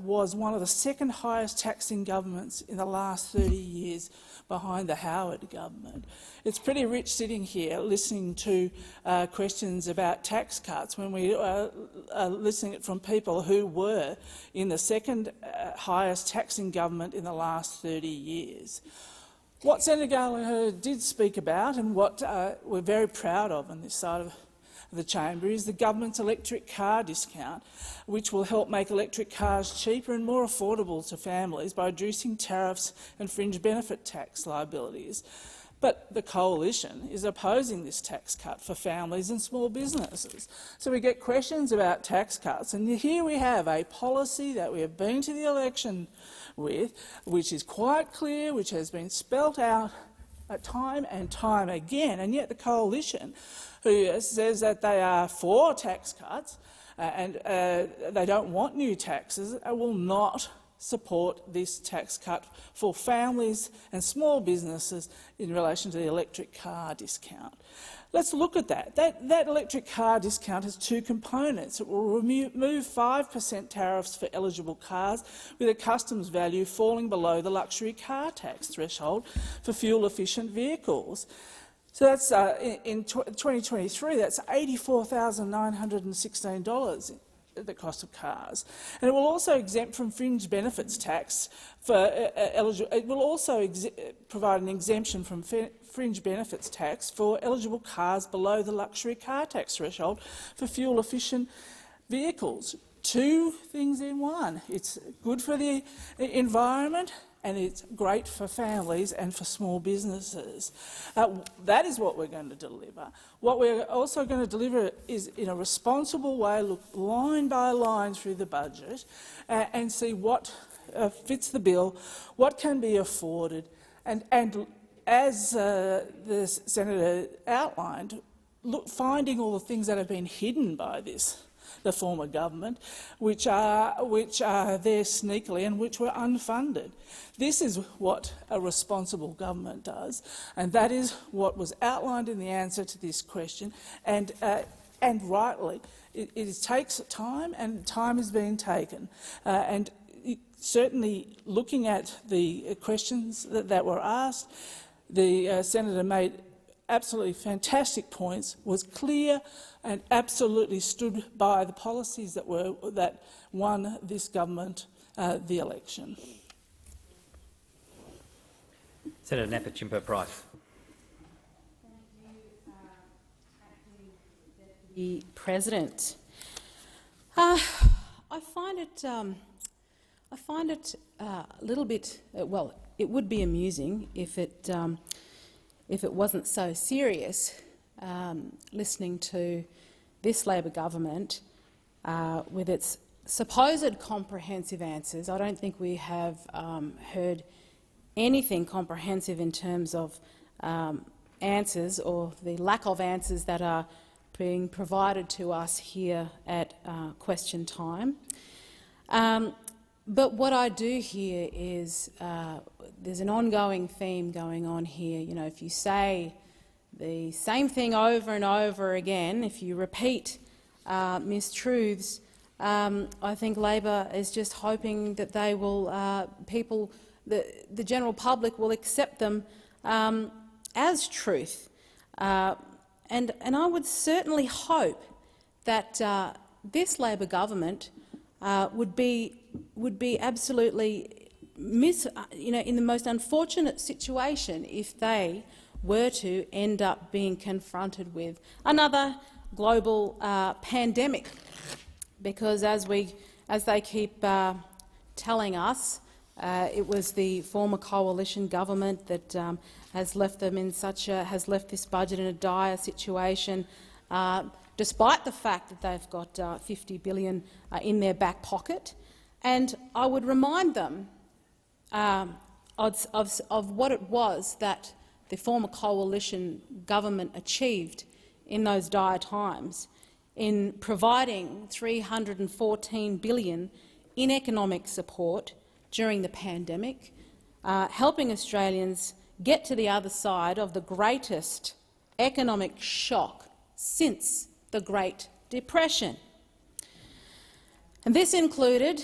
Speaker 13: was one of the second highest taxing governments in the last 30 years behind the Howard government. It's pretty rich sitting here listening to questions about tax cuts when we are listening from people who were in the second highest taxing government in the last 30 years. What Senator Gallagher did speak about and what we're very proud of on this side of the chamber is the government's electric car discount, which will help make electric cars cheaper and more affordable to families by reducing tariffs and fringe benefit tax liabilities. But the coalition is opposing this tax cut for families and small businesses. So we get questions about tax cuts, and here we have a policy that we have been to the election with, which is quite clear, which has been spelt out time and time again, and yet the coalition, who says that they are for tax cuts and they don't want new taxes, will not support this tax cut for families and small businesses in relation to the electric car discount. Let's look at that. That electric car discount has two components. It will remove 5% tariffs for eligible cars with a customs value falling below the luxury car tax threshold for fuel-efficient vehicles. So that's in 2023, that's $84,916, the cost of cars. And it will also exempt from fringe benefits tax for it will also provide an exemption from fringe benefits tax for eligible cars below the luxury car tax threshold for fuel-efficient vehicles. Two things in one. It's good for the environment and it's great for families and for small businesses. That is what we're going to deliver. What we're also going to deliver is, in a responsible way, look line by line through the budget and see what fits the bill, what can be afforded, and as the Senator outlined, finding all the things that have been hidden by the former government, which are there sneakily and which were unfunded. This is what a responsible government does, and that is what was outlined in the answer to this question. And rightly, it takes time, and time is being taken. And certainly, looking at the questions that were asked, the senator made absolutely fantastic points, was clear and absolutely stood by the policies that won this government the election.
Speaker 11: Senator Nampijinpa-Price.
Speaker 15: The President, I find it a little bit well. It would be amusing if it wasn't so serious. Listening to this Labor government with its supposed comprehensive answers, I don't think we have heard anything comprehensive in terms of answers or the lack of answers that are being provided to us here at question time. But what I do hear is there's an ongoing theme going on here. You know, if you say the same thing over and over again, if you repeat mistruths, I think Labor is just hoping that they will, the general public will accept them as truth. And I would certainly hope that this Labor government would be absolutely in the most unfortunate situation if they were to end up being confronted with another global pandemic, because as they keep telling us, it was the former coalition government that has left this budget in a dire situation, despite the fact that they've got $50 billion in their back pocket. And I would remind them of what it was that the former coalition government achieved in those dire times in providing $314 billion in economic support during the pandemic, helping Australians get to the other side of the greatest economic shock since the Great Depression. And this included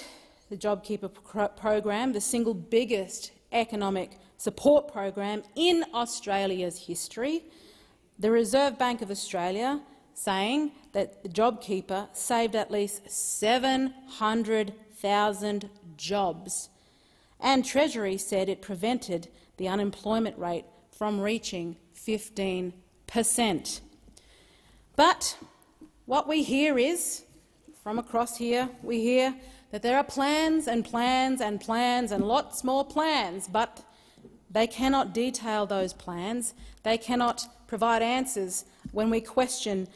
Speaker 15: the JobKeeper program, the single biggest economic support program in Australia's history, the Reserve Bank of Australia saying that the JobKeeper saved at least 700,000 jobs, and Treasury said it prevented the unemployment rate from reaching 15%. But what we hear is, from across here, we hear that there are plans and plans and plans and lots more plans, but they cannot detail those plans. They cannot provide answers when we question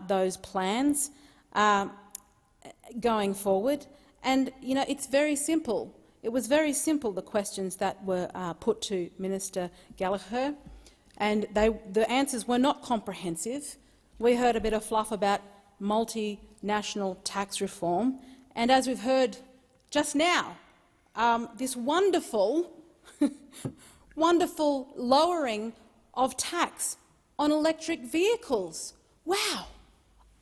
Speaker 15: those plans going forward. And it's very simple. It was very simple, the questions that were put to Minister Gallagher, and the answers were not comprehensive. We heard a bit of fluff about multinational tax reform, and as we've heard just now, this wonderful, wonderful lowering of tax on electric vehicles. Wow,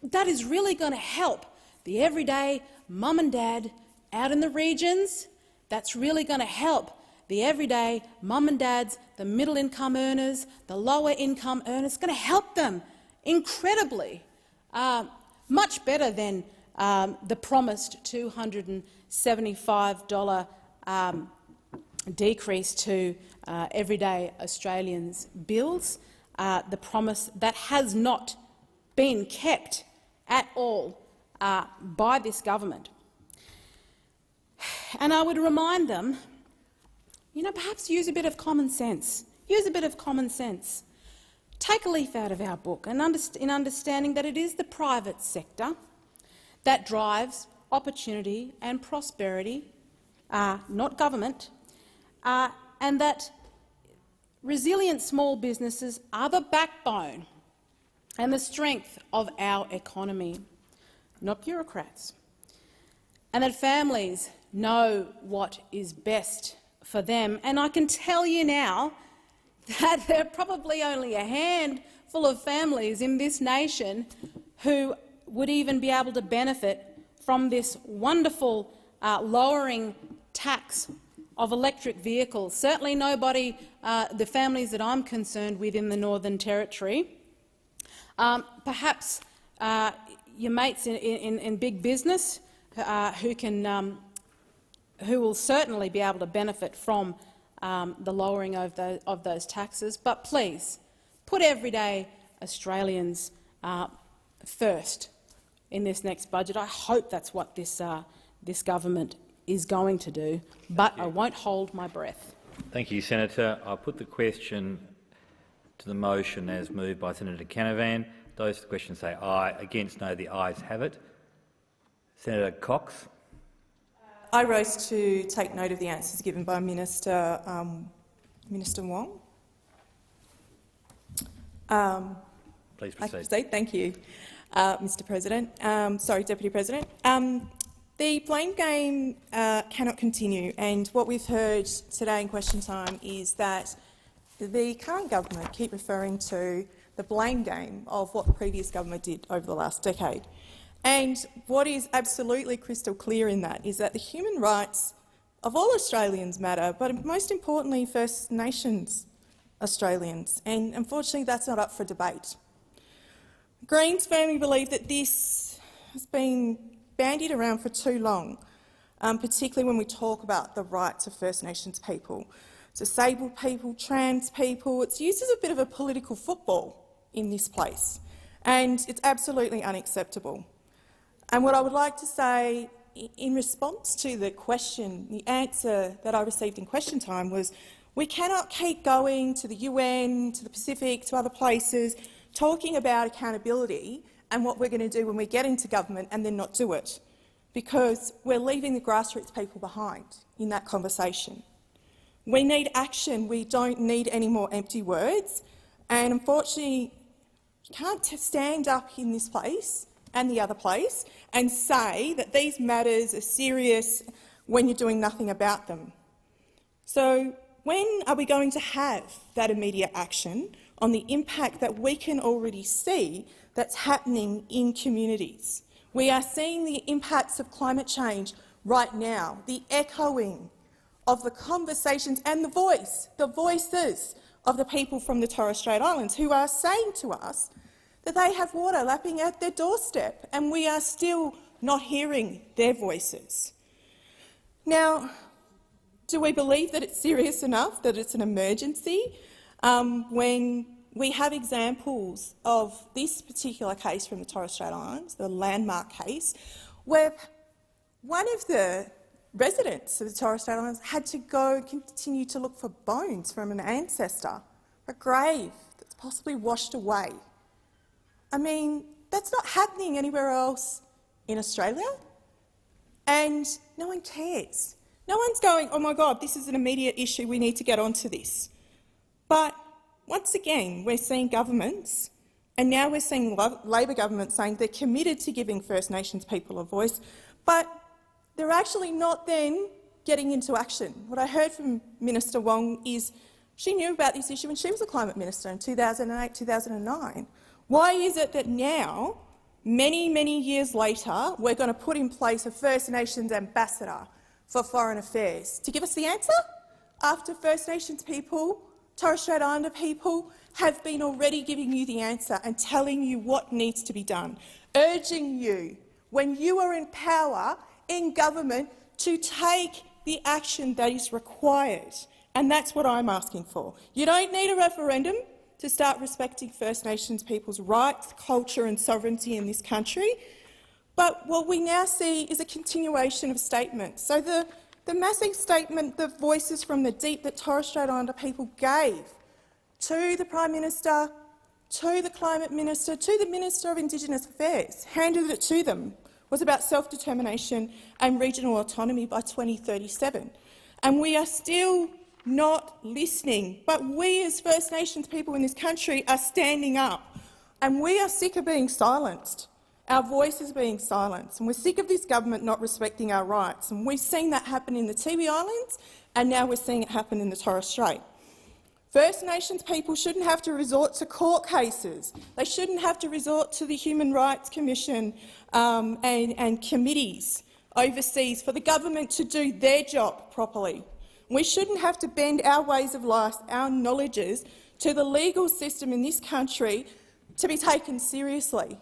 Speaker 15: that is really going to help the everyday mum and dad out in the regions. That's really going to help the everyday mum and dads, the middle-income earners, the lower-income earners. It's going to help them incredibly, much better than the promised $275 decrease to everyday Australians' bills, the promise that has not been kept at all by this government. And I would remind them, perhaps use a bit of common sense. Use a bit of common sense. Take a leaf out of our book and in understanding that it is the private sector that drives opportunity and prosperity, not government, and that resilient small businesses are the backbone and the strength of our economy, not bureaucrats, and that families know what is best for them. And I can tell you now that there are probably only a handful of families in this nation who would even be able to benefit from this wonderful lowering tax of electric vehicles. Certainly nobody, the families that I'm concerned with in the Northern Territory. Perhaps your mates in big business who will certainly be able to benefit from the lowering of those taxes. But please, put everyday Australians first in this next budget. I hope that's what this government is going to do, but I won't hold my breath.
Speaker 11: Thank you, Senator. I'll put the question to the motion as moved by Senator Canavan. Those for the question say aye. Against, no. The ayes have it. Senator Cox.
Speaker 9: I rose to take note of the answers given by Minister Wong.
Speaker 11: Please proceed.
Speaker 9: Thank you, Mr. President. Deputy President. The blame game cannot continue, and what we've heard today in question time is that the current government keep referring to the blame game of what the previous government did over the last decade. And what is absolutely crystal clear in that is that the human rights of all Australians matter, but most importantly First Nations Australians, and unfortunately that's not up for debate. Greens firmly believe that this has been bandied around for too long, particularly when we talk about the rights of First Nations people, disabled people, trans people. It's used as a bit of a political football in this place, and it's absolutely unacceptable. And what I would like to say in response to the question, the answer that I received in question time was, we cannot keep going to the UN, to the Pacific, to other places, talking about accountability and what we're going to do when we get into government and then not do it, because we're leaving the grassroots people behind in that conversation. We need action. We don't need any more empty words. And unfortunately, you can't stand up in this place and the other place and say that these matters are serious when you're doing nothing about them. So when are we going to have that immediate action on the impact that we can already see that's happening in communities? We are seeing the impacts of climate change right now, the echoing of the conversations and the voices of the people from the Torres Strait Islands who are saying to us that they have water lapping at their doorstep, and we are still not hearing their voices. Now, do we believe that it's serious enough, that it's an emergency, when we have examples of this particular case from the Torres Strait Islands, the landmark case, where one of the residents of the Torres Strait Islands had to go and continue to look for bones from an ancestor, a grave that's possibly washed away? I mean, that's not happening anywhere else in Australia, and no one cares. No one's going, oh my God, this is an immediate issue, we need to get onto this. But once again, we're seeing governments, and now we're seeing Labor governments saying they're committed to giving First Nations people a voice, but they're actually not then getting into action. What I heard from Minister Wong is she knew about this issue when she was a climate minister in 2008, 2009. Why is it that now, many, many years later, we're going to put in place a First Nations ambassador for foreign affairs to give us the answer after First Nations people, Torres Strait Islander people have been already giving you the answer and telling you what needs to be done, urging you, when you are in power, in government, to take the action that is required. And that's what I'm asking for. You don't need a referendum to start respecting First Nations people's rights, culture and sovereignty in this country. But what we now see is a continuation of statements. So the massive statement, the voices from the deep that Torres Strait Islander people gave to the Prime Minister, to the Climate Minister, to the Minister of Indigenous Affairs, handed it to them, was about self-determination and regional autonomy by 2037. And we are still not listening. But we as First Nations people in this country are standing up, and we are sick of being silenced. Our voice is being silenced, and we're sick of this government not respecting our rights. And we've seen that happen in the Tiwi Islands, and now we're seeing it happen in the Torres Strait. First Nations people shouldn't have to resort to court cases. They shouldn't have to resort to the Human Rights Commission and committees overseas for the government to do their job properly. We shouldn't have to bend our ways of life, our knowledges, to the legal system in this country to be taken seriously.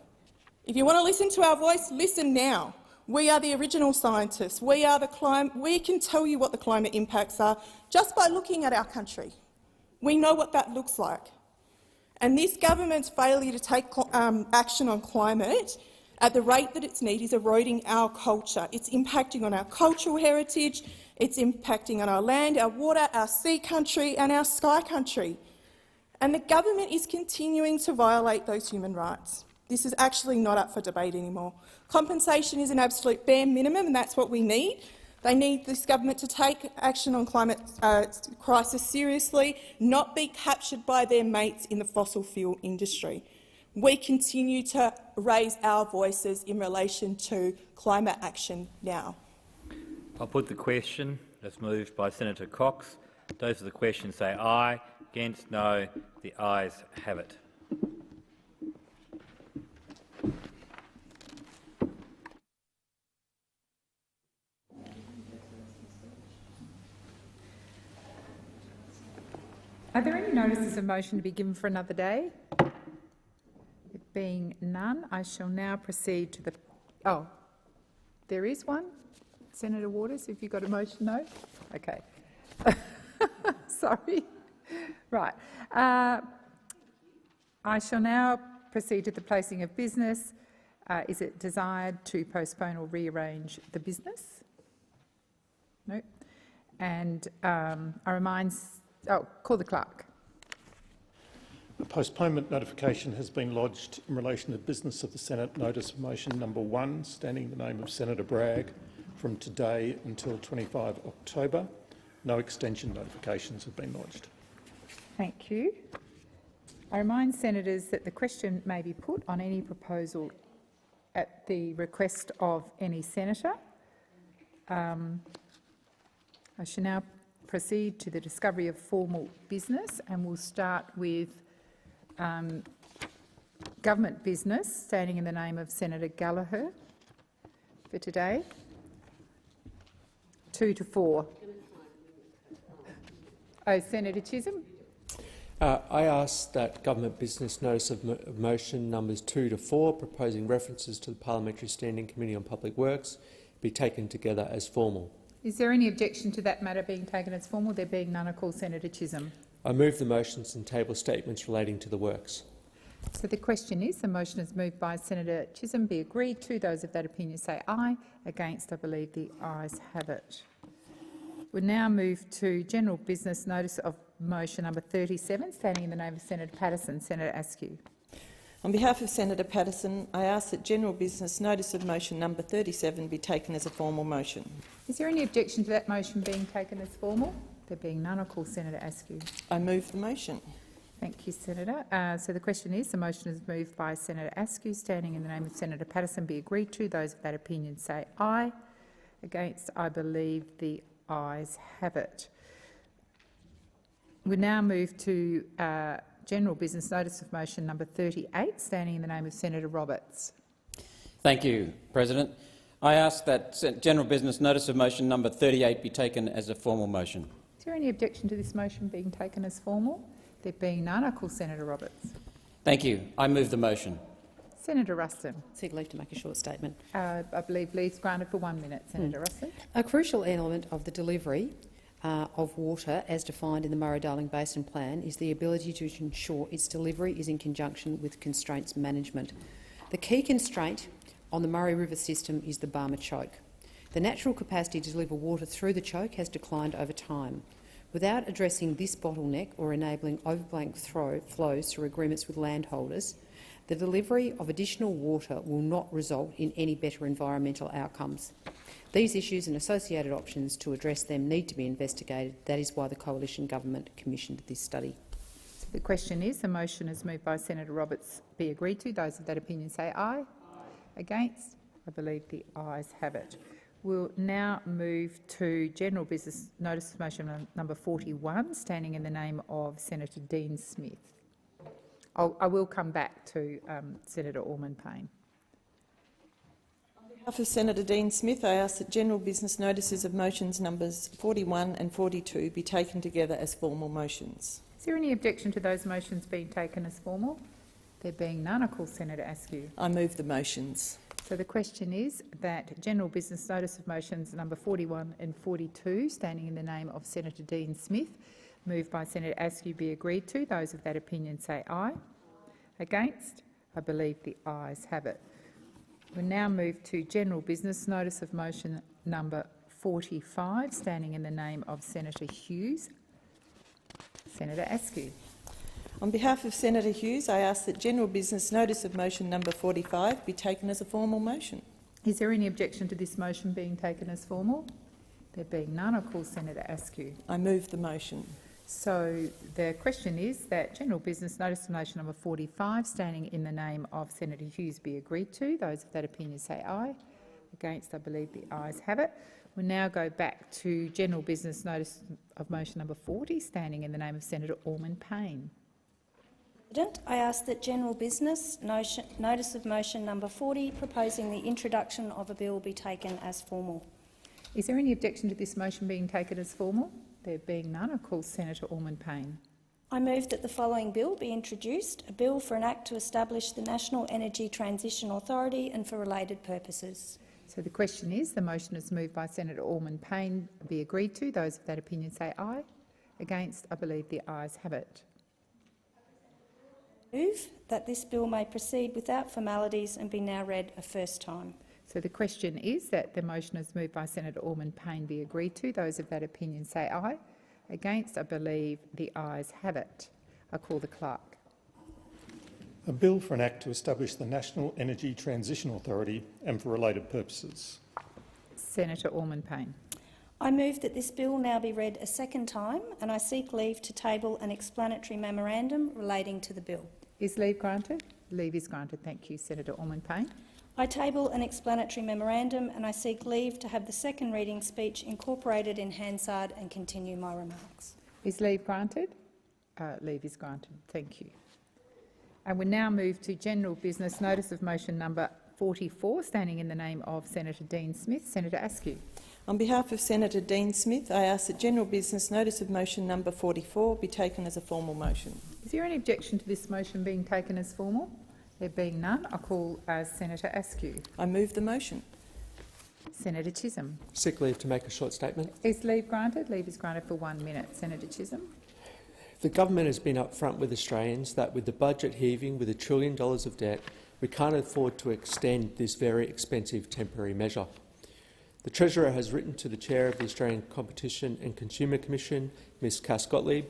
Speaker 9: If you want to listen to our voice, listen now. We are the original scientists. We can tell you what the climate impacts are just by looking at our country. We know what that looks like. And this government's failure to take action on climate at the rate that it's needed is eroding our culture. It's impacting on our cultural heritage, it's impacting on our land, our water, our sea country and our sky country. And the government is continuing to violate those human rights. This is actually not up for debate anymore. Compensation is an absolute bare minimum, and that's what we need. They need this government to take action on climate crisis seriously, not be captured by their mates in the fossil fuel industry. We continue to raise our voices in relation to climate action now.
Speaker 11: I'll put the question as moved by Senator Cox. Those for the question say aye. Against, no. The ayes have it.
Speaker 2: Are there any notices of motion to be given for another day? There being none, I shall now proceed to the— Oh, there is one. Senator Waters, have you got a motion? No? Okay. Sorry. Right. I shall now proceed to the placing of business. Is it desired to postpone or rearrange the business? No. And I remind— Oh, call the clerk.
Speaker 1: A postponement notification has been lodged in relation to business of the Senate notice of motion number 1, standing in the name of Senator Bragg, from today until 25 October. No extension notifications have been lodged.
Speaker 2: Thank you. I remind senators that the question may be put on any proposal at the request of any senator. I shall now proceed to the discovery of formal business, and we'll start with government business, standing in the name of Senator Gallagher for today. 2 to 4. Oh, Senator Chisholm.
Speaker 17: I ask that government business notice of motion numbers 2 to 4, proposing references to the Parliamentary Standing Committee on Public Works, be taken together as formal.
Speaker 2: Is there any objection to that matter being taken as formal? There being none, I call Senator Chisholm.
Speaker 17: I move the motions and table statements relating to the works.
Speaker 2: So the question is, the motion is moved by Senator Chisholm, be agreed to. Those of that opinion say aye. Against, I believe the ayes have it. We now move to general business notice of motion number 37, standing in the name of Senator Patterson. Senator Askew.
Speaker 21: On behalf of Senator Patterson, I ask that general business notice of motion number 37 be taken as a formal motion.
Speaker 2: Is there any objection to that motion being taken as formal? There being none, I'll call Senator Askew.
Speaker 21: I move the motion.
Speaker 2: Thank you, Senator. So the question is, the motion is moved by Senator Askew, standing in the name of Senator Patterson, be agreed to. Those of that opinion say aye. Against, I believe the ayes have it. We now move to general business notice of motion number 38, standing in the name of Senator Roberts.
Speaker 4: Thank you, President. I ask that general business notice of motion number 38 be taken as a formal motion.
Speaker 2: Is there any objection to this motion being taken as formal? There being none, I call Senator Roberts.
Speaker 4: Thank you. I move the motion.
Speaker 2: Senator Ruston.
Speaker 18: Seek leave to make a short statement.
Speaker 2: I believe leave granted for 1 minute. Senator Ruston.
Speaker 18: A crucial element of the delivery of water, as defined in the Murray-Darling Basin Plan, is the ability to ensure its delivery is in conjunction with constraints management. The key constraint on the Murray River system is the Barmah Choke. The natural capacity to deliver water through the choke has declined over time. Without addressing this bottleneck or enabling overbank flows through agreements with landholders, the delivery of additional water will not result in any better environmental outcomes. These issues and associated options to address them need to be investigated. That is why the Coalition Government commissioned this study.
Speaker 2: So the question is, the motion is moved by Senator Roberts, be agreed to. Those of that opinion say aye. Aye. Against? I believe the ayes have it. We'll now move to general business notice of motion number 41, standing in the name of Senator Dean Smith. I will come back to Senator Allman-Payne.
Speaker 21: On behalf of Senator Dean Smith, I ask that general business notices of motions numbers 41 and 42 be taken together as formal motions.
Speaker 2: Is there any objection to those motions being taken as formal? There being none, I call Senator Askew.
Speaker 21: I move the motions.
Speaker 2: So the question is that general business notice of motions number 41 and 42, standing in the name of Senator Dean Smith, moved by Senator Askew, be agreed to. Those of that opinion say aye. Against? I believe the ayes have it. We now move to general business notice of motion number 45, standing in the name of Senator Hughes. Senator Askew.
Speaker 21: On behalf of Senator Hughes, I ask that general business notice of motion number 45 be taken as a formal motion.
Speaker 2: Is there any objection to this motion being taken as formal? There being none, I call Senator Askew.
Speaker 21: I move the motion.
Speaker 2: So the question is that general business notice of motion number 45, standing in the name of Senator Hughes, be agreed to. Those of that opinion say aye. Against, I believe the ayes have it. We'll now go back to general business notice of motion number 40, standing in the name of Senator Allman-Payne.
Speaker 3: I ask that general business notice of motion number 40, proposing the introduction of a bill, be taken as formal.
Speaker 2: Is there any objection to this motion being taken as formal? There being none, I call Senator Allman-Payne.
Speaker 3: I move that the following bill be introduced, a bill for an act to establish the National Energy Transition Authority and for related purposes.
Speaker 2: So the question is, the motion is moved by Senator Allman-Payne, be agreed to. Those of that opinion say aye. Against, I believe the ayes have it.
Speaker 3: Move that this bill may proceed without formalities and be now read a first time.
Speaker 2: So the question is that the motion is moved by Senator Allman-Payne, be agreed to. Those of that opinion say aye. Against, I believe the ayes have it. I call the clerk.
Speaker 1: A bill for an act to establish the National Energy Transition Authority and for related purposes.
Speaker 2: Senator Allman-Payne.
Speaker 3: I move that this bill now be read a second time, and I seek leave to table an explanatory memorandum relating to the bill.
Speaker 2: Is leave granted? Leave is granted. Thank you, Senator Allman-Payne.
Speaker 3: I table an explanatory memorandum, and I seek leave to have the second reading speech incorporated in Hansard and continue my remarks.
Speaker 2: Is leave granted? Leave is granted. Thank you. And we now move to general business notice of motion number 44, standing in the name of Senator Dean Smith. Senator Askew.
Speaker 21: On behalf of Senator Dean Smith, I ask that general business notice of motion number 44 be taken as a formal motion.
Speaker 2: Is there any objection to this motion being taken as formal? There being none, I call Senator Askew.
Speaker 21: I move the motion.
Speaker 2: Senator Chisholm.
Speaker 17: Seek leave to make a short statement.
Speaker 2: Is leave granted? Leave is granted for 1 minute. Senator Chisholm.
Speaker 17: The government has been upfront with Australians that with the budget heaving with $1 trillion of debt, we can't afford to extend this very expensive temporary measure. The Treasurer has written to the Chair of the Australian Competition and Consumer Commission, Ms Cass Gottlieb,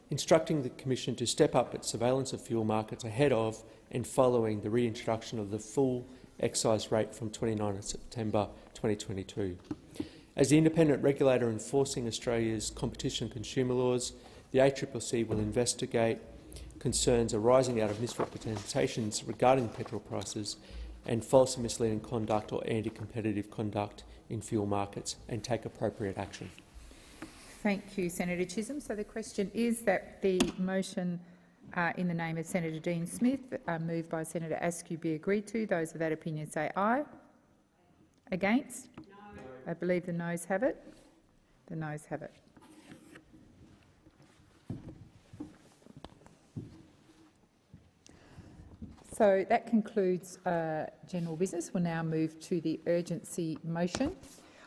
Speaker 17: instructing the Commission to step up its surveillance of fuel markets ahead of and following the reintroduction of the full excise rate from 29 September 2022. As the independent regulator enforcing Australia's competition and consumer laws, the ACCC will investigate concerns arising out of misrepresentations regarding petrol prices and false and misleading conduct or anti-competitive conduct in fuel markets and take appropriate action.
Speaker 2: Thank you, Senator Chisholm. So the question is that the motion in the name of Senator Dean Smith, moved by Senator Askew, be agreed to. Those of that opinion say aye. Against? No. I believe the noes have it. The noes have it. So that concludes general business. We'll now move to the urgency motion.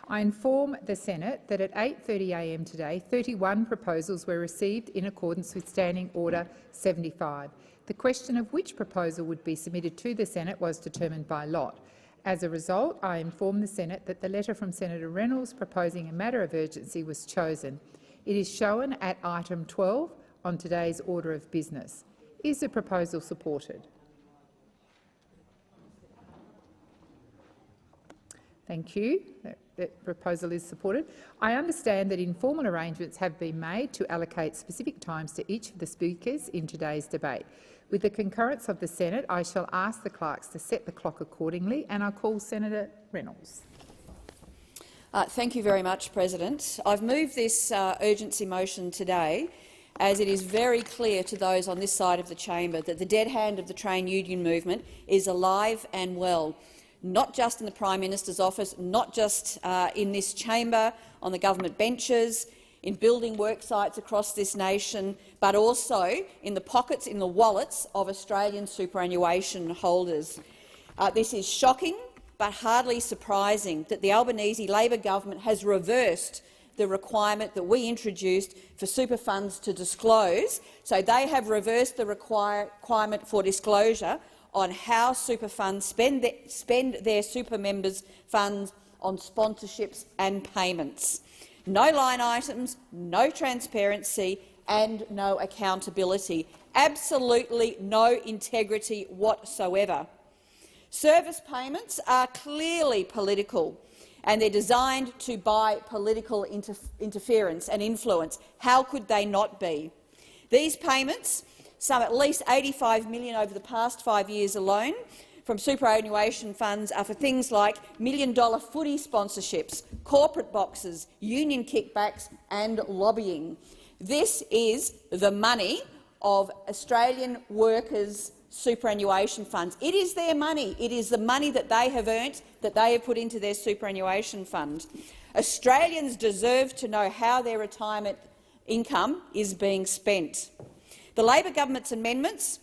Speaker 2: I inform the Senate that at 8:30 a.m. today, 31 proposals were received in accordance with Standing Order 75. The question of which proposal would be submitted to the Senate was determined by lot. As a result, I inform the Senate that the letter from Senator Reynolds proposing a matter of urgency was chosen. It is shown at item 12 on today's order of business. Is the proposal supported? Thank you. That proposal is supported. I understand that informal arrangements have been made to allocate specific times to each of the speakers in today's debate. With the concurrence of the Senate, I shall ask the clerks to set the clock accordingly, and I call Senator Reynolds.
Speaker 10: Thank you very much, President. I've moved this urgency motion today as it is very clear to those on this side of the chamber that the dead hand of the trade union movement is alive and well, not just in the Prime Minister's office, not just in this chamber, on the government benches, in building work sites across this nation, but also in the pockets, in the wallets of Australian superannuation holders. This is shocking but hardly surprising that the Albanese Labor government has reversed the requirement that we introduced for super funds to disclose. So they have reversed the requirement for disclosure on how super funds spend their super members' funds on sponsorships and payments. No line items, no transparency and no accountability. Absolutely no integrity whatsoever. Service payments are clearly political and they're designed to buy political interference and influence. How could they not be? These payments, some at least $85 million over the past 5 years alone, from superannuation funds are for things like million-dollar footy sponsorships, corporate boxes, union kickbacks and lobbying. This is the money of Australian workers' superannuation funds. It is their money. It is the money that they have earned, that they have put into their superannuation fund. Australians deserve to know how their retirement income is being spent. The Labor government's amendments,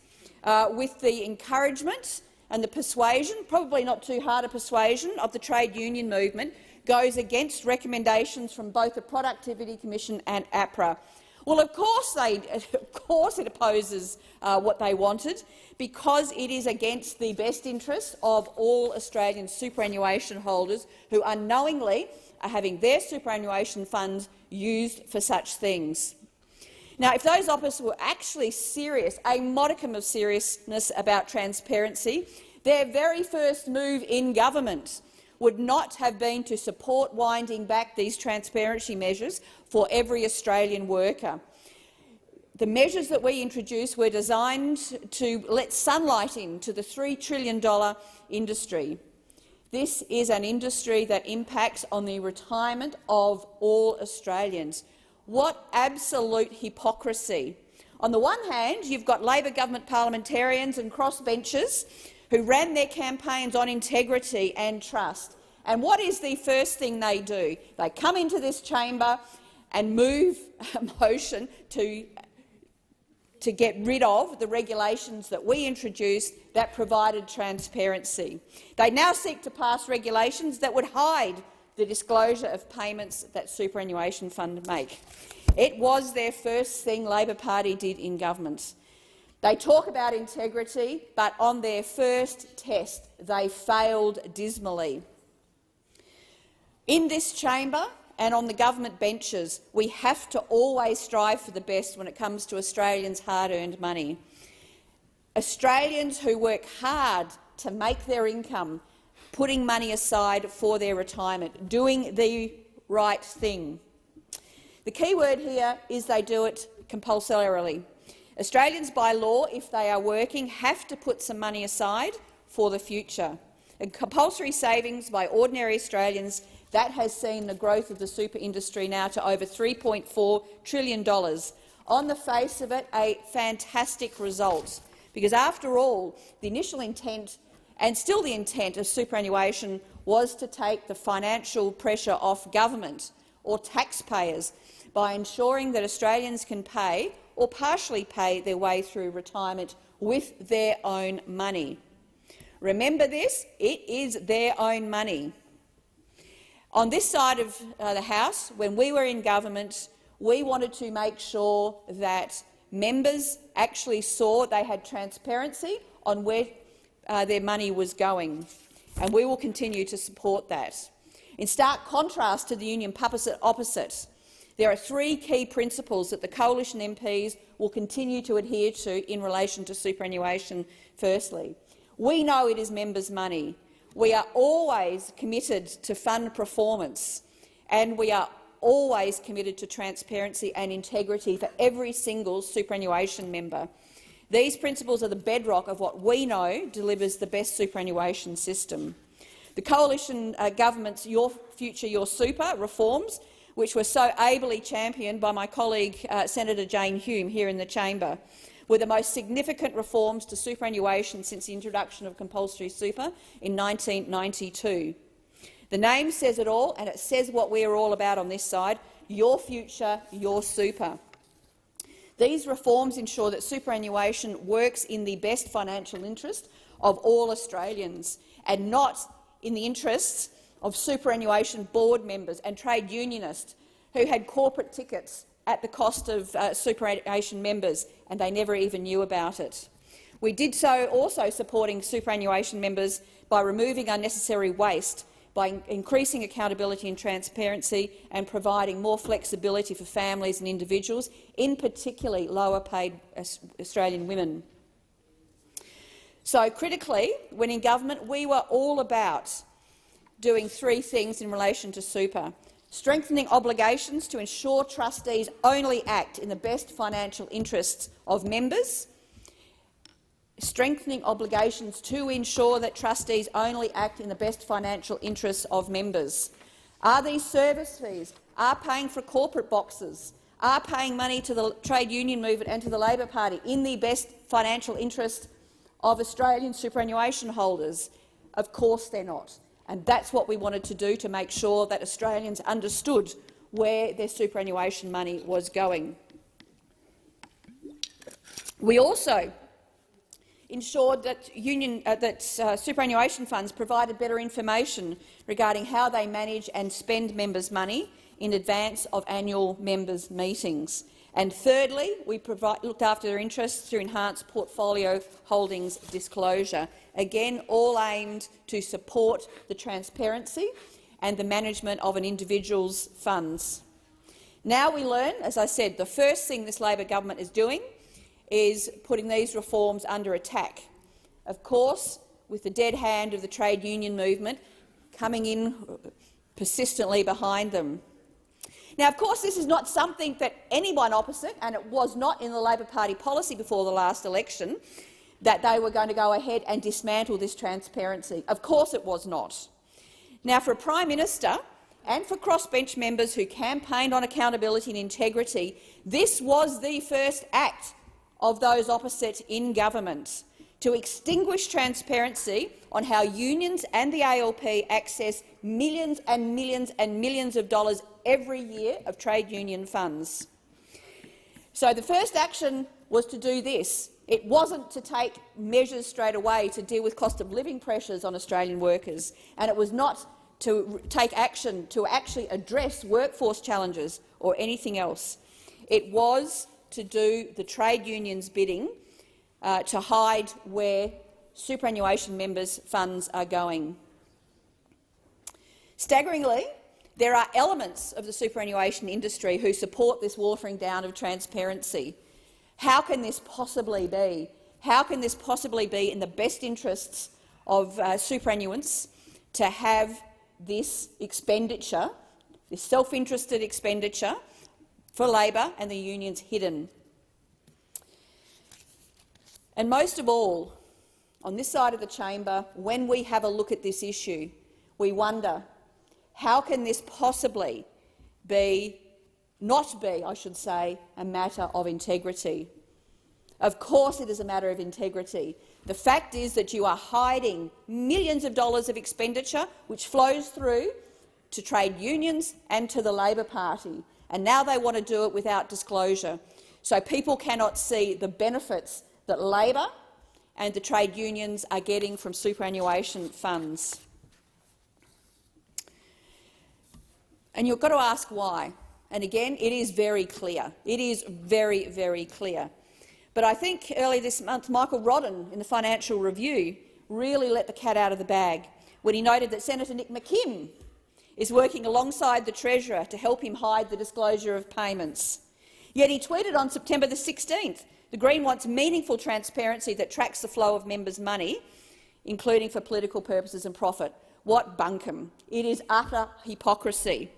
Speaker 10: with the encouragement and the persuasion, probably not too hard a persuasion, of the trade union movement, goes against recommendations from both the Productivity Commission and APRA. Well, of course it opposes what they wanted, because it is against the best interests of all Australian superannuation holders who unknowingly are having their superannuation funds used for such things. Now, if those opposites were actually serious, a modicum of seriousness about transparency, their very first move in government would not have been to support winding back these transparency measures for every Australian worker. The measures that we introduced were designed to let sunlight into the $3 trillion industry. This is an industry that impacts on the retirement of all Australians. What absolute hypocrisy. On the one hand, you've got Labor government parliamentarians and crossbenchers who ran their campaigns on integrity and trust. And what is the first thing they do? They come into this chamber and move a motion to get rid of the regulations that we introduced that provided transparency. They now seek to pass regulations that would hide the disclosure of payments that superannuation funds make. It was their first thing Labor Party did in government. They talk about integrity, but on their first test they failed dismally. In this chamber and on the government benches, we have to always strive for the best when it comes to Australians' hard-earned money. Australians who work hard to make their income, putting money aside for their retirement, doing the right thing. The key word here is they do it compulsorily. Australians, by law, if they are working, have to put some money aside for the future. And compulsory savings by ordinary Australians, that has seen the growth of the super industry now to over $3.4 trillion. On the face of it, a fantastic result, because after all, the initial intent, and still the intent of superannuation, was to take the financial pressure off government or taxpayers by ensuring that Australians can pay or partially pay their way through retirement with their own money. Remember this, it is their own money. On this side of the House, when we were in government, we wanted to make sure that members actually saw they had transparency on where their money was going, and we will continue to support that. In stark contrast to the union opposite, there are three key principles that the Coalition MPs will continue to adhere to in relation to superannuation. Firstly, we know it is members' money. We are always committed to fund performance, and we are always committed to transparency and integrity for every single superannuation member. These principles are the bedrock of what we know delivers the best superannuation system. The Coalition Government's Your Future, Your Super reforms, which were so ably championed by my colleague Senator Jane Hume here in the chamber, were the most significant reforms to superannuation since the introduction of compulsory super in 1992. The name says it all, and it says what we are all about on this side: your future, your super. These reforms ensure that superannuation works in the best financial interest of all Australians and not in the interests of superannuation board members and trade unionists who had corporate tickets at the cost of superannuation members, and they never even knew about it. We did so also supporting superannuation members by removing unnecessary waste, by increasing accountability and transparency, and providing more flexibility for families and individuals, in particularly lower-paid Australian women. So, critically, when in government, we were all about doing three things in relation to super: strengthening obligations to ensure trustees only act in the best financial interests of members, strengthening obligations to ensure that trustees only act in the best financial interests of members. Are these service fees? Are paying for corporate boxes? Are paying money to the trade union movement and to the Labor Party in the best financial interest of Australian superannuation holders? Of course they're not. And that's what we wanted to do to make sure that Australians understood where their superannuation money was going. We also ensured that superannuation funds provided better information regarding how they manage and spend members' money in advance of annual members' meetings. And thirdly, we looked after their interests through enhanced portfolio holdings disclosure, again all aimed to support the transparency and the management of an individual's funds. Now we learn, as I said, the first thing this Labor government is doing is putting these reforms under attack. Of course, with the dead hand of the trade union movement coming in persistently behind them. Now, of course, this is not something that anyone opposite, and it was not in the Labor Party policy before the last election, that they were going to go ahead and dismantle this transparency. Of course it was not. Now, for a Prime Minister and for crossbench members who campaigned on accountability and integrity, this was the first act of those opposite in government, to extinguish transparency on how unions and the ALP access millions and millions and millions of dollars every year of trade union funds. So the first action was to do this. It wasn't to take measures straight away to deal with cost of living pressures on Australian workers, and it was not to take action to actually address workforce challenges or anything else. It was to do the trade unions' bidding to hide where superannuation members' funds are going. Staggeringly, there are elements of the superannuation industry who support this watering down of transparency. How can this possibly be? How can this possibly be in the best interests of superannuants to have this expenditure this self-interested expenditure for Labor and the unions hidden. And most of all, on this side of the chamber, when we have a look at this issue, we wonder, how can this possibly not be, I should say, a matter of integrity? Of course it is a matter of integrity. The fact is that you are hiding millions of dollars of expenditure which flows through to trade unions and to the Labor Party, and now they want to do it without disclosure. So people cannot see the benefits that Labor and the trade unions are getting from superannuation funds. And you've got to ask why. And again, it is very clear. It is very, very clear. But I think earlier this month, Michael Rodden in the Financial Review really let the cat out of the bag when he noted that Senator Nick McKim is working alongside the Treasurer to help him hide the disclosure of payments. Yet he tweeted on September the 16th, the Green wants meaningful transparency that tracks the flow of members' money, including for political purposes and profit. What bunkum! It is utter hypocrisy.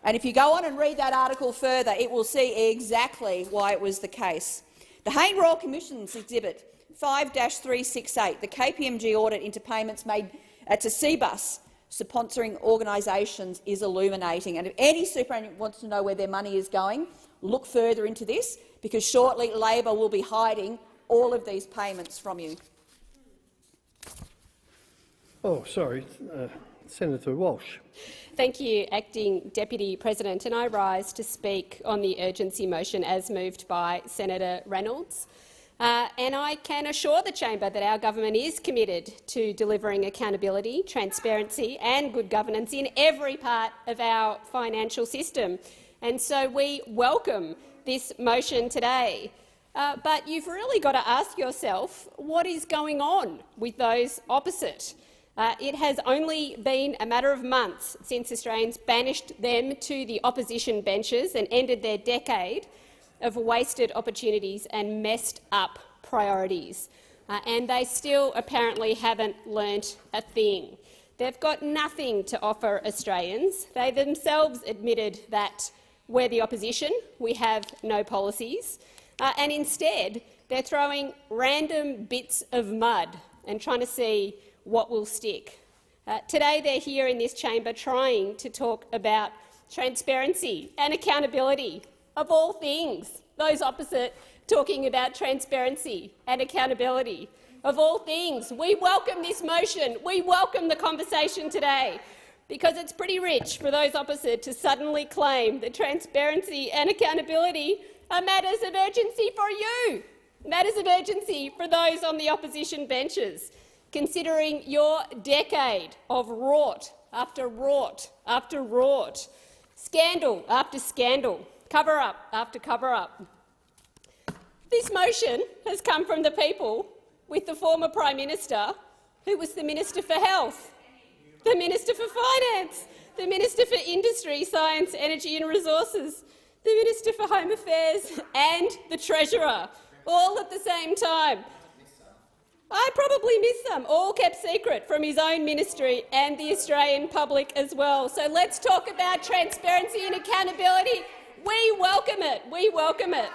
Speaker 10: And if you go on and read that article further, it will see exactly why it was the case. The Hayne Royal Commission's Exhibit 5-368, the KPMG audit into payments made to CBUS sponsoring organisations, is illuminating. And if any superannuation wants to know where their money is going, look further into this, because shortly Labor will be hiding all of these payments from you.
Speaker 20: Oh, sorry. Senator Walsh.
Speaker 22: Thank you, Acting Deputy President. And I rise to speak on the urgency motion as moved by Senator Reynolds. And I can assure the chamber that our government is committed to delivering accountability, transparency and good governance in every part of our financial system. And so we welcome this motion today. But you've really got to ask yourself what is going on with those opposite. It has only been a matter of months since Australians banished them to the opposition benches and ended their decade of wasted opportunities and messed up priorities. And they still apparently haven't learnt a thing. They've got nothing to offer Australians. They themselves admitted that we're the opposition, we have no policies, and instead they're throwing random bits of mud and trying to see what will stick. Today they're here in this chamber trying to talk about transparency and accountability. Of all things, those opposite talking about transparency and accountability. Of all things, we welcome this motion. We welcome the conversation today, because it's pretty rich for those opposite to suddenly claim that transparency and accountability are matters of urgency for you, matters of urgency for those on the opposition benches, considering your decade of rort after rort after rort, scandal after scandal, cover-up after cover-up. This motion has come from the people with the former Prime Minister, who was the Minister for Health, the Minister for Finance, the Minister for Industry, Science, Energy and Resources, the Minister for Home Affairs and the Treasurer, all at the same time. I probably missed some, all kept secret from his own ministry and the Australian public as well. So let's talk about transparency and accountability. We welcome it. We welcome it.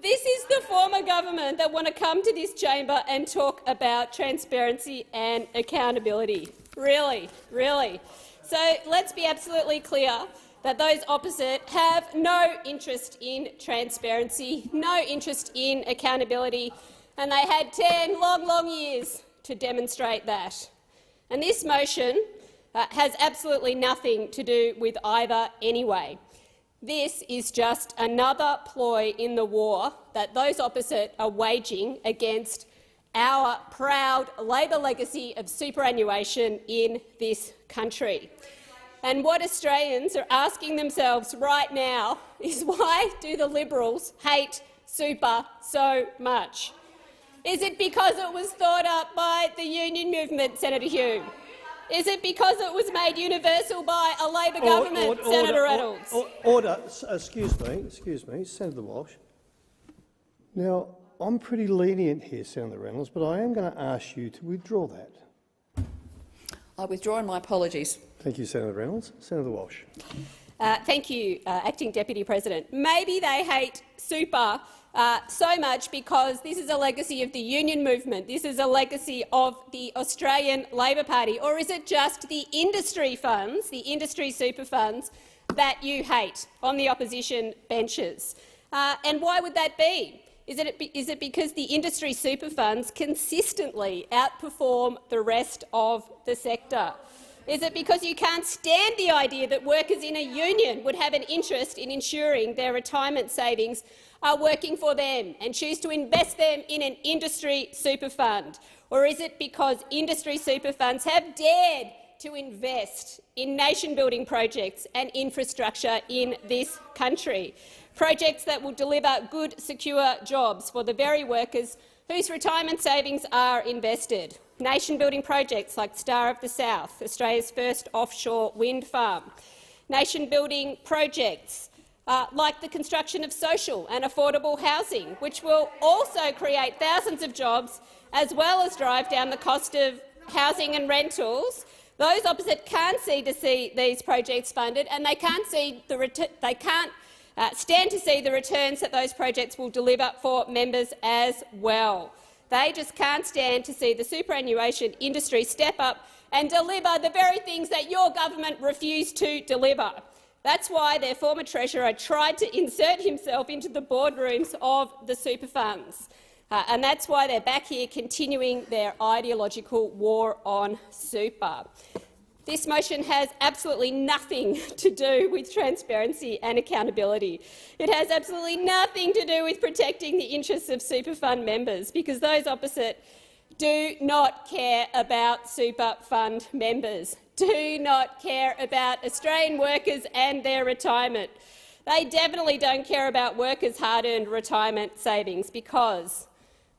Speaker 22: This is the former government that want to come to this chamber and talk about transparency and accountability. Really, really. So let's be absolutely clear that those opposite have no interest in transparency, no interest in accountability, and they had 10 long years to demonstrate that. And this motion has absolutely nothing to do with either anyway. This is just another ploy in the war that those opposite are waging against our proud Labor legacy of superannuation in this country. And what Australians are asking themselves right now is, why do the Liberals hate super so much? Is it because it was thought up by the union movement, Senator Hume? Is it because it was made universal by a Labor government, Senator Reynolds?
Speaker 20: Order. Excuse me, Senator Walsh. Now, I'm pretty lenient here, Senator Reynolds, but I am going to ask you to withdraw that.
Speaker 10: I withdraw my apologies.
Speaker 20: Thank you, Senator Reynolds. Senator Walsh.
Speaker 22: Thank you, Acting Deputy President. Maybe they hate super so much because this is a legacy of the union movement. This is a legacy of the Australian Labor Party. Or is it just the industry funds, the industry super funds, that you hate on the opposition benches? And why would that be? Is it because the industry super funds consistently outperform the rest of the sector? Is it because you can't stand the idea that workers in a union would have an interest in ensuring their retirement savings are working for them and choose to invest them in an industry super fund? Or is it because industry super funds have dared to invest in nation-building projects and infrastructure in this country? Projects that will deliver good, secure jobs for the very workers whose retirement savings are invested. Nation-building projects like Star of the South, Australia's first offshore wind farm. Nation-building projects like the construction of social and affordable housing, which will also create thousands of jobs as well as drive down the cost of housing and rentals. Those opposite can't see these projects funded, and they can't stand to see the returns that those projects will deliver for members as well. They just can't stand to see the superannuation industry step up and deliver the very things that your government refused to deliver. That's why their former Treasurer tried to insert himself into the boardrooms of the super funds. And that's why they're back here continuing their ideological war on super. This motion has absolutely nothing to do with transparency and accountability. It has absolutely nothing to do with protecting the interests of super fund members, because those opposite do not care about super fund members, do not care about Australian workers and their retirement. They definitely don't care about workers' hard-earned retirement savings, because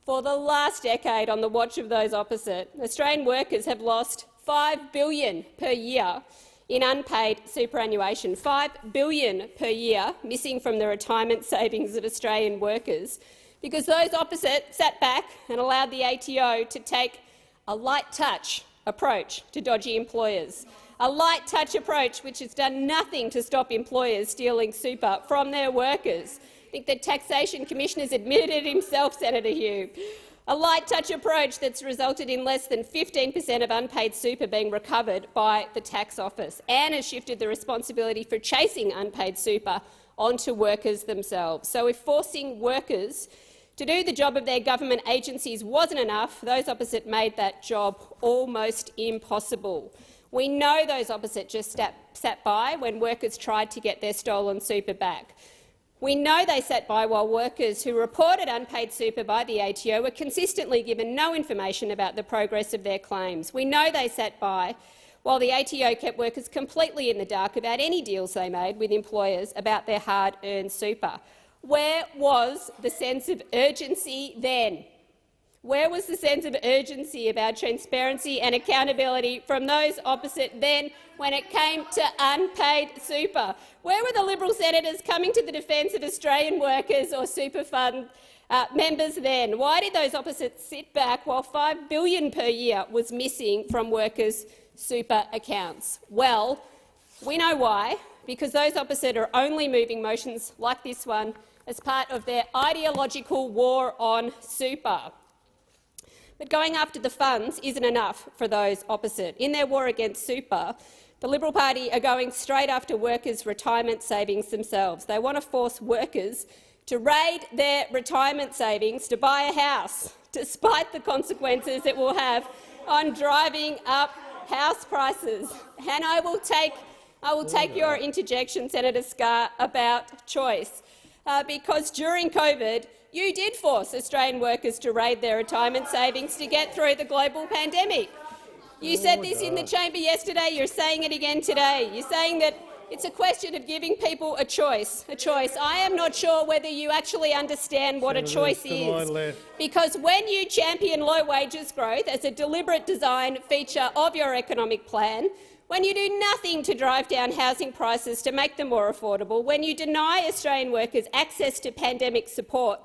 Speaker 22: for the last decade, on the watch of those opposite, Australian workers have lost $5 billion per year in unpaid superannuation, $5 billion per year missing from the retirement savings of Australian workers, because those opposite sat back and allowed the ATO to take a light-touch approach to dodgy employers, a light-touch approach which has done nothing to stop employers stealing super from their workers. I think the Taxation Commissioner has admitted it himself, Senator Hugh. A light-touch approach that's resulted in less than 15% of unpaid super being recovered by the tax office, and has shifted the responsibility for chasing unpaid super onto workers themselves. So if forcing workers to do the job of their government agencies wasn't enough, those opposite made that job almost impossible. We know those opposite just sat by when workers tried to get their stolen super back. We know they sat by while workers who reported unpaid super by the ATO were consistently given no information about the progress of their claims. We know they sat by while the ATO kept workers completely in the dark about any deals they made with employers about their hard-earned super. Where was the sense of urgency then? Where was the sense of urgency about transparency and accountability from those opposite then when it came to unpaid super? Where were the Liberal senators coming to the defence of Australian workers or super fund members then? Why did those opposites sit back while $5 billion per year was missing from workers' super accounts? Well, we know why, because those opposite are only moving motions like this one as part of their ideological war on super. But going after the funds isn't enough for those opposite. In their war against super, the Liberal Party are going straight after workers' retirement savings themselves. They want to force workers to raid their retirement savings to buy a house, despite the consequences it will have on driving up house prices. And I will take your interjection, Senator Scarr, about choice, because during COVID, you did force Australian workers to raid their retirement savings to get through the global pandemic. You said this in the chamber yesterday. You're saying it again today. You're saying that it's a question of giving people a choice. I am not sure whether you actually understand what a choice is, because when you champion low wages growth as a deliberate design feature of your economic plan, when you do nothing to drive down housing prices to make them more affordable, when you deny Australian workers access to pandemic support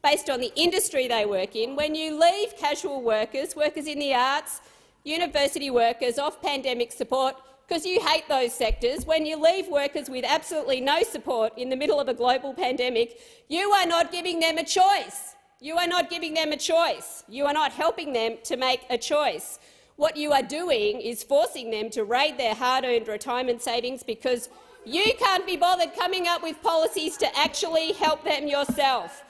Speaker 22: based on the industry they work in, when you leave casual workers, workers in the arts, university workers off pandemic support because you hate those sectors. When you leave workers with absolutely no support in the middle of a global pandemic, you are not giving them a choice. You are not giving them a choice. You are not helping them to make a choice. What you are doing is forcing them to raid their hard-earned retirement savings because you can't be bothered coming up with policies to actually help them yourself.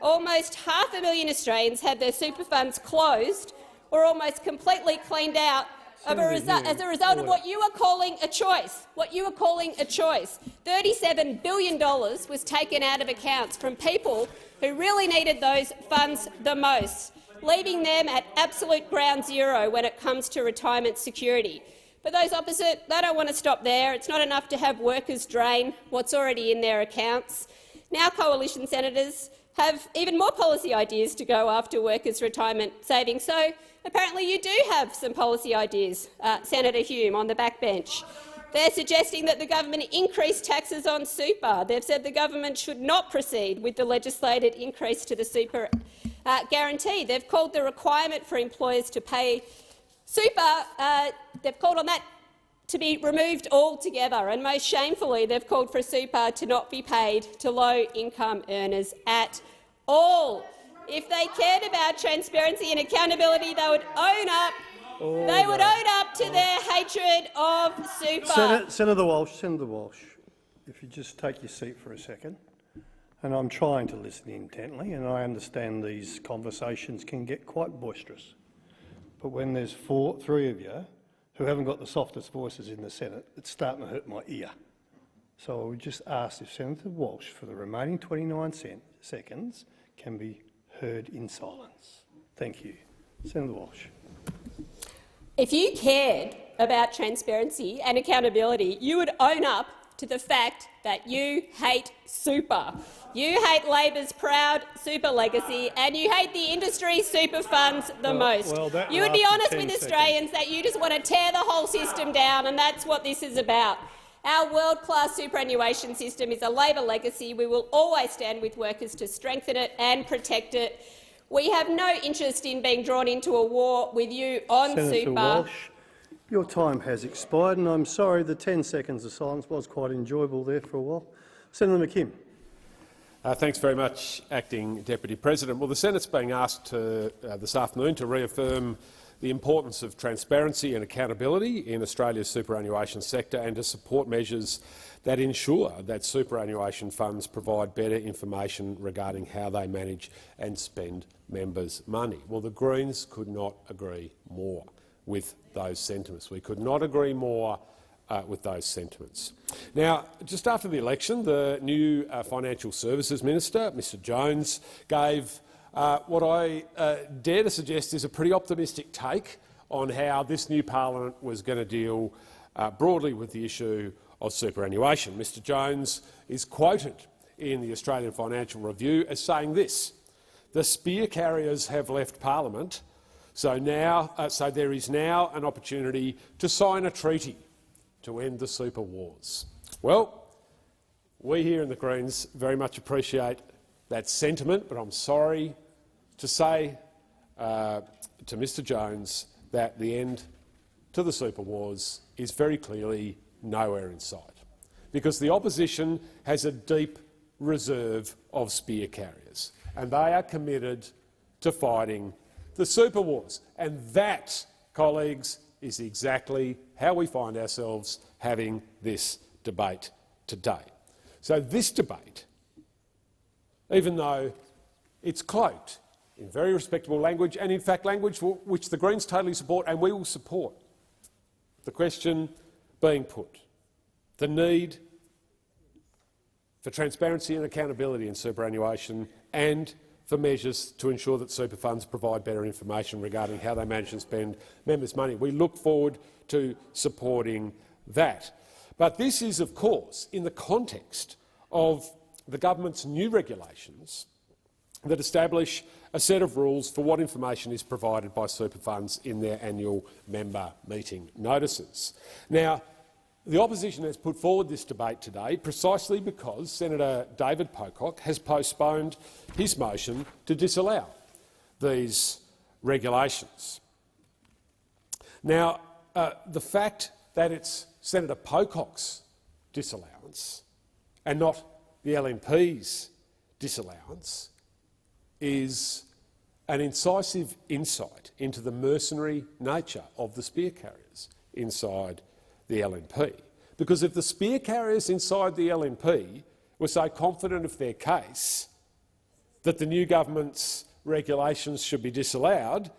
Speaker 22: Almost 500,000 Australians had their super funds closed or almost completely cleaned out as a result of what you are calling a choice. What you are calling a choice. $37 billion was taken out of accounts from people who really needed those funds the most, leaving them at absolute ground zero when it comes to retirement security. But those opposite, they don't want to stop there. It's not enough to have workers drain what's already in their accounts. Now coalition senators have even more policy ideas to go after workers' retirement savings. So apparently you do have some policy ideas, Senator Hume, on the backbench. They're suggesting that the government increase taxes on super. They've said the government should not proceed with the legislated increase to the super guarantee. They've called the requirement for employers to pay super, they've called on that to be removed altogether, and most shamefully they've called for super to not be paid to low-income earners at all. If they cared about transparency and accountability, they would own up. They would own up to their hatred of super.
Speaker 20: Senator Walsh, if you just take your seat for a second. And I'm trying to listen intently, and I understand these conversations can get quite boisterous. But when there's three of you who haven't got the softest voices in the Senate, it's starting to hurt my ear. So I would just ask if Senator Walsh, for the remaining 29 seconds, can be heard in silence. Thank you. Senator Walsh.
Speaker 22: If you cared about transparency and accountability, you would own up to the fact that you hate super. You hate Labor's proud super legacy and you hate the industry super funds the most. You would be honest with Australians that you just want to tear the whole system down, and that's what this is about. Our world-class superannuation system is a Labor legacy. We will always stand with workers to strengthen it and protect it. We have no interest in being drawn into a war with you on
Speaker 20: Senator
Speaker 22: super.
Speaker 20: Walsh, your time has expired, and I'm sorry the 10 seconds of silence was quite enjoyable there for a while. Senator McKim.
Speaker 8: Thanks very much, Acting Deputy President. Well, the Senate's being asked this afternoon to reaffirm the importance of transparency and accountability in Australia's superannuation sector and to support measures that ensure that superannuation funds provide better information regarding how they manage and spend members' money. Well, the Greens could not agree more with those sentiments. We could not agree more with those sentiments. Now, just after the election, the new Financial Services Minister, Mr Jones, gave what I dare to suggest is a pretty optimistic take on how this new parliament was going to deal broadly with the issue of superannuation. Mr Jones is quoted in the Australian Financial Review as saying this: "The spear carriers have left Parliament, so there is now an opportunity to sign a treaty to end the super wars." Well, we here in the Greens very much appreciate that sentiment, but I'm sorry to say to Mr Jones that the end to the super wars is very clearly nowhere in sight, because the opposition has a deep reserve of spear carriers, and they are committed to fighting the super wars. And that, colleagues, is exactly how we find ourselves having this debate today. So this debate, even though it's cloaked in very respectable language, and in fact language which the Greens totally support and we will support, the question being put, the need for transparency and accountability in superannuation and for measures to ensure that super funds provide better information regarding how they manage and spend members' money. We look forward to supporting that. But this is, of course, in the context of the government's new regulations that establish a set of rules for what information is provided by super funds in their annual member meeting notices. Now, the opposition has put forward this debate today precisely because Senator David Pocock has postponed his motion to disallow these regulations. Now, the fact that it's Senator Pocock's disallowance and not the LNP's disallowance is an incisive insight into the mercenary nature of the spear carriers inside the LNP. Because if the spear carriers inside the LNP were so confident of their case that the new government's regulations should be disallowed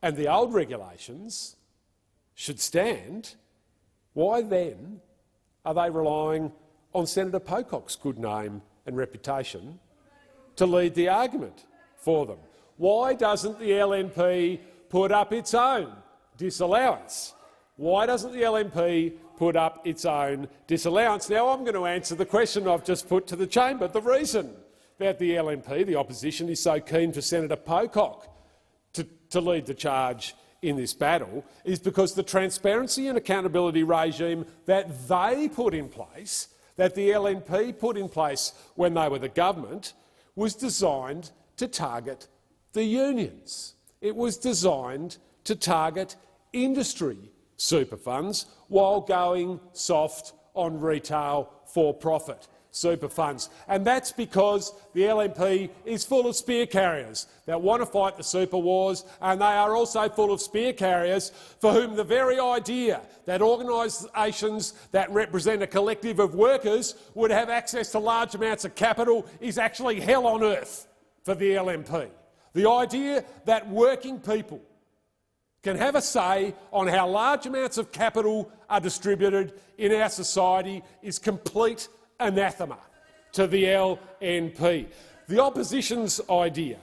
Speaker 8: and the old regulations should stand, why then are they relying on Senator Pocock's good name and reputation to lead the argument for them? Why doesn't the LNP put up its own disallowance? Why doesn't the LNP put up its own disallowance? Now, I'm going to answer the question I've just put to the chamber. The reason that the LNP, the opposition, is so keen for Senator Pocock to lead the charge in this battle is because the transparency and accountability regime that they put in place, that the LNP put in place when they were the government, was designed to target the unions. It was designed to target industry super funds while going soft on retail for-profit super funds. And that's because the LNP is full of spear carriers that want to fight the super wars, and they are also full of spear carriers for whom the very idea that organisations that represent a collective of workers would have access to large amounts of capital is actually hell on earth for the LNP. The idea that working people can have a say on how large amounts of capital are distributed in our society is complete anathema to the LNP. The opposition's idea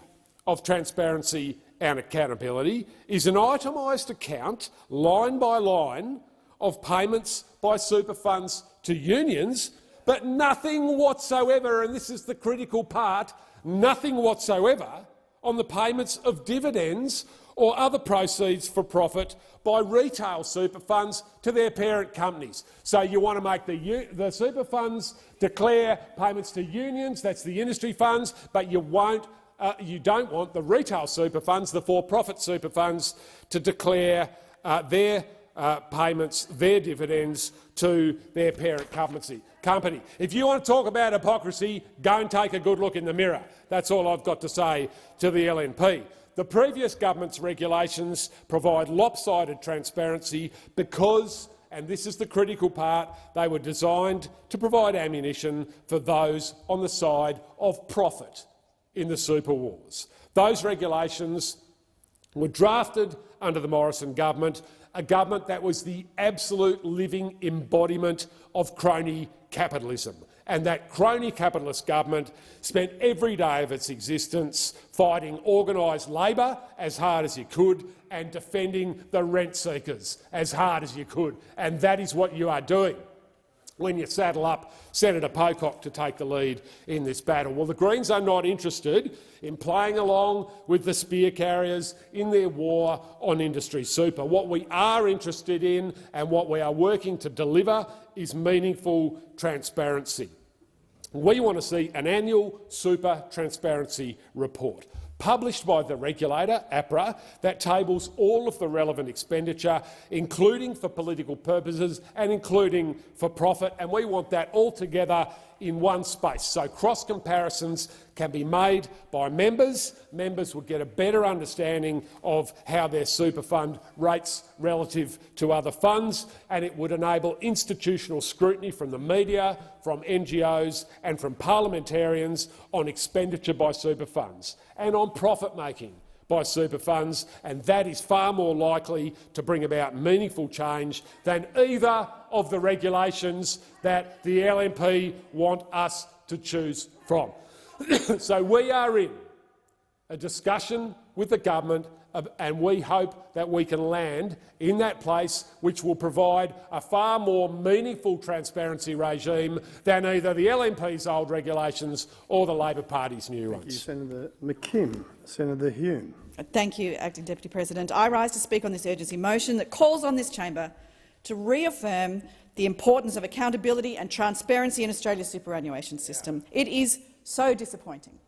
Speaker 8: of transparency and accountability is an itemised account, line by line, of payments by super funds to unions, but nothing whatsoever, and this is the critical part, nothing whatsoever on the payments of dividends or other proceeds for profit by retail super funds to their parent companies. So you want to make the super funds declare payments to unions, that's the industry funds, but you don't want the retail super funds, the for-profit super funds, to declare their payments, their dividends to their parent company. If you want to talk about hypocrisy, go and take a good look in the mirror. That's all I've got to say to the LNP. The previous government's regulations provide lopsided transparency because, and this is the critical part, they were designed to provide ammunition for those on the side of profit in the super wars. Those regulations were drafted under the Morrison government, a government that was the absolute living embodiment of crony capitalism. And that crony capitalist government spent every day of its existence fighting organised labour as hard as you could and defending the rent seekers as hard as you could. And that is what you are doing when you saddle up Senator Pocock to take the lead in this battle. Well, the Greens are not interested in playing along with the spear carriers in their war on industry super. What we are interested in and what we are working to deliver is meaningful transparency. We want to see an annual super transparency report published by the regulator, APRA, that tables all of the relevant expenditure, including for political purposes and including for profit, and we want that all together in one space. So cross-comparisons can be made by members. Members will get a better understanding of how their super fund rates relative to other funds, and it would enable institutional scrutiny from the media, from NGOs and from parliamentarians on expenditure by super funds and on profit-making by super funds, and that is far more likely to bring about meaningful change than either of the regulations that the LNP want us to choose from. So we are in a discussion with the government and we hope that we can land in that place which will provide a far more meaningful transparency regime than either the LNP's old regulations or the Labor Party's new ones.
Speaker 20: Thank you, Senator McKim. Senator Hume.
Speaker 12: Thank you, Acting Deputy President. I rise to speak on this urgency motion that calls on this chamber to reaffirm the importance of accountability and transparency in Australia's superannuation system. It is so disappointing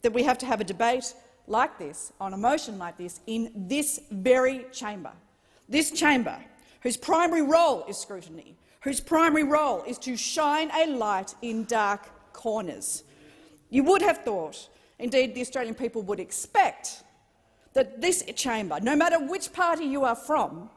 Speaker 12: that we have to have a debate like this, on a motion like this, in this very chamber. This chamber, whose primary role is scrutiny, whose primary role is to shine a light in dark corners. You would have thought, indeed the Australian people would expect, that this chamber, no matter which party you are from,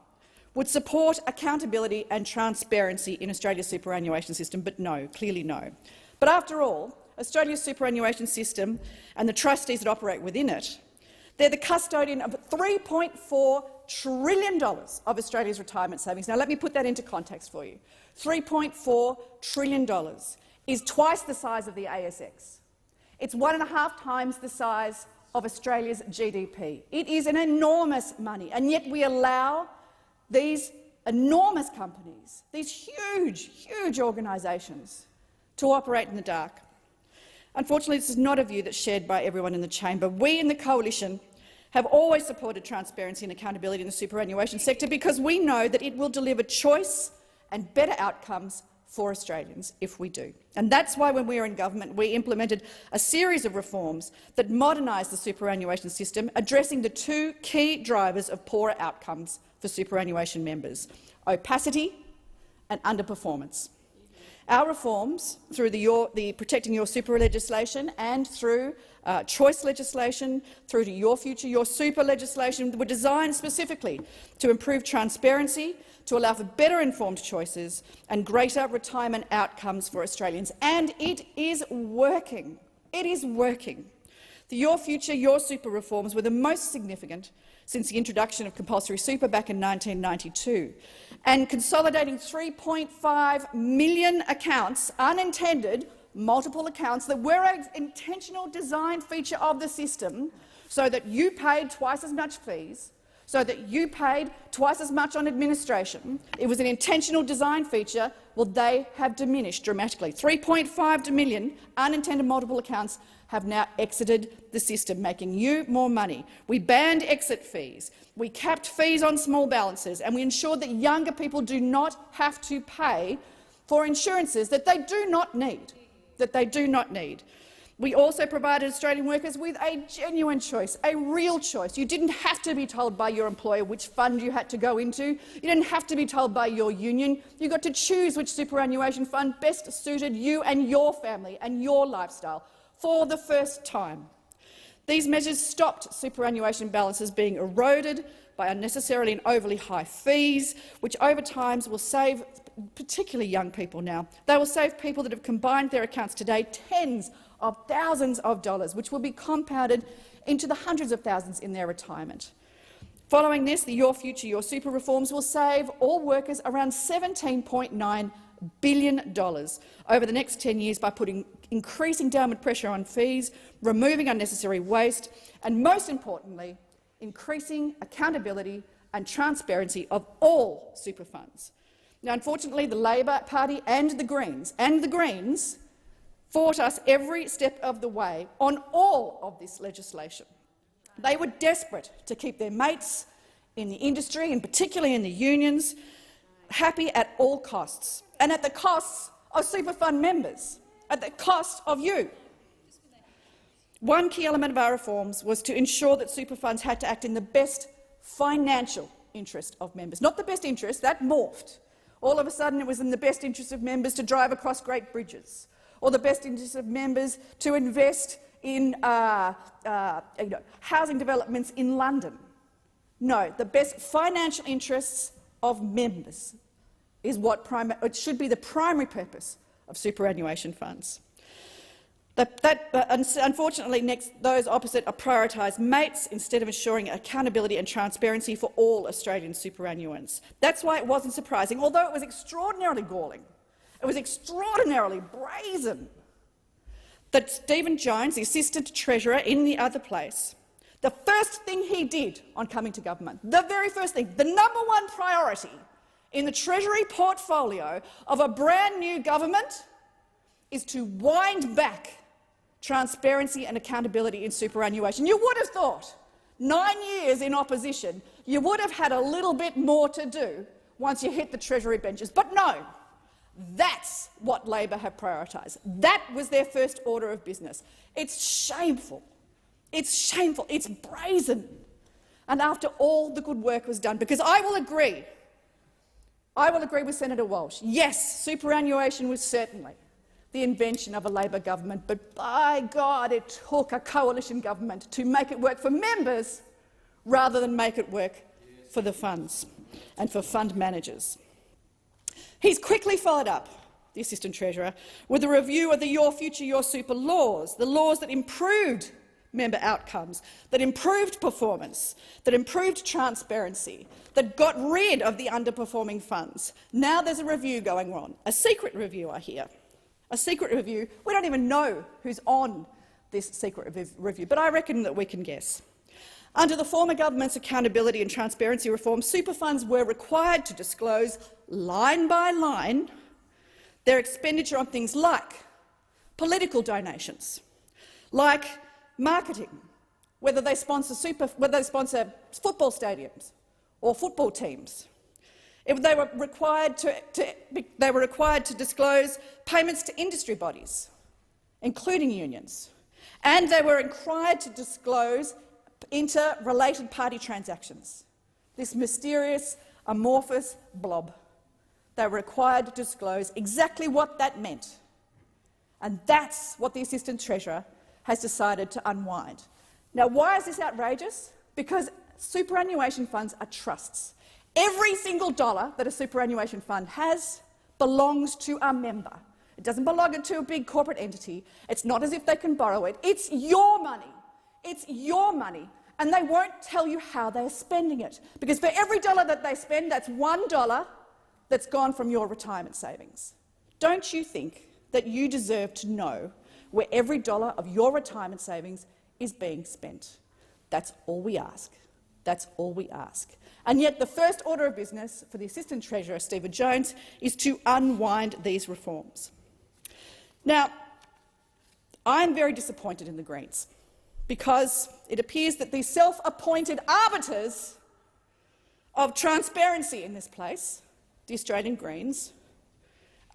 Speaker 12: would support accountability and transparency in Australia's superannuation system, but no, clearly no. But after all, Australia's superannuation system and the trustees that operate within it, they're the custodian of $3.4 trillion of Australia's retirement savings. Now, let me put that into context for you. $3.4 trillion is twice the size of the ASX. It's 1.5 times the size of Australia's GDP. It is an enormous money, and yet we allow these enormous companies, these huge, huge organisations, to operate in the dark. Unfortunately, this is not a view that's shared by everyone in the chamber. We in the Coalition have always supported transparency and accountability in the superannuation sector because we know that it will deliver choice and better outcomes for Australians if we do. And that's why when we were in government we implemented a series of reforms that modernised the superannuation system, addressing the two key drivers of poorer outcomes for superannuation members: opacity and underperformance. Our reforms, through the Protecting Your Super legislation and through choice legislation, through to Your Future, Your Super legislation, were designed specifically to improve transparency, to allow for better informed choices and greater retirement outcomes for Australians. And it is working. It is working. The Your Future, Your Super reforms were the most significant since the introduction of compulsory super back in 1992, and consolidating 3.5 million accounts, unintended, multiple accounts that were an intentional design feature of the system so that you paid twice as much fees, so that you paid twice as much on administration. It was an intentional design feature. Well, they have diminished dramatically. 3.5 million unintended multiple accounts have now exited the system, making you more money. We banned exit fees, we capped fees on small balances, and we ensured that younger people do not have to pay for insurances that they do not need. We also provided Australian workers with a genuine choice, a real choice. You didn't have to be told by your employer which fund you had to go into. You didn't have to be told by your union. You got to choose which superannuation fund best suited you and your family and your lifestyle for the first time. These measures stopped superannuation balances being eroded by unnecessarily and overly high fees, which over time will save particularly young people now. They will save people that have combined their accounts today tens of thousands of dollars, which will be compounded into the hundreds of thousands in their retirement. Following this, the Your Future, Your Super reforms will save all workers around $17.9 billion over the next 10 years by putting increasing downward pressure on fees, removing unnecessary waste, and most importantly, increasing accountability and transparency of all super funds. Now, unfortunately, the Labor Party and the Greens fought us every step of the way on all of this legislation. They were desperate to keep their mates in the industry, and particularly in the unions, happy at all costs, and at the costs of super fund members, at the cost of you. One key element of our reforms was to ensure that super funds had to act in the best financial interest of members. Not the best interest, that morphed. All of a sudden it was in the best interest of members to drive across great bridges, or the best interest of members to invest in housing developments in London. No, the best financial interests of members is what it should be the primary purpose of superannuation funds. Unfortunately, those opposite are prioritised mates instead of ensuring accountability and transparency for all Australian superannuants. That's why it wasn't surprising, although it was extraordinarily galling, it was extraordinarily brazen, that Stephen Jones, the Assistant Treasurer in the other place, the first thing he did on coming to government, the very first thing, the #1 priority in the Treasury portfolio of a brand new government is to wind back transparency and accountability in superannuation. You would have thought, 9 years in opposition, you would have had a little bit more to do once you hit the Treasury benches. But no, that's what Labor have prioritised. That was their first order of business. It's shameful. It's shameful. It's brazen. and after all the good work was done, because I will agree with Senator Walsh. Yes, superannuation was certainly the invention of a Labor government, but by God, it took a coalition government to make it work for members rather than make it work for the funds and for fund managers. He's quickly followed up, the Assistant Treasurer, with a review of the Your Future, Your Super laws, the laws that improved member outcomes, that improved performance, that improved transparency, that got rid of the underperforming funds. Now there's a review going on, a secret review, I hear. A secret review. We don't even know who's on this secret review, but I reckon that we can guess. Under the former government's accountability and transparency reform, super funds were required to disclose, line by line, their expenditure on things like political donations, like marketing, whether they sponsor football stadiums or football teams. They were required to disclose payments to industry bodies, including unions, and they were required to disclose interrelated party transactions, this mysterious, amorphous blob. They were required to disclose exactly what that meant, and that's what the Assistant Treasurer has decided to unwind. Now, why is this outrageous? Because superannuation funds are trusts. Every single dollar that a superannuation fund has belongs to a member. It doesn't belong to a big corporate entity. It's not as if they can borrow it. It's your money. It's your money. And they won't tell you how they're spending it. Because for every dollar that they spend, that's $1 that's gone from your retirement savings. Don't you think that you deserve to know where every dollar of your retirement savings is being spent? That's all we ask. That's all we ask. And yet the first order of business for the Assistant Treasurer, Stephen Jones, is to unwind these reforms. Now, I'm very disappointed in the Greens because it appears that these self-appointed arbiters of transparency in this place, the Australian Greens,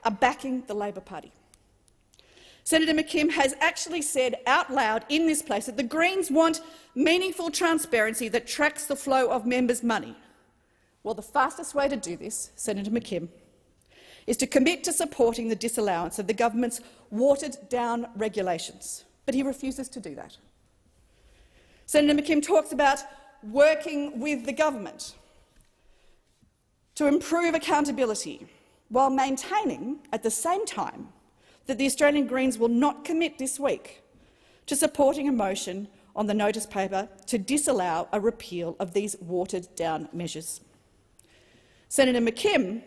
Speaker 12: are backing the Labor Party. Senator McKim has actually said out loud in this place that the Greens want meaningful transparency that tracks the flow of members' money. Well, the fastest way to do this, Senator McKim, is to commit to supporting the disallowance of the government's watered-down regulations. But he refuses to do that. Senator McKim talks about working with the government to improve accountability, while maintaining, at the same time, that the Australian Greens will not commit this week to supporting a motion on the notice paper to disallow a repeal of these watered-down measures. Senator McKim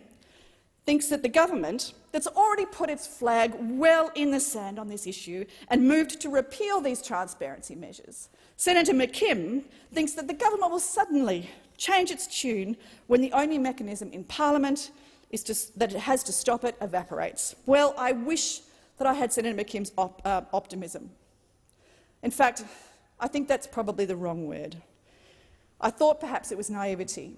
Speaker 12: thinks that the government, that's already put its flag well in the sand on this issue and moved to repeal these transparency measures, Senator McKim thinks that the government will suddenly change its tune when the only mechanism in Parliament that it has to stop it evaporates. Well, I wish that I had Senator McKim's optimism. In fact, I think that's probably the wrong word. I thought perhaps it was naivety,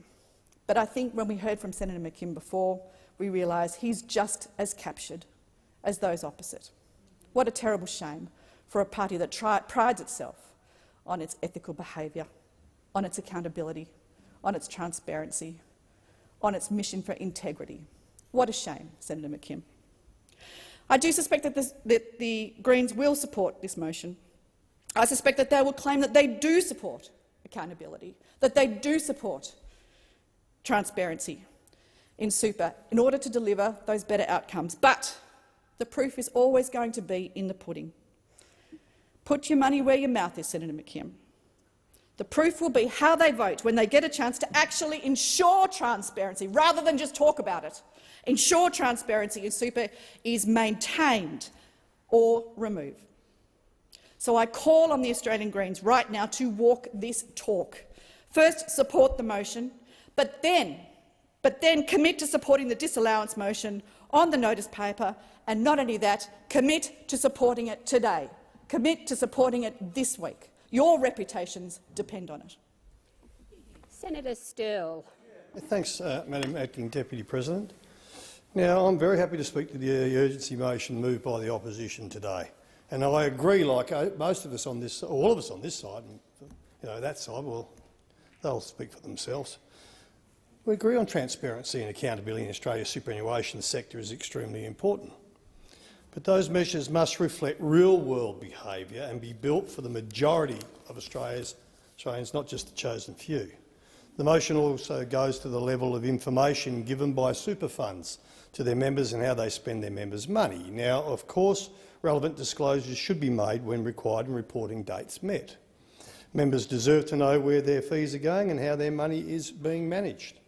Speaker 12: but I think when we heard from Senator McKim before, we realised he's just as captured as those opposite. What a terrible shame for a party that prides itself on its ethical behaviour, on its accountability, on its transparency, on its mission for integrity. What a shame, Senator McKim. I do suspect that the Greens will support this motion. I suspect that they will claim that they do support accountability, that they do support transparency in super in order to deliver those better outcomes. But the proof is always going to be in the pudding. Put your money where your mouth is, Senator McKim. The proof will be how they vote when they get a chance to actually ensure transparency, rather than just talk about it. Ensure transparency in super is maintained or removed. So I call on the Australian Greens right now to walk this talk. First, support the motion, but then commit to supporting the disallowance motion on the notice paper, and not only that, commit to supporting it today. Commit to supporting it this week. Your reputations depend on it.
Speaker 22: Senator Sterle.
Speaker 20: Thanks, Madam Acting Deputy President. Now, I'm very happy to speak to the urgency motion moved by the opposition today. And I agree, like most of us on this, all of us on this side, and that side, well, they'll speak for themselves. We agree on transparency and accountability in Australia's superannuation sector is extremely important. But those measures must reflect real-world behaviour and be built for the majority of Australians, not just the chosen few. The motion also goes to the level of information given by super funds to their members and how they spend their members' money. Now, of course, relevant disclosures should be made when required and reporting dates met. Members deserve to know where their fees are going and how their money is being managed.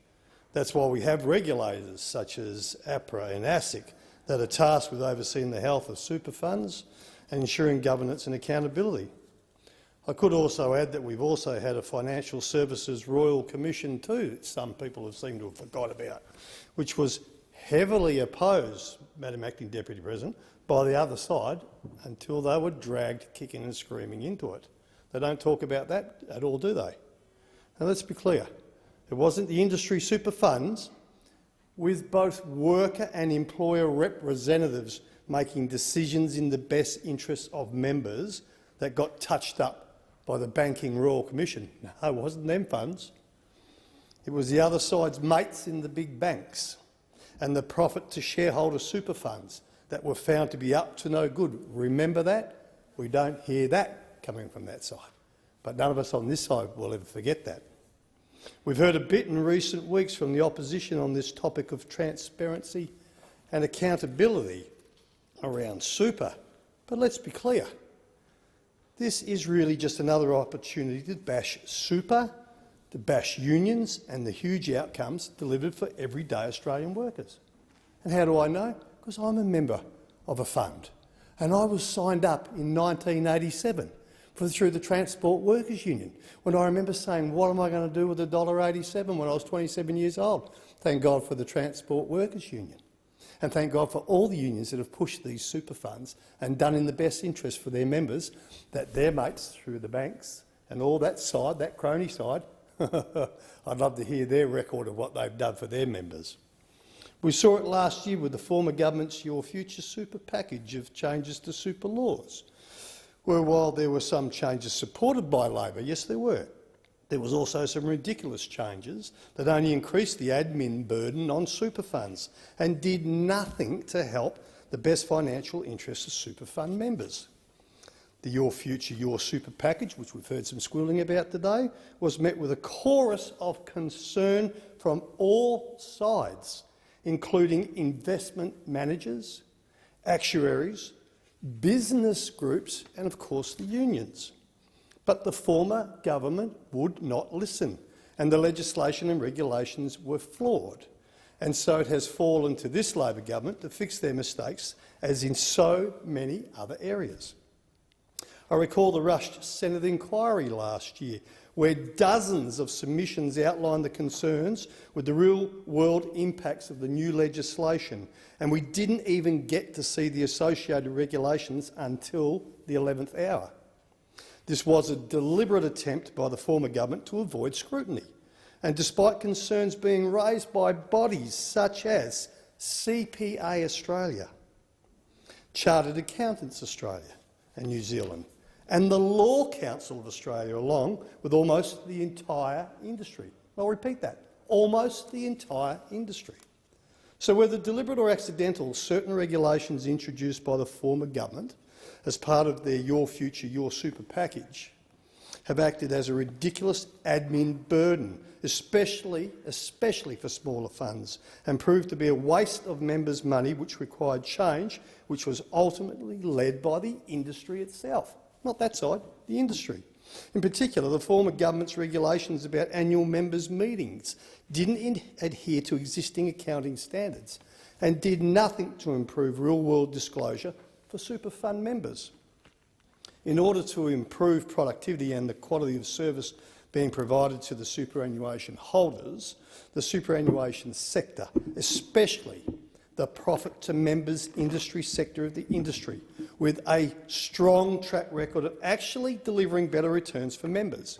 Speaker 20: That's why we have regulators such as APRA and ASIC that are tasked with overseeing the health of super funds and ensuring governance and accountability. I could also add that we've also had a Financial Services Royal Commission too, that some people have seemed to have forgot about, which was heavily opposed, Madam Acting Deputy President, by the other side until they were dragged kicking and screaming into it. They don't talk about that at all, do they? Now let's be clear. It wasn't the industry super funds, with both worker and employer representatives making decisions in the best interests of members, that got touched up by the Banking Royal Commission. No, it wasn't them funds. It was the other side's mates in the big banks and the profit to shareholder super funds that were found to be up to no good. Remember that? We don't hear that coming from that side. But none of us on this side will ever forget that. We've heard a bit in recent weeks from the opposition on this topic of transparency and accountability around super. But let's be clear. This is really just another opportunity to bash super, to bash unions and the huge outcomes delivered for everyday Australian workers. And how do I know? Because I'm a member of a fund. And I was signed up in 1987 through the Transport Workers Union, when I remember saying, what am I going to do with $1.87 when I was 27 years old? Thank God for the Transport Workers Union. And thank God for all the unions that have pushed these super funds and done in the best interest for their members, that their mates through the banks and all that side, that crony side, I'd love to hear their record of what they've done for their members. We saw it last year with the former government's Your Future Super package of changes to super laws, where while there were some changes supported by Labor, yes there were, there was also some ridiculous changes that only increased the admin burden on super funds and did nothing to help the best financial interests of super fund members. The Your Future, Your Super package, which we've heard some squealing about today, was met with a chorus of concern from all sides, including investment managers, actuaries, business groups and, of course, the unions. But the former government would not listen, and the legislation and regulations were flawed. And so it has fallen to this Labor government to fix their mistakes, as in so many other areas. I recall the rushed Senate inquiry last year, where dozens of submissions outlined the concerns with the real-world impacts of the new legislation, and we didn't even get to see the associated regulations until the 11th hour. This was a deliberate attempt by the former government to avoid scrutiny, and despite concerns being raised by bodies such as CPA Australia, Chartered Accountants Australia and New Zealand, and the Law Council of Australia, along with almost the entire industry. I'll repeat that, almost the entire industry. So whether deliberate or accidental, certain regulations introduced by the former government as part of their Your Future, Your Super package have acted as a ridiculous admin burden, especially for smaller funds, and proved to be a waste of members' money which required change, which was ultimately led by the industry itself. Not that side, the industry. In particular, the former government's regulations about annual members' meetings didn't adhere to existing accounting standards and did nothing to improve real-world disclosure for super fund members. In order to improve productivity and the quality of service being provided to the superannuation holders, the superannuation sector, especially the profit to members industry sector of the industry, with a strong track record of actually delivering better returns for members,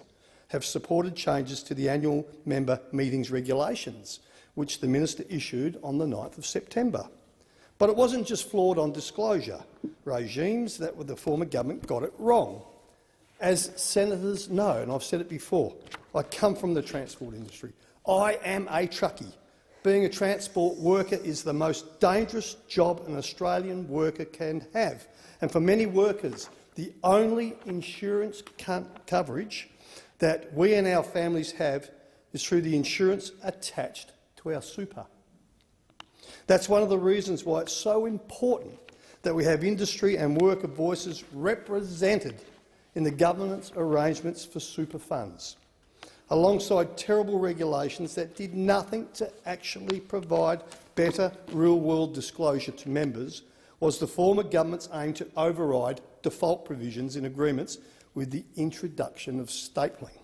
Speaker 20: have supported changes to the annual member meetings regulations, which the minister issued on the 9th of September. But it wasn't just flawed on disclosure regimes that the former government got it wrong. As senators know, and I've said it before, I come from the transport industry. I am a truckie. Being a transport worker is the most dangerous job an Australian worker can have. And for many workers, the only insurance coverage that we and our families have is through the insurance attached to our super. That's one of the reasons why it's so important that we have industry and worker voices represented in the government's arrangements for super funds, alongside terrible regulations that did nothing to actually provide better real-world disclosure to members. Was the former government's aim to override default provisions in agreements with the introduction of stapling.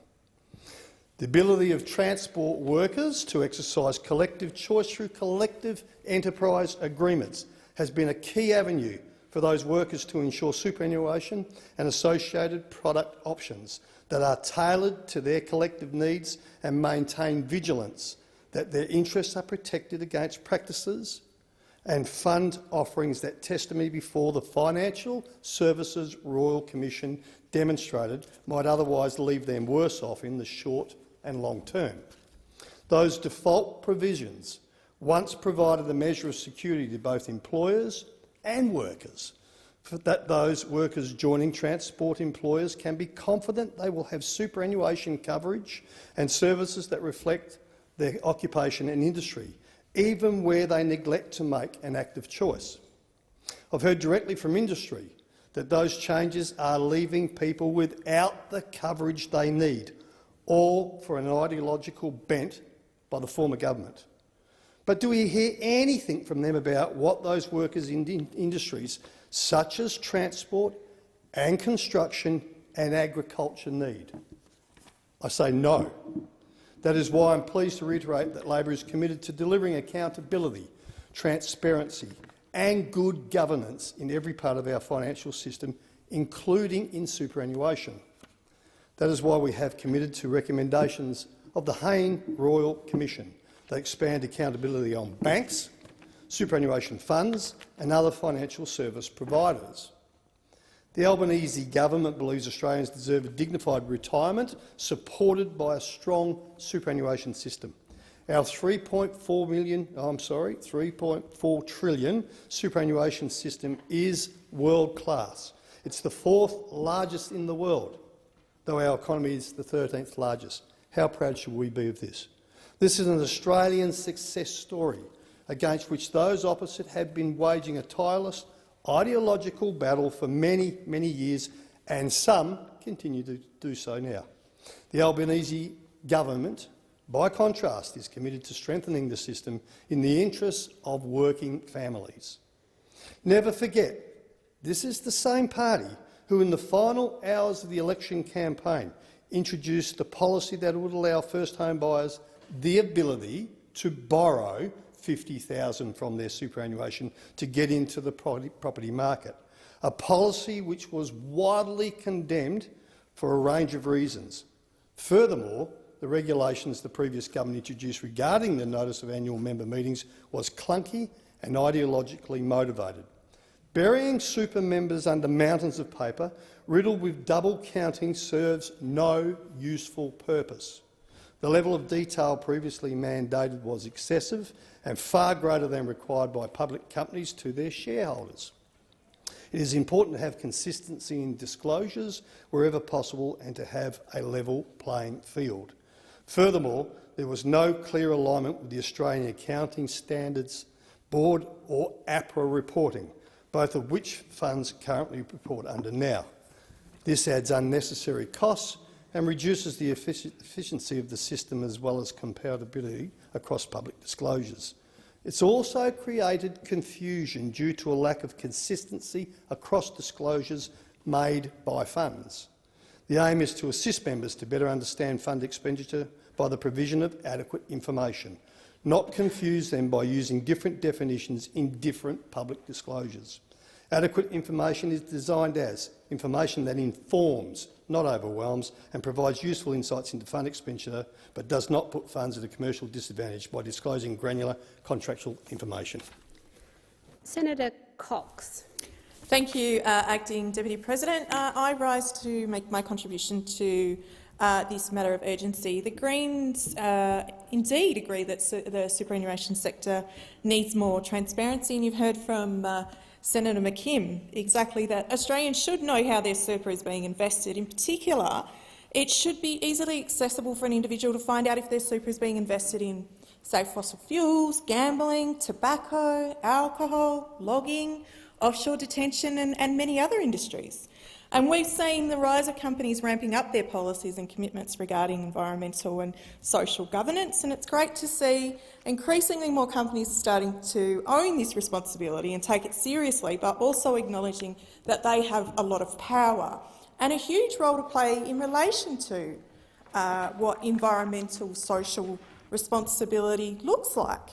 Speaker 20: The ability of transport workers to exercise collective choice through collective enterprise agreements has been a key avenue for those workers to ensure superannuation and associated product options that are tailored to their collective needs and maintain vigilance that their interests are protected against practices and fund offerings that testimony before the Financial Services Royal Commission demonstrated might otherwise leave them worse off in the short and long term. Those default provisions once provided a measure of security to both employers and workers, that those workers joining transport employers can be confident they will have superannuation coverage and services that reflect their occupation and industry, even where they neglect to make an active choice. I've heard directly from industry that those changes are leaving people without the coverage they need, all for an ideological bent by the former government. But do we hear anything from them about what those workers in industries such as transport and construction and agriculture need? I say no. That is why I'm pleased to reiterate that Labor is committed to delivering accountability, transparency and good governance in every part of our financial system, including in superannuation. That is why we have committed to recommendations of the Hayne Royal Commission that expand accountability on banks, superannuation funds and other financial service providers. The Albanese government believes Australians deserve a dignified retirement supported by a strong superannuation system. Our $3.4 trillion superannuation system is world-class. It's the 4th largest in the world, though our economy is the 13th largest. How proud should we be of this? This is an Australian success story against which those opposite have been waging a tireless ideological battle for many, many years, and some continue to do so now. The Albanese government, by contrast, is committed to strengthening the system in the interests of working families. Never forget, this is the same party who in the final hours of the election campaign introduced the policy that would allow first home buyers the ability to borrow $50,000 from their superannuation to get into the property market, a policy which was widely condemned for a range of reasons. Furthermore, the regulations the previous government introduced regarding the notice of annual member meetings was clunky and ideologically motivated. Burying super members under mountains of paper riddled with double counting serves no useful purpose. The level of detail previously mandated was excessive and far greater than required by public companies to their shareholders. It is important to have consistency in disclosures wherever possible and to have a level playing field. Furthermore, there was no clear alignment with the Australian Accounting Standards Board or APRA reporting, both of which funds currently report under now. This adds unnecessary costs and reduces the efficiency of the system as well as compatibility across public disclosures. It's also created confusion due to a lack of consistency across disclosures made by funds. The aim is to assist members to better understand fund expenditure by the provision of adequate information, not confuse them by using different definitions in different public disclosures. Adequate information is designed as information that informs, not overwhelms, and provides useful insights into fund expenditure, but does not put funds at a commercial disadvantage by disclosing granular contractual information.
Speaker 22: Senator Cox.
Speaker 9: Thank you, Acting Deputy President. I rise to make my contribution to this matter of urgency. The Greens indeed agree that the superannuation sector needs more transparency, and you've heard from Senator McKim exactly that. Australians should know how their super is being invested. In particular, it should be easily accessible for an individual to find out if their super is being invested in, say, fossil fuels, gambling, tobacco, alcohol, logging, offshore detention and many other industries. And we've seen the rise of companies ramping up their policies and commitments regarding environmental and social governance, and it's great to see increasingly more companies starting to own this responsibility and take it seriously, but also acknowledging that they have a lot of power and a huge role to play in relation to what environmental social responsibility looks like.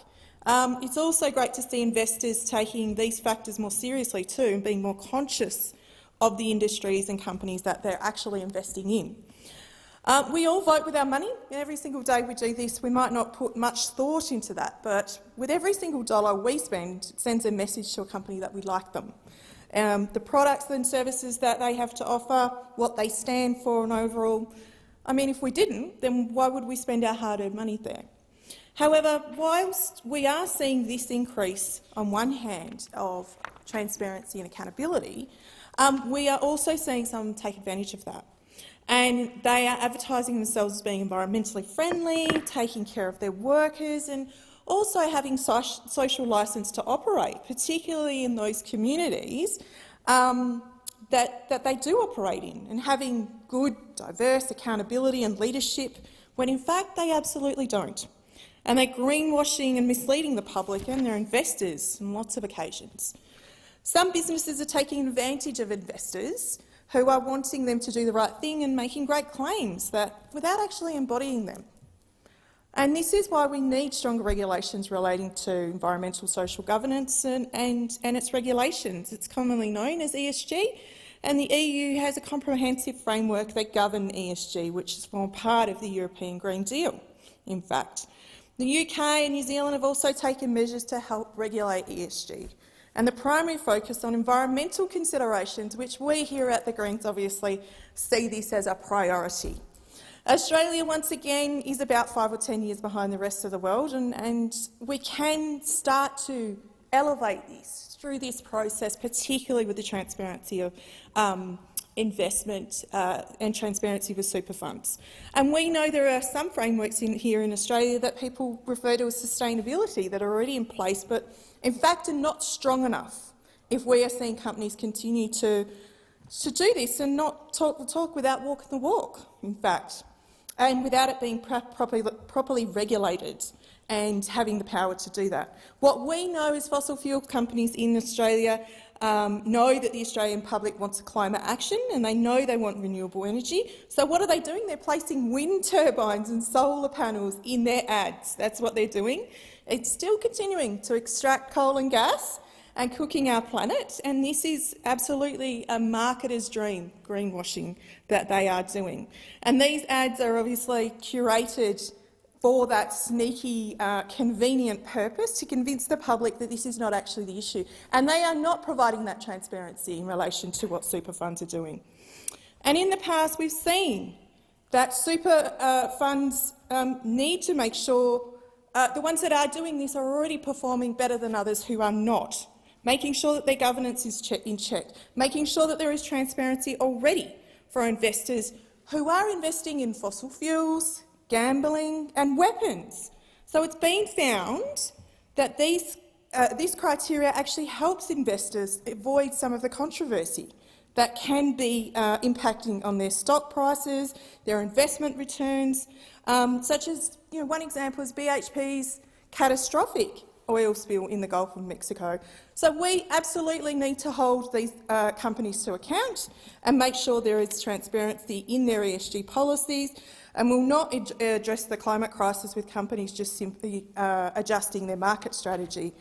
Speaker 9: It's also great to see investors taking these factors more seriously too and being more conscious of the industries and companies that they're actually investing in. We all vote with our money. Every single day we do this. We might not put much thought into that, but with every single dollar we spend, it sends a message to a company that we like them. The products and services that they have to offer, what they stand for and overall. I mean, if we didn't, then why would we spend our hard-earned money there? However, whilst we are seeing this increase on one hand of transparency and accountability, we are also seeing some take advantage of that. And they are advertising themselves as being environmentally friendly, taking care of their workers and also having social licence to operate, particularly in those communities that they do operate in, and having good, diverse accountability and leadership when in fact they absolutely don't. And they're greenwashing and misleading the public and their investors on lots of occasions. Some businesses are taking advantage of investors who are wanting them to do the right thing and making great claims without actually embodying them. And this is why we need stronger regulations relating to environmental social governance and its regulations. It's commonly known as ESG, and the EU has a comprehensive framework that governs ESG, which has formed part of the European Green Deal, in fact. The UK and New Zealand have also taken measures to help regulate ESG, and the primary focus on environmental considerations, which we here at the Greens obviously see this as a priority. Australia, once again, is about 5 or 10 years behind the rest of the world, and we can start to elevate this through this process, particularly with the transparency of investment and transparency with super funds. And we know there are some frameworks here in Australia that people refer to as sustainability that are already in place, but in fact are not strong enough if we are seeing companies continue to do this and not talk the talk without walking the walk, in fact, and without it being properly regulated and having the power to do that. What we know is fossil fuel companies in Australia know that the Australian public wants climate action and they know they want renewable energy. So what are they doing? They're placing wind turbines and solar panels in their ads. That's what they're doing. It's still continuing to extract coal and gas and cooking our planet, and this is absolutely a marketer's dream, greenwashing, that they are doing. And these ads are obviously curated for that sneaky, convenient purpose to convince the public that this is not actually the issue. And they are not providing that transparency in relation to what super funds are doing. And in the past, we've seen that super funds need to make sure the ones that are doing this are already performing better than others who are not, making sure that their governance is in check, making sure that there is transparency already for investors who are investing in fossil fuels, gambling and weapons. So it's been found that this criteria actually helps investors avoid some of the controversy that can be impacting on their stock prices, their investment returns, such as one example is BHP's catastrophic oil spill in the Gulf of Mexico. So we absolutely need to hold these companies to account and make sure there is transparency in their ESG policies, and will not address the climate crisis with companies just simply adjusting their market strategy.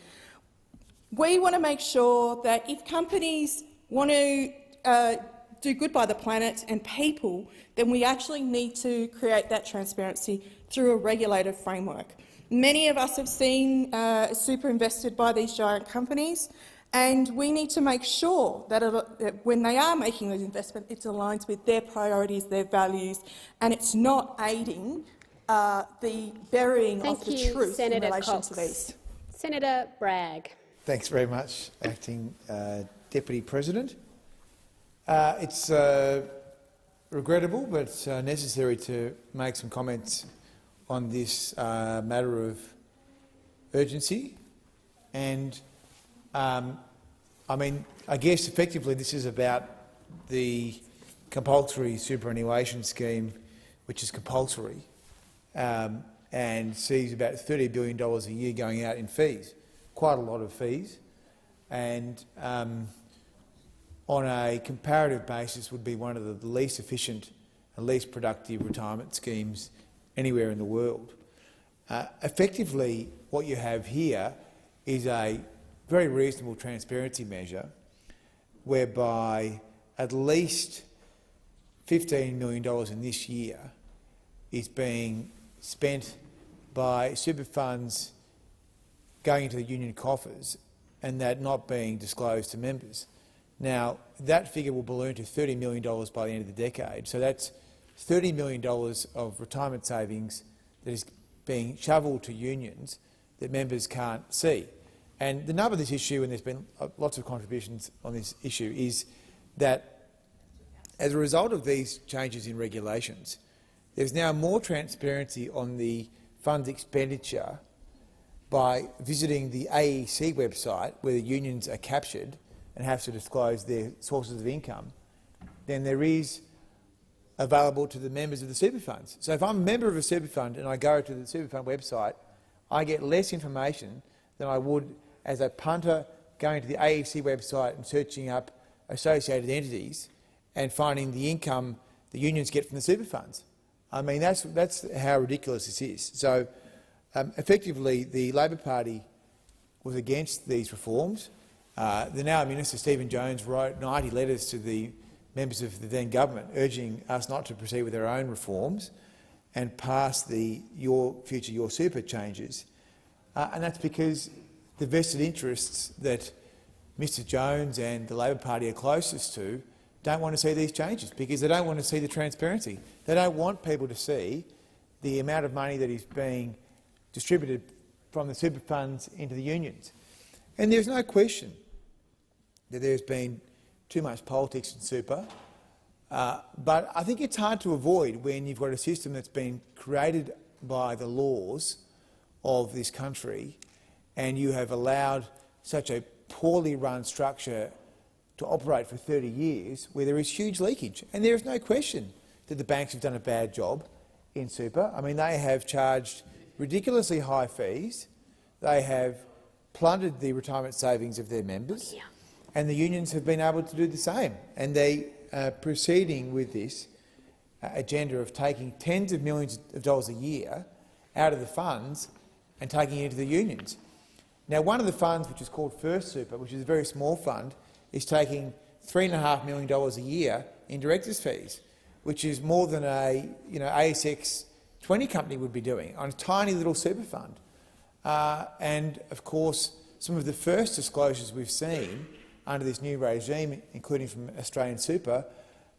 Speaker 9: We want to make sure that if companies want to do good by the planet and people, then we actually need to create that transparency through a regulated framework. Many of us have seen super invested by these giant companies, And we need to make sure that when they are making those investments, it aligns with their priorities, their values, and it's not aiding the burying of the truth in relation to these.
Speaker 22: Senator Bragg.
Speaker 14: Thanks very much, Acting Deputy President. It's regrettable but necessary to make some comments on this matter of urgency. And I mean, I guess effectively this is about the compulsory superannuation scheme, which is compulsory and sees about $30 billion a year going out in fees, quite a lot of fees, and on a comparative basis would be one of the least efficient and least productive retirement schemes anywhere in the world. Effectively, what you have here is a very reasonable transparency measure whereby at least $15 million in this year is being spent by super funds going into the union coffers and that not being disclosed to members. Now, that figure will balloon to $30 million by the end of the decade. So that's $30 million of retirement savings that is being shovelled to unions that members can't see. And the nub of this issue, and there's been lots of contributions on this issue, is that as a result of these changes in regulations, there's now more transparency on the fund's expenditure by visiting the AEC website, where the unions are captured and have to disclose their sources of income, than there is available to the members of the super funds. So if I'm a member of a super fund and I go to the super fund website, I get less information than I would as a punter going to the AEC website and searching up associated entities and finding the income the unions get from the super funds. I mean, that's how ridiculous this is. So effectively, the Labor Party was against these reforms. The now Minister Stephen Jones wrote 90 letters to the members of the then government urging us not to proceed with our own reforms and pass the Your Future, Your Super changes. And that's because the vested interests that Mr Jones and the Labor Party are closest to don't want to see these changes, because they don't want to see the transparency. They don't want people to see the amount of money that is being distributed from the super funds into the unions. And there's no question that there's been too much politics in super, but I think it's hard to avoid when you've got a system that's been created by the laws of this country and you have allowed such a poorly run structure to operate for 30 years where there is huge leakage. And there is no question that the banks have done a bad job in super. I mean, they have charged ridiculously high fees. They have plundered the retirement savings of their members, and the unions have been able to do the same. And they are proceeding with this agenda of taking tens of millions of dollars a year out of the funds and taking it into the unions. Now, one of the funds, which is called First Super, which is a very small fund, is taking $3.5 million a year in directors' fees, which is more than a ASX 20 company would be doing on a tiny little super fund. And of course, some of the first disclosures we've seen under this new regime, including from Australian Super,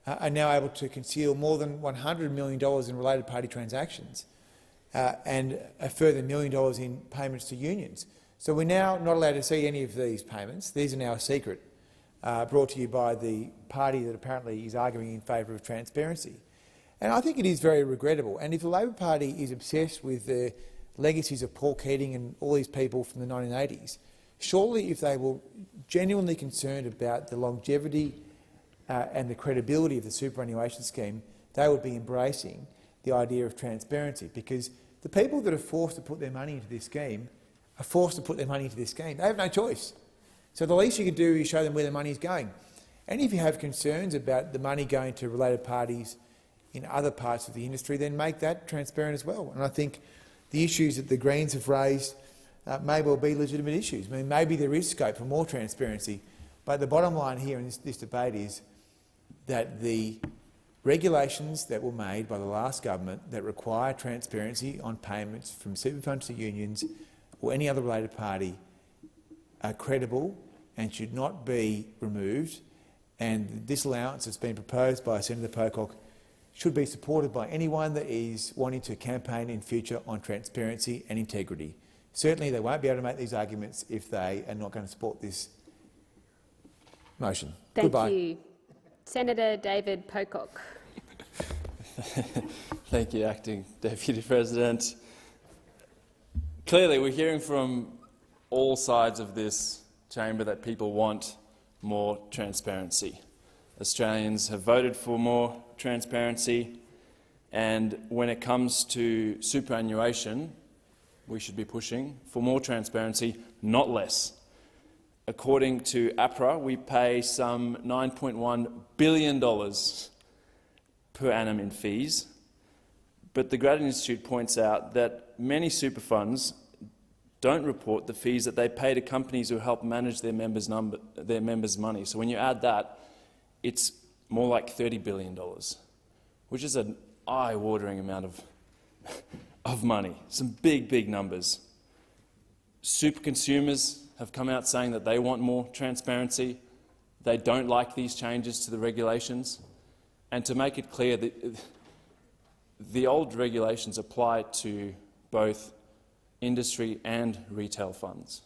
Speaker 14: are now able to conceal more than $100 million in related party transactions and a further $1 million in payments to unions. So we're now not allowed to see any of these payments. These are now a secret, brought to you by the party that apparently is arguing in favour of transparency. And I think it is very regrettable. And if the Labor Party is obsessed with the legacies of Paul Keating and all these people from the 1980s, surely if they were genuinely concerned about the longevity and the credibility of the superannuation scheme, they would be embracing the idea of transparency, because the people that are forced to put their money into this scheme are forced to put their money into this scheme. They have no choice. So the least you can do is show them where the money is going. And if you have concerns about the money going to related parties in other parts of the industry, then make that transparent as well. And I think the issues that the Greens have raised may well be legitimate issues. I mean, maybe there is scope for more transparency, but the bottom line here in this debate is that the regulations that were made by the last government that require transparency on payments from super funds to unions or any other related party are credible and should not be removed, and the disallowance that's been proposed by Senator Pocock should be supported by anyone that is wanting to campaign in future on transparency and integrity. Certainly they won't be able to make these arguments if they are not going to support this motion.
Speaker 22: Thank
Speaker 14: Goodbye.
Speaker 22: you. Senator David Pocock.
Speaker 6: Thank you, Acting Deputy President. Clearly, we're hearing from all sides of this chamber that people want more transparency. Australians have voted for more transparency, and when it comes to superannuation, we should be pushing for more transparency, not less. According to APRA, we pay some $9.1 billion per annum in fees, but the Grattan Institute points out that many super funds don't report the fees that they pay to companies who help manage their members' money. So when you add that, it's more like $30 billion, which is an eye-watering amount of money. Some big, big numbers. Super consumers have come out saying that they want more transparency. They don't like these changes to the regulations. And to make it clear, the old regulations apply to both industry and retail funds.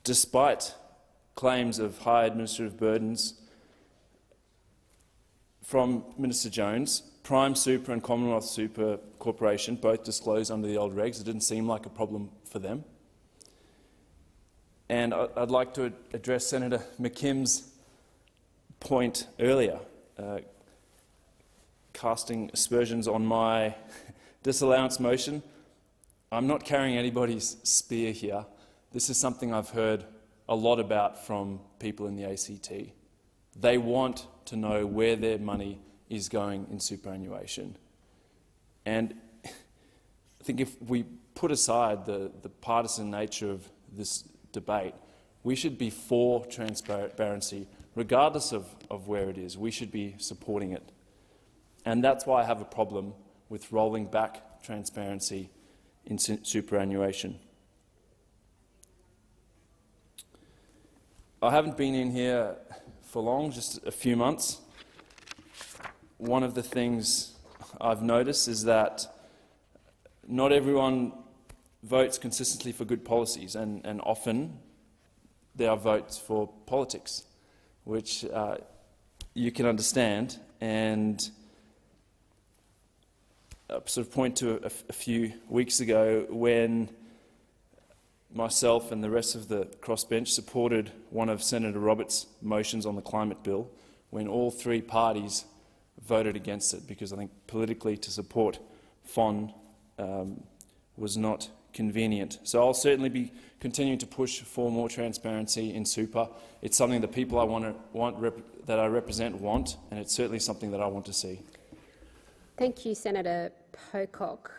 Speaker 6: Despite claims of high administrative burdens from Minister Jones, Prime Super and Commonwealth Super Corporation both disclosed under the old regs. It didn't seem like a problem for them. And I'd like to address Senator McKim's point earlier, casting aspersions on my disallowance motion. I'm not carrying anybody's spear here. This is something I've heard a lot about from people in the ACT. They want to know where their money is going in superannuation. And I think if we put aside the partisan nature of this debate, we should be for transparency, regardless of where it is. We should be supporting it. And that's why I have a problem with rolling back transparency in superannuation. I haven't been in here for long, just a few months. One of the things I've noticed is that not everyone votes consistently for good policies, and often there are votes for politics, which you can understand. And I'll sort of point to a few weeks ago when myself and the rest of the crossbench supported one of Senator Roberts' motions on the climate bill, when all three parties voted against it, because I think politically to support FON was not convenient. So I'll certainly be continuing to push for more transparency in super. It's something that people that I represent want, and it's certainly something that I want to see.
Speaker 22: Thank you, Senator Pocock.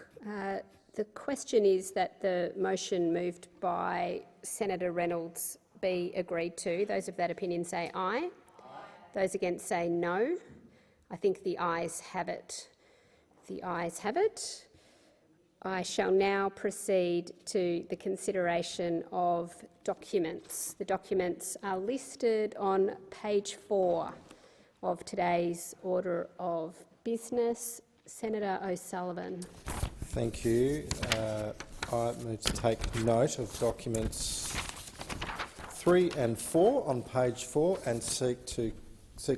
Speaker 22: The question is that the motion moved by Senator Reynolds be agreed to. Those of that opinion say aye. Those against say no. I think the ayes have it. The ayes have it. I shall now proceed to the consideration of documents. The documents are listed on page 4 of today's order of business. Senator O'Sullivan.
Speaker 16: Thank you. I move to take note of documents 3 and 4 on page 4 and seek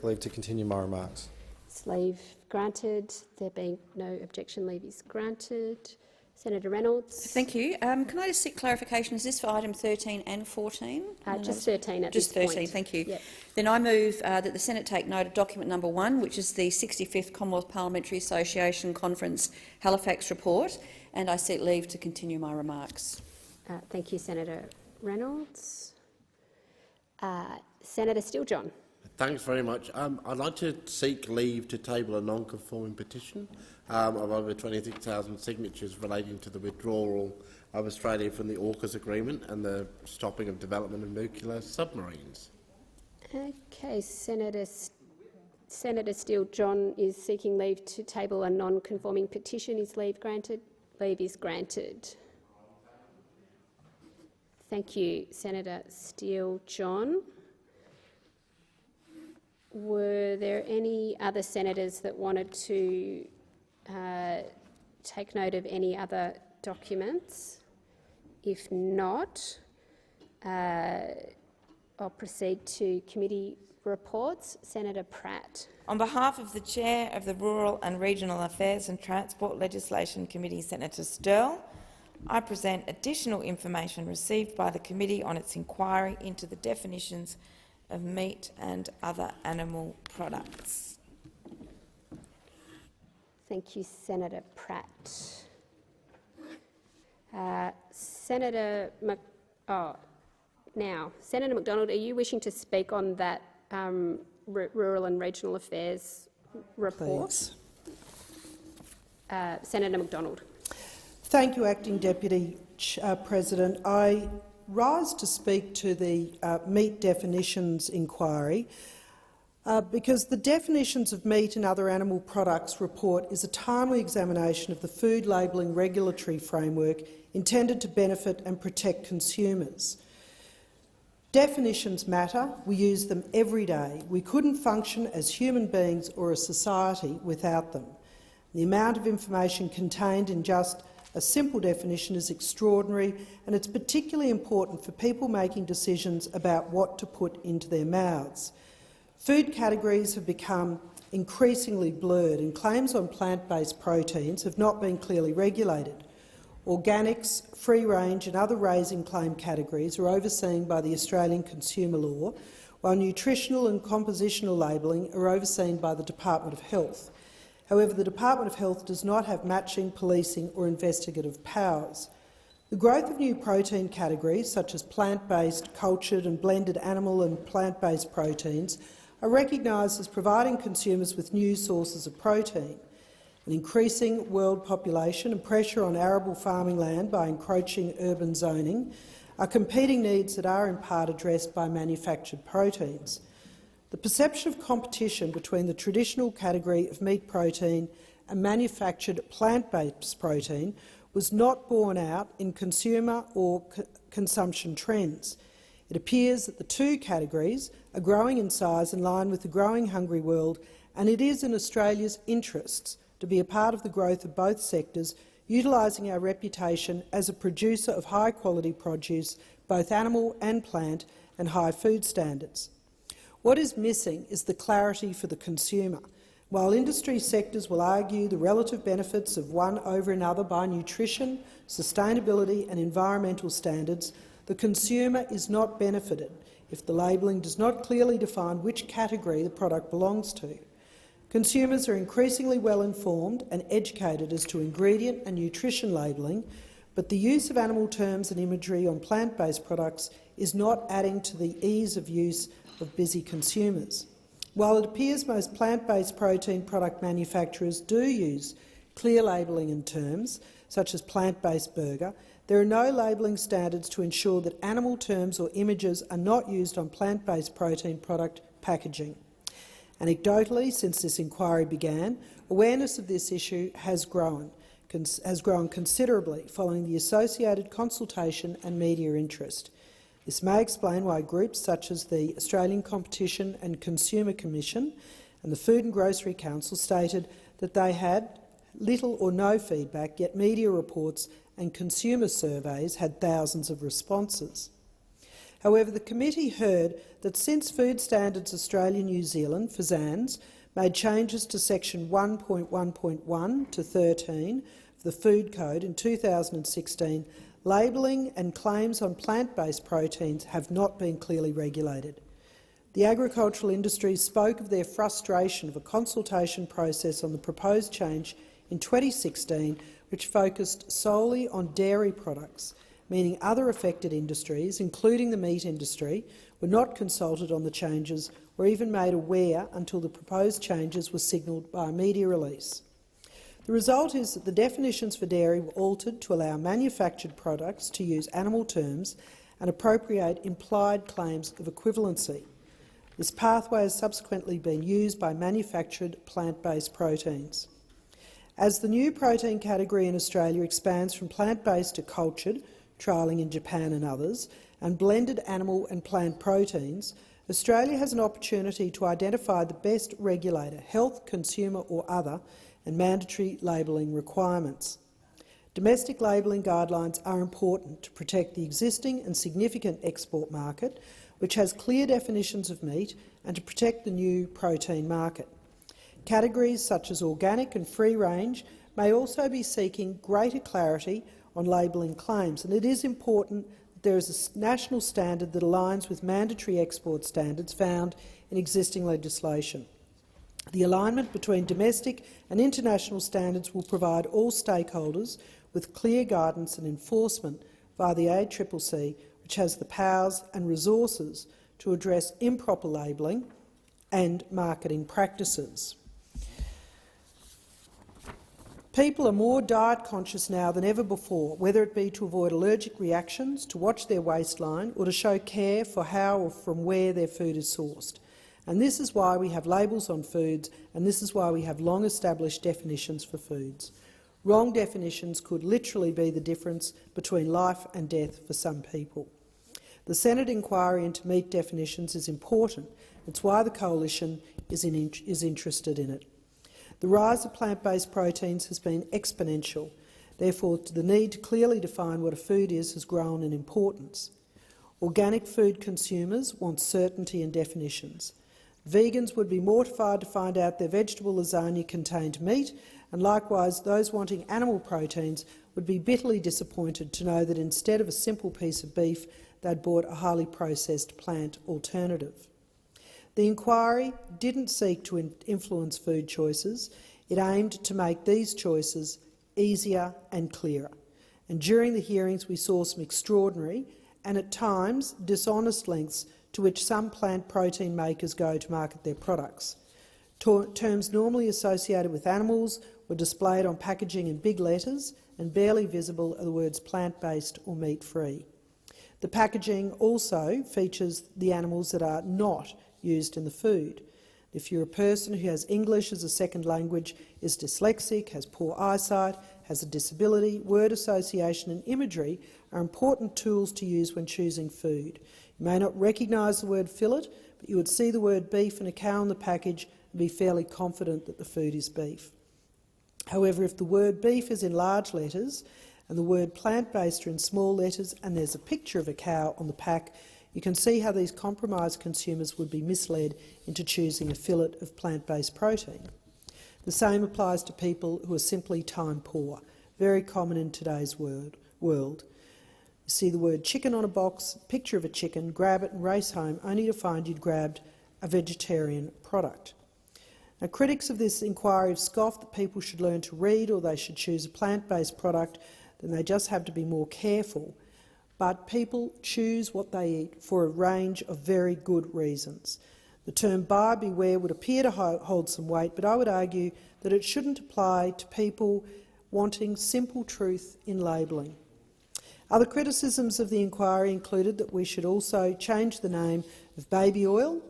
Speaker 16: leave to continue my remarks.
Speaker 22: Is leave granted? There being no objection, leave is granted. Senator Reynolds.
Speaker 10: Thank you. Can I just seek clarification? Is this for item 13 and 14?
Speaker 22: Just 13 at this point.
Speaker 10: Just 13, thank you.
Speaker 22: Yep.
Speaker 10: Then I move that the Senate take note of document number 1, which is the 65th Commonwealth Parliamentary Association Conference Halifax report, and I seek leave to continue my remarks.
Speaker 22: Thank you, Senator Reynolds. Senator Steele-John.
Speaker 23: Thanks very much. I'd like to seek leave to table a non-conforming petition of over 26,000 signatures relating to the withdrawal of Australia from the AUKUS agreement and the stopping of development of nuclear submarines.
Speaker 22: Okay, Senator Steele-John is seeking leave to table a non-conforming petition. Is leave granted? Leave is granted. Thank you, Senator Steele-John. Were there any other senators that wanted to take note of any other documents? If not, I'll proceed to committee reports. Senator Pratt.
Speaker 21: On behalf of the Chair of the Rural and Regional Affairs and Transport Legislation Committee, Senator Sterle, I present additional information received by the committee on its inquiry into the definitions of meat and other animal products.
Speaker 22: Thank you, Senator Pratt. Senator McDonald, are you wishing to speak on that Rural and Regional Affairs report?
Speaker 5: Please.
Speaker 22: Senator McDonald.
Speaker 5: Thank you, Acting Deputy President. I rise to speak to the meat definitions inquiry because the definitions of meat and other animal products report is a timely examination of the food labelling regulatory framework intended to benefit and protect consumers. Definitions matter. We use them every day. We couldn't function as human beings or a society without them. The amount of information contained in just a simple definition is extraordinary, and it's particularly important for people making decisions about what to put into their mouths. Food categories have become increasingly blurred, and claims on plant-based proteins have not been clearly regulated. Organics, free-range and other raising claim categories are overseen by the Australian Consumer Law, while nutritional and compositional labelling are overseen by the Department of Health. However, the Department of Health does not have matching, policing or investigative powers. The growth of new protein categories, such as plant-based, cultured and blended animal and plant-based proteins, are recognised as providing consumers with new sources of protein. An increasing world population and pressure on arable farming land by encroaching urban zoning are competing needs that are in part addressed by manufactured proteins. The perception of competition between the traditional category of meat protein and manufactured plant-based protein was not borne out in consumer or consumption trends. It appears that the two categories are growing in size in line with the growing hungry world, and it is in Australia's interests to be a part of the growth of both sectors, utilising our reputation as a producer of high-quality produce, both animal and plant, and high food standards. What is missing is the clarity for the consumer. While industry sectors will argue the relative benefits of one over another by nutrition, sustainability and environmental standards, the consumer is not benefited if the labelling does not clearly define which category the product belongs to. Consumers are increasingly well informed and educated as to ingredient and nutrition labelling, but the use of animal terms and imagery on plant-based products is not adding to the ease of use of busy consumers. While it appears most plant-based protein product manufacturers do use clear labelling and terms, such as plant-based burger, there are no labelling standards to ensure that animal terms or images are not used on plant-based protein product packaging. Anecdotally, since this inquiry began, awareness of this issue has grown considerably following the associated consultation and media interest. This may explain why groups such as the Australian Competition and Consumer Commission and the Food and Grocery Council stated that they had little or no feedback, yet media reports and consumer surveys had thousands of responses. However, the committee heard that since Food Standards Australia-New Zealand, FSANZ, made changes to section 1.1.1 to 13 of the Food Code in 2016, labelling and claims on plant-based proteins have not been clearly regulated. The agricultural industry spoke of their frustration of a consultation process on the proposed change in 2016, which focused solely on dairy products, meaning other affected industries, including the meat industry, were not consulted on the changes or even made aware until the proposed changes were signalled by a media release. The result is that the definitions for dairy were altered to allow manufactured products to use animal terms and appropriate implied claims of equivalency. This pathway has subsequently been used by manufactured plant-based proteins. As the new protein category in Australia expands from plant-based to cultured, trialling in Japan and others, and blended animal and plant proteins, Australia has an opportunity to identify the best regulator, health, consumer or other, and mandatory labelling requirements. Domestic labelling guidelines are important to protect the existing and significant export market, which has clear definitions of meat, and to protect the new protein market. Categories such as organic and free-range may also be seeking greater clarity on labelling claims, and it is important that there is a national standard that aligns with mandatory export standards found in existing legislation. The alignment between domestic and international standards will provide all stakeholders with clear guidance and enforcement via the ACCC, which has the powers and resources to address improper labelling and marketing practices. People are more diet conscious now than ever before, whether it be to avoid allergic reactions, to watch their waistline or to show care for how or from where their food is sourced. And this is why we have labels on foods, and this is why we have long-established definitions for foods. Wrong definitions could literally be the difference between life and death for some people. The Senate inquiry into meat definitions is important. It's why the Coalition is interested in it. The rise of plant-based proteins has been exponential. Therefore, the need to clearly define what a food is has grown in importance. Organic food consumers want certainty and definitions. Vegans would be mortified to find out their vegetable lasagna contained meat, and likewise those wanting animal proteins would be bitterly disappointed to know that instead of a simple piece of beef, they'd bought a highly processed plant alternative. The inquiry didn't seek to influence food choices. It aimed to make these choices easier and clearer. And during the hearings we saw some extraordinary and at times dishonest lengths to which some plant protein makers go to market their products. Terms normally associated with animals were displayed on packaging in big letters, and barely visible are the words plant-based or meat-free. The packaging also features the animals that are not used in the food. If you're a person who has English as a second language, is dyslexic, has poor eyesight, has a disability, word association and imagery are important tools to use when choosing food. You may not recognise the word fillet, but you would see the word beef and a cow on the package and be fairly confident that the food is beef. However, if the word beef is in large letters and the word plant-based are in small letters and there's a picture of a cow on the pack, you can see how these compromised consumers would be misled into choosing a fillet of plant-based protein. The same applies to people who are simply time-poor, very common in today's world. You see the word chicken on a box, picture of a chicken, grab it and race home, only to find you'd grabbed a vegetarian product. Now, critics of this inquiry have scoffed that people should learn to read or they should choose a plant-based product, then they just have to be more careful. But people choose what they eat for a range of very good reasons. The term buyer beware would appear to hold some weight, but I would argue that it shouldn't apply to people wanting simple truth in labelling. Other criticisms of the inquiry included that we should also change the name of baby oil,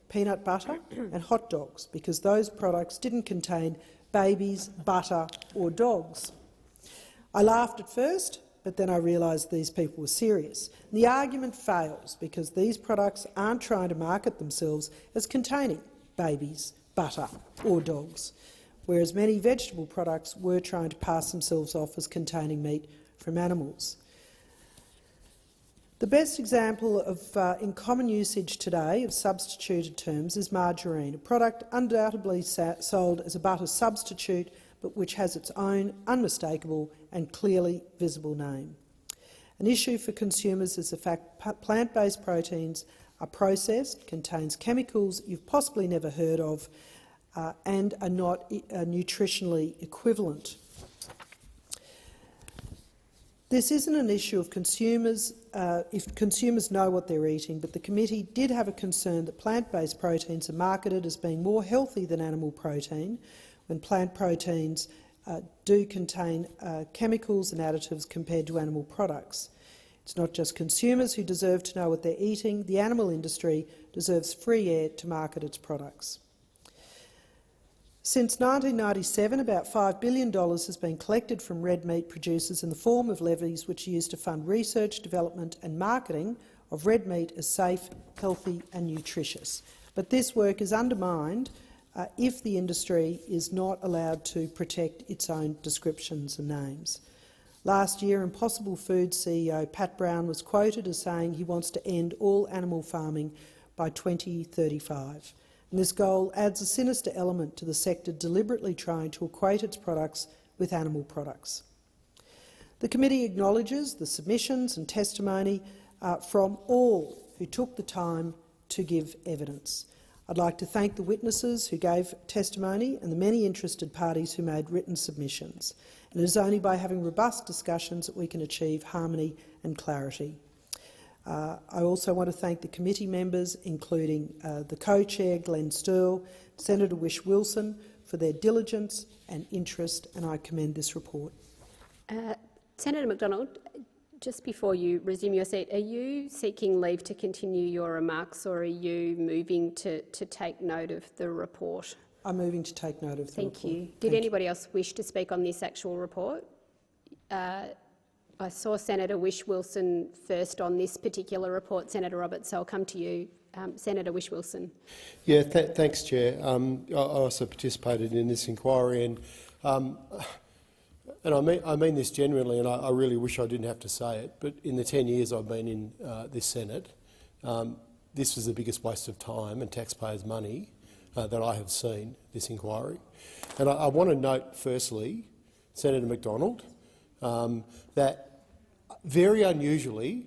Speaker 5: peanut butter and hot dogs, because those products didn't contain babies, butter or dogs. I laughed at first, but then I realised these people were serious. And the argument fails because these products aren't trying to market themselves as containing babies, butter or dogs, whereas many vegetable products were trying to pass themselves off as containing meat from animals. The best example of, in common usage today of substituted terms is margarine, a product undoubtedly sold as a butter substitute but which has its own unmistakable and clearly visible name. An issue for consumers is the fact plant-based proteins are processed, contains chemicals you've possibly never heard of and are not nutritionally equivalent. This isn't an issue of consumers, if consumers know what they're eating, but the committee did have a concern that plant-based proteins are marketed as being more healthy than animal protein, when plant proteins do contain chemicals and additives compared to animal products. It's not just consumers who deserve to know what they're eating. The animal industry deserves free air to market its products. Since 1997, about $5 billion has been collected from red meat producers in the form of levies which are used to fund research, development and marketing of red meat as safe, healthy and nutritious. But this work is undermined if the industry is not allowed to protect its own descriptions and names. Last year, Impossible Foods CEO Pat Brown was quoted as saying he wants to end all animal farming by 2035. And this goal adds a sinister element to the sector deliberately trying to equate its products with animal products. The committee acknowledges the submissions and testimony from all who took the time to give evidence. I'd like to thank the witnesses who gave testimony and the many interested parties who made written submissions. And it is only by having robust discussions that we can achieve harmony and clarity. I also want to thank the committee members, including the co-chair, Glenn Stirl, Senator Whish-Wilson, for their diligence and interest, and I commend this report.
Speaker 22: Senator McDonald, just before you resume your seat, are you seeking leave to continue your remarks, or are you moving to take note of the report?
Speaker 5: I'm moving to take note of the report.
Speaker 22: Thank you. Did anybody else wish to speak on this actual report? I saw Senator Whish-Wilson first on this particular report. Senator Roberts, so I'll come to you. Senator Whish-Wilson.
Speaker 7: Yeah, thanks, Chair. I also participated in this inquiry, and I mean this genuinely, and I really wish I didn't have to say it, but in the 10 years I've been in this Senate, this was the biggest waste of time and taxpayers' money that I have seen, this inquiry. And I want to note, firstly, Senator McDonald, that very unusually,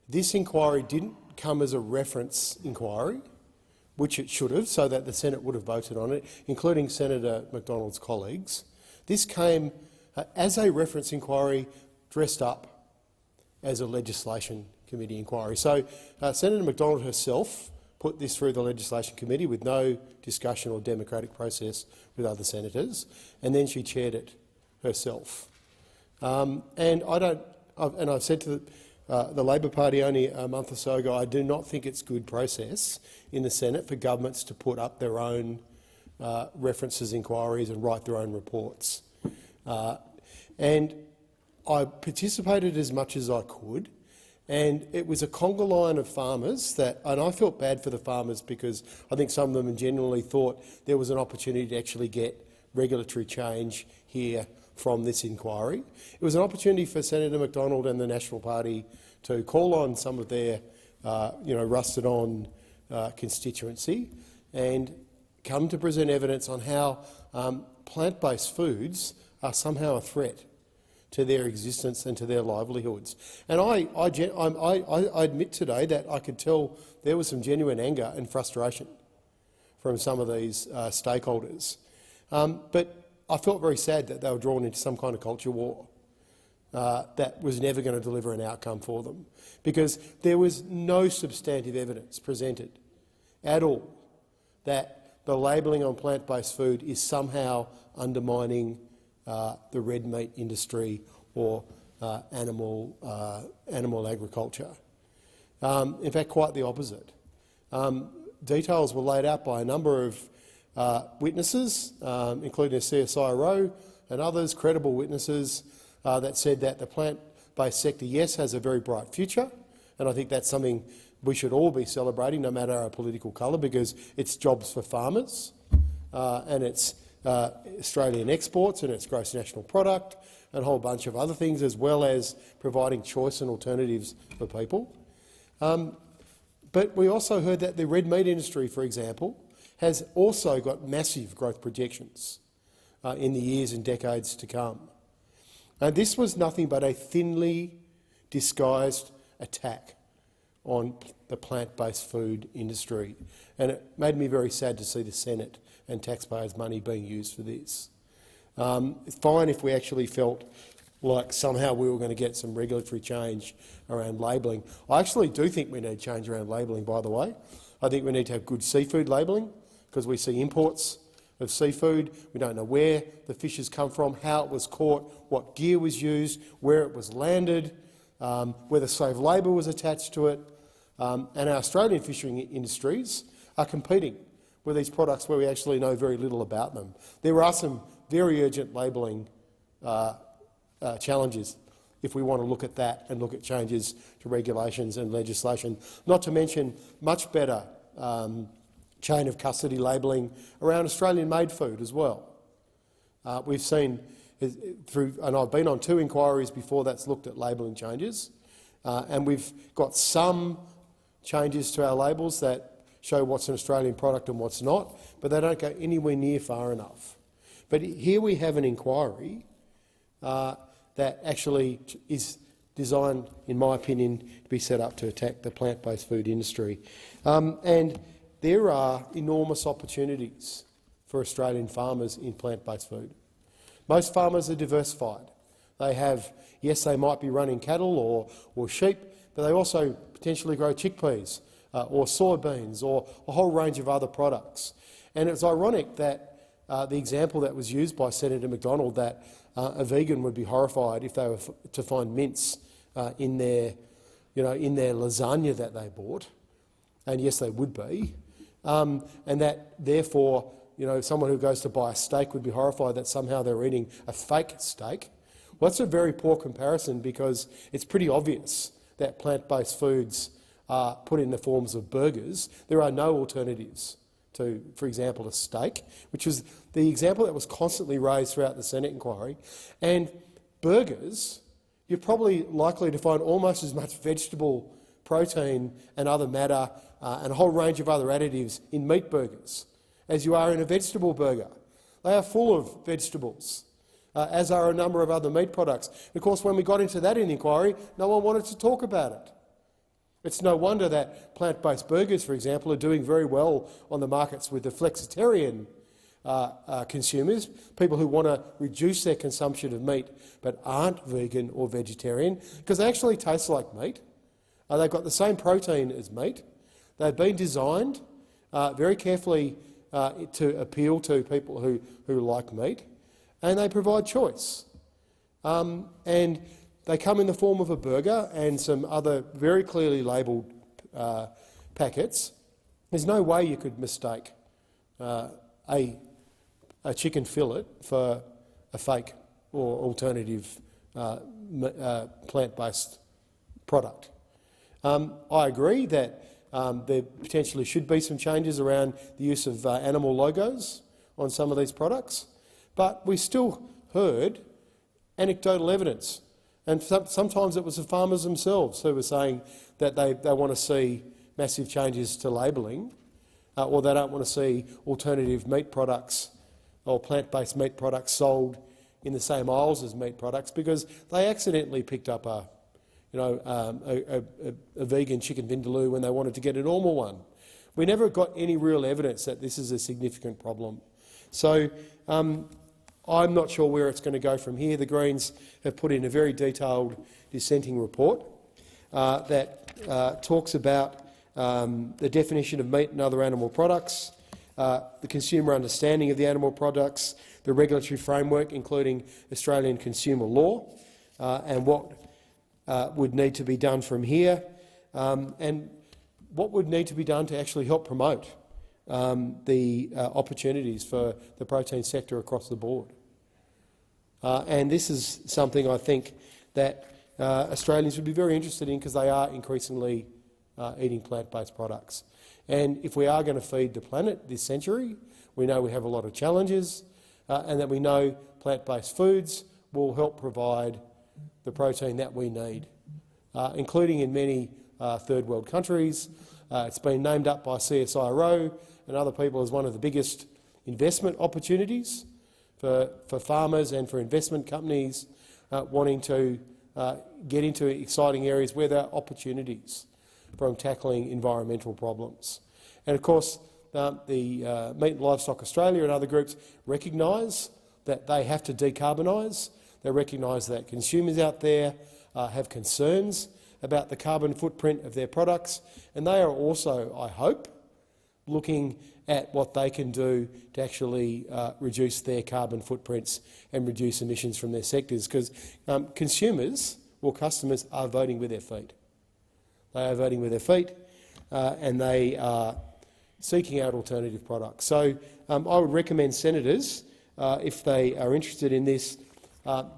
Speaker 7: this inquiry didn't come as a reference inquiry, which it should have, so that the Senate would have voted on it, including Senator McDonald's colleagues. This came as a reference inquiry dressed up as a legislation committee inquiry. So Senator McDonald herself put this through the legislation committee with no discussion or democratic process with other senators, and then she chaired it herself. And I've said to the Labor Party only a month or so ago, I do not think it's good process in the Senate for governments to put up their own references inquiries and write their own reports. And I participated as much as I could, and it was a conga line of farmers that, and I felt bad for the farmers because I think some of them genuinely thought there was an opportunity to actually get regulatory change here from this inquiry. It was an opportunity for Senator McDonald and the National Party to call on some of their rusted-on constituency and come to present evidence on how plant-based foods are somehow a threat to their existence and to their livelihoods. And I admit today that I could tell there was some genuine anger and frustration from some of these stakeholders. But I felt very sad that they were drawn into some kind of culture war that was never going to deliver an outcome for them, because there was no substantive evidence presented at all that the labelling on plant-based food is somehow undermining the red meat industry or animal agriculture. In fact, quite the opposite. Details were laid out by a number of witnesses, including a CSIRO and others, credible witnesses, that said that the plant-based sector, yes, has a very bright future, and I think that's something we should all be celebrating, no matter our political colour, because it's jobs for farmers, and it's Australian exports, and it's gross national product, and a whole bunch of other things, as well as providing choice and alternatives for people. But we also heard that the red meat industry, for example, has also got massive growth projections in the years and decades to come. And this was nothing but a thinly disguised attack on the plant-based food industry, and it made me very sad to see the Senate and taxpayers' money being used for this. It's fine if we actually felt like somehow we were going to get some regulatory change around labelling. I actually do think we need change around labelling, by the way. I think we need to have good seafood labelling, because we see imports of seafood. We don't know where the fish has come from, how it was caught, what gear was used, where it was landed, whether slave labour was attached to it. And our Australian fishing industries are competing with these products where we actually know very little about them. There are some very urgent labelling challenges if we want to look at that and look at changes to regulations and legislation, not to mention much better chain of custody labelling around Australian-made food as well. We've seen, and I've been on 2 inquiries before that's looked at labelling changes, and we've got some changes to our labels that show what's an Australian product and what's not, but they don't go anywhere near far enough. But here we have an inquiry that actually is designed, in my opinion, to be set up to attack the plant-based food industry. And there are enormous opportunities for Australian farmers in plant-based food. Most farmers are diversified. They have, yes, they might be running cattle or sheep, but they also potentially grow chickpeas or soybeans or a whole range of other products. And it's ironic that the example that was used by Senator McDonald, that a vegan would be horrified if they were to find mince in their lasagna that they bought, and yes, they would be, and that therefore, someone who goes to buy a steak would be horrified that somehow they're eating a fake steak. Well, that's a very poor comparison, because it's pretty obvious that plant-based foods are put in the forms of burgers. There are no alternatives to, for example, a steak, which is the example that was constantly raised throughout the Senate inquiry. And burgers, you're probably likely to find almost as much vegetable protein and other matter and a whole range of other additives in meat burgers as you are in a vegetable burger. They are full of vegetables, as are a number of other meat products. And of course, when we got into that in the inquiry, no one wanted to talk about it. It's no wonder that plant-based burgers, for example, are doing very well on the markets with the flexitarian consumers, people who want to reduce their consumption of meat but aren't vegan or vegetarian, because they actually taste like meat. They've got the same protein as meat. They've been designed very carefully to appeal to people who like meat, and they provide choice. And they come in the form of a burger and some other very clearly labelled packets. There's no way you could mistake a chicken fillet for a fake or alternative plant-based product. I agree that there potentially should be some changes around the use of animal logos on some of these products, but we still heard anecdotal evidence. And sometimes it was the farmers themselves who were saying that they want to see massive changes to labelling, or they don't want to see alternative meat products or plant-based meat products sold in the same aisles as meat products, because they accidentally picked up a vegan chicken vindaloo when they wanted to get a normal one. We never got any real evidence that this is a significant problem. So I'm not sure where it's going to go from here. The Greens have put in a very detailed dissenting report that talks about the definition of meat and other animal products, the consumer understanding of the animal products, the regulatory framework, including Australian consumer law, and what would need to be done from here, and what would need to be done to actually help promote the opportunities for the protein sector across the board. And this is something I think that Australians would be very interested in, because they are increasingly eating plant-based products. And if we are going to feed the planet this century, we know we have a lot of challenges, and that we know plant-based foods will help provide the protein that we need, including in many third world countries. It's been named up by CSIRO and other people as one of the biggest investment opportunities for farmers and for investment companies wanting to get into exciting areas where there are opportunities from tackling environmental problems. And of course, the Meat and Livestock Australia and other groups recognise that they have to decarbonise. They recognise that consumers out there have concerns about the carbon footprint of their products, and they are also, I hope, looking at what they can do to actually reduce their carbon footprints and reduce emissions from their sectors, because consumers, or customers, are voting with their feet. They are voting with their feet, and they are seeking out alternative products. So I would recommend senators, if they are interested in this,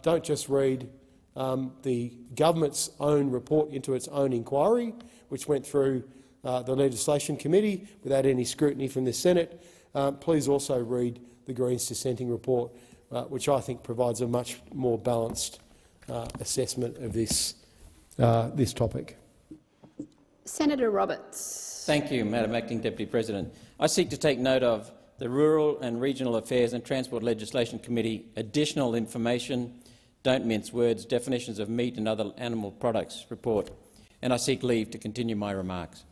Speaker 7: don't just read the government's own report into its own inquiry, which went through the Legislation Committee without any scrutiny from the Senate. Please also read the Greens' dissenting report, which I think provides a much more balanced assessment of this topic.
Speaker 22: Senator Roberts.
Speaker 4: Thank you, Madam Acting Deputy President. I seek to take note of the Rural and Regional Affairs and Transport Legislation Committee additional information, don't mince words, definitions of meat and other animal products report, and I seek leave to continue my remarks.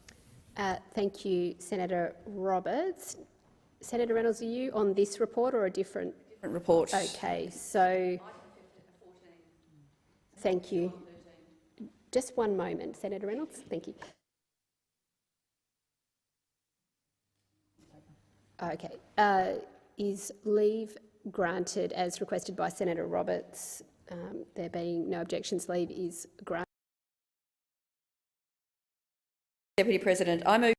Speaker 22: Thank you, Senator Roberts. Senator Reynolds, are you on this report or a different
Speaker 12: report?
Speaker 22: Okay, so thank you. Just one moment, Senator Reynolds. Thank you. Okay. Is leave granted as requested by Senator Roberts? There being no objections, leave is granted.
Speaker 10: Deputy President, I move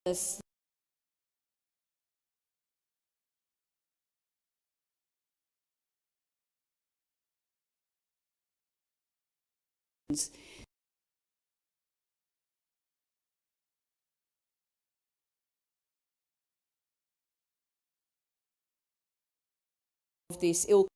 Speaker 10: this of this ill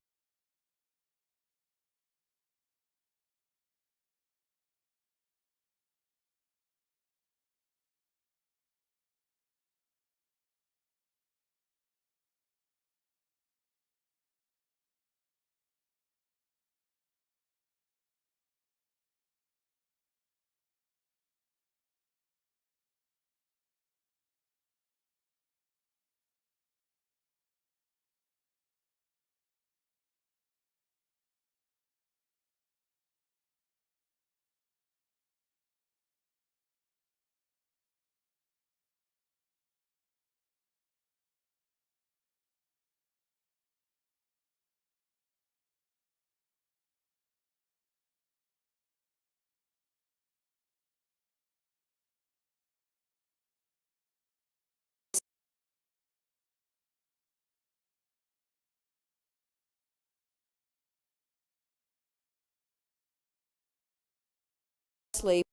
Speaker 10: sleep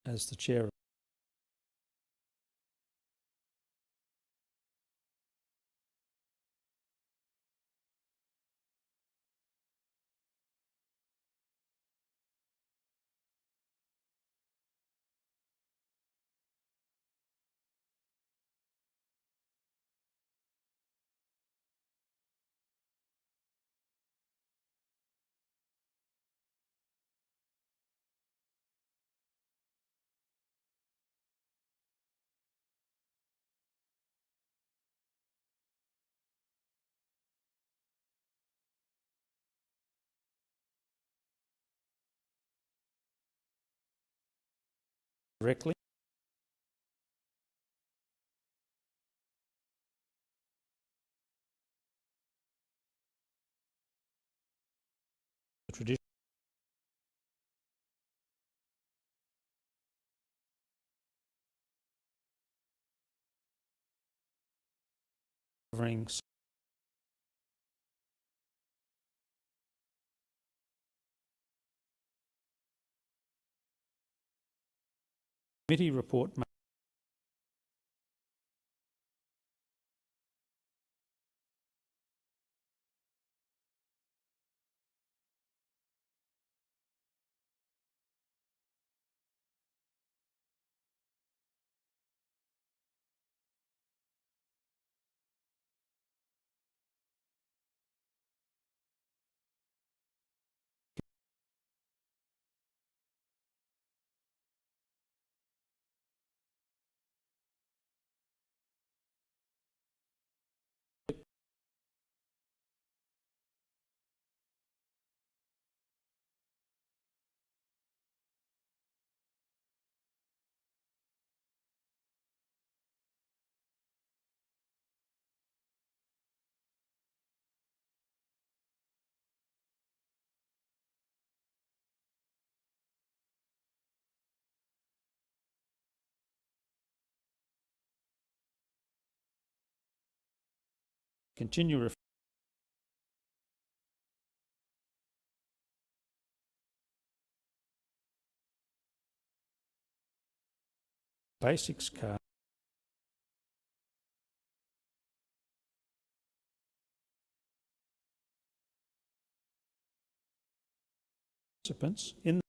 Speaker 13: as the chair. Directly. The tradition. Covering committee report. Continue basics card. Participants in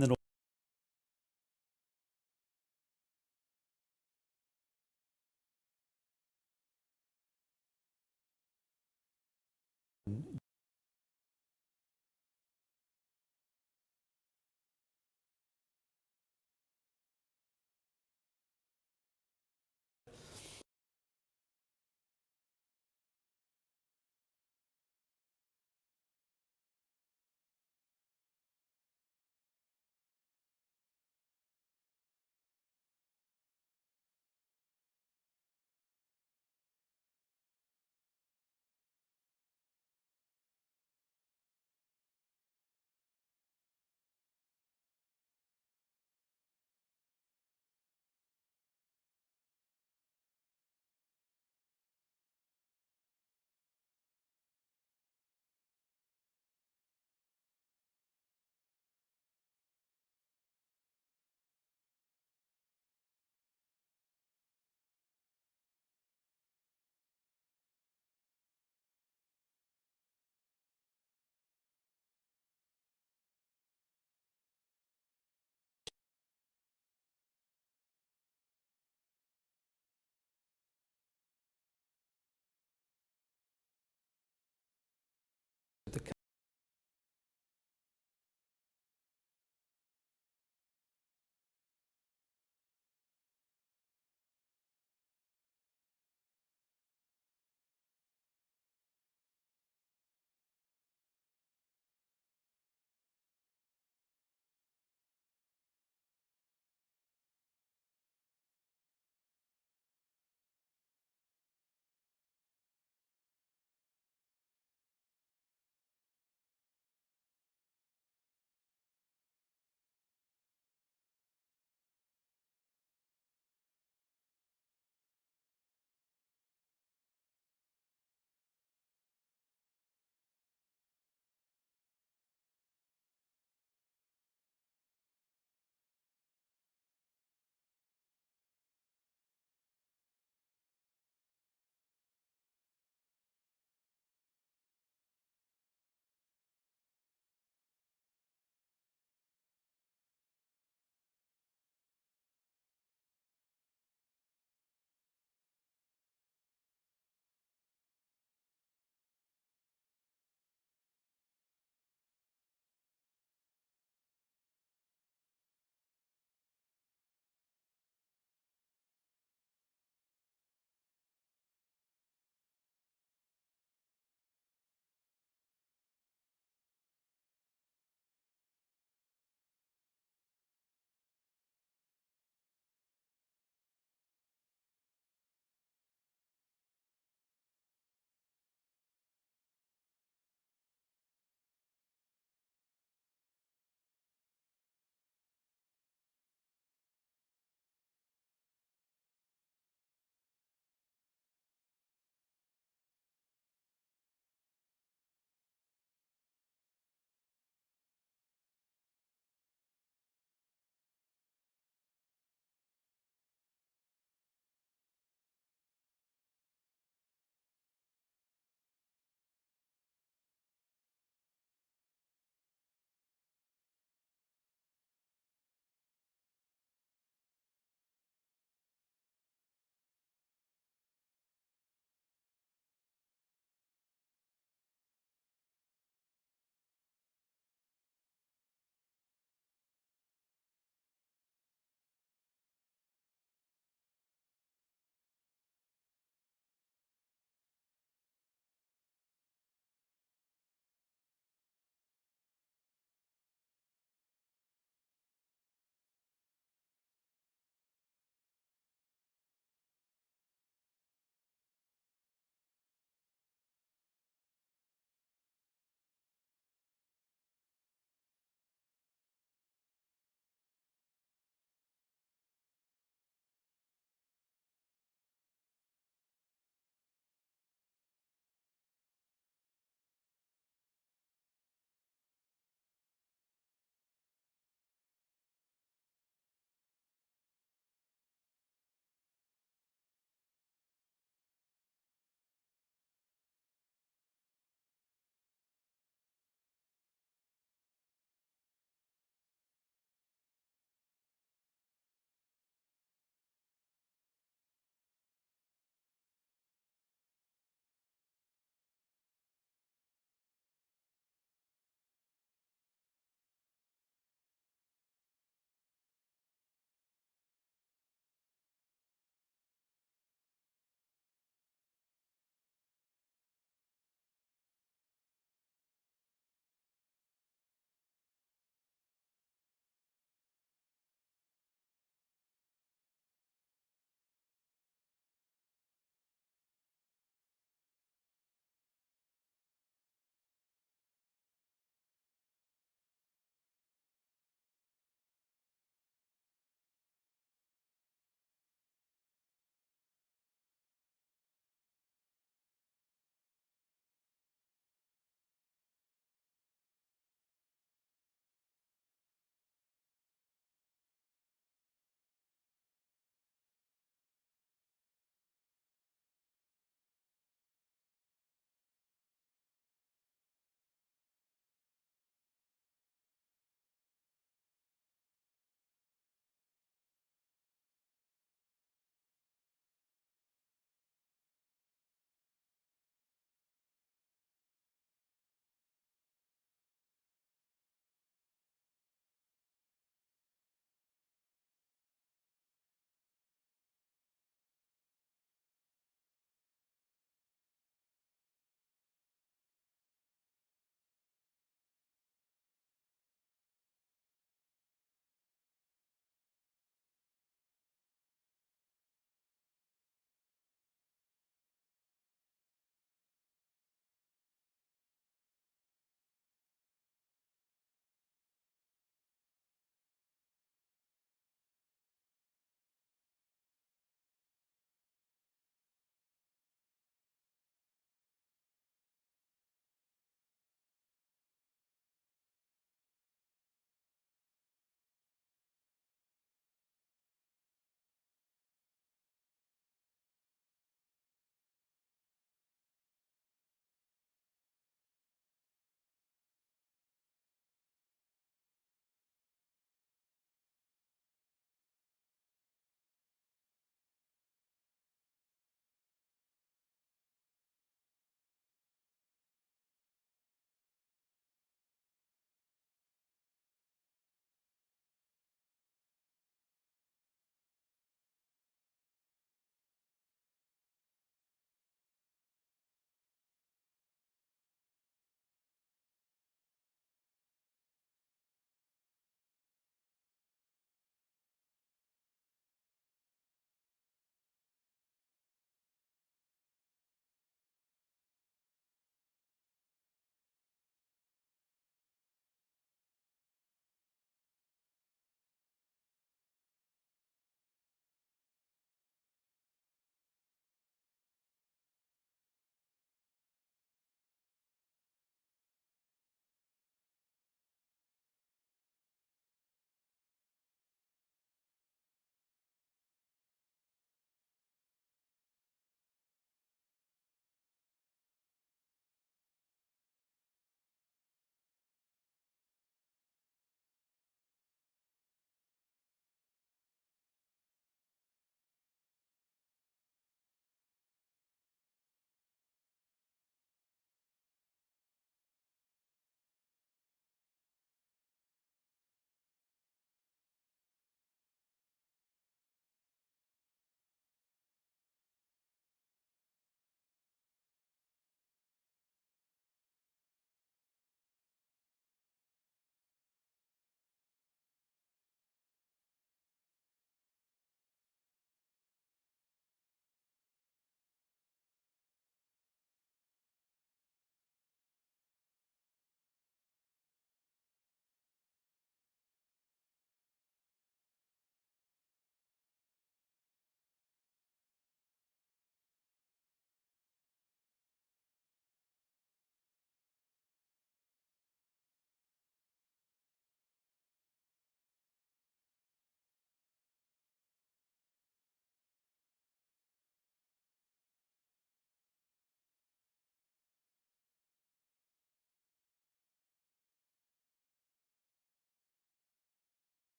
Speaker 13: the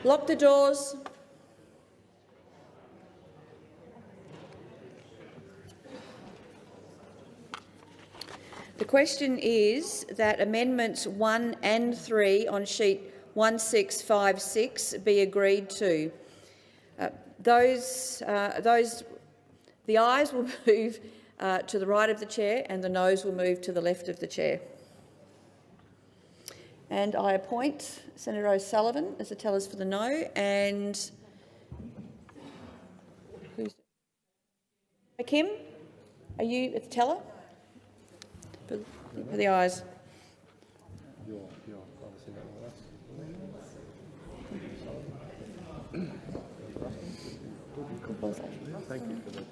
Speaker 10: Lock the doors. The question is that Amendments 1 and 3 on sheet 1656 be agreed to. The ayes will move to the right of the chair and the noes will move to the left of the chair. And I appoint Senator O'Sullivan as the tellers for the no, and Kim, are you at the teller? For the ayes.
Speaker 16: Thank you for that.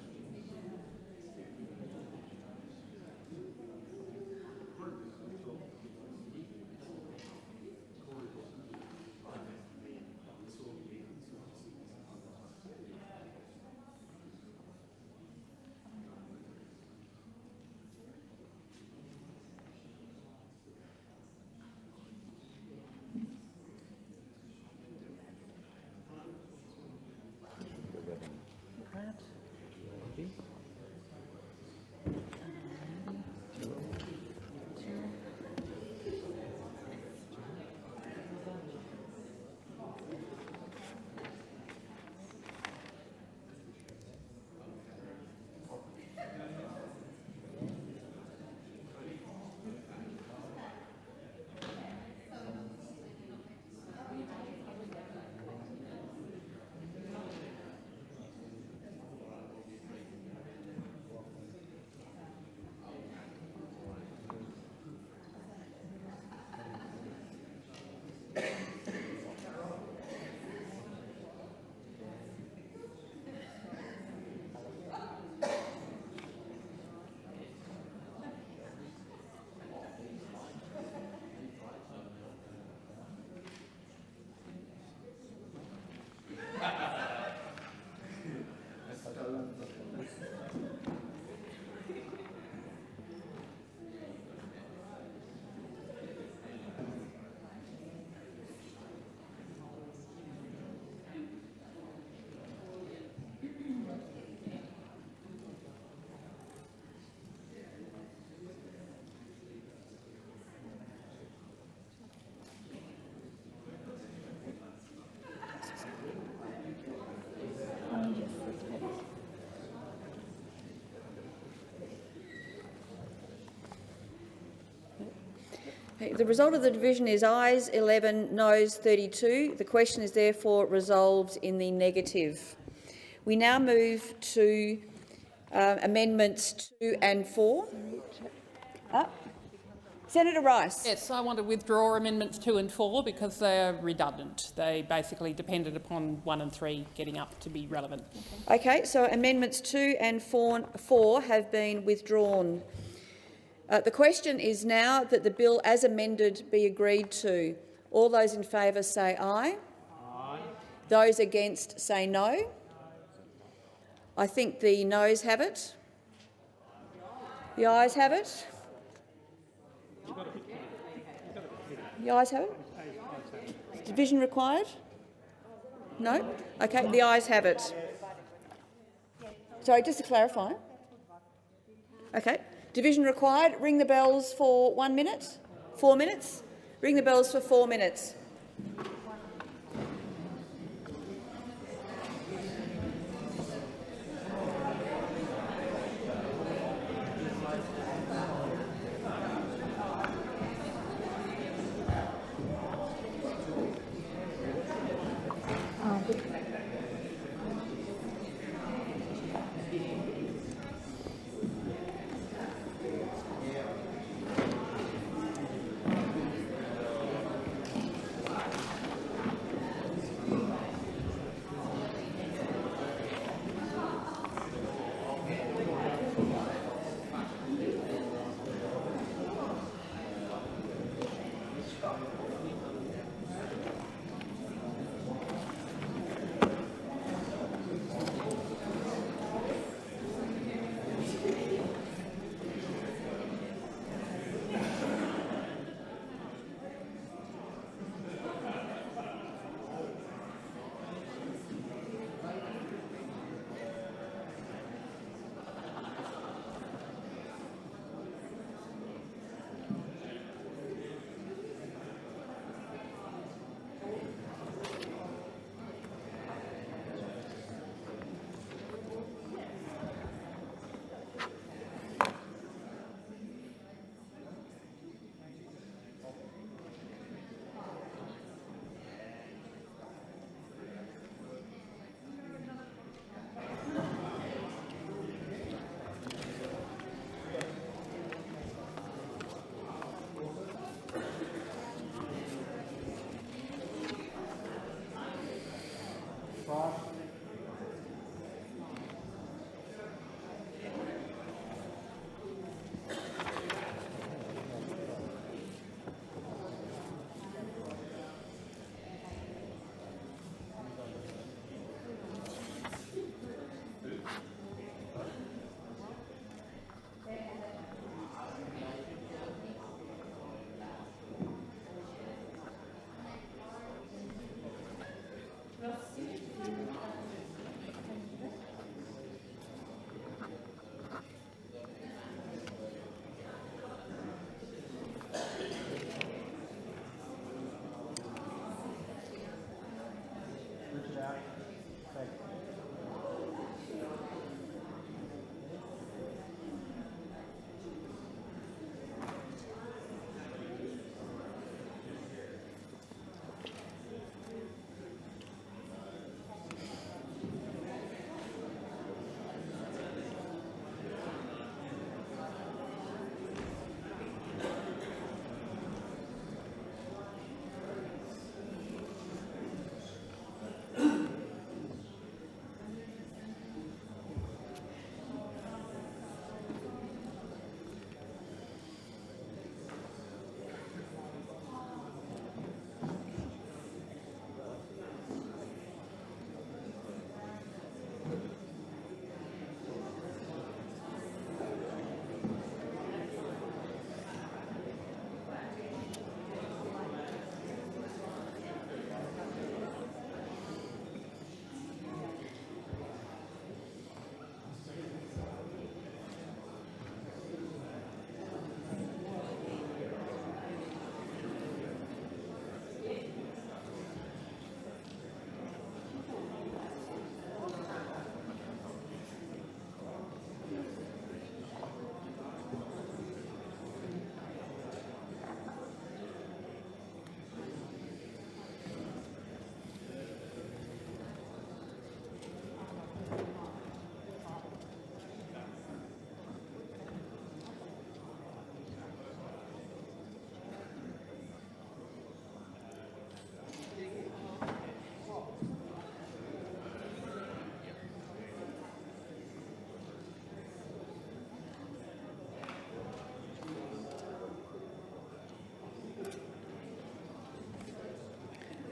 Speaker 10: The result of the division is ayes 11, noes 32. The question is therefore resolved in the negative. We now move to Amendments 2 and 4. Senator Rice.
Speaker 11: Yes, I want to withdraw Amendments 2 and 4 because they're redundant. They basically depended upon 1 and 3 getting up to be relevant.
Speaker 10: Okay, so Amendments 2 and 4 have been withdrawn. The question is now that the bill as amended be agreed to. All those in favour say aye. Aye. Those against say no. I think the noes have it. The ayes have it. The ayes have it. Division required? No? Okay, the ayes have it. Sorry, just to clarify. Okay. Division required. Ring the bells for 1 minute. 4 minutes. Ring the bells for 4 minutes.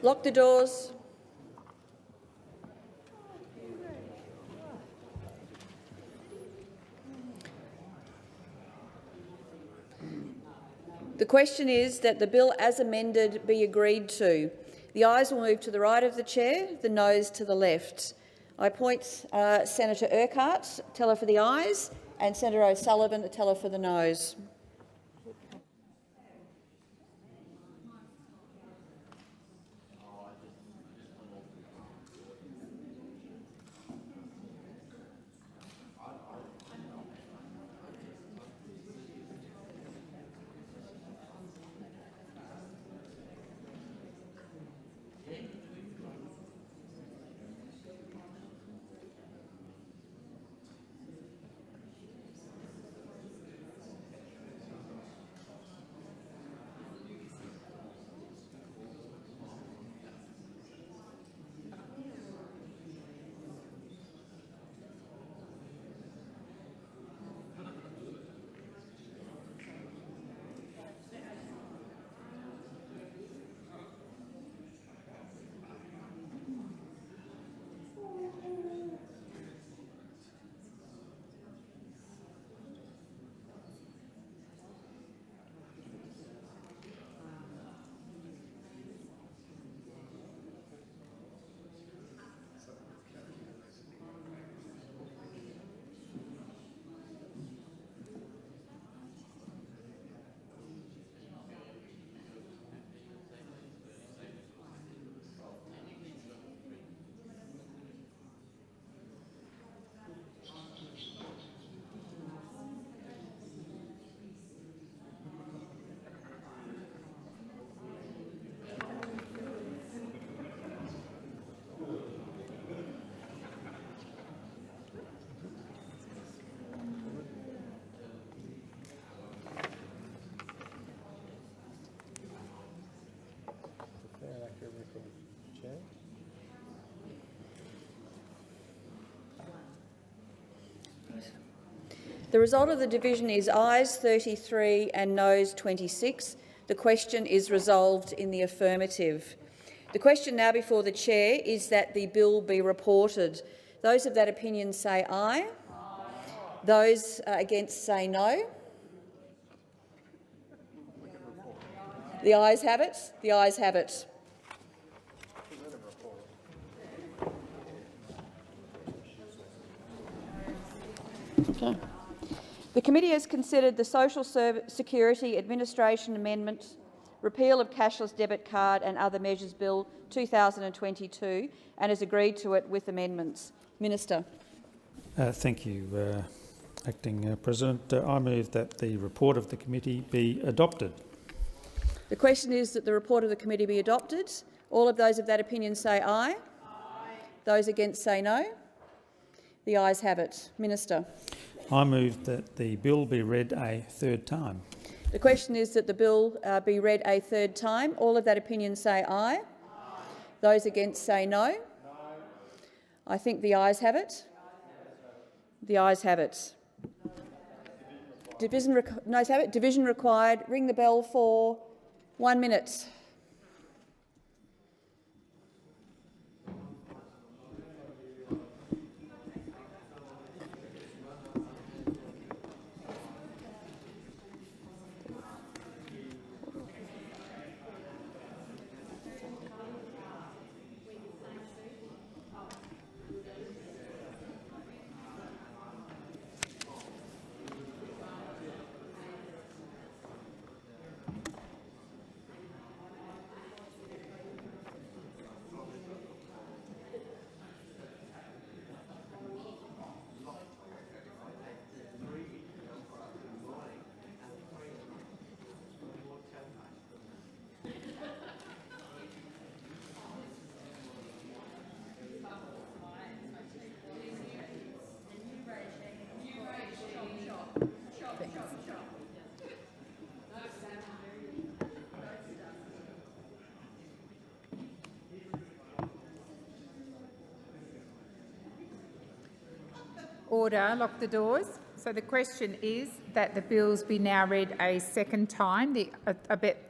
Speaker 10: Lock the doors. The question is that the bill as amended be agreed to. The ayes will move to the right of the chair, the noes to the left. I appoint Senator Urquhart, teller for the ayes, and Senator O'Sullivan, a teller for the noes. The result of the division is ayes 33 and noes 26. The question is resolved in the affirmative. The question now before the chair is that the bill be reported. Those of that opinion say aye. Those against say no. The ayes have it. The ayes have it. Okay. The committee has considered the Social Security Administration Amendment, Repeal of Cashless Debit Card and Other Measures Bill 2022 and has agreed to it with amendments. Minister.
Speaker 13: Thank you, Acting President. I move that the report of the committee be adopted.
Speaker 10: The question is that the report of the committee be adopted. All of those of that opinion say aye. Aye. Those against say no. The ayes have it. Minister.
Speaker 13: I move that the bill be read a third time.
Speaker 10: The question is that the bill be read a third time. All of that opinion say aye. Aye. Those against say no. No. I think the ayes have it. The ayes have it. Noes have it. Division required. Ring the bell for 1 minute.
Speaker 2: Order. Lock the doors. So the question is that the bills be now read a second time,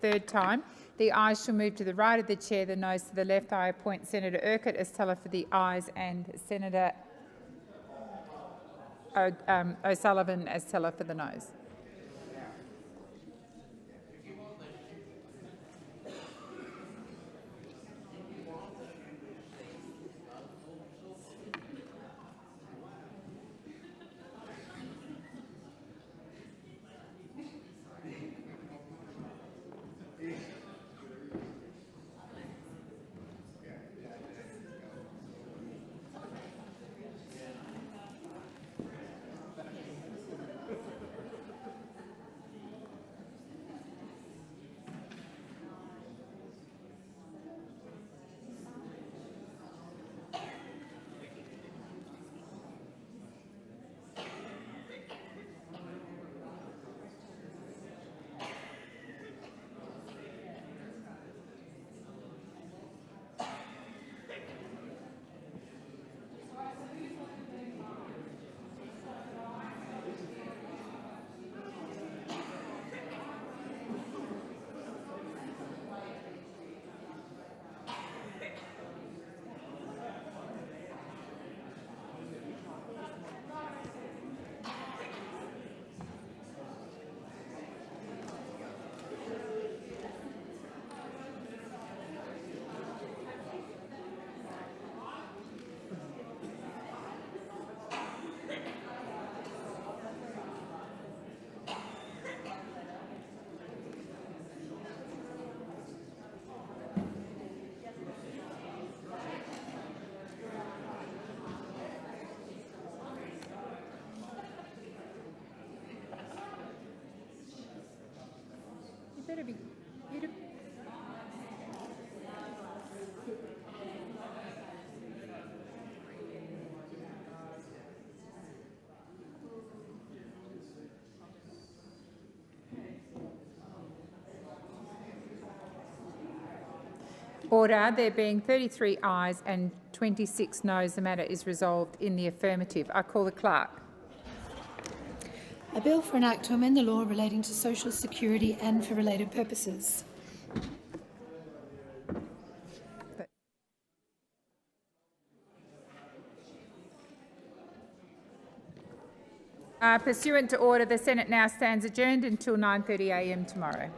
Speaker 2: third time. The ayes shall move to the right of the chair, the noes to the left. I appoint Senator Urquhart as teller for the ayes and Senator O'Sullivan as teller for the noes. Order. There being 33 ayes and 26 noes, the matter is resolved in the affirmative. I call the clerk.
Speaker 15: A bill for an act to amend the law relating to social security and for related purposes.
Speaker 2: Pursuant to order, the Senate now stands adjourned until 9:30 a.m. tomorrow.